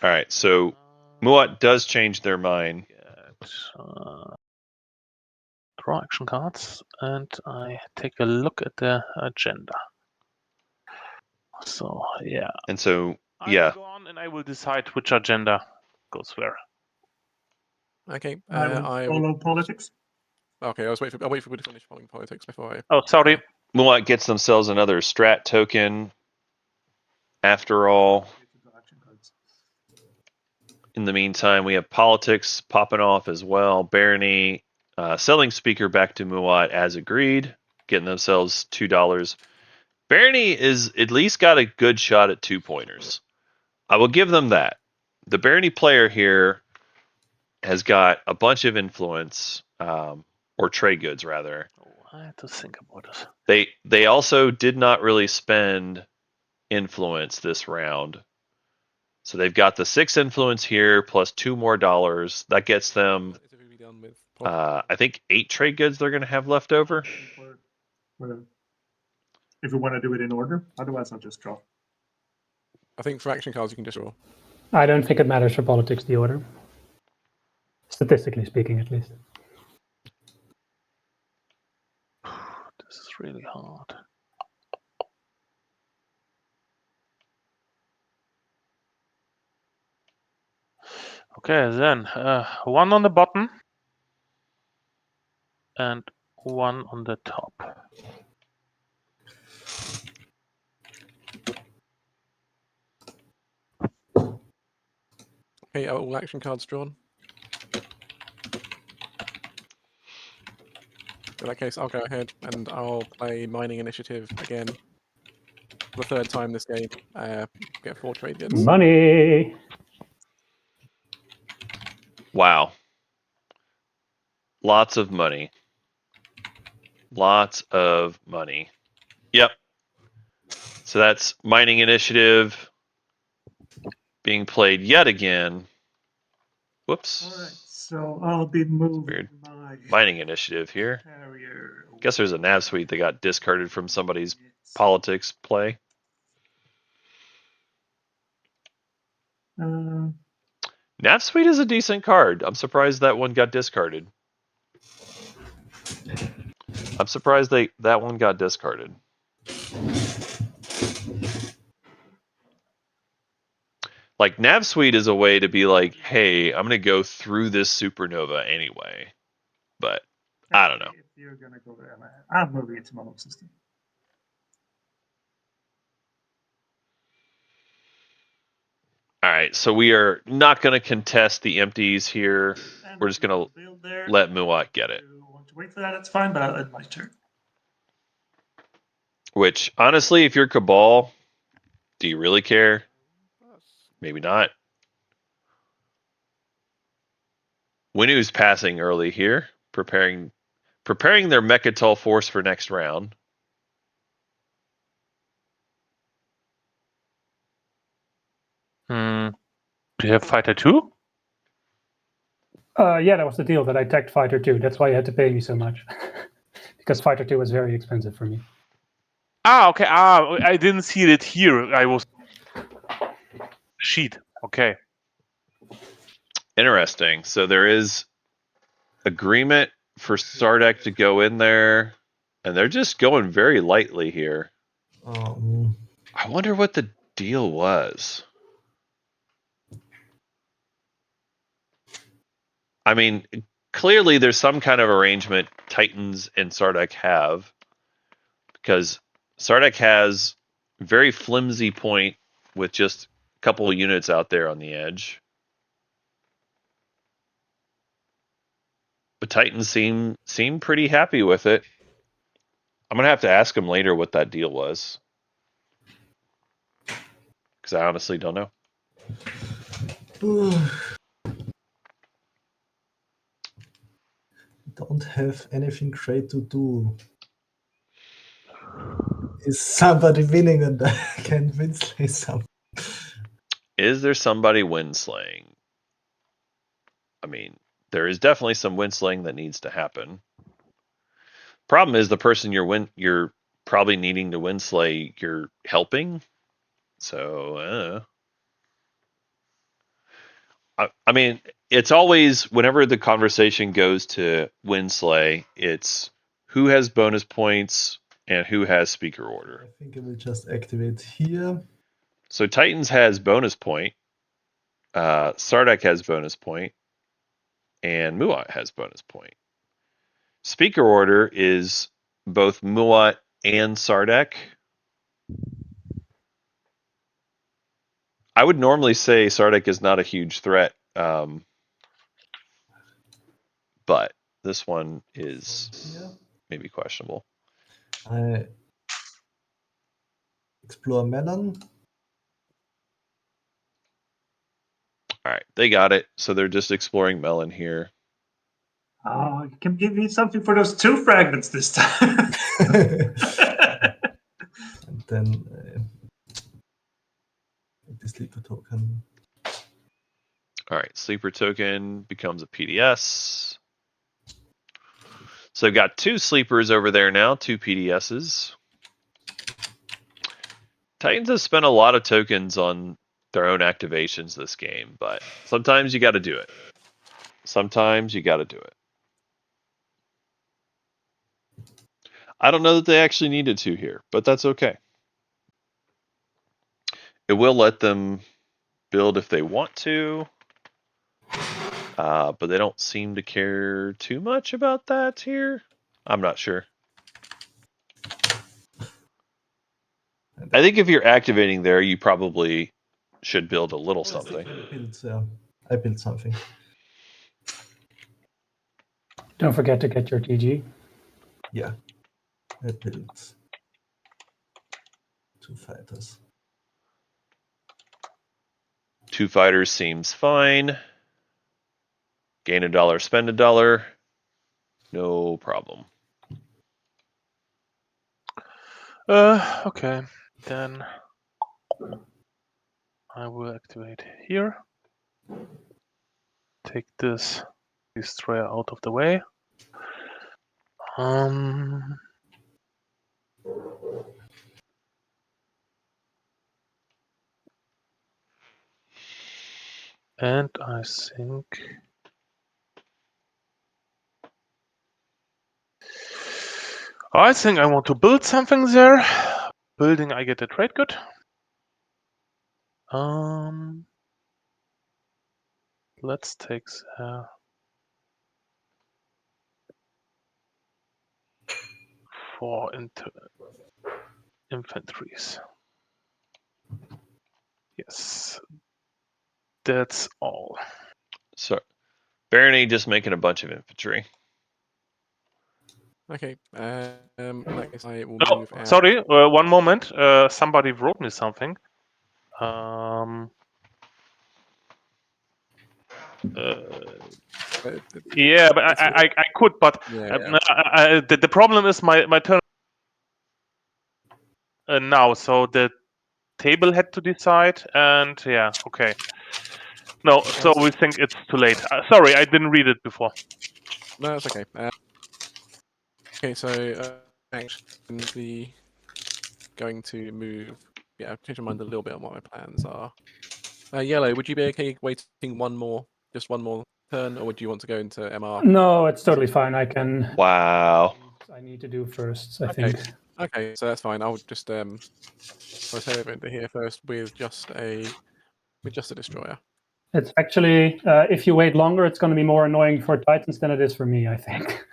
All right, so Muat does change their mind. Draw action cards, and I take a look at the agenda. So yeah, And so, I yeah, will go on, and I will decide which agenda goes where. Okay. I will follow politics. Okay, I'll wait for you to finish following politics before I. Oh, sorry. Muat gets themselves another strat token. After all, in the meantime, we have politics popping off as well. Barony selling speaker back to Muat as agreed, getting themselves $2. Barony is at least got a good shot at 2-pointers. I will give them that. The Barony player here has got a bunch of influence, or trade goods rather. Oh, I have to think about it. They also did not really spend influence this round. So they've got the 6 influence here plus $2 more. That gets them, I think, 8 trade goods they're going to have left over. If we want to do it in order, otherwise I'll just draw. I think for action cards you can just draw. I don't think it matters for politics, the order. Statistically speaking, at least. This is really hard. Okay, then 1 on the bottom and 1 on the top. Okay, are all action cards drawn? In that case, I'll go ahead and I'll play Mining Initiative again. For the 3rd time this game. Get 4 trade goods. Money! Wow. Lots of money. Lots of money. Yep. So that's Mining Initiative being played yet again. Whoops. All right, so I'll be moving my Mining Initiative here. carrier. Guess there's a nav suite that got discarded from somebody's politics play. Nav suite is a decent card. I'm surprised that one got discarded. I'm surprised that one got discarded. Like, nav suite is a way to be like, hey, I'm going to go through this supernova anyway. But I don't know. If you're gonna go there, I'm moving it to my home system. All right, so we are not going to contest the empties here. And We're just going to let Muat get it. If you want to wait for that, that's fine, but I'll end my turn. Which, honestly, if you're Cabal, do you really care? Maybe not. Winu's passing early here, preparing their Mechatol force for next round. Do you have Fighter 2? Yeah, that was the deal, that I tagged Fighter 2. That's why you had to pay me so much. Because Fighter 2 was very expensive for me. Okay. I didn't see it here. I was sheet. Okay. Interesting. So there is agreement for Sardek to go in there, and they're just going very lightly here. I wonder what the deal was. I mean, clearly there's some kind of arrangement Titans and Sardek have, because Sardek has very flimsy point with just a couple of units out there on the edge. But Titans seem pretty happy with it. I'm gonna have to ask them later what that deal was, because I honestly don't know. Don't have anything great to do. Is somebody winning and I can winslay some? Is there somebody winslaying? I mean, there is definitely some winslaying that needs to happen. Problem is the person you're probably needing to winslay, you're helping. So, I mean, it's always whenever the conversation goes to winslay, it's who has bonus points and who has speaker order. I think I will just activate here. So Titans has bonus point, Sardak has bonus point, and Muat has bonus point. Speaker order is both Muat and Sardak. I would normally say Sardak is not a huge threat, but this one is maybe questionable. I explore melon. All right, they got it. So they're just exploring melon here. Oh, you can give me something for those 2 fragments this time. And then the sleeper token. All right, sleeper token becomes a PDS. So they've got 2 sleepers over there now, 2 PDSs. Titans have spent a lot of tokens on their own activations this game, but sometimes you got to do it. Sometimes you got to do it. I don't know that they actually needed to here, but that's okay. It will let them build if they want to, but they don't seem to care too much about that here. I'm not sure. I think if you're activating there, you probably should build a little something. I built something. Don't forget to get your TG. Yeah, I built 2 fighters. 2 fighters seems fine. Gain $1, spend $1. No problem. Okay, then I will activate here. Take this destroyer out of the way. And I think I want to build something there. Building, I get a trade good. Let's take 4 into infantries. Yes, that's all. So, Barony just making a bunch of infantry. Okay. In that case, I will Oh, move out. sorry. 1 moment. Somebody wrote me something. Yeah, but I could, but the problem is my turn now, so the table had to decide, and yeah, okay. No, so we think it's too late. Sorry, I didn't read it before. No, that's okay. Okay, so actually going to move. Yeah, I've changed my mind a little bit on what my plans are. Yellow, would you be okay waiting just one more turn, or would you want to go into MR? No, it's totally fine. I can. Wow. I need to do first, I Okay. think. Okay, so that's fine. I'll just I'll head over into here first with just a destroyer. It's actually, if you wait longer, it's going to be more annoying for Titans than it is for me, I think.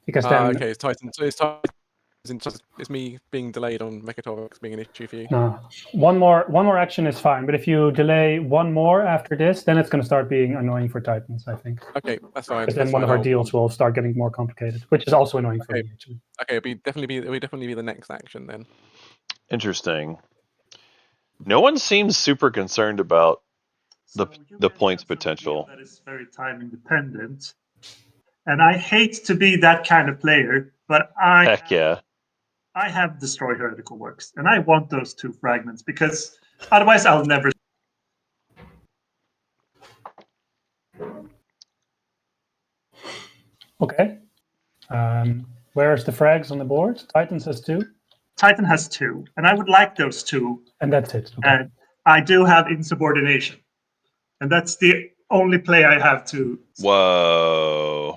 Because then okay, it's Titan. So it's Titan's Is me being delayed on Mechatovics being an issue for you? No, one more action is fine, but if you delay one more after this, then it's going to start being annoying for Titans, I think. Okay, that's fine. Because then That's one of fine. our deals will start getting more complicated, which is also annoying for Okay. me, actually. Okay, it'll definitely be the next action then. Interesting. No one seems super concerned about the guys points have some deal potential. that is very time independent, and I hate to be that kind of player, but Heck yeah. I have Destroy Heretical Works, and I want those 2 fragments because otherwise I'll never. Okay. Where's the frags on the board? Titans has 2. Titan has 2, and I would like those 2. And that's it. Okay. And I do have Insubordination, and that's the only play I have to. Whoa.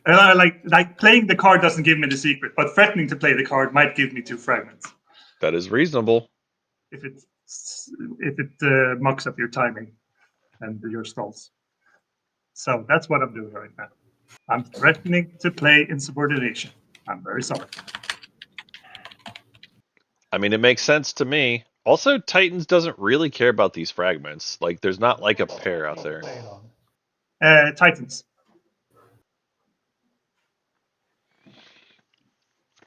Like playing the card doesn't give me the secret, but threatening to play the card might give me 2 fragments That is reasonable. if it mucks up your timing and your stalls. So that's what I'm doing right now. I'm threatening to play Insubordination. I'm very sorry. I mean, it makes sense to me. Also, Titans doesn't really care about these fragments. Like, there's not like a pair out there. Titans.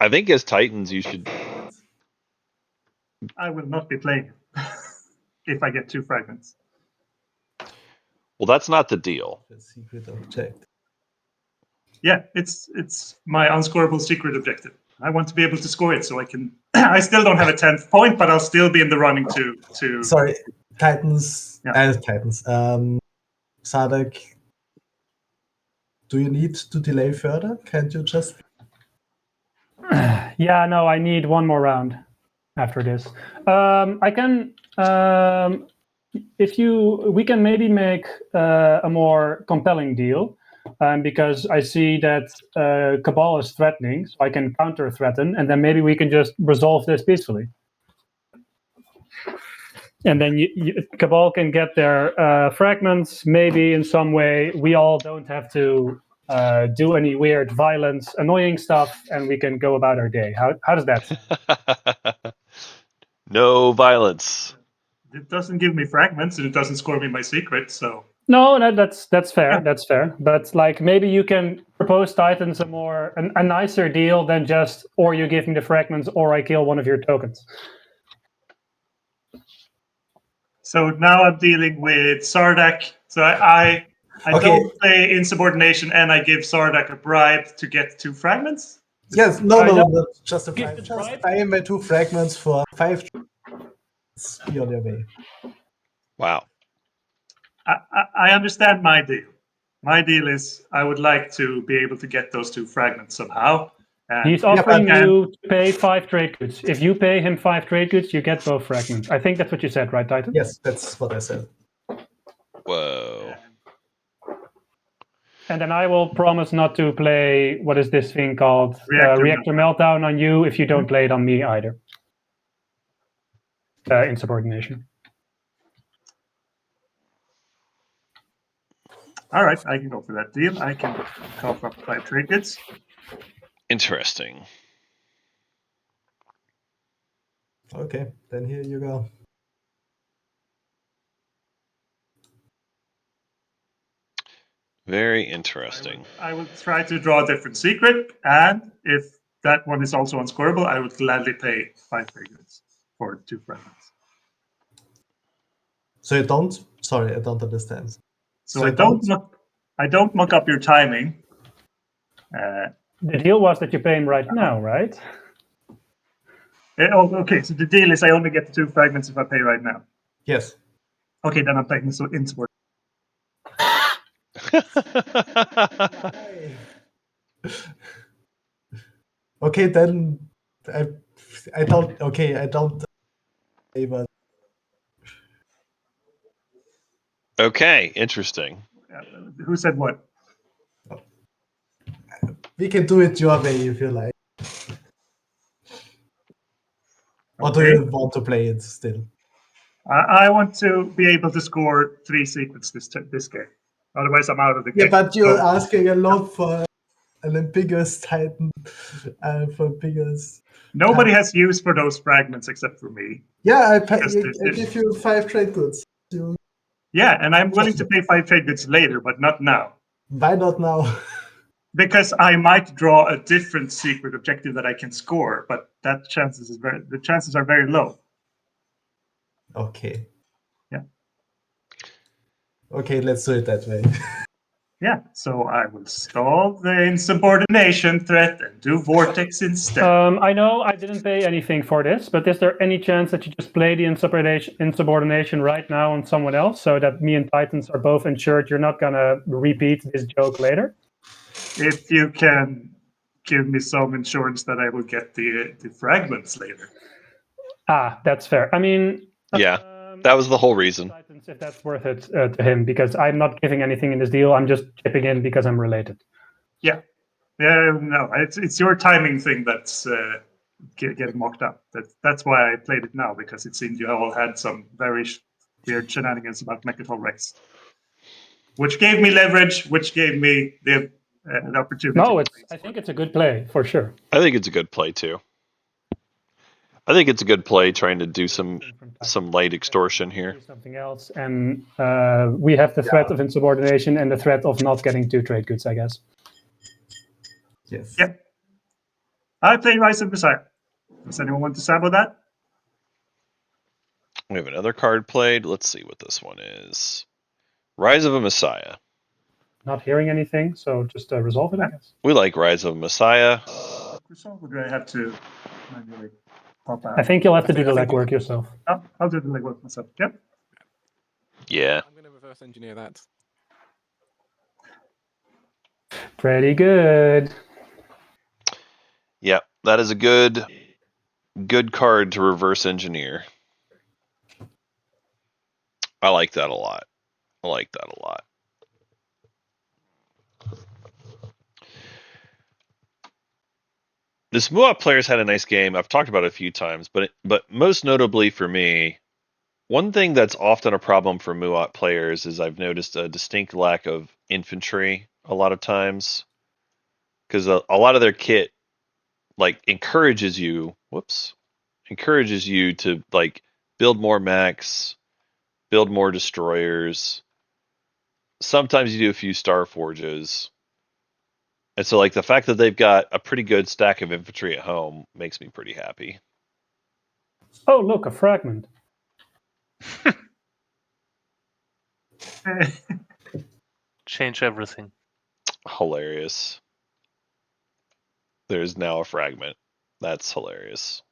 I think as Titans, you should. I will not be playing it if I get 2 fragments. Well, that's not the deal. The secret object. Yeah, it's my unscorable secret objective. I want to be able to score it so I can. I still don't have a 10th point, but I'll still be in the running to. Sorry, Titans. Yeah. Titans. Sadek, do you need to delay further? Can't you just? Yeah, no, I need one more round after this. I can, we can maybe make a more compelling deal, because I see that Cabal is threatening, so I can counter threaten, and then maybe we can just resolve this peacefully. And then Cabal can get their fragments, maybe in some way. We all don't have to do any weird violence, annoying stuff, and we can go about our day. How does that sound? No violence. It doesn't give me fragments and it doesn't score me my secret, so. No, that's fair. Yeah. That's fair. But like maybe you can propose Titans a nicer deal than just, or you give me the fragments, or I kill one of your tokens. So now I'm dealing with Sardak. So I Okay. don't play Insubordination, and I give Sardak a bribe to get 2 fragments. Yes, no, I know. not just a Give bribe. the Just bribe. buy my 2 fragments for 5. Be on your way. Wow. I understand my deal. My deal is I would like to be able to get those 2 fragments somehow. And He's offering but- you to pay 5 trade goods. If you pay him 5 trade goods, you get both fragments. I think that's what you said, right, Titan? Yes, that's what I said. Whoa. And then I will promise not to play, what is this thing called? Reactor Meltdown on you if you don't play it on me either. Insubordination. All right, I can go for that deal. I can cough up 5 trade goods. Interesting. Okay, then here you go. Very interesting. I will try to draw a different secret, and if that one is also unscorable, I would gladly pay 5 trade goods for 2 fragments. So you don't? Sorry, I don't understand. So I don't muck up your timing. The deal was that you pay him right now, right? Okay, so the deal is I only get the 2 fragments if I pay right now. Yes. Okay, then I'm playing Insubordination. Okay, then I don't. Okay, I don't. But Okay, interesting. Who said what? we can do it your way if you like. Or do you want to play it still? I want to be able to score 3 secrets this game. Otherwise, I'm out of the Yeah, game. but you're So, asking a lot for an ambiguous Titan, for ambiguous. nobody has use for those fragments except for me. Yeah, I Because give you 5 trade goods. yeah, and I'm willing to pay 5 trade goods later, but not now. Why not now? Because I might draw a different secret objective that I can score, but the chances are very low. Okay. Yeah. Okay, let's do it that way. Yeah, so I will stall the insubordination threat and do Vortex instead. I know I didn't pay anything for this, but is there any chance that you just play the insubordination right now on someone else so that me and Titans are both ensured you're not going to repeat this joke later? If you can give me some insurance that I will get the fragments later. Ah, that's fair. I mean, Yeah, that was the whole reason. Titans, if that's worth it to him, because I'm not giving anything in this deal. I'm just chipping in because I'm related. Yeah. No, it's your timing thing that's getting mocked up. That's why I played it now, because it seemed you all had some very weird shenanigans about Mechatol Rex, which gave me leverage, which gave me the opportunity. No, I think it's a good play for sure. I think it's a good play too. I think it's a good play trying to do some light extortion here. Something else, and we have the threat of insubordination and the threat of not getting 2 trade goods, I guess. Yes. Yep. I play Rise of Messiah. Does anyone want to sabo that? We have another card played. Let's see what this one is. Rise of a Messiah. Not hearing anything, so just resolve it, I guess. We like Rise of a Messiah. Or do I have to manually pop out? I think you'll have to do the legwork yourself. I'll do the legwork myself. Yep. Yeah. I'm going to reverse engineer that. Pretty good. Yeah, that is a good card to reverse engineer. I like that a lot. This Muat player's had a nice game. I've talked about it a few times, but most notably for me, one thing that's often a problem for Muat players is I've noticed a distinct lack of infantry a lot of times, because a lot of their kit like encourages you to like build more mechs, build more destroyers. Sometimes you do a few Star Forges. And so like the fact that they've got a pretty good stack of infantry at home makes me pretty happy. Oh, look, a fragment. Change everything. Hilarious. There's now a fragment. That's hilarious.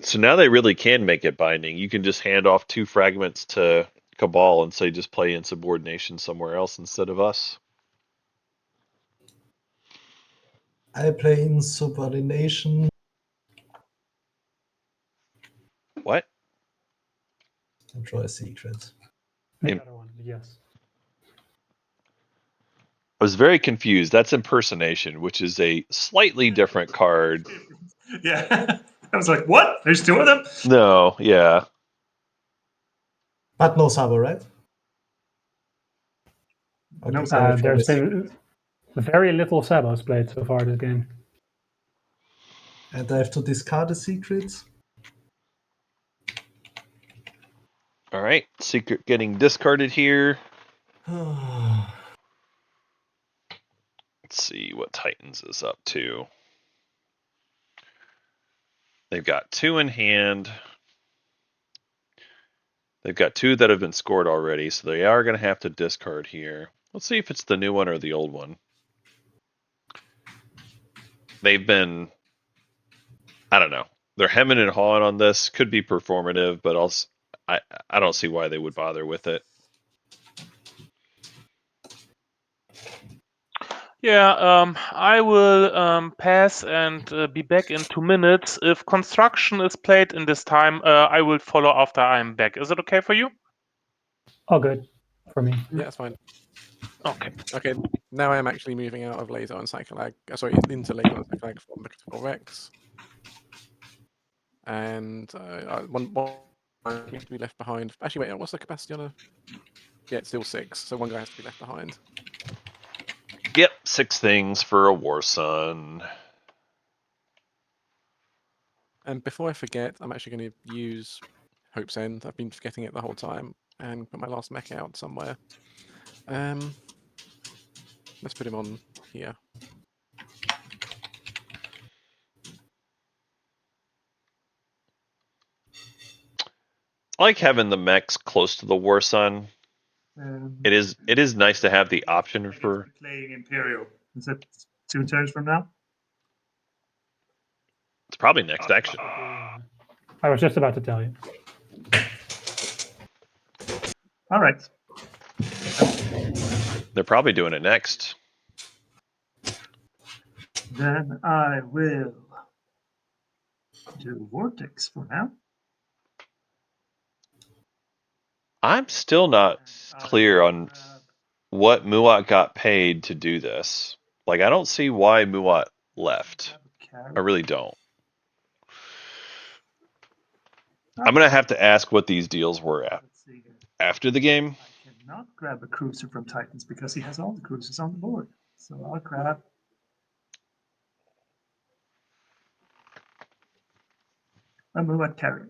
So now they really can make it binding. You can just hand off 2 fragments to Cabal and say just play insubordination somewhere else instead of us. I play insubordination. What? And draw a secret. The other one, yes. I was very confused. That's impersonation, which is a slightly different card. Yeah. I was like, what? There's 2 of them? No, yeah. But no Sabo, right? Okay, No, so There's been very little Sabos played so far this game. and I have to discard a secret. All right, secret getting discarded here. Let's see what Titans is up to. They've got 2 in hand. They've got 2 that have been scored already, so they are going to have to discard here. Let's see if it's the new one or the old one. They've been, I don't know. They're hemming and hawing on this. Could be performative, but also, I don't see why they would bother with it. Yeah, I will pass and be back in 2 minutes. If construction is played in this time, I will follow after I'm back. Is it okay for you? Oh, good for me. Yeah, that's fine. Okay. Okay, now I am actually moving out of Laser and Psycholag. Sorry, into Laser and Psycholag for Mechatol Rex. and one needs to be left behind. Actually, wait, what's the capacity on a? Yeah, it's still 6, so one guy has to be left behind. Yep, 6 things for a War Sun. And before I forget, I'm actually going to use Hope's End. I've been forgetting it the whole time, and put my last mech out somewhere. Let's put him on here. I like having the mechs close to the War Sun. It is nice to have the option for playing Imperial. Is it 2 turns from now? it's probably next action. I was just about to tell you. All right. They're probably doing it next. Then I will do Vortex for now. I'm still not clear on what Muat got paid to do this. Like, I don't see why Muat left. I really don't. I'm going to have to ask what these deals were after the game. I cannot grab a cruiser from Titans because he has all the cruisers on the board. So I'll grab a Muat carrier.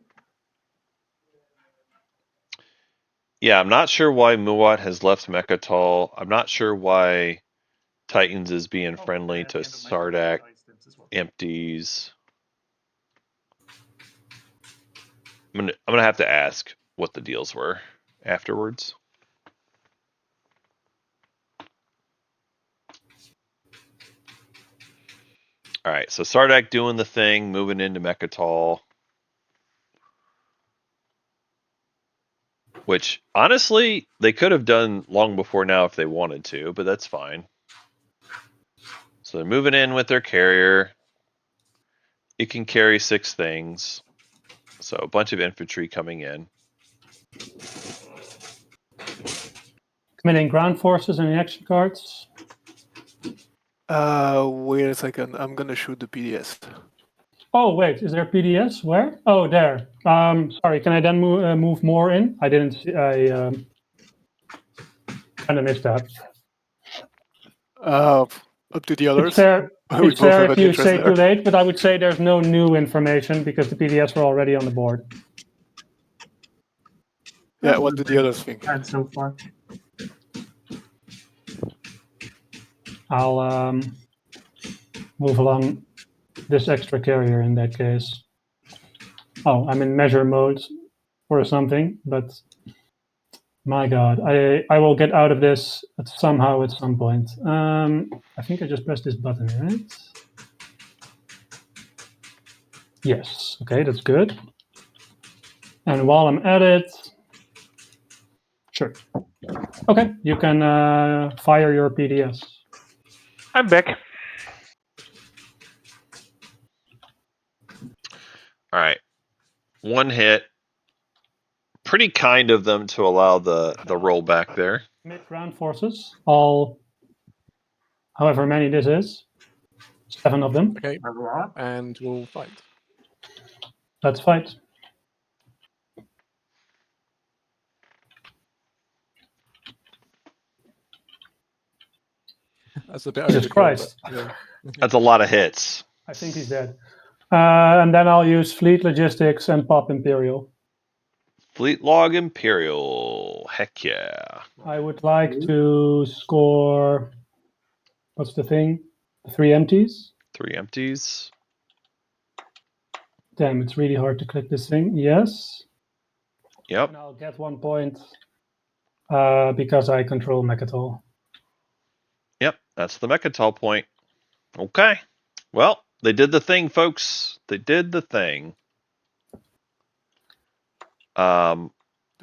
Yeah, I'm not sure why Muat has left Mechatol. I'm not sure why Titans is being friendly to Sardak. Empties. I'm gonna have to ask what the deals were afterwards. All right, so Sardak doing the thing, moving into Mechatol. Which, honestly, they could have done long before now if they wanted to, but that's fine. So they're moving in with their carrier. It can carry 6 things. So a bunch of infantry coming in. Committing ground forces and action cards. Wait a second. I'm gonna shoot the PDS. Oh wait, is there PDS? Where? Oh, there. Sorry, can I then move more in? I didn't. I kind of missed that. Up to the others. It's fair. We It's both fair have if an you interest say there. too late, but I would say there's no new information because the PDS were already on the board. Yeah, what do the others think? And so far. I'll move along this extra carrier in that case. Oh, I'm in measure mode or something, but my God, I will get out of this somehow at some point. I think I just pressed this button, right? Yes, okay, that's good. And while I'm at it, sure. Okay, you can fire your PDS. I'm back. All right. 1 hit. Pretty kind of them to allow the rollback there. Commit ground forces, all, however many this is. 7 of them. Okay, and we'll fight. Let's fight. That's a bit Jesus overkill, Christ. but, yeah. That's a lot of hits. I think he's dead. And then I'll use Fleet Logistics and pop Imperial. Fleet Log Imperial. Heck yeah. I would like to score. What's the thing? 3 empties. 3 empties. Damn, it's really hard to click this thing. Yes. Yep. And I'll get 1 point because I control Mechatol. Yep, that's the Mechatol point. Okay. Well, they did the thing, folks. They did the thing. Do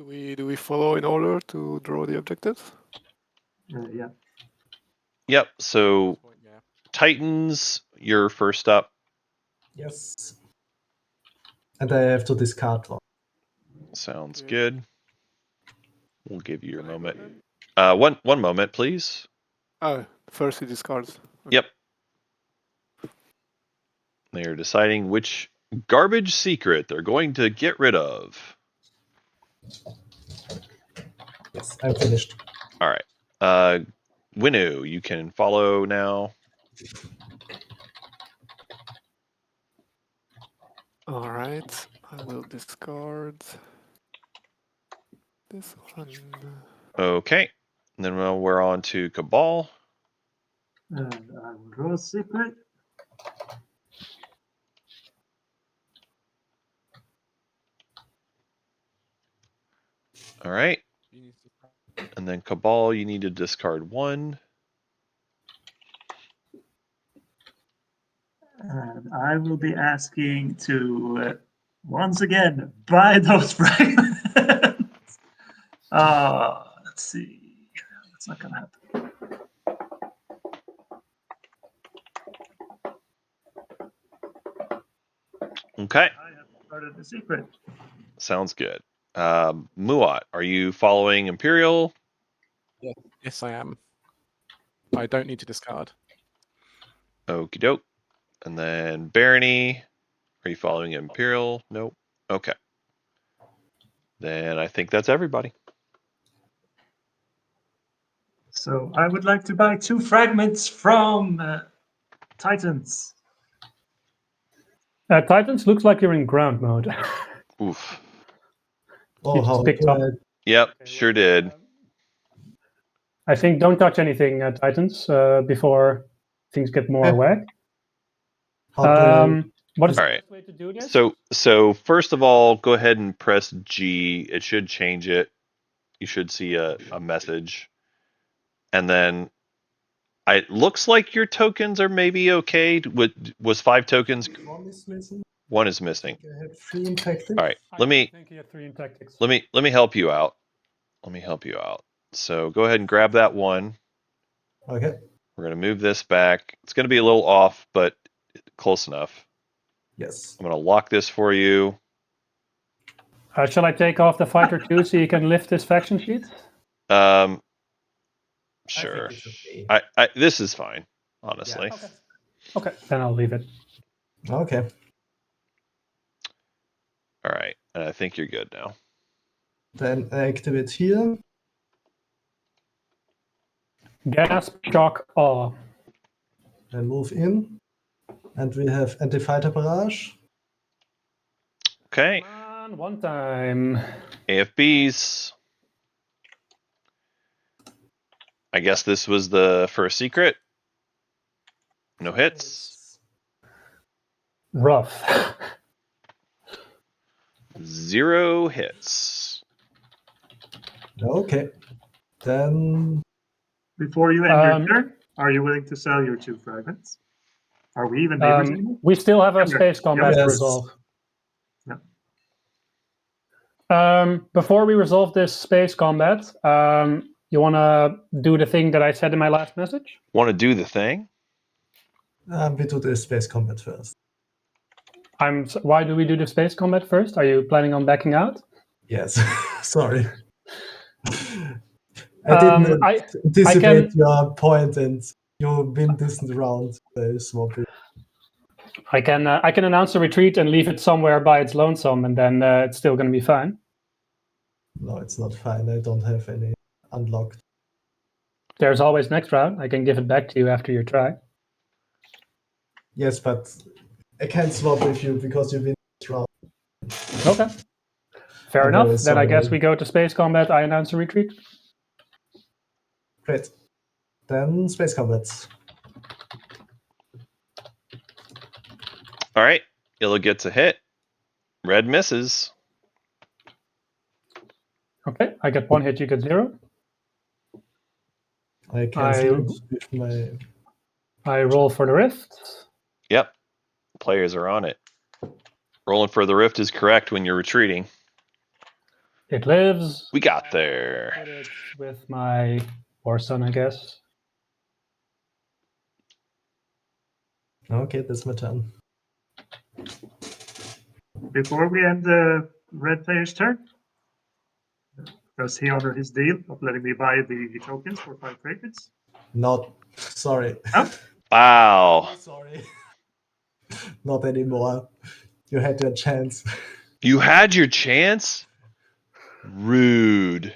we follow in order to draw the objectives? Yeah. Yep, so Titans, you're first up. Yes. And I have to discard 1. Sounds good. We'll give you your moment. One moment, please. First he discards. Yep. They're deciding which garbage secret they're going to get rid of. Yes, I'm finished. All right. Winu, you can follow now. All right, I will discard this one. Okay. And then we're on to Cabal. And I will draw a secret. All right. And then Cabal, you need to discard 1. And I will be asking to, once again, buy those fragments. Let's see. That's not going to happen. Okay. I have started the secret. Sounds good. Muat, are you following Imperial? Yes, I am. I don't need to discard. Okie doke. And then Barony, are you following Imperial? Nope. Okay. Then I think that's everybody. So I would like to buy 2 fragments from Titans. Titans, looks like you're in ground mode. Oof. Oh, You just how picked up. do Yep, sure did. I think don't touch anything, Titans, before things get more Yeah. whack. how do What is All the right. best way to do this? So first of all, go ahead and press G. It should change it. You should see a message. And then it looks like your tokens are maybe okay. Was 5 tokens? one is missing? 1 is missing. I have 3 in tactics. All right. I Let me think you have 3 in tactics. let me help you out. Let me help you out. So go ahead and grab that 1. Okay. We're going to move this back. It's going to be a little off, but close enough. Yes. I'm going to lock this for you. Shall I take off the fighter 2 so you can lift this faction sheet? Sure. I think it's okay. This is fine, honestly. Okay. Okay, then I'll leave it. Okay. All right. And I think you're good now. Then I activate here. Gasp, shock, awe. I move in. And we have anti-fighter barrage. Okay. Come on, one time. AFBs. I guess this was the first secret. No hits. Rough. 0 hits. Okay. Then Before you end your turn, are you willing to sell your 2 fragments? Are we even neighbors anymore? We still have a Okay. space combat to Yes. resolve. Yeah. Before we resolve this space combat, you want to do the thing that I said in my last message? Want to do the thing? we do the space combat first. Why do we do the space combat first? Are you planning on backing out? Yes. Sorry. I didn't anticipate your point, and you win this round by swapping. I can announce a retreat and leave it somewhere by its lonesome, and then it's still going to be fine. No, it's not fine. I don't have any unlocked. There's always next round. I can give it back to you after your try. Yes, but I can't swap with you because you win this round. Okay. Fair I'm enough. very Then I guess sorry. we go to space combat. I announce a retreat. Great. Then space combat. All right. Yellow gets a hit. Red misses. Okay. I get 1 hit. You get 0. I cancel it with my. I roll for the rift. Yep. Players are on it. Rolling for the rift is correct when you're retreating. It lives. We got there. Hit it with my Warson, I guess. Okay, that's my turn. Before we end the red player's turn, does he honor his deal of letting me buy the tokens for 5 fragments? Not. Sorry. Oh. Wow. Sorry. Not anymore. You had your chance. You had your chance? Rude.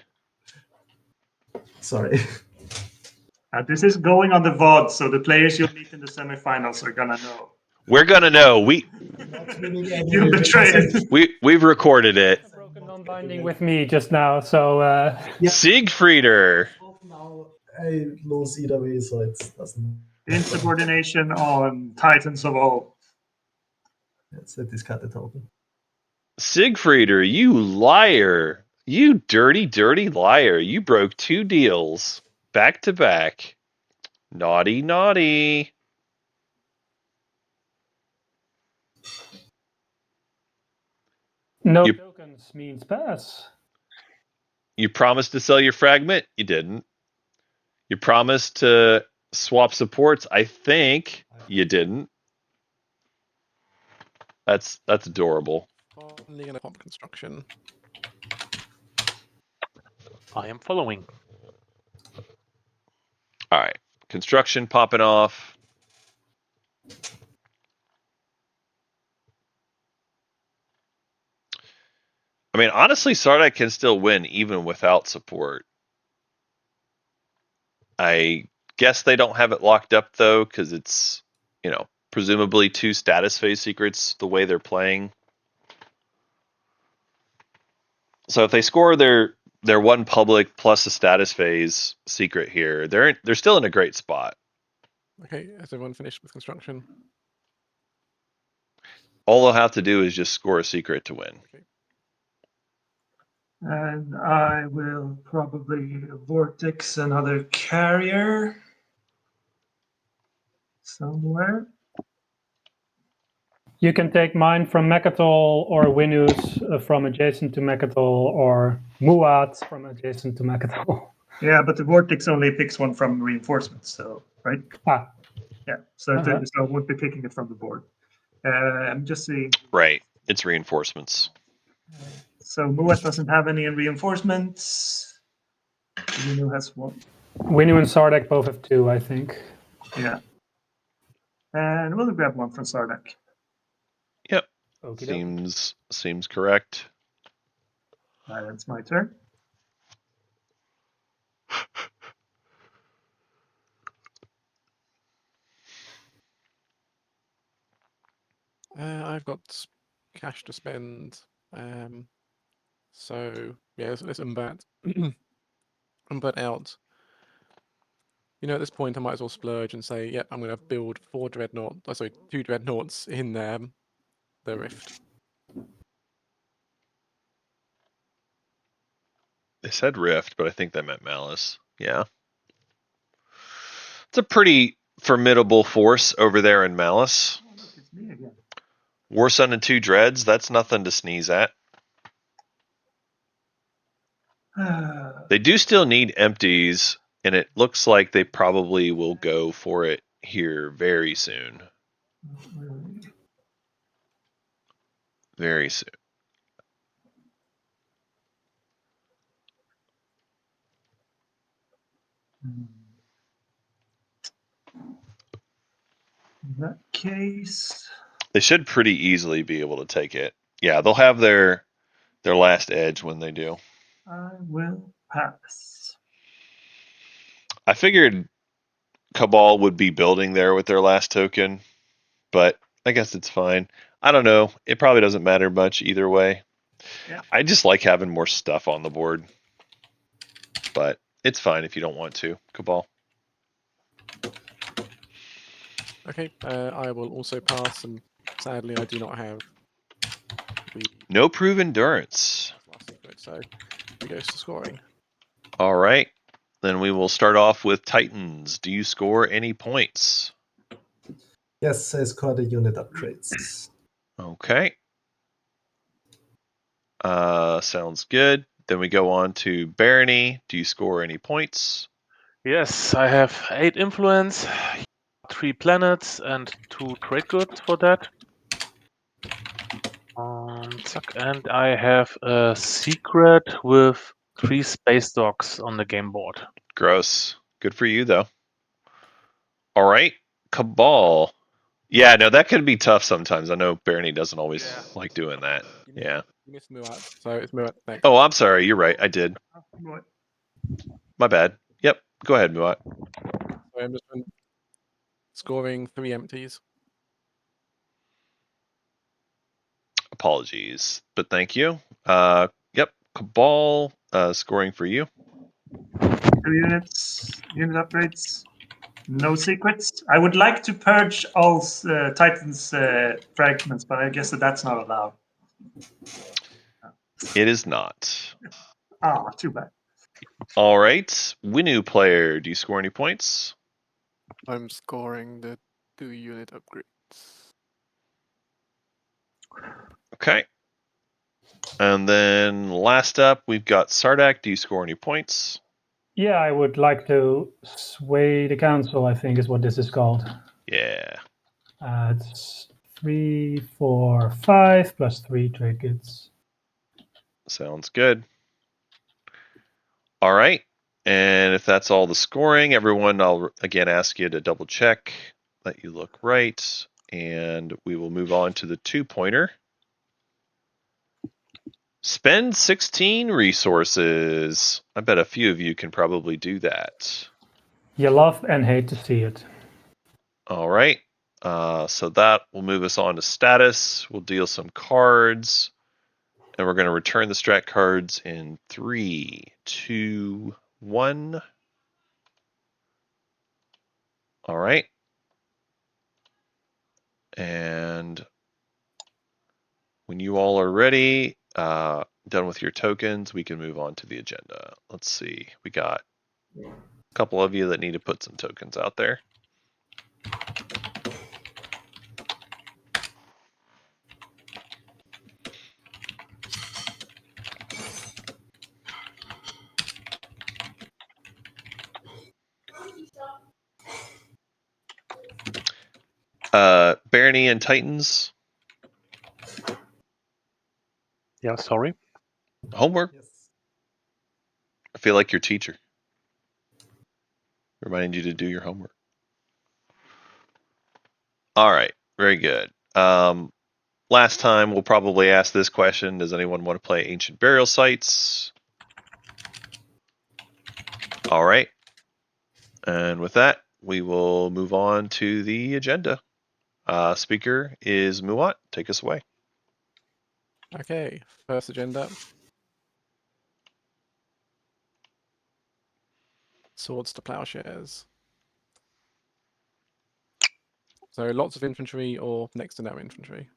Sorry. This is going on the VOD, so the players you'll meet in the semifinals are gonna know. We're gonna know. Not winning any You betrayed. We've recorded it. Broken non-binding with me just now, so Yeah. Siegfrieder. Now I lose either way, so it doesn't. Insubordination on Titans of Old. Let's discard the token. Siegfrieder, you liar. You dirty, dirty liar. You broke 2 deals back to back. Naughty, naughty. no You- tokens means pass. You promised to sell your fragment. You didn't. You promised to swap supports. I think you didn't. That's adorable. Finally gonna pop construction. I am following. All right. Construction popping off. I mean, honestly, Sardak can still win even without support. I guess they don't have it locked up, though, because it's, presumably 2 status phase secrets the way they're playing. So if they score their 1 public plus a status phase secret here, they're still in a great spot. Okay, has everyone finished with construction? All they'll have to do is just score a secret to win. Okay. And I will probably vortex another carrier somewhere. You can take mine from Mechatol or Winus from adjacent to Mechatol or Muat from adjacent to Mechatol. Yeah, but the vortex only picks one from reinforcements, so right? Ah. Yeah, so I won't be picking it from the board. I'm just seeing. Right. It's reinforcements. So Muat doesn't have any reinforcements. Winu has 1. Winu and Sardak both have 2, I think. Yeah. And we'll grab 1 from Sardak. Yep. Okey-doke. Seems correct. That's my turn. I've got cash to spend. So yeah, let's umbat. Umbat out. At this point, I might as well splurge and say, "Yep, I'm going to build 2 dreadnoughts in the rift." They said Rift, but I think they meant Malice. Yeah. It's a pretty formidable force over there in Malice. Oh, look, it's me again. Warsun and 2 Dreads, that's nothing to sneeze at. They do still need empties, and it looks like they probably will go for it here very soon. Very soon. In that case, They should pretty easily be able to take it. Yeah, they'll have their last edge when they do. I will pass. I figured Cabal would be building there with their last token, but I guess it's fine. I don't know. It probably doesn't matter much either way. Yeah. I just like having more stuff on the board, but it's fine if you don't want to, Cabal. Okay, I will also pass, and sadly, I do not have the No prove endurance. last secret, so it goes to scoring. All right. Then we will start off with Titans. Do you score any points? Yes, I scored the unit upgrades. Okay. Sounds good. Then we go on to Barony. Do you score any points? Yes, I have 8 influence, 3 planets, and 2 trade goods for that. And I have a secret with 3 space dogs on the game board. Gross. Good for you, though. All right. Cabal. Yeah, no, that can be tough sometimes. I know Bernie doesn't always like doing that. Yeah. You missed Muat, so it's Muat next. Oh, I'm sorry. You're right. I did. What? My bad. Yep. Go ahead, Muat. So I'm just scoring 3 empties. Apologies, but thank you. Yep. Cabal scoring for you. 2 units, unit upgrades. No secrets. I would like to purge all Titan's fragments, but I guess that's not allowed. It is not. Ah, too bad. All right. Winu player, do you score any points? I'm scoring the 2 unit upgrades. Okay. And then last up, we've got Sardak. Do you score any points? Yeah, I would like to sway the council, I think is what this is called. Yeah. It's 3, 4, 5 plus 3 trade goods. Sounds good. All right. And if that's all the scoring, everyone, I'll again ask you to double check that you look right. And we will move on to the 2-pointer. Spend 16 resources. I bet a few of you can probably do that. You love and hate to see it. All right. So that will move us on to status. We'll deal some cards. And we're going to return the strat cards in 3, 2, 1. All right. And when you all are ready, done with your tokens, we can move on to the agenda. Let's see. We got a couple of you that need to put some tokens out there. Barony and Titans. Yeah, sorry. Homework. Yes. I feel like your teacher. Reminding you to do your homework. All right. Very good. Last time we'll probably ask this question. Does anyone want to play Ancient Burial Sites? All right. And with that, we will move on to the agenda. Speaker is Muat. Take us away. Okay, first agenda. Swords to plowshares. So lots of infantry or next to no infantry.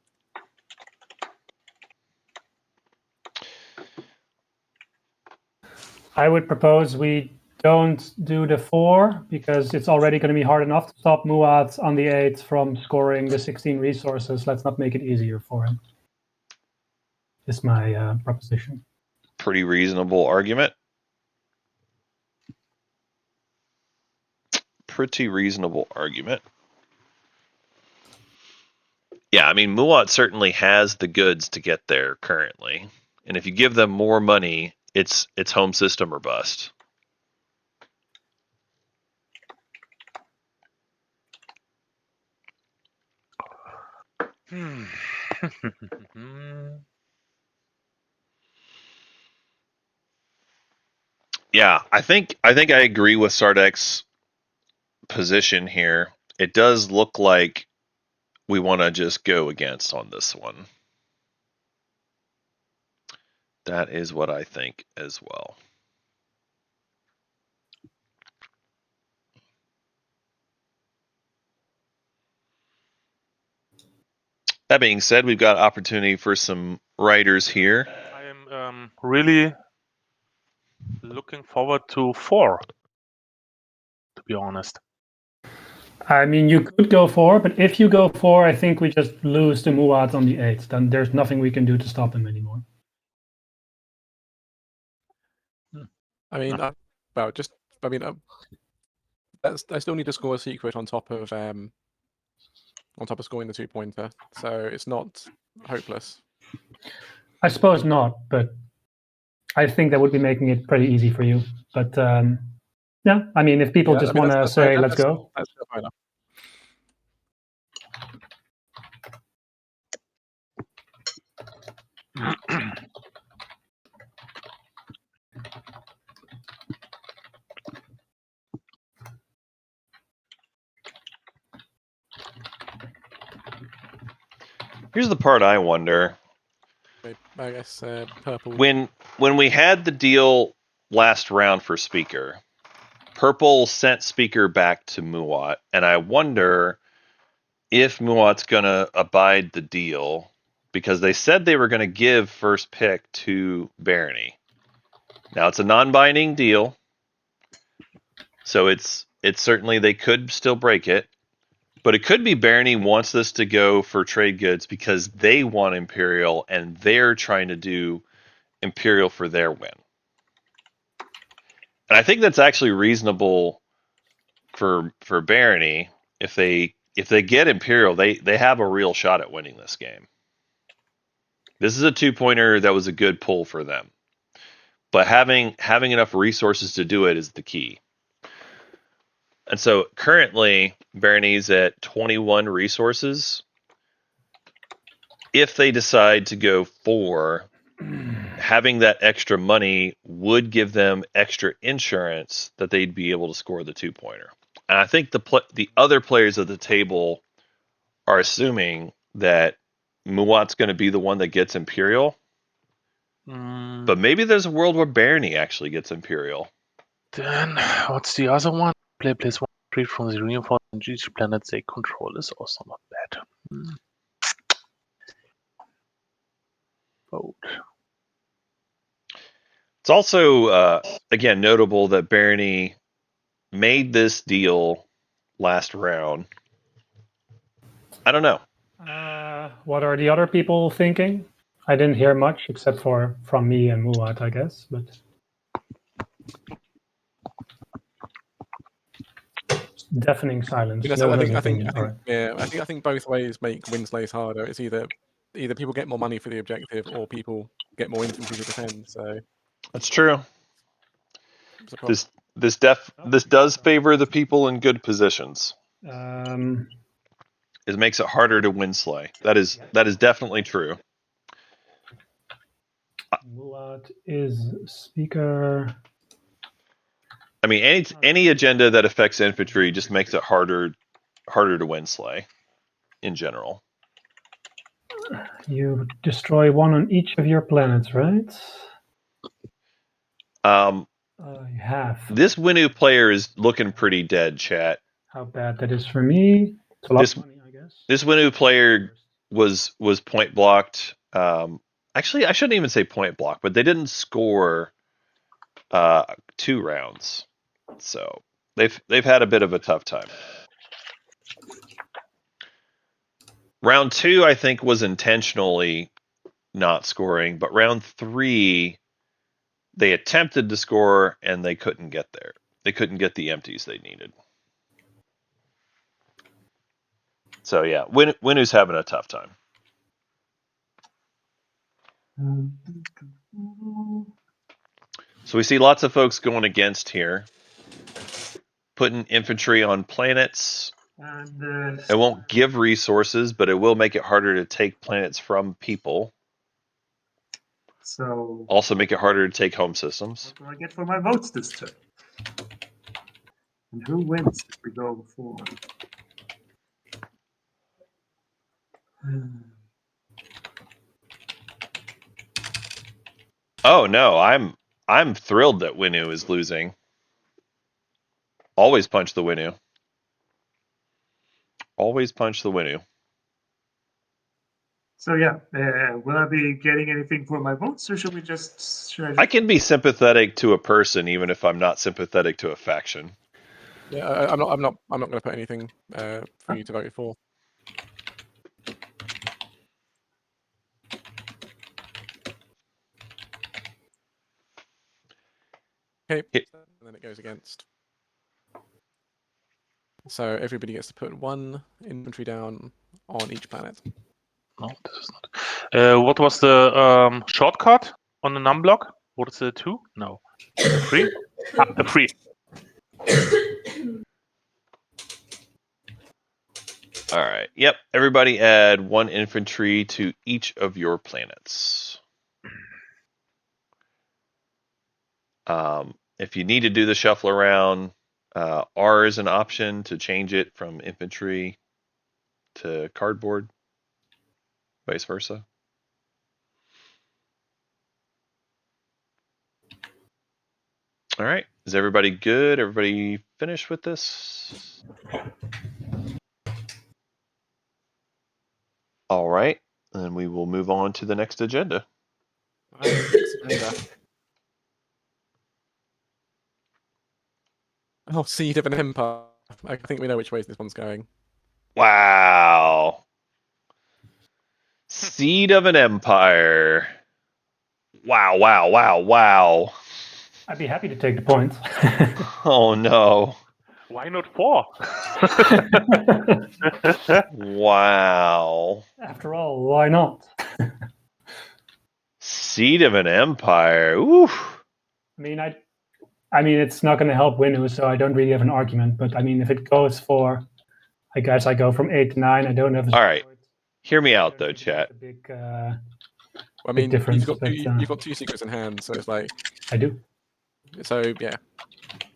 I would propose we don't do the 4 because it's already going to be hard enough to stop Muat on the 8 from scoring the 16 resources. Let's not make it easier for him. Is my proposition. Pretty reasonable argument. Pretty reasonable argument. Yeah, I mean, Muat certainly has the goods to get there currently. And if you give them more money, it's home system or bust. Yeah, I think I agree with Sardek's position here. It does look like we want to just go against on this one. That is what I think as well. That being said, we've got opportunity for some writers here. I am really looking forward to 4, to be honest. I mean, you could go 4, but if you go 4, I think we just lose to Muat on the 8. Then there's nothing we can do to stop him anymore. I mean, I still need to score a secret on top of scoring the 2-pointer, so it's not hopeless. I suppose not, but I think that would be making it pretty easy for you. But yeah, I mean, if people just want to say, let's go. That's fair enough. Here's the part I wonder. I guess purple. When we had the deal last round for Speaker, Purple sent Speaker back to Muat, and I wonder if Muat's gonna abide the deal because they said they were gonna give first pick to Barony. Now it's a non-binding deal, so it's certainly they could still break it, but it could be Barony wants this to go for trade goods because they want Imperial and they're trying to do Imperial for their win. And I think that's actually reasonable for Barony. If they get Imperial, they have a real shot at winning this game. This is a 2-pointer that was a good pull for them. But having enough resources to do it is the key. And so currently Barony's at 21 resources. If they decide to go 4, having that extra money would give them extra insurance that they'd be able to score the 2-pointer. And I think the other players at the table are assuming that Muat's going to be the one that gets Imperial. But maybe there's a world where Barony actually gets Imperial. Then what's the other one? Play plays 1 creep from the reinforced and each planet they control is also not bad. Vote. It's also again notable that Barony made this deal last round. I don't know. What are the other people thinking? I didn't hear much except from me and Muat, I guess. But deafening silence. You know, No so one I has an think, opinion. All right. yeah, I think both ways make Winslays harder. It's either people get more money for the objective or people get more infantry to defend. So That's true. it's a problem. This does favor the people in good positions. It makes it harder to Winslay. That is definitely true. Muat is speaker. I mean, any agenda that affects infantry just makes it harder to Winslay in general. You destroy 1 on each of your planets, right? You have. This Winu player is looking pretty dead, chat. How bad that is for me? It's a lot of money, I guess. This Winu player was point blocked. Actually, I shouldn't even say point block, but they didn't score 2 rounds, so they've had a bit of a tough time. Round 2, I think, was intentionally not scoring, but round 3, they attempted to score and they couldn't get there. They couldn't get the empties they needed. So yeah, Winu's having a tough time. So we see lots of folks going against here, putting infantry on planets. And It won't give resources, but it will make it harder to take planets from people. so Also make it harder to take home systems. what do I get for my votes this turn? And who wins if we go forward? Oh no, I'm thrilled that Winu is losing. Always punch the Winu. Always punch the Winu. So yeah, will I be getting anything for my votes, or should I just? I can be sympathetic to a person even if I'm not sympathetic to a faction. Yeah, I'm not going to put anything for you to vote for. Okay, and then it goes against. So everybody gets to put 1 infantry down on each planet. No, this is not. What was the shortcut on the num block? What is it? 2? No. 3? A 3. All right. Yep. Everybody add 1 infantry to each of your planets. If you need to do the shuffle around, R is an option to change it from infantry to cardboard, vice versa. All right. Is everybody good? Everybody finished with this? All right. Then we will move on to the next agenda. Next agenda. Oh, Seed of an Empire. I think we know which way this one's going. Wow. Seed of an Empire. Wow, wow, wow, wow. I'd be happy to take the points. Oh no. Why not 4? Wow. After all, why not? Seed of an Empire. Oof. I mean, it's not going to help Winu, so I don't really have an argument. But I mean, if it goes for, I guess I go from 8 to 9. I don't have a All right. support. Hear me I out don't though, think chat. there's a big, I big mean, difference. you've got 2 secrets in hand, so it's like. I do. So yeah.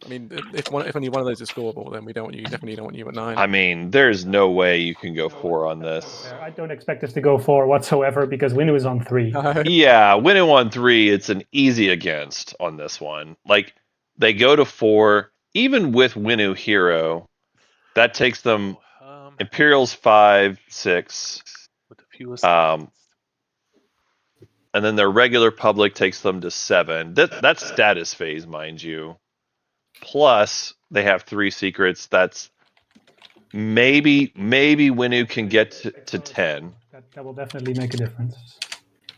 I mean, if only one of those is scoreable, then definitely don't want you at 9. I mean, there's no way you can go 4 on That's this. fair. I don't expect us to go 4 whatsoever because Winu is on 3. Yeah, winning 1-3, it's an easy against on this one. Like, they go to 4, even with Winu Hero, that takes them Imperials 5, 6, with the fewest and then their regular public takes them to 7. That's status phase, mind you. Plus, they have 3 secrets. That's maybe Winu can get to 10. That will definitely make a difference.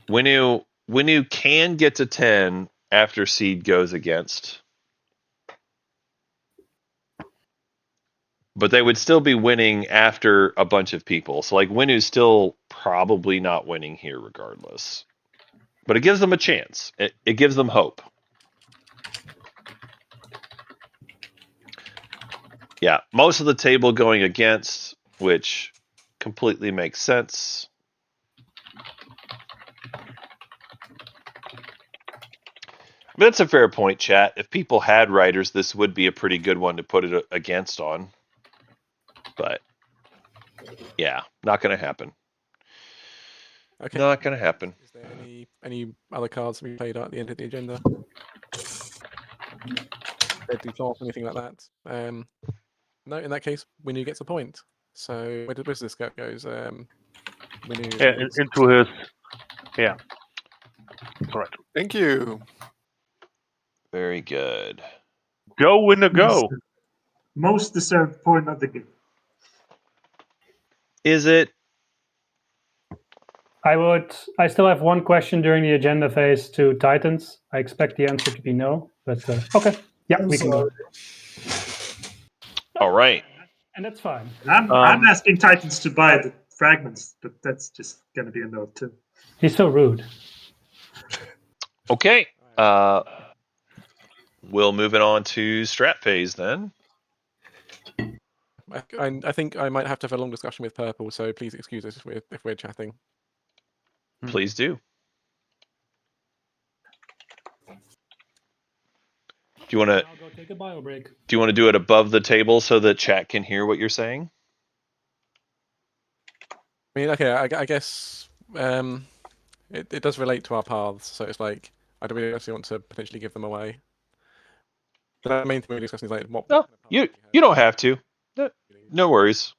Winu can get to 10 after Seed goes against. But they would still be winning after a bunch of people. So like Winu's still probably not winning here regardless. But it gives them a chance. It gives them hope. Yeah, most of the table going against, which completely makes sense. But that's a fair point, chat. If people had writers, this would be a pretty good one to put it against on. But yeah, not going to happen. Okay. Not going to happen. Is there any other cards to be played at the end of the agenda? Deadly Claw, anything like that? No, in that case, Winu gets a point. So where does this goes? Winu into his. Yeah. Correct. Thank you. Very good. Go, Winner, go. Most deserved point of the game. Is it? I still have one question during the agenda phase to Titans. I expect the answer to be no, but okay. Yeah, we can go. All right. And that's fine. I'm asking Titans to buy the fragments, but that's just going to be a no too. He's so rude. Okay. We'll move it on to strat phase then. I think I might have to have a long discussion with Purple, so please excuse us if we're chatting. Please do. Do you want to? I'll go take a bio break. Do you want to do it above the table so that chat can hear what you're saying? I mean, okay, I guess it does relate to our paths, so it's like I don't really actually want to potentially give them away. But the main thing we're discussing is like what. No, you don't have to. No worries.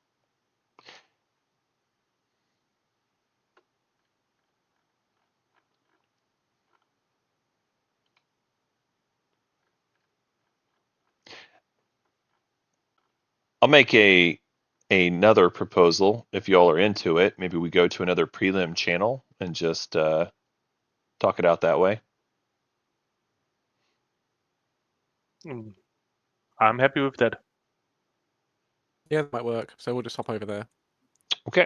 I'll make another proposal if y'all are into it. Maybe we go to another prelim channel and just talk it out that way. I'm happy with that. Yeah, that might work. So we'll just hop over there. Okay.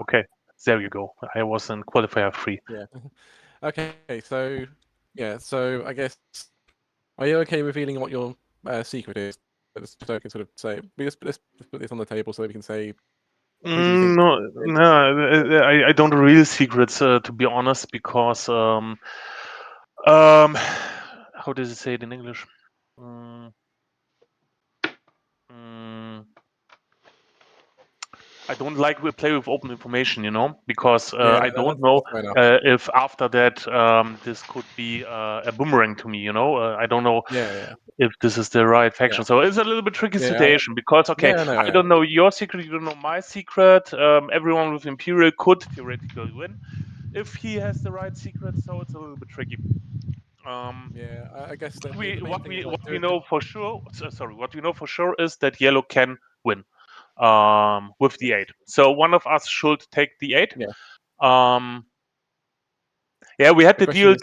Okay, there you go. I was in qualifier 3. Yeah. Okay, so Yeah. So I guess, are you okay revealing what your secret is? So I can sort of say, let's put this on the table so that we can say, who do you think? No, I don't reveal secrets to be honest, because how does it say it in English? Mm, mm, I don't like to play with open information, because Yeah, I don't that's, know that's fair enough. if after that this could be a boomerang to me. I don't know Yeah. if this is the right faction. Yeah. So it's a little bit tricky Yeah. situation because, okay, Yeah. I know. I don't know your secret, you don't know my secret. Everyone with Imperial could theoretically win if he has the right secret. So it's a little bit tricky. Yeah. I guess that We the main what thing we is what like we know for sure. Sorry, what we know for sure is that yellow can win with the 8. So one of us should take the 8. Yeah. Yeah, we had The the question deal is,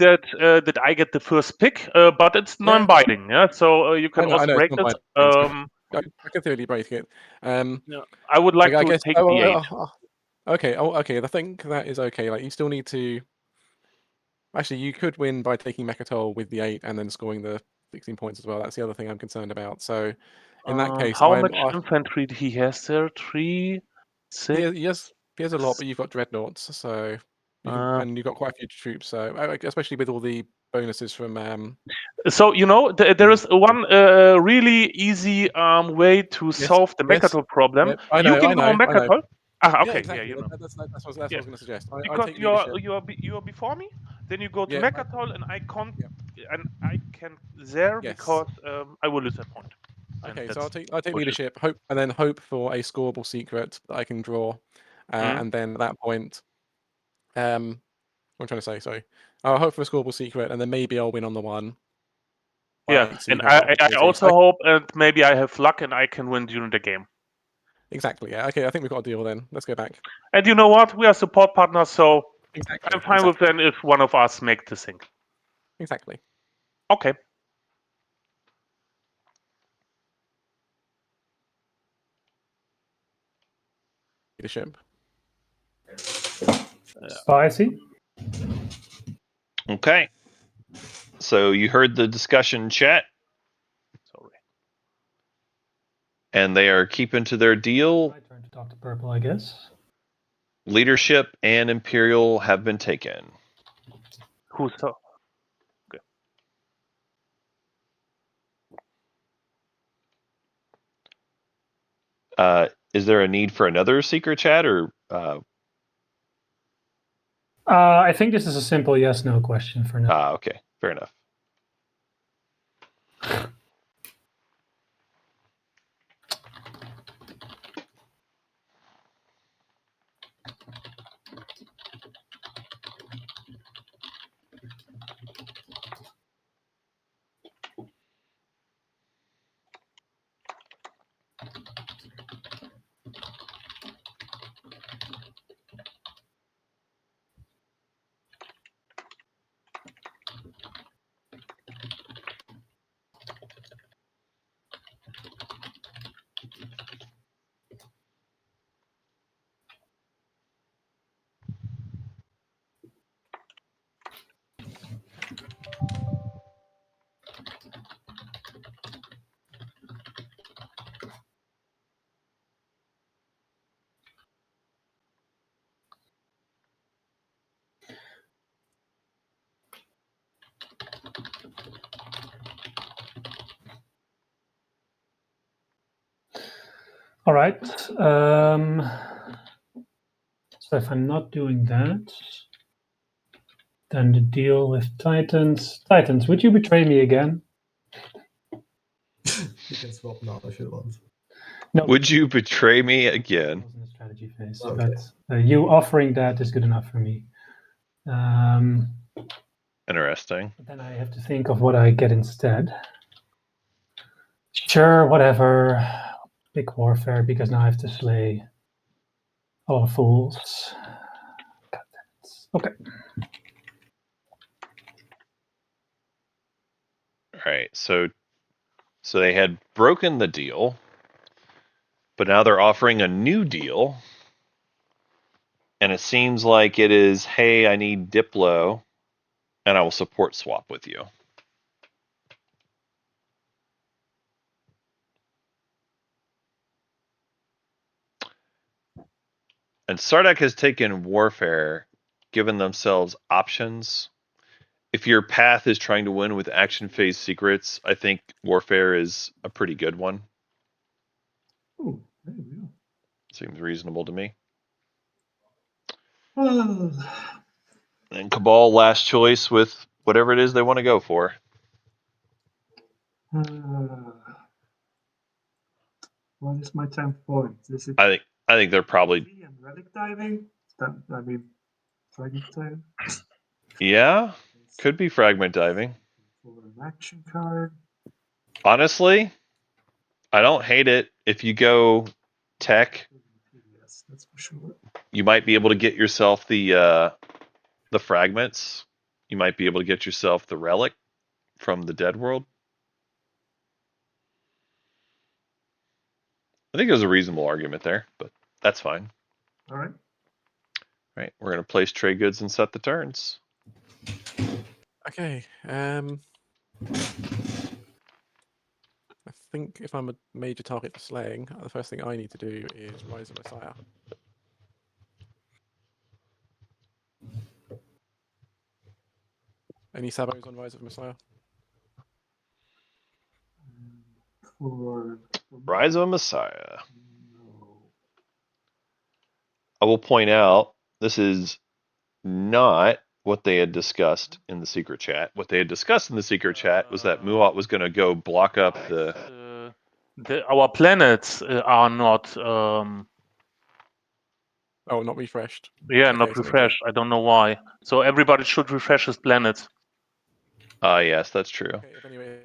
that I get the first pick, but it's yeah. non-binding. Yeah, so you can I also know it's break not this. binding, so I can theoretically break it. Yeah, I would like I to guess. take the 8. Okay. Oh, okay. I think that is okay. Like, you still need to. Actually, you could win by taking Mechatol with the 8 and then scoring the 16 points as well. That's the other thing I'm concerned about. So, in that case, How much infantry he has there? 3, 6. he has a lot, but you've got dreadnoughts, so and you've got quite a few troops. So, especially with all the bonuses from. So there is one really easy way to Yes. solve the Yes. Mechatol problem. Yep. I You know. can I go know. I know. Mechatol. Yeah. Okay, yeah, Exactly. That's what I yeah. was going to suggest. I Because take you're leadership. you're before me, then you go to Yeah. Mechatol, and I can't, Yep. and I can there Yes. because I will lose that point, and Okay, so that's I'll take bullshit. leadership, hope for a scoreable secret that I can draw, Mm. and then at that point, what I'm trying to say, sorry, I'll hope for a scoreable secret, and then maybe I'll win on the one. Yeah, So you and have that I opportunity. also hope, and maybe I have luck, and I can win during the game. Exactly. Yeah. Okay. I think we've got a deal then. Let's go back. And you know what? We are support partners, so I'm Exactly. fine with then if one of us make the thing. Exactly. Okay. Leadership. Spicy. Okay. So you heard the discussion, chat, Sorry. and they are keeping to their deal. My turn to talk to purple, I guess. Leadership and Imperial have been taken. Who's so? Okay. Is there a need for another secret chat, or I think this is a simple yes/no question for now. okay, fair enough. All right. So if I'm not doing that, then the deal with Titans. Titans, would you betray me again? You can swap now if you want. No. Would you betray me again? I was in the strategy phase, Okay. but you offering that is good enough for me. Interesting. But then I have to think of what I get instead. Sure, whatever. Big warfare, because now I have to slay a lot of fools. God damn it. Okay. All right. So they had broken the deal, but now they're offering a new deal, and it seems like it is, hey, I need Diplo, and I will support swap with you. And Sardak has taken Warfare, given themselves options. If your path is trying to win with action phase secrets, I think Warfare is a pretty good one. Oh, there we go. Seems reasonable to me. Oh, And Cabal last choice with whatever it is they want to go for. what is my 10th point? Is it I think they're probably and relic diving? I mean, fragment diving could be fragment diving. for an action card. Honestly, I don't hate it. If you go tech, Yes, that's for sure. you might be able to get yourself the fragments. You might be able to get yourself the relic from the Dead World. I think there's a reasonable argument there, but that's fine. All right. All right, we're going to place trade goods and set the turns. Okay. I think if I'm a major target for slaying, the first thing I need to do is Rise of Messiah. Any sabos on Rise of Messiah? For Rise of a Messiah. no. I will point out this is not what they had discussed in the secret chat. What they had discussed in the secret chat was that Muat was going to go block up the. Our planets are not. Oh, not refreshed. Yeah, Okay, not something good. refreshed. I don't know why. So everybody should refresh his planets. Ah, yes, that's true. Okay, if anyway,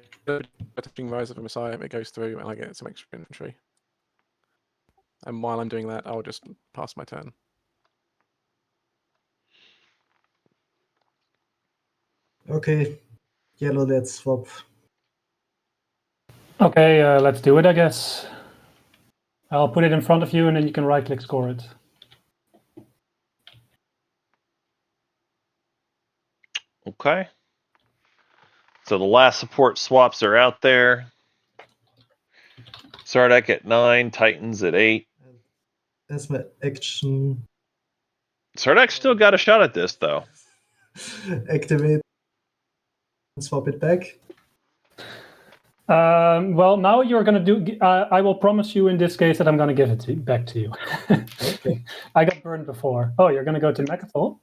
touching Rise of a Messiah, it goes through and I get some extra infantry. And while I'm doing that, I'll just pass my turn. Okay, yellow, let's swap. Okay, let's do it, I guess. I'll put it in front of you and then you can right-click score it. Okay. So the last support swaps are out there. Sardak at 9, Titans at 8. That's my action. Sardak's still got a shot at this, though. Activate and swap it back. Well, now you're going to do. I will promise you in this case that I'm going to give it back to you. Okay. I got burned before. Oh, you're going to go to Mechatol?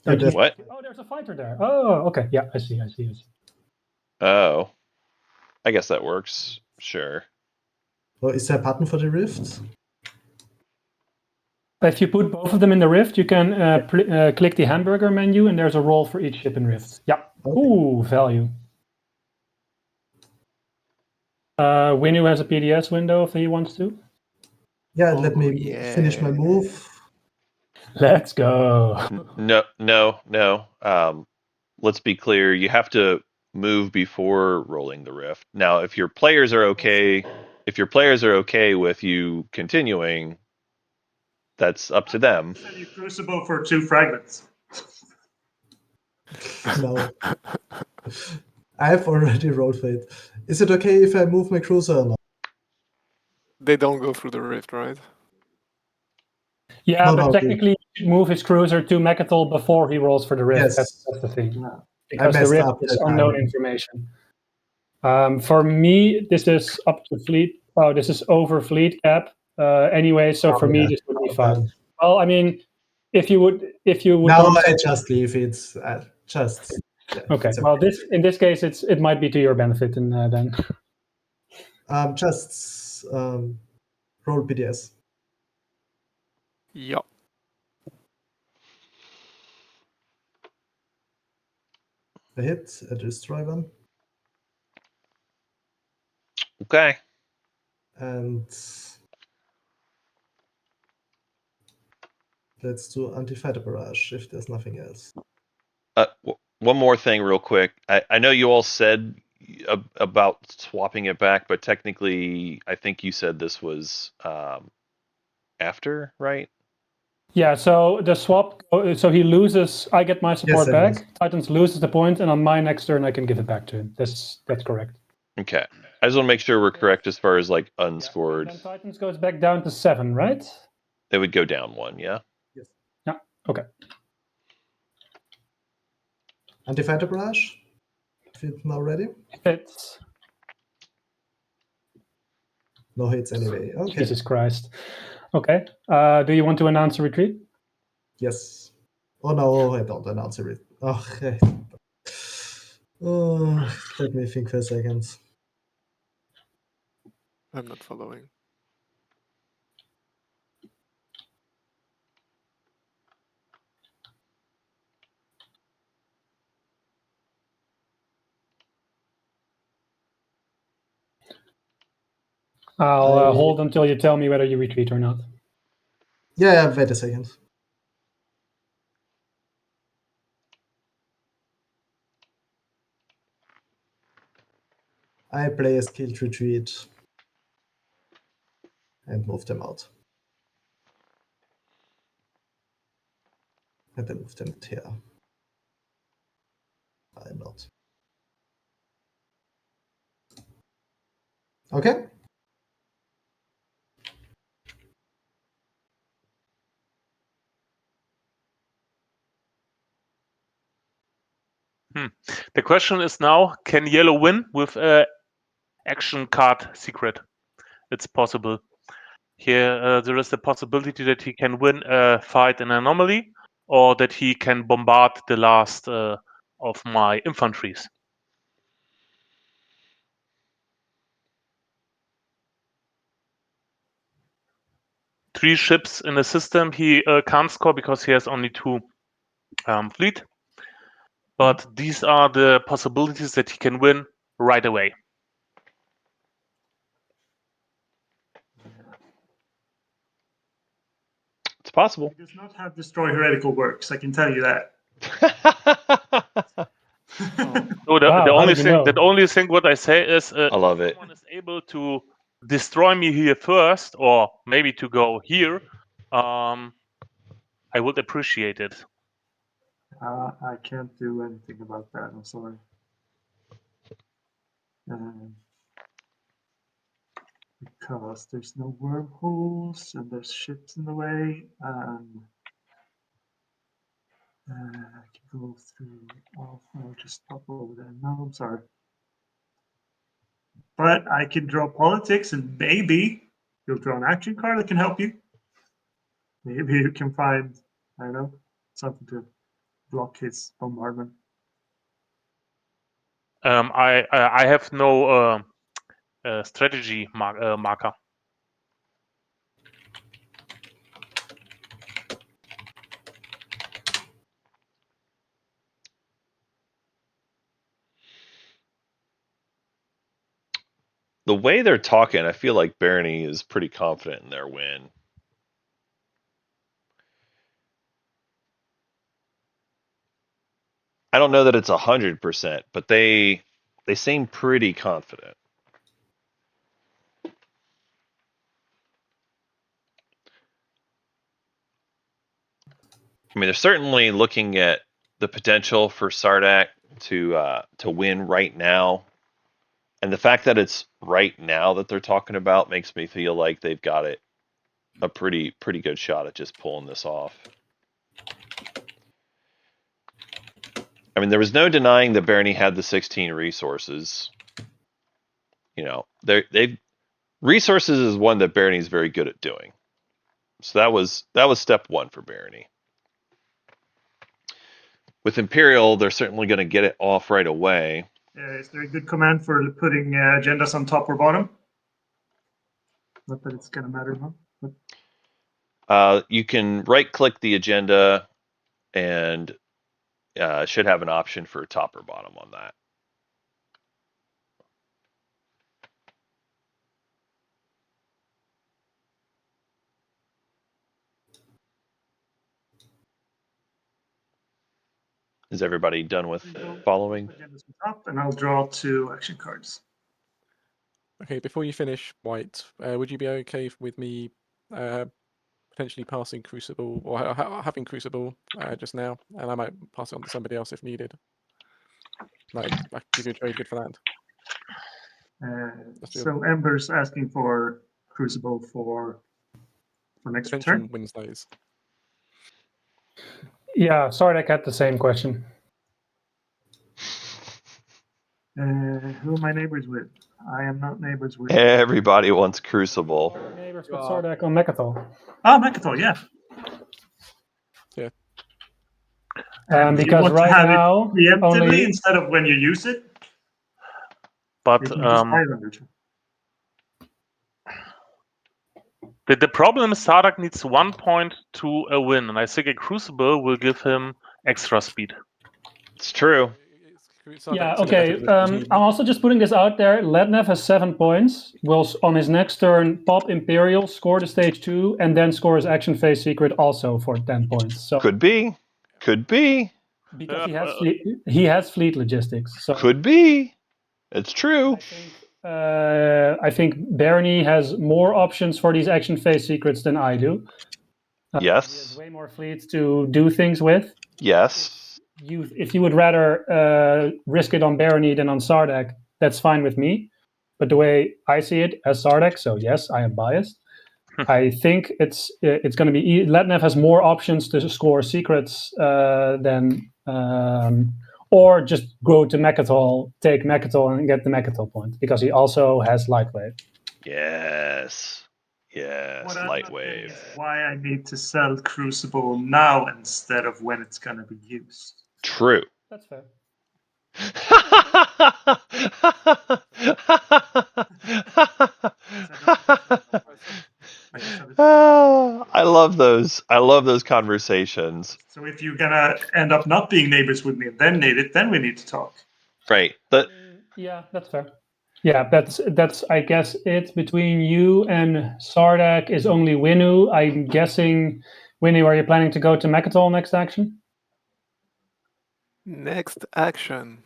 Yeah, that's- What? Oh, there's a fighter there. Oh, okay. Yeah, I see. Oh. I guess that works. Sure. Oh, is there a button for the rift? If you put both of them in the Rift, you can click the hamburger menu, and there's a role for each ship in Rift. Yeah. Okay. Ooh, value. Winu has a PDS window if he wants to. Yeah, let me finish my move. Let's go. No. Let's be clear. You have to move before rolling the rift. Now, if your players are okay with you continuing, that's up to them. Send you Crucible for 2 fragments. No. I've already rolled for it. Is it okay if I move my cruiser or not? They don't go through the rift, right? Yeah, No, but no, technically, he should move his cruiser to Mechatol before he rolls for the Rift. Yes. That's the thing. No. Because the messed Rift up is that unknown time. information. For me, this is up to fleet. Oh, this is over fleet cap. Anyway, so Oh, for me, yeah. this would be fine. Well, I mean, if you would Now want I to- just leave it. Just. Yeah, Okay. it's Well, in this case, it might be to your benefit, and then. Just roll PDS. Yeah. A hit, a destroy one, Okay. and let's do anti-fighter barrage if there's nothing else. One more thing real quick. I know you all said about swapping it back, but technically I think you said this was after, right? Yeah, so the swap, so he loses, I get my support I back, know. Titans loses the point, and on my next turn I can give it back to him. That's correct. Okay. I just want to make sure we're correct as far as like And unscored. then Titans goes back down to 7, right? They would go down 1, yeah? Yes. Yeah, okay. Anti-fighter barrage? If it's now ready? Hits. No hits anyway. Okay. Jesus Christ. Okay. Do you want to announce a retreat? Yes. Oh no, I don't announce it. Okay. Oh, let me think for a second. I'm not following. I'll hold until you tell me whether you retreat or not. Yeah, wait a second. I play a skilled retreat and move them out. And then move them here. Why not? Okay. The question is now, can yellow win with action card secret? It's possible. Here there is the possibility that he can win a fight in anomaly, or that he can bombard the last of my infantries. Three ships in the system he can't score because he has only 2 fleet. But these are the possibilities that he can win right away. It's possible. He does not have destroy heretical works, I can tell you that. So the, Wow, the how only did you thing, know? the only thing what I say is, I love if it. someone is able to destroy me here first, or maybe to go here, I would appreciate it. I can't do anything about that, I'm sorry. Because there's no wormholes and there's ships in the way, and I can go through. I'll just pop over there. No, I'm sorry. But I can draw politics, and maybe you'll draw an action card that can help you. Maybe you can find, I don't know, something to block his bombardment. I have no strategy marker. The way they're talking, I feel like Barony is pretty confident in their win. I don't know that it's 100%, but they seem pretty confident. I mean, they're certainly looking at the potential for Sardak to win right now, and the fact that it's right now that they're talking about makes me feel like they've got it a pretty good shot at just pulling this off. I mean, there was no denying that Barony had the 16 resources. You know, they've resources is one that Barony is very good at doing. So that was step 1 for Barony. With Imperial, they're certainly going to get it off right away. Is there a good command for putting agendas on top or bottom? Not that it's going to matter, huh? But You can right-click the agenda and should have an option for top or bottom on that. Is everybody done with following? agendas on top, and I'll draw 2 action cards. Okay, before you finish, White, would you be okay with me potentially passing Crucible or having Crucible just now, and I might pass it on to somebody else if needed. Like, I can give you a trade good for that. So Ember's asking for Crucible for next Prevention turn. wins those. Yeah, Sardek had the same question. Who am I neighbors with? I am not neighbors with. Everybody wants Crucible. Neighbors with Sardek on Mechatol. Oh, Mechatol, yeah. Yeah. Because right now, preemptively only instead of when you use it. But You can just Highlander. the problem is Sardak needs 1 point to a win, and I think a Crucible will give him extra speed. It's true. yeah, okay. I'm also just putting this out there. Lednev has 7 points. Will on his next turn pop Imperial, score the stage 2, and then score his action phase secret also for 10 points. So could be. Because he has fleet logistics. So could be. It's true. I think Bernie has more options for these action phase secrets than I do. Yes. He has way more fleets to do things with. Yes. If you would rather risk it on Barony than on Sardek, that's fine with me. But the way I see it as Sardek, so yes, I am biased. I think it's going to be Lednev has more options to score secrets than or just go to Mechatol, take Mechatol and get the Mechatol point because he also has Lightwave. Yes. Yes. Lightwave. Why I need to sell Crucible now instead of when it's going to be used. True. That's fair. I love those. I love those conversations. So if you're gonna end up not being neighbors with me and then need it, then we need to talk. Right. Yeah, that's fair. Yeah, that's I guess it between you and Sardek is only Winu. I'm guessing, Winu, are you planning to go to Mechatol next action? Next action.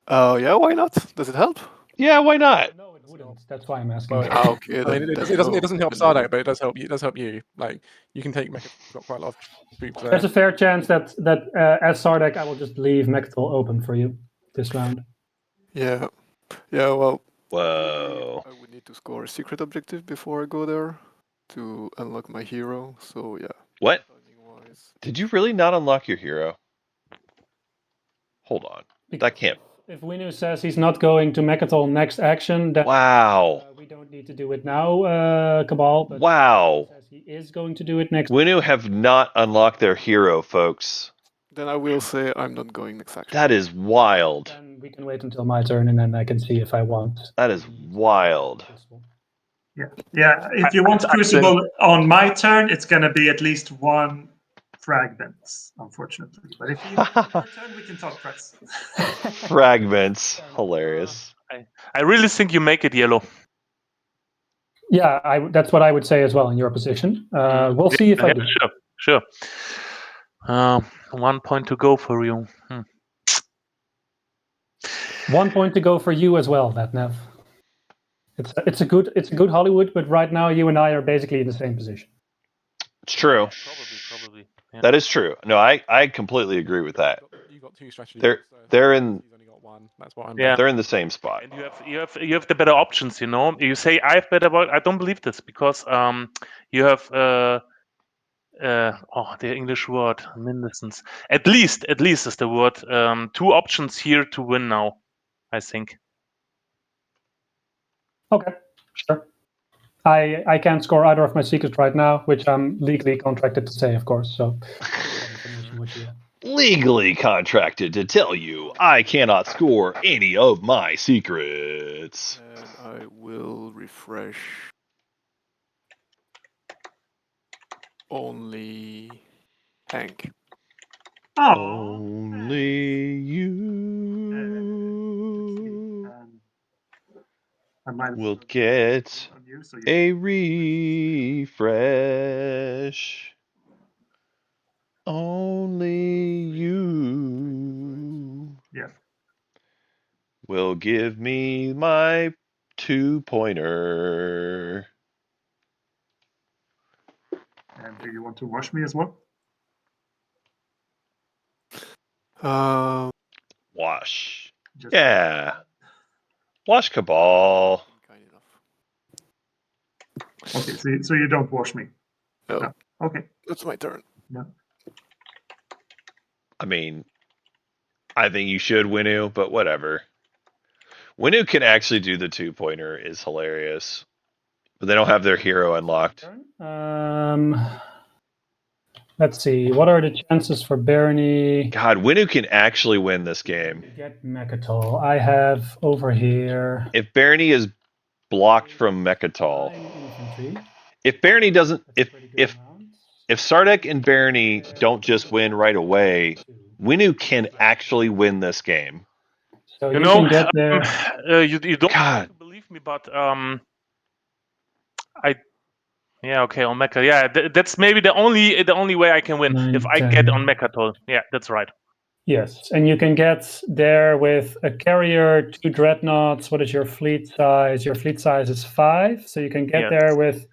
Oh, yeah, why not? Does it help? Yeah, why not? No, it wouldn't. That's why I'm asking. Well, Okay. I mean, it doesn't help Sardek, but it does help you. It does help you. Like, you can take Mechatol. Got quite a lot of troops there. There's a fair chance that as Sardek, I will just leave Mechatol open for you this round. Yeah. Yeah, well. Whoa. I would need to score a secret objective before I go there to unlock my hero, so yeah. What? Did you really not unlock your hero? Hold on. That can't. If Winu says he's not going to Mechatol next action, then wow. We don't need to do it now, Cabal. But wow. He says he is going to do it next. Winu have not unlocked their hero, folks. Then I will say I'm not going next action. That is wild. Then we can wait until my turn, and then I can see if I want. That is wild. Yeah. If you want Crucible on my turn, it's going to be at least 1 fragment, unfortunately. But if you need it on your turn, we can talk price. Fragments. Hilarious. I really think you make it yellow. Yeah, that's what I would say as well in your position. We'll see if I do. Sure. 1 point to go for you. 1 point to go for you as well, Lednev. It's a good Hollywood, but right now you and I are basically in the same position. It's true. Probably. Yeah. That is true. No, I completely agree with that. You got 2 strategies. They're in. He's only got 1. That's what I'm. Yeah. They're in the same spot. And you have the better options. You know, you say I have better. I don't believe this because you have the English word mindestens. At least is the word. 2 options here to win now, I think. Okay, sure. I can't score either of my secrets right now, which I'm legally contracted to say, of course. So, legally contracted to tell you I cannot score any of my secrets. And I will refresh. Only Hank. Only you will get a refresh. Only you will give me my 2-pointer. And do you want to wash me as well? Wash. Just Yeah. Wash Cabal. Kind enough. okay. So you don't wash me. No, No. Okay. that's my turn. No. I mean, I think you should Winu, but whatever. Winu can actually do the 2-pointer is hilarious. But they don't have their hero unlocked. Let's see. What are the chances for Bernie? God, Winu can actually win this game. Get Mechatol. I have over here. If Bernie is blocked from Mechatol. 9 infantry. If Bernie doesn't That's a pretty good amount. if Sardek and Bernie don't just win right away, Winu can actually win this game. So You you know, can get there. you don't have God. to believe me, but okay, on Mecha. Yeah, that's maybe the only way I can win 9, if I 10. get on Mechatol. Yeah, that's right. Yes, and you can get there with a carrier, 2 dreadnoughts. What is your fleet size? Your fleet size is 5, so you can get Yes. there with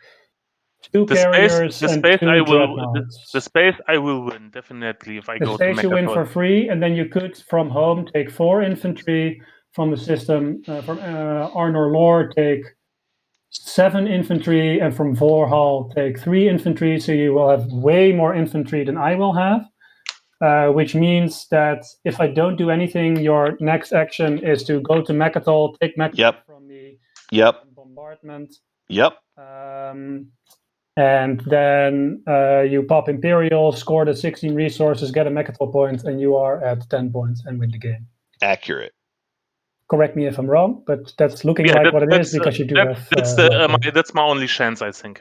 2 carriers and 2 dreadnoughts. The space I will win definitely if I The go to space you win Mechatol. for free, and then you could from home take 4 infantry from the system. From Arnor Lore take 7 infantry, and from Vorhal take 3 infantry. So you will have way more infantry than I will have. Which means that if I don't do anything, your next action is to go to Mechatol, take Mechatol from the bombardment. Yep. And then you pop Imperial, score the 16 resources, get a Mechatol point, and you are at 10 points and win the game. Accurate. Correct me if I'm wrong, but that's looking like what it is because you do have. That's my only chance, I think.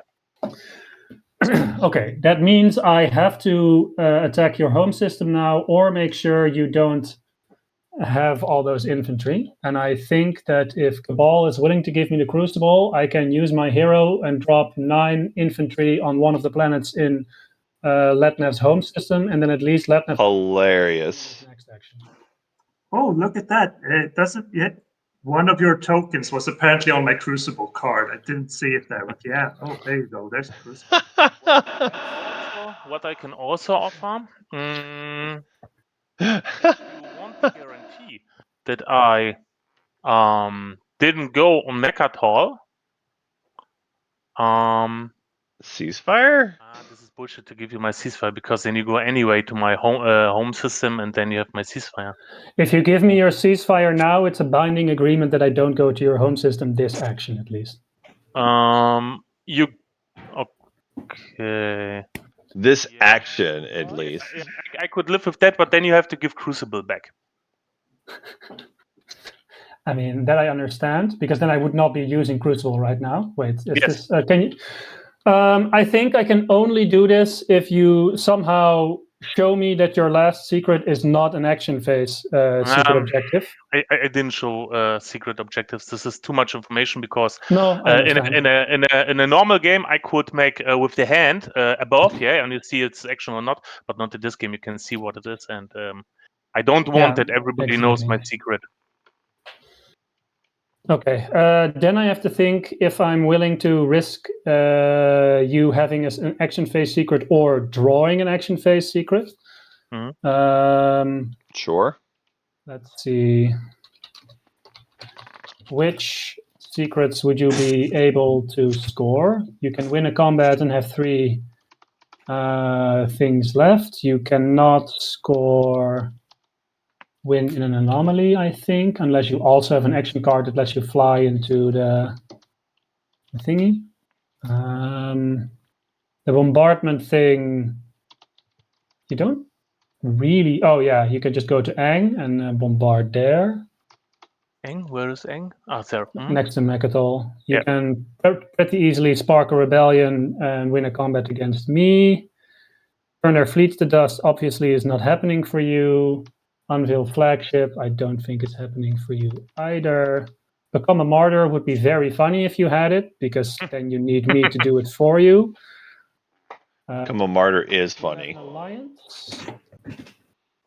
Okay, that means I have to attack your home system now, or make sure you don't have all those infantry. And I think that if Cabal is willing to give me the Crucible, I can use my hero and drop 9 infantry on one of the planets in Letnev's home system, and then at least Letnev. Hilarious. Next action. Oh, look at that! It doesn't yet. One of your tokens was apparently on my Crucible card. I didn't see it there, but yeah. Oh, there you go. There's the Crucible. What I can also offer, if you want the guarantee that I didn't go on Mechatol, ceasefire? This is bullshit to give you my ceasefire, because then you go anyway to my home system and then you have my ceasefire. If you give me your ceasefire now, it's a binding agreement that I don't go to your home system this action at least. Okay. This action at least. I could live with that, but then you have to give Crucible back. I mean, that I understand, because then I would not be using Crucible right now. Wait, is this, can you? I think I can only do this if you somehow show me that your last secret is not an action phase secret objective. I didn't show secret objectives. This is too much information, because no, in a normal game I could make with the hand above, and you see it's action or not, but not in this game. You can see what it is, and I don't want that everybody knows my secret. Okay, then I have to think if I'm willing to risk you having an action phase secret or drawing an action phase secret. Sure. Let's see. Which secrets would you be able to score? You can win a combat and have 3 things left. You cannot score win in an anomaly, I think, unless you also have an action card that lets you fly into the thingy. The bombardment thing, you don't really. Oh yeah, you can just go to Aang and bombard there. Aang, where is Aang? There. Next to Mechatol. You can pretty easily spark a rebellion and win a combat against me. Turn their fleets to dust obviously is not happening for you. Unveil flagship, I don't think it's happening for you either. Become a martyr would be very funny if you had it, because then you need me to do it for you. Become a martyr is funny. Alliance?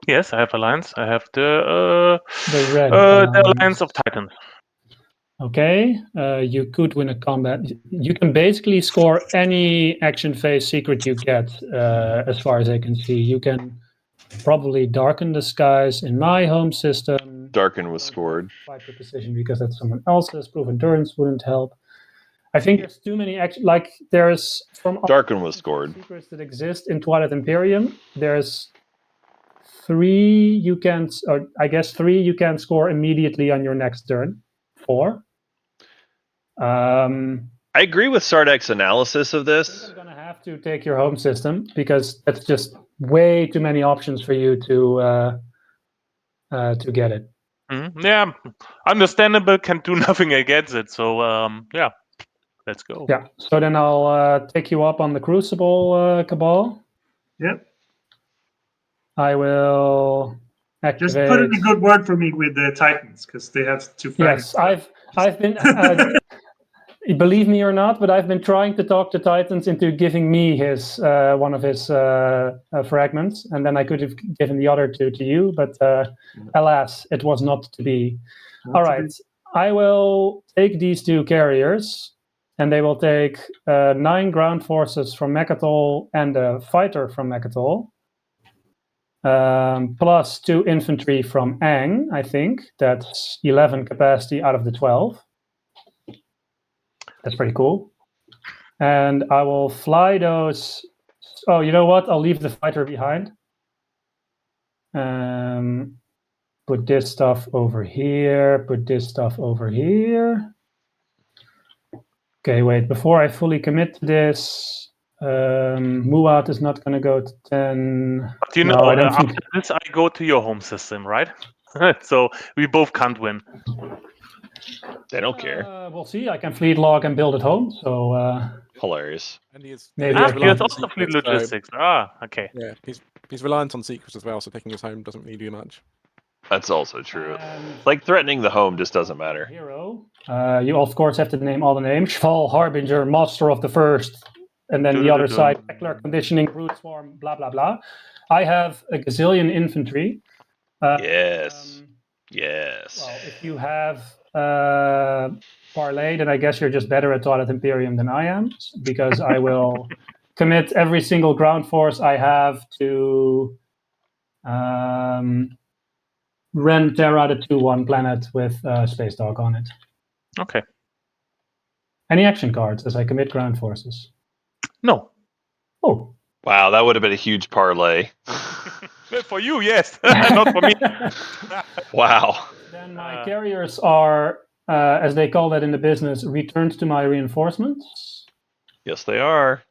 Yes, I have alliance. I have the red the Alliance of Titans. Okay, you could win a combat. You can basically score any action phase secret you get, as far as I can see. You can probably darken the skies in my home system. Darken was scored. Fight with precision because that's someone else's. Proof endurance wouldn't help. I think there's too many like there's from all Darken was scored. secrets that exist in Twilight Imperium. There's 3 you can, or I guess 3 you can score immediately on your next turn. 4. I agree with Sardak's analysis of this. I'm gonna have to take your home system because that's just way too many options for you to get it. Yeah, understandable. Can do nothing against it. So yeah, let's go. Yeah. So then I'll take you up on the Crucible, Cabal. Yep. I will activate. Just put in a good word for me with the Titans because they have 2 Yes, I've been. Believe me or not, but I've been trying to talk the Titans into giving me his one of his fragments, and then I could have given the other 2 to you, but alas, it was not to be. All right, I will take these 2 carriers, and they will take 9 ground forces from Mechatol and a fighter from Mechatol, plus 2 infantry from Aang. I think that's 11 capacity out of the 12. That's pretty cool. And I will fly those. Oh, you know what? I'll leave the fighter behind. Put this stuff over here. Put this stuff over here. Okay, wait. Before I fully commit to this, Muat is not going to go to 10. But you know, after this, I go to your home system, right? So we both can't win. They don't care. We'll see. I can fleet log and build at home. So hilarious. And he is, maybe Ah, I he has can. also fleet logistics. Okay. Yeah, he's reliant on secrets as well, so taking his home doesn't really do much. That's also true. Like threatening the home just doesn't matter. Hero. You of course have to name all the names. Shval, Harbinger, Master of the First, and then the other side, Heckler, Conditioning, Brute Swarm, blah blah blah. I have a gazillion infantry. Yes. Yes. Well, if you have Parlay, then I guess you're just better at Twilight Imperium than I am, because I will commit every single ground force I have to Ren Terra, the 2/1 planet with Space Dog on it. Okay. Any action cards as I commit ground forces? No. Oh. Wow, that would have been a huge parlay. For you, yes. Not for me. Wow. Then my carriers are, as they call that in the business, returned to my reinforcements. Yes, they are.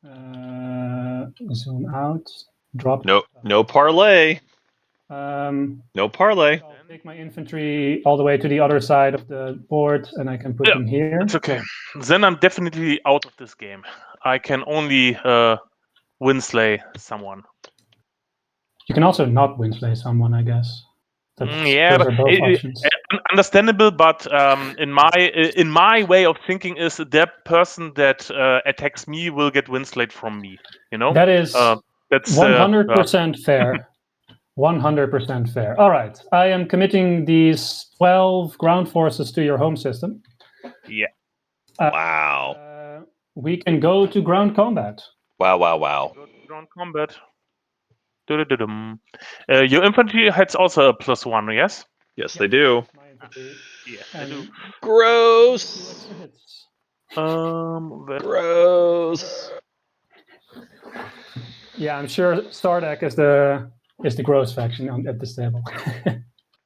Zoom out. Drop. No parlay. No parlay. I'll take my infantry all the way to the other side of the board, and I can put them here. It's okay. Then I'm definitely out of this game. I can only winslay someone. You can also not winslay someone, I guess. Yeah, but understandable. But in my way of thinking, is that person that attacks me will get winslayed from me. You know, that is that's 100% fair. 100% fair. All right, I am committing these 12 ground forces to your home system. Yeah. Wow. We can go to ground combat. Wow. Go to ground combat. Your infantry has also a +1, yes? Yes, they do. Yes, they do. Gross. Gross. Yeah, I'm sure Stardak is the gross faction at this table.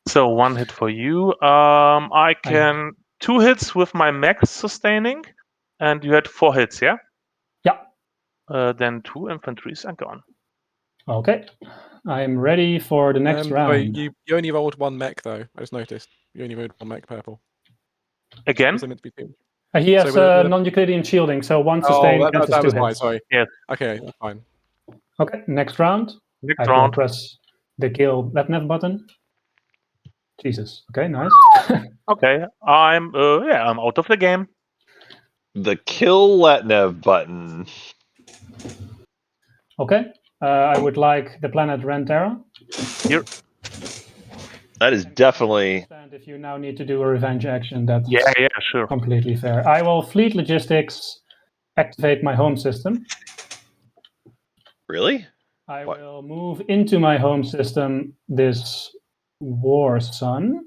So 1 hit for you. I can 2 hits with my max sustaining, and you had 4 hits, yeah? Yeah. Then 2 infantries are gone. Okay, I'm ready for the next round. You only rolled 1 mech though. I just noticed you only rolled 1 mech purple. Again? Meant to be 2? He has non-Euclidean shielding, so 1 sustain against his 2 hits. Why, sorry. Yes. Okay, that's fine. Okay, next round. Next round. Press the kill Letnev button. Jesus. Okay, nice. Okay, I'm out of the game. The kill Letnev button. Okay. I would like the planet Rentera. That is definitely if you now need to do a revenge action, that's Yeah, sure. completely fair. I will fleet logistics, activate my home system. Really? I What? will move into my home system this War Sun,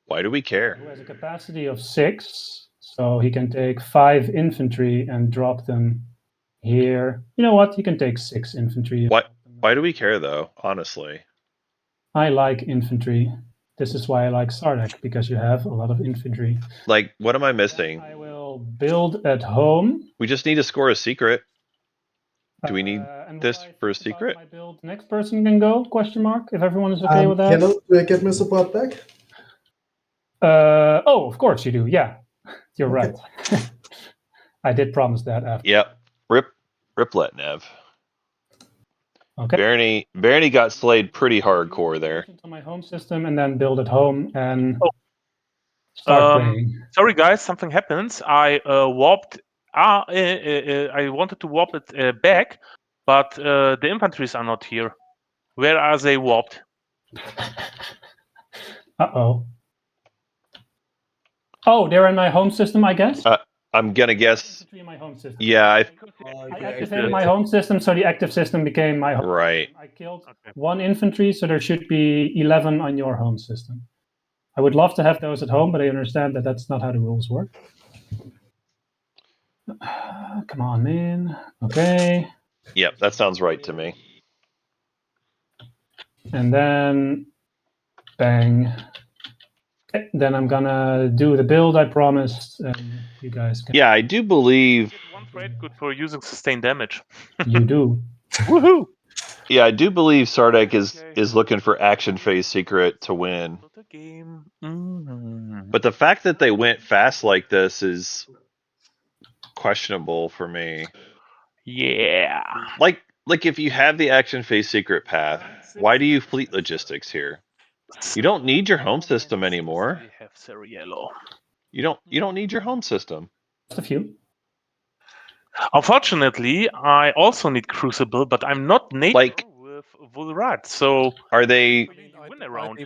Why do we care? who has a capacity of 6, so he can take 5 infantry and drop them here. You know what? He can take 6 infantry. Why do we care though? Honestly, I like infantry. This is why I like Sardek, because you have a lot of infantry. like, what am I missing? I will build at home. We just need to score a secret. Do we need and this what I for a think about secret? my build, next person can go? Question mark. If everyone is okay with that. Hello, do I get my support back? Oh, of course you do. Yeah, you're Okay. right. I did promise that after. Yep. Riplet Nev. Okay. Barney got slayed pretty hardcore there. On my home system and then build at home and start playing. Sorry guys, something happens. I warped. I wanted to warp it back, but the infantries are not here. Where are they warped? Uh-oh. Oh, they're in my home system, I guess? I'm gonna guess. In my home system. Yeah, I activated my home system, so the active system became my home right. system. I killed 1 infantry, so there should be 11 on your home system. I would love to have those at home, but I understand that that's not how the rules work. Come on, man. Okay. Yep, that sounds right to me. And then, bang. Okay, then I'm gonna do the build I promised, and you guys can. Yeah, I do believe. One trade good for using sustained damage. You do. Woohoo! Yeah, I do believe Sardek is looking for action phase secret to win. But the fact that they went fast like this is questionable for me. Yeah. Like if you have the action phase secret path, why do you fleet logistics here? You don't need your home system anymore. You don't need your home system. Just a few. Unfortunately, I also need Crucible, but I'm not neighbor with Vulrat, so are they win around?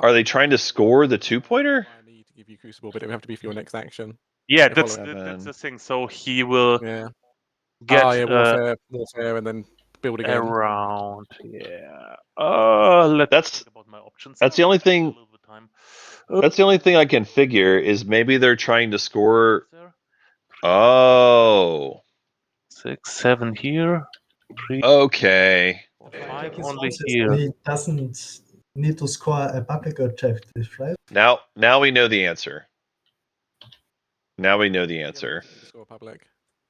Are they trying to score the 2-pointer? I need to give you Crucible, but it would have to be for your next action. Yeah, that's the thing. So he will get warfare, and then build again around. Yeah. Let's think about my options. That's the only thing. That's the only thing I can figure is maybe they're trying to score. Oh. 6, 7 here. 3. Okay. 5 only here. He doesn't need to score a public objective, right? Now we know the answer. Now we know the answer. Score public.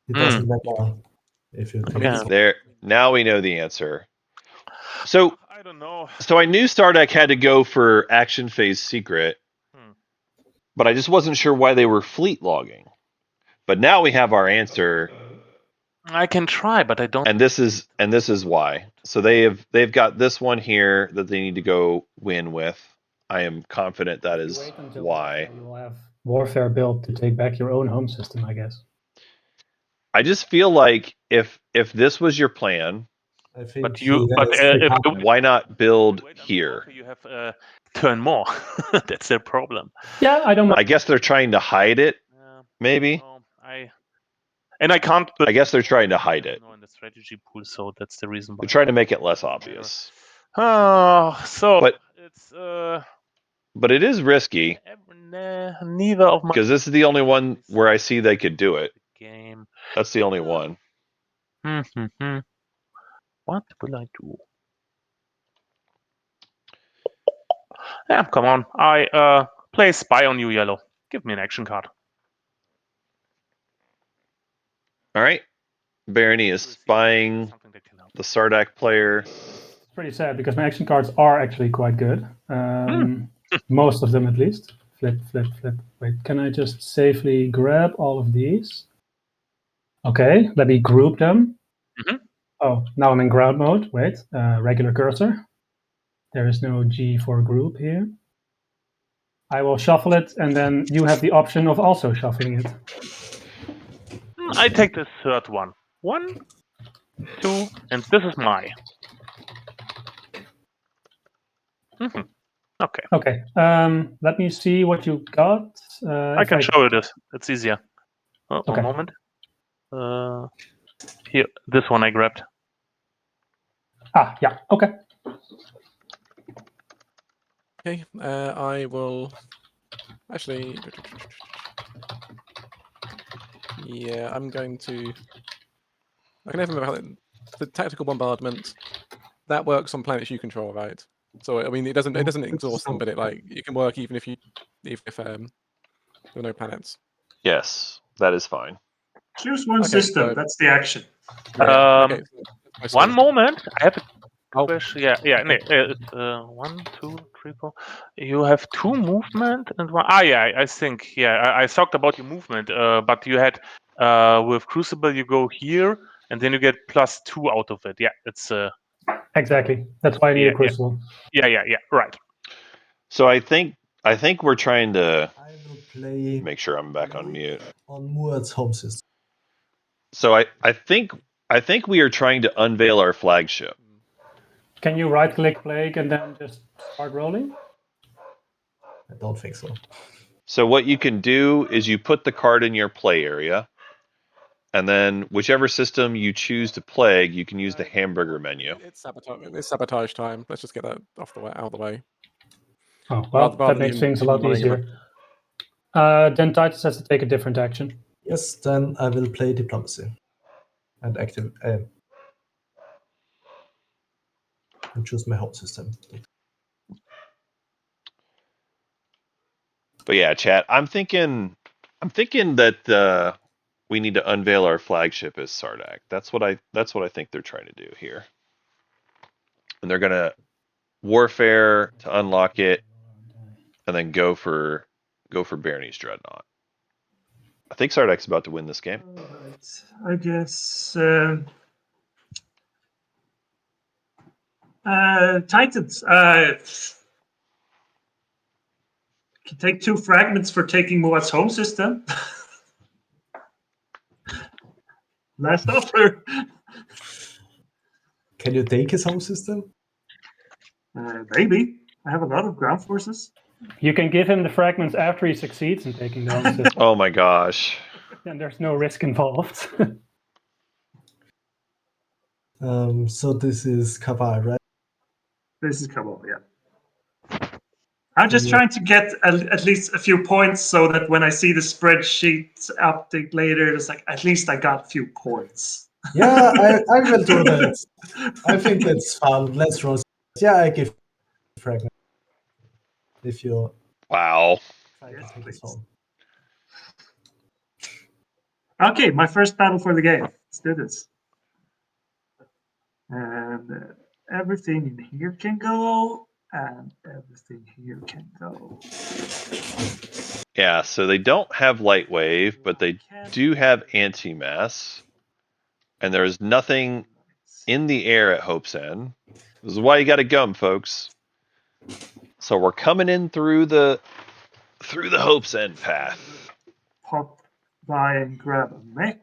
It doesn't matter if you take there. Now we know the answer. So I don't know. So I knew Sardek had to go for action phase secret, but I just wasn't sure why they were fleet logging. But now we have our answer. I can try, but I don't. And this is why. So they've got this one here that they need to go win with. I am confident that is why. You will have warfare built to take back your own home system, I guess. I just feel like if this was your plan, I think why not build here? You have turn more. That's their problem. Yeah, I don't. I guess they're trying to hide it. Maybe. I can't. I guess they're trying to hide it. In the strategy pool, so that's the reason why. They're trying to make it less obvious. So it's. But it is risky. Neither of my. Because this is the only one where I see they could do it. Game. That's the only one. What will I do? Yeah, come on. I play spy on you, yellow. Give me an action card. All right. Barony is spying the Sardek player. It's pretty sad because my action cards are actually quite good. Most of them, at least. Flip. Wait, can I just safely grab all of these? Okay, let me group them. Oh, now I'm in ground mode. Wait, regular cursor. There is no G for group here. I will shuffle it, and then you have the option of also shuffling it. I take the third one. 1, 2, and this is my. Okay. Okay. Let me see what you got. I can show you this. It's easier. Oh, Okay. one moment. Here, this one I grabbed. Yeah. Okay. Okay, I will actually. Yeah, I'm going to. I can never remember how the tactical bombardment that works on planets you control, right? So I mean, it doesn't exhaust them, but it can work even if there are no planets. Yes, that is fine. Choose one Okay, system. so That's the action. yeah, okay. One moment. I have a Oh, question. Yeah. No, 1, 2, 3, 4. You have 2 movement and 1. Yeah. I think. Yeah. I talked about your movement. But you had with Crucible, you go here, and then you get +2 out of it. Yeah. It's Exactly. That's why I need a crucible. Yeah. Right. So I think we're trying to I will play make sure I'm back on mute. on Muad's home system. So I think we are trying to unveil our flagship. Can you right-click Plague and then just start rolling? I don't think so. So what you can do is you put the card in your play area, and then whichever system you choose to plague, you can use the hamburger menu. It's sabotage time. Let's just get that out of the way. Oh, well, Rather that makes than things a lot worrying about- easier. Then Titus has to take a different action. Yes, then I will play diplomacy and and choose my home system. But yeah, chat. I'm thinking that we need to unveil our flagship as Sardak. That's what I think they're trying to do here. And they're gonna warfare to unlock it, and then go for Barney's Dreadnought. I think Sardak's about to win this game. All right. I guess Titans. Can take 2 fragments for taking Moat's home system. Last offer. Can you take his home system? Maybe. I have a lot of ground forces. You can give him the fragments after he succeeds in taking the home system, Oh my gosh. and there's no risk involved. So this is Kavar, right? This is Kabul, yeah. I'm just trying to get at least a few points so that when I see the spreadsheet update later, it's like, at least I got a few points. Yeah, I will do that. I think that's fun. Let's roll. Yeah, I give fragment. If you Wow. try Yes, to take his please. home. Okay, my first battle for the game. Let's do this. And everything in here can go, and everything here can go. Yeah, so they don't have light wave, but they do have anti-mass. And there is nothing in the air at Hope's End. This is why you got to gum, folks. So we're coming in through the Hope's End path. Pop by and grab a mech.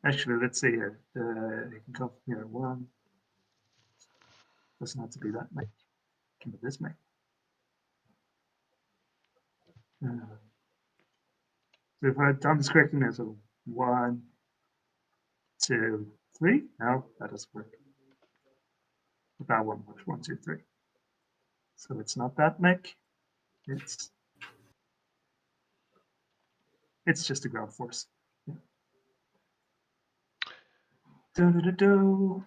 Actually, let's see here. You can come from here. 1. Doesn't have to be that mech. Can be this mech. So if I've done this correctly now, so 1, 2, 3. No, that doesn't work. That one works. 1, 2, 3. So it's not that mech. It's just a ground force. Yeah. Do.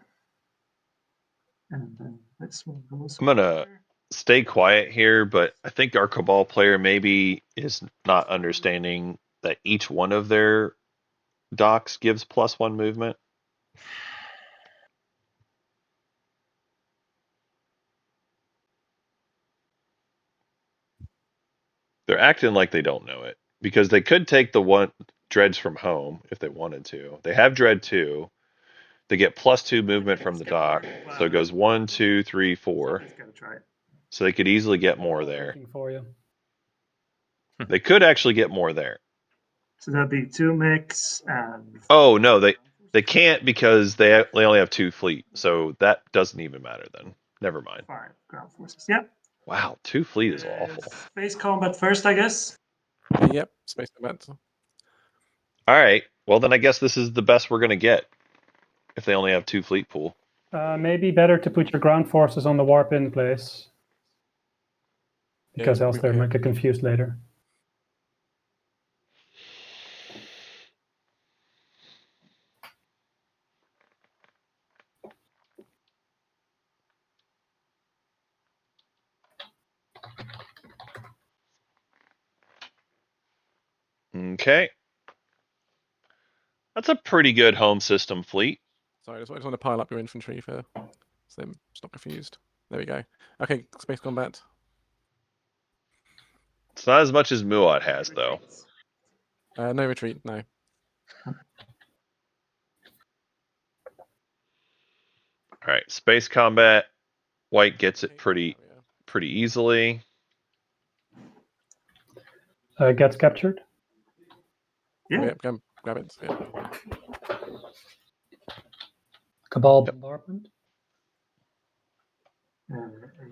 And then this one goes. I'm gonna stay quiet here, but I think our Cabal player maybe is not understanding that each one of their docks gives +1 movement. They're acting like they don't know it because they could take the one dreads from home if they wanted to. They have dread 2. They get +2 movement from the dock, so it goes 1, 2, 3, 4. Gotta try it. So they could easily get more there. Working for you. They could actually get more there. So that'd be 2 mechs and. Oh no, They can't because they only have 2 fleet, so that doesn't even matter then. Never mind. 5 ground forces. Yeah. Wow, 2 fleet is awful. Space combat first, I guess. Yep, space combat. All right. Well, then I guess this is the best we're gonna get if they only have 2 fleet pool. Maybe better to put your ground forces on the warp in place, because else they might get confused later. Okay. That's a pretty good home system fleet. Sorry, I just want to pile up your infantry for so they're not confused. There we go. Okay, space combat. It's not as much as Muat has, though. No retreat, no. All right, space combat. White gets it pretty easily. Gets captured. Yeah. Yep, go grab it. Yeah. Cabal bombardment.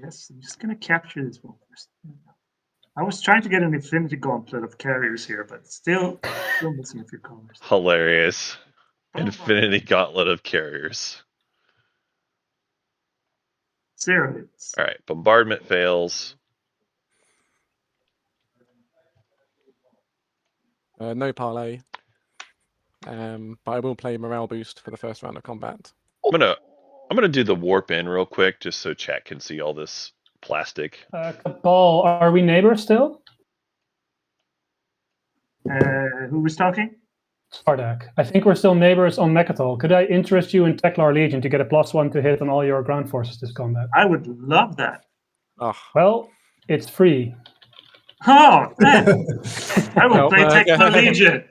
Yes, I'm just gonna capture this one first. I was trying to get an infinity gauntlet of carriers here, but still missing a few colors. Hilarious. Bombardment. Infinity gauntlet of carriers. 0 hits. All right, bombardment fails. No parlay. But I will play morale boost for the first round of combat. I'm gonna do the warp in real quick just so chat can see all this plastic. Cabal, are we neighbors still? Who was talking? Spartak. I think we're still neighbors on Mechatol. Could I interest you in Teklar Legion to get a +1 to hit on all your ground forces this combat? I would love that. Oh, Well, it's free. Oh, man. I will play Tekla Legion.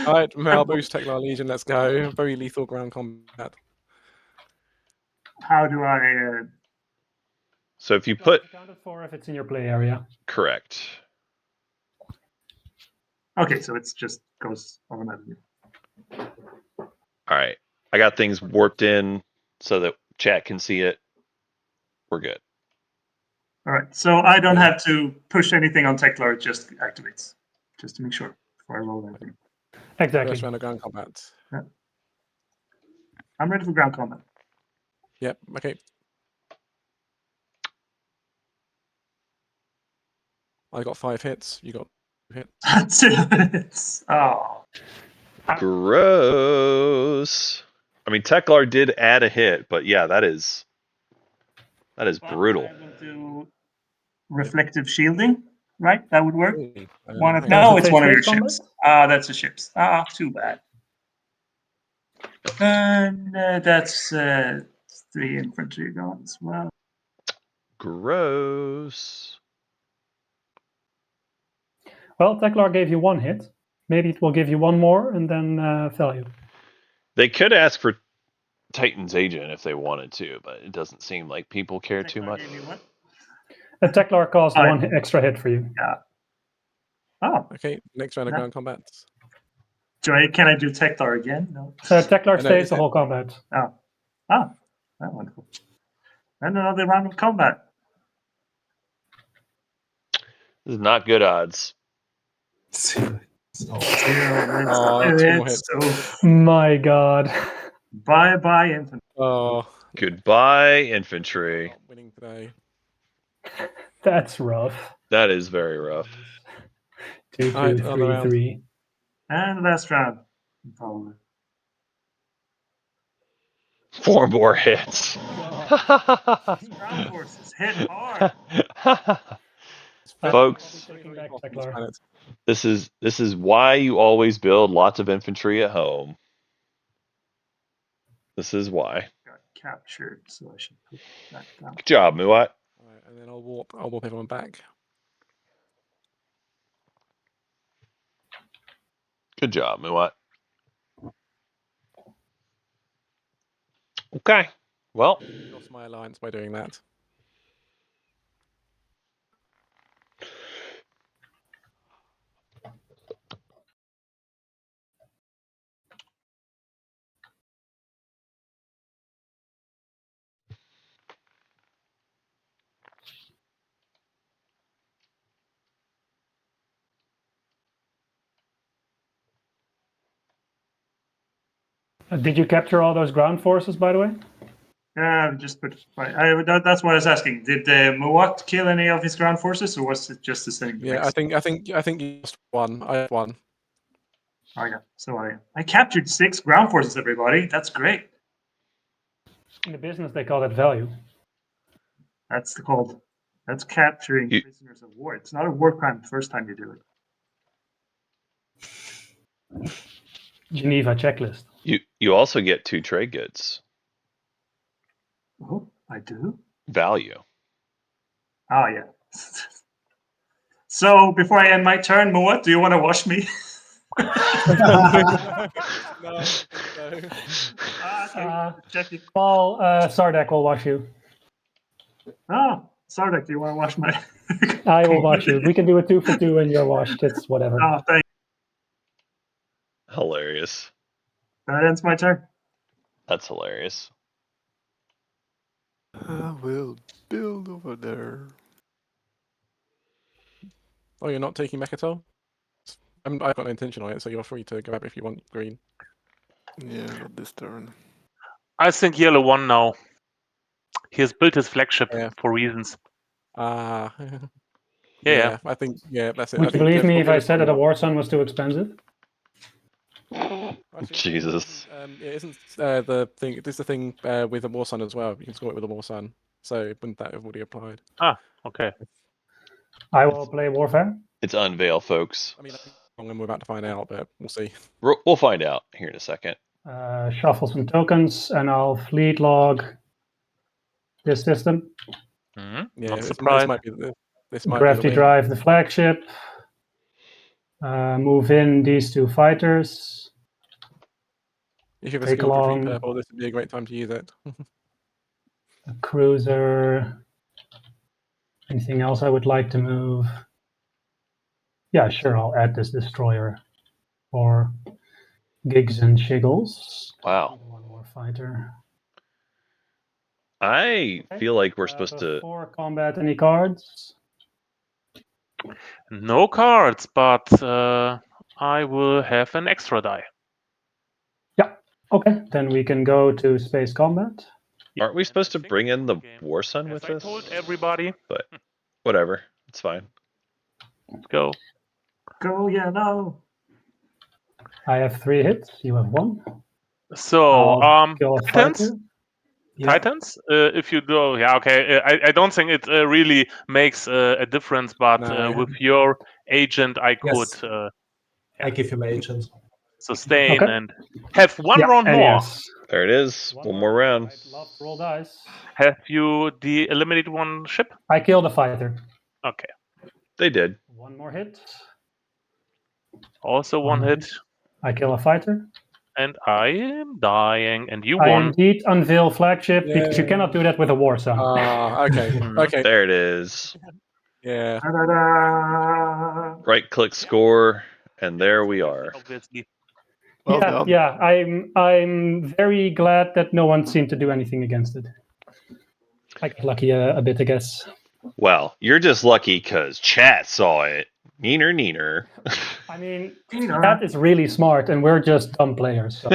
All right, morale boost, Teklar Legion. Let's go. Very lethal ground combat. How do I? So if you put accounted for if it's in your play area. Correct. Okay, so it's just goes automatically. All right. I got things warped in so that chat can see it. We're good. All right, so I don't have to push anything on Teklar, it just activates, just to make sure before I roll anything. Exactly. First round of ground combat. Yeah. I'm ready for ground combat. Yep, okay. I got 5 hits. You got 2 hits. 2 hits. Oh. Gross. I mean, Teklar did add a hit, but yeah, that is brutal. I will do reflective shielding, right? That would work. No, it's one of your ships. That's a ship's. Too bad. And that's 3 infantry gone as well. Gross. Well, Teklar gave you 1 hit. Maybe it will give you 1 more and then value. They could ask for Titan's Agent if they wanted to, but it doesn't seem like people care too much. Teklar caused 1 extra hit for you. Yeah. Oh. Okay, next round of ground combat. Can I do Teklar again? No. Teklar stays the whole combat. Oh. That's wonderful. And another round of combat. This is not good odds. 0. Oh, 2 more hits. My God. Bye-bye, infantry. Oh. Goodbye, infantry. Not winning today. That's rough. That is very rough. 2, 2, 3, 3. And last round. Probably. 4 more hits. Ground forces hit hard. Folks, this is why you always build lots of infantry at home. This is why. Got captured, so I should put that down. Good job, Muat. Right, and then I'll warp everyone back. Good job, Muat. Okay. Well, Lost my alliance by doing that. Did you capture all those ground forces, by the way? Just put. That's what I was asking. Did Muat kill any of his ground forces, or was it just the same? Yeah, I think you lost one. I had one. Oh yeah. So I captured 6 ground forces. Everybody, that's great. In the business, they call that value. That's capturing prisoners of war. It's not a war crime the first time you do it. Geneva checklist. You also get 2 trade goods. Oh, I do? Value. Oh yeah. So before I end my turn, Muat, do you want to wash me? No. Okay, checking. Paul, Sardak will wash you. Oh, Sardak, do you want to wash my? I will wash you. We can do a 2 for 2 and you're washed. It's whatever. Oh, thank you. Hilarious. That ends my turn. That's hilarious. I will build over there. Oh, you're not taking Mechatol? I've got no intention on it, so you're free to grab if you want green. Yeah, not this turn. I think yellow won now. He has built his flagship Yeah. for reasons. Ah. Yeah. I think that's it. Would I you think believe me if I yellow's said that probably a War Sun was too expensive? Actually, Jesus. Isn't the thing? This is the thing with the War Sun as well. You can score it with a War Sun, so wouldn't that have already applied? Ah, okay. I will play Warfare. It's Unveil, folks. I mean, we're about to find out, but we'll see. We'll find out here in a second. Shuffle some tokens, and I'll fleet log this system. Yeah, Not this surprised. might be the Gravity win. drive the flagship. Move in these 2 fighters. If you have a Take skilled retreat along purple, this would be a great time to use it. a cruiser. Anything else I would like to move? Yeah, sure. I'll add this destroyer for gigs and shiggles. Wow. 1 more fighter. I feel like we're supposed to. Before combat, any cards? No cards, but I will have an extra die. Yeah. Okay, then we can go to space combat. Aren't we supposed to bring in the War Sun As with I us? told everybody. But whatever, it's fine. Let's go. Go, yeah, no. I have 3 hits. You have 1. So, I'll kill a Titans. fighter. Yeah. Titans. If you go, yeah, okay. I don't think it really makes a difference, but No. with your agent, I Yes. could. I give him agent. Sustain Okay. and have one Yeah, round and more. yes. There it is. One more round. I'd love to roll dice. Have you eliminated one ship? I killed a fighter. Okay. They did. 1 more hit. Also one hit, I kill a fighter. and I am dying, and you I won. indeed unveil flagship because you Yeah. cannot do that with a War Sun. Okay. Okay. There it is. Yeah. Da-da-da. Right click score, and there we are. Obviously. Well yeah, done. yeah. I'm very glad that no one seemed to do anything against it. I got lucky a bit, I guess. Well, you're just lucky because chat saw it. Neener. I mean, Neener. that is really smart, and we're just dumb players. So.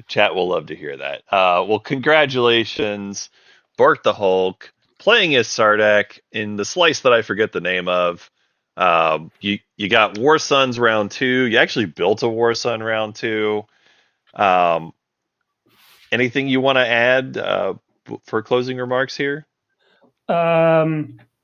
Chat will love to hear that. Well, congratulations, Bart the Hulk, playing as Sardak in the slice that I forget the name of. You got War Suns round 2. You actually built a War Sun round 2. Anything you want to add for closing remarks here?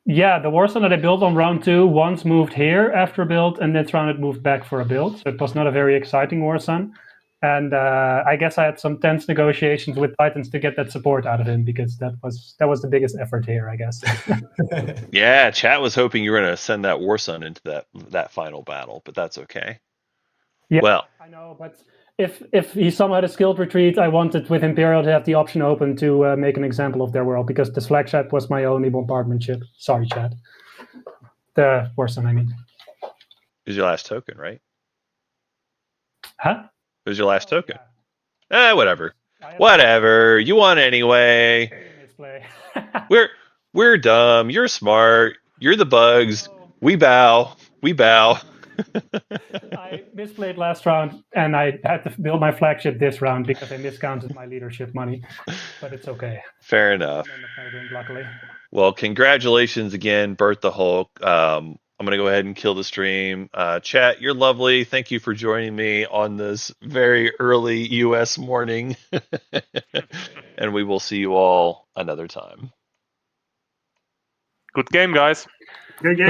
Yeah, the War Sun that I built on round 2 once moved here after a build, and this round it moved back for a build. So it was not a very exciting War Sun. And I guess I had some tense negotiations with Titans to get that support out of him because that was the biggest effort here, I guess. Yeah, chat was hoping you were going to send that War Sun into that final battle, but that's okay. Yeah, well, I know, but if he somehow had a skilled retreat, I wanted with Imperial to have the option open to make an example of their world because the flagship was my only bombardment ship. Sorry, chat. The War Sun, I mean. It was your last token, right? Huh? It was your last token. Yeah. Whatever. Whatever. You won anyway. We're dumb. You're smart. You're the bugs. We bow. I misplayed last round, and I had to build my flagship this round because I miscounted my leadership money. But it's okay. Fair enough. End up murdering, luckily. Well, congratulations again, Bert the Hulk. I'm going to go ahead and kill the stream. Chat, you're lovely. Thank you for joining me on this very early U.S. morning. And we will see you all another time. Good game, guys. Good game.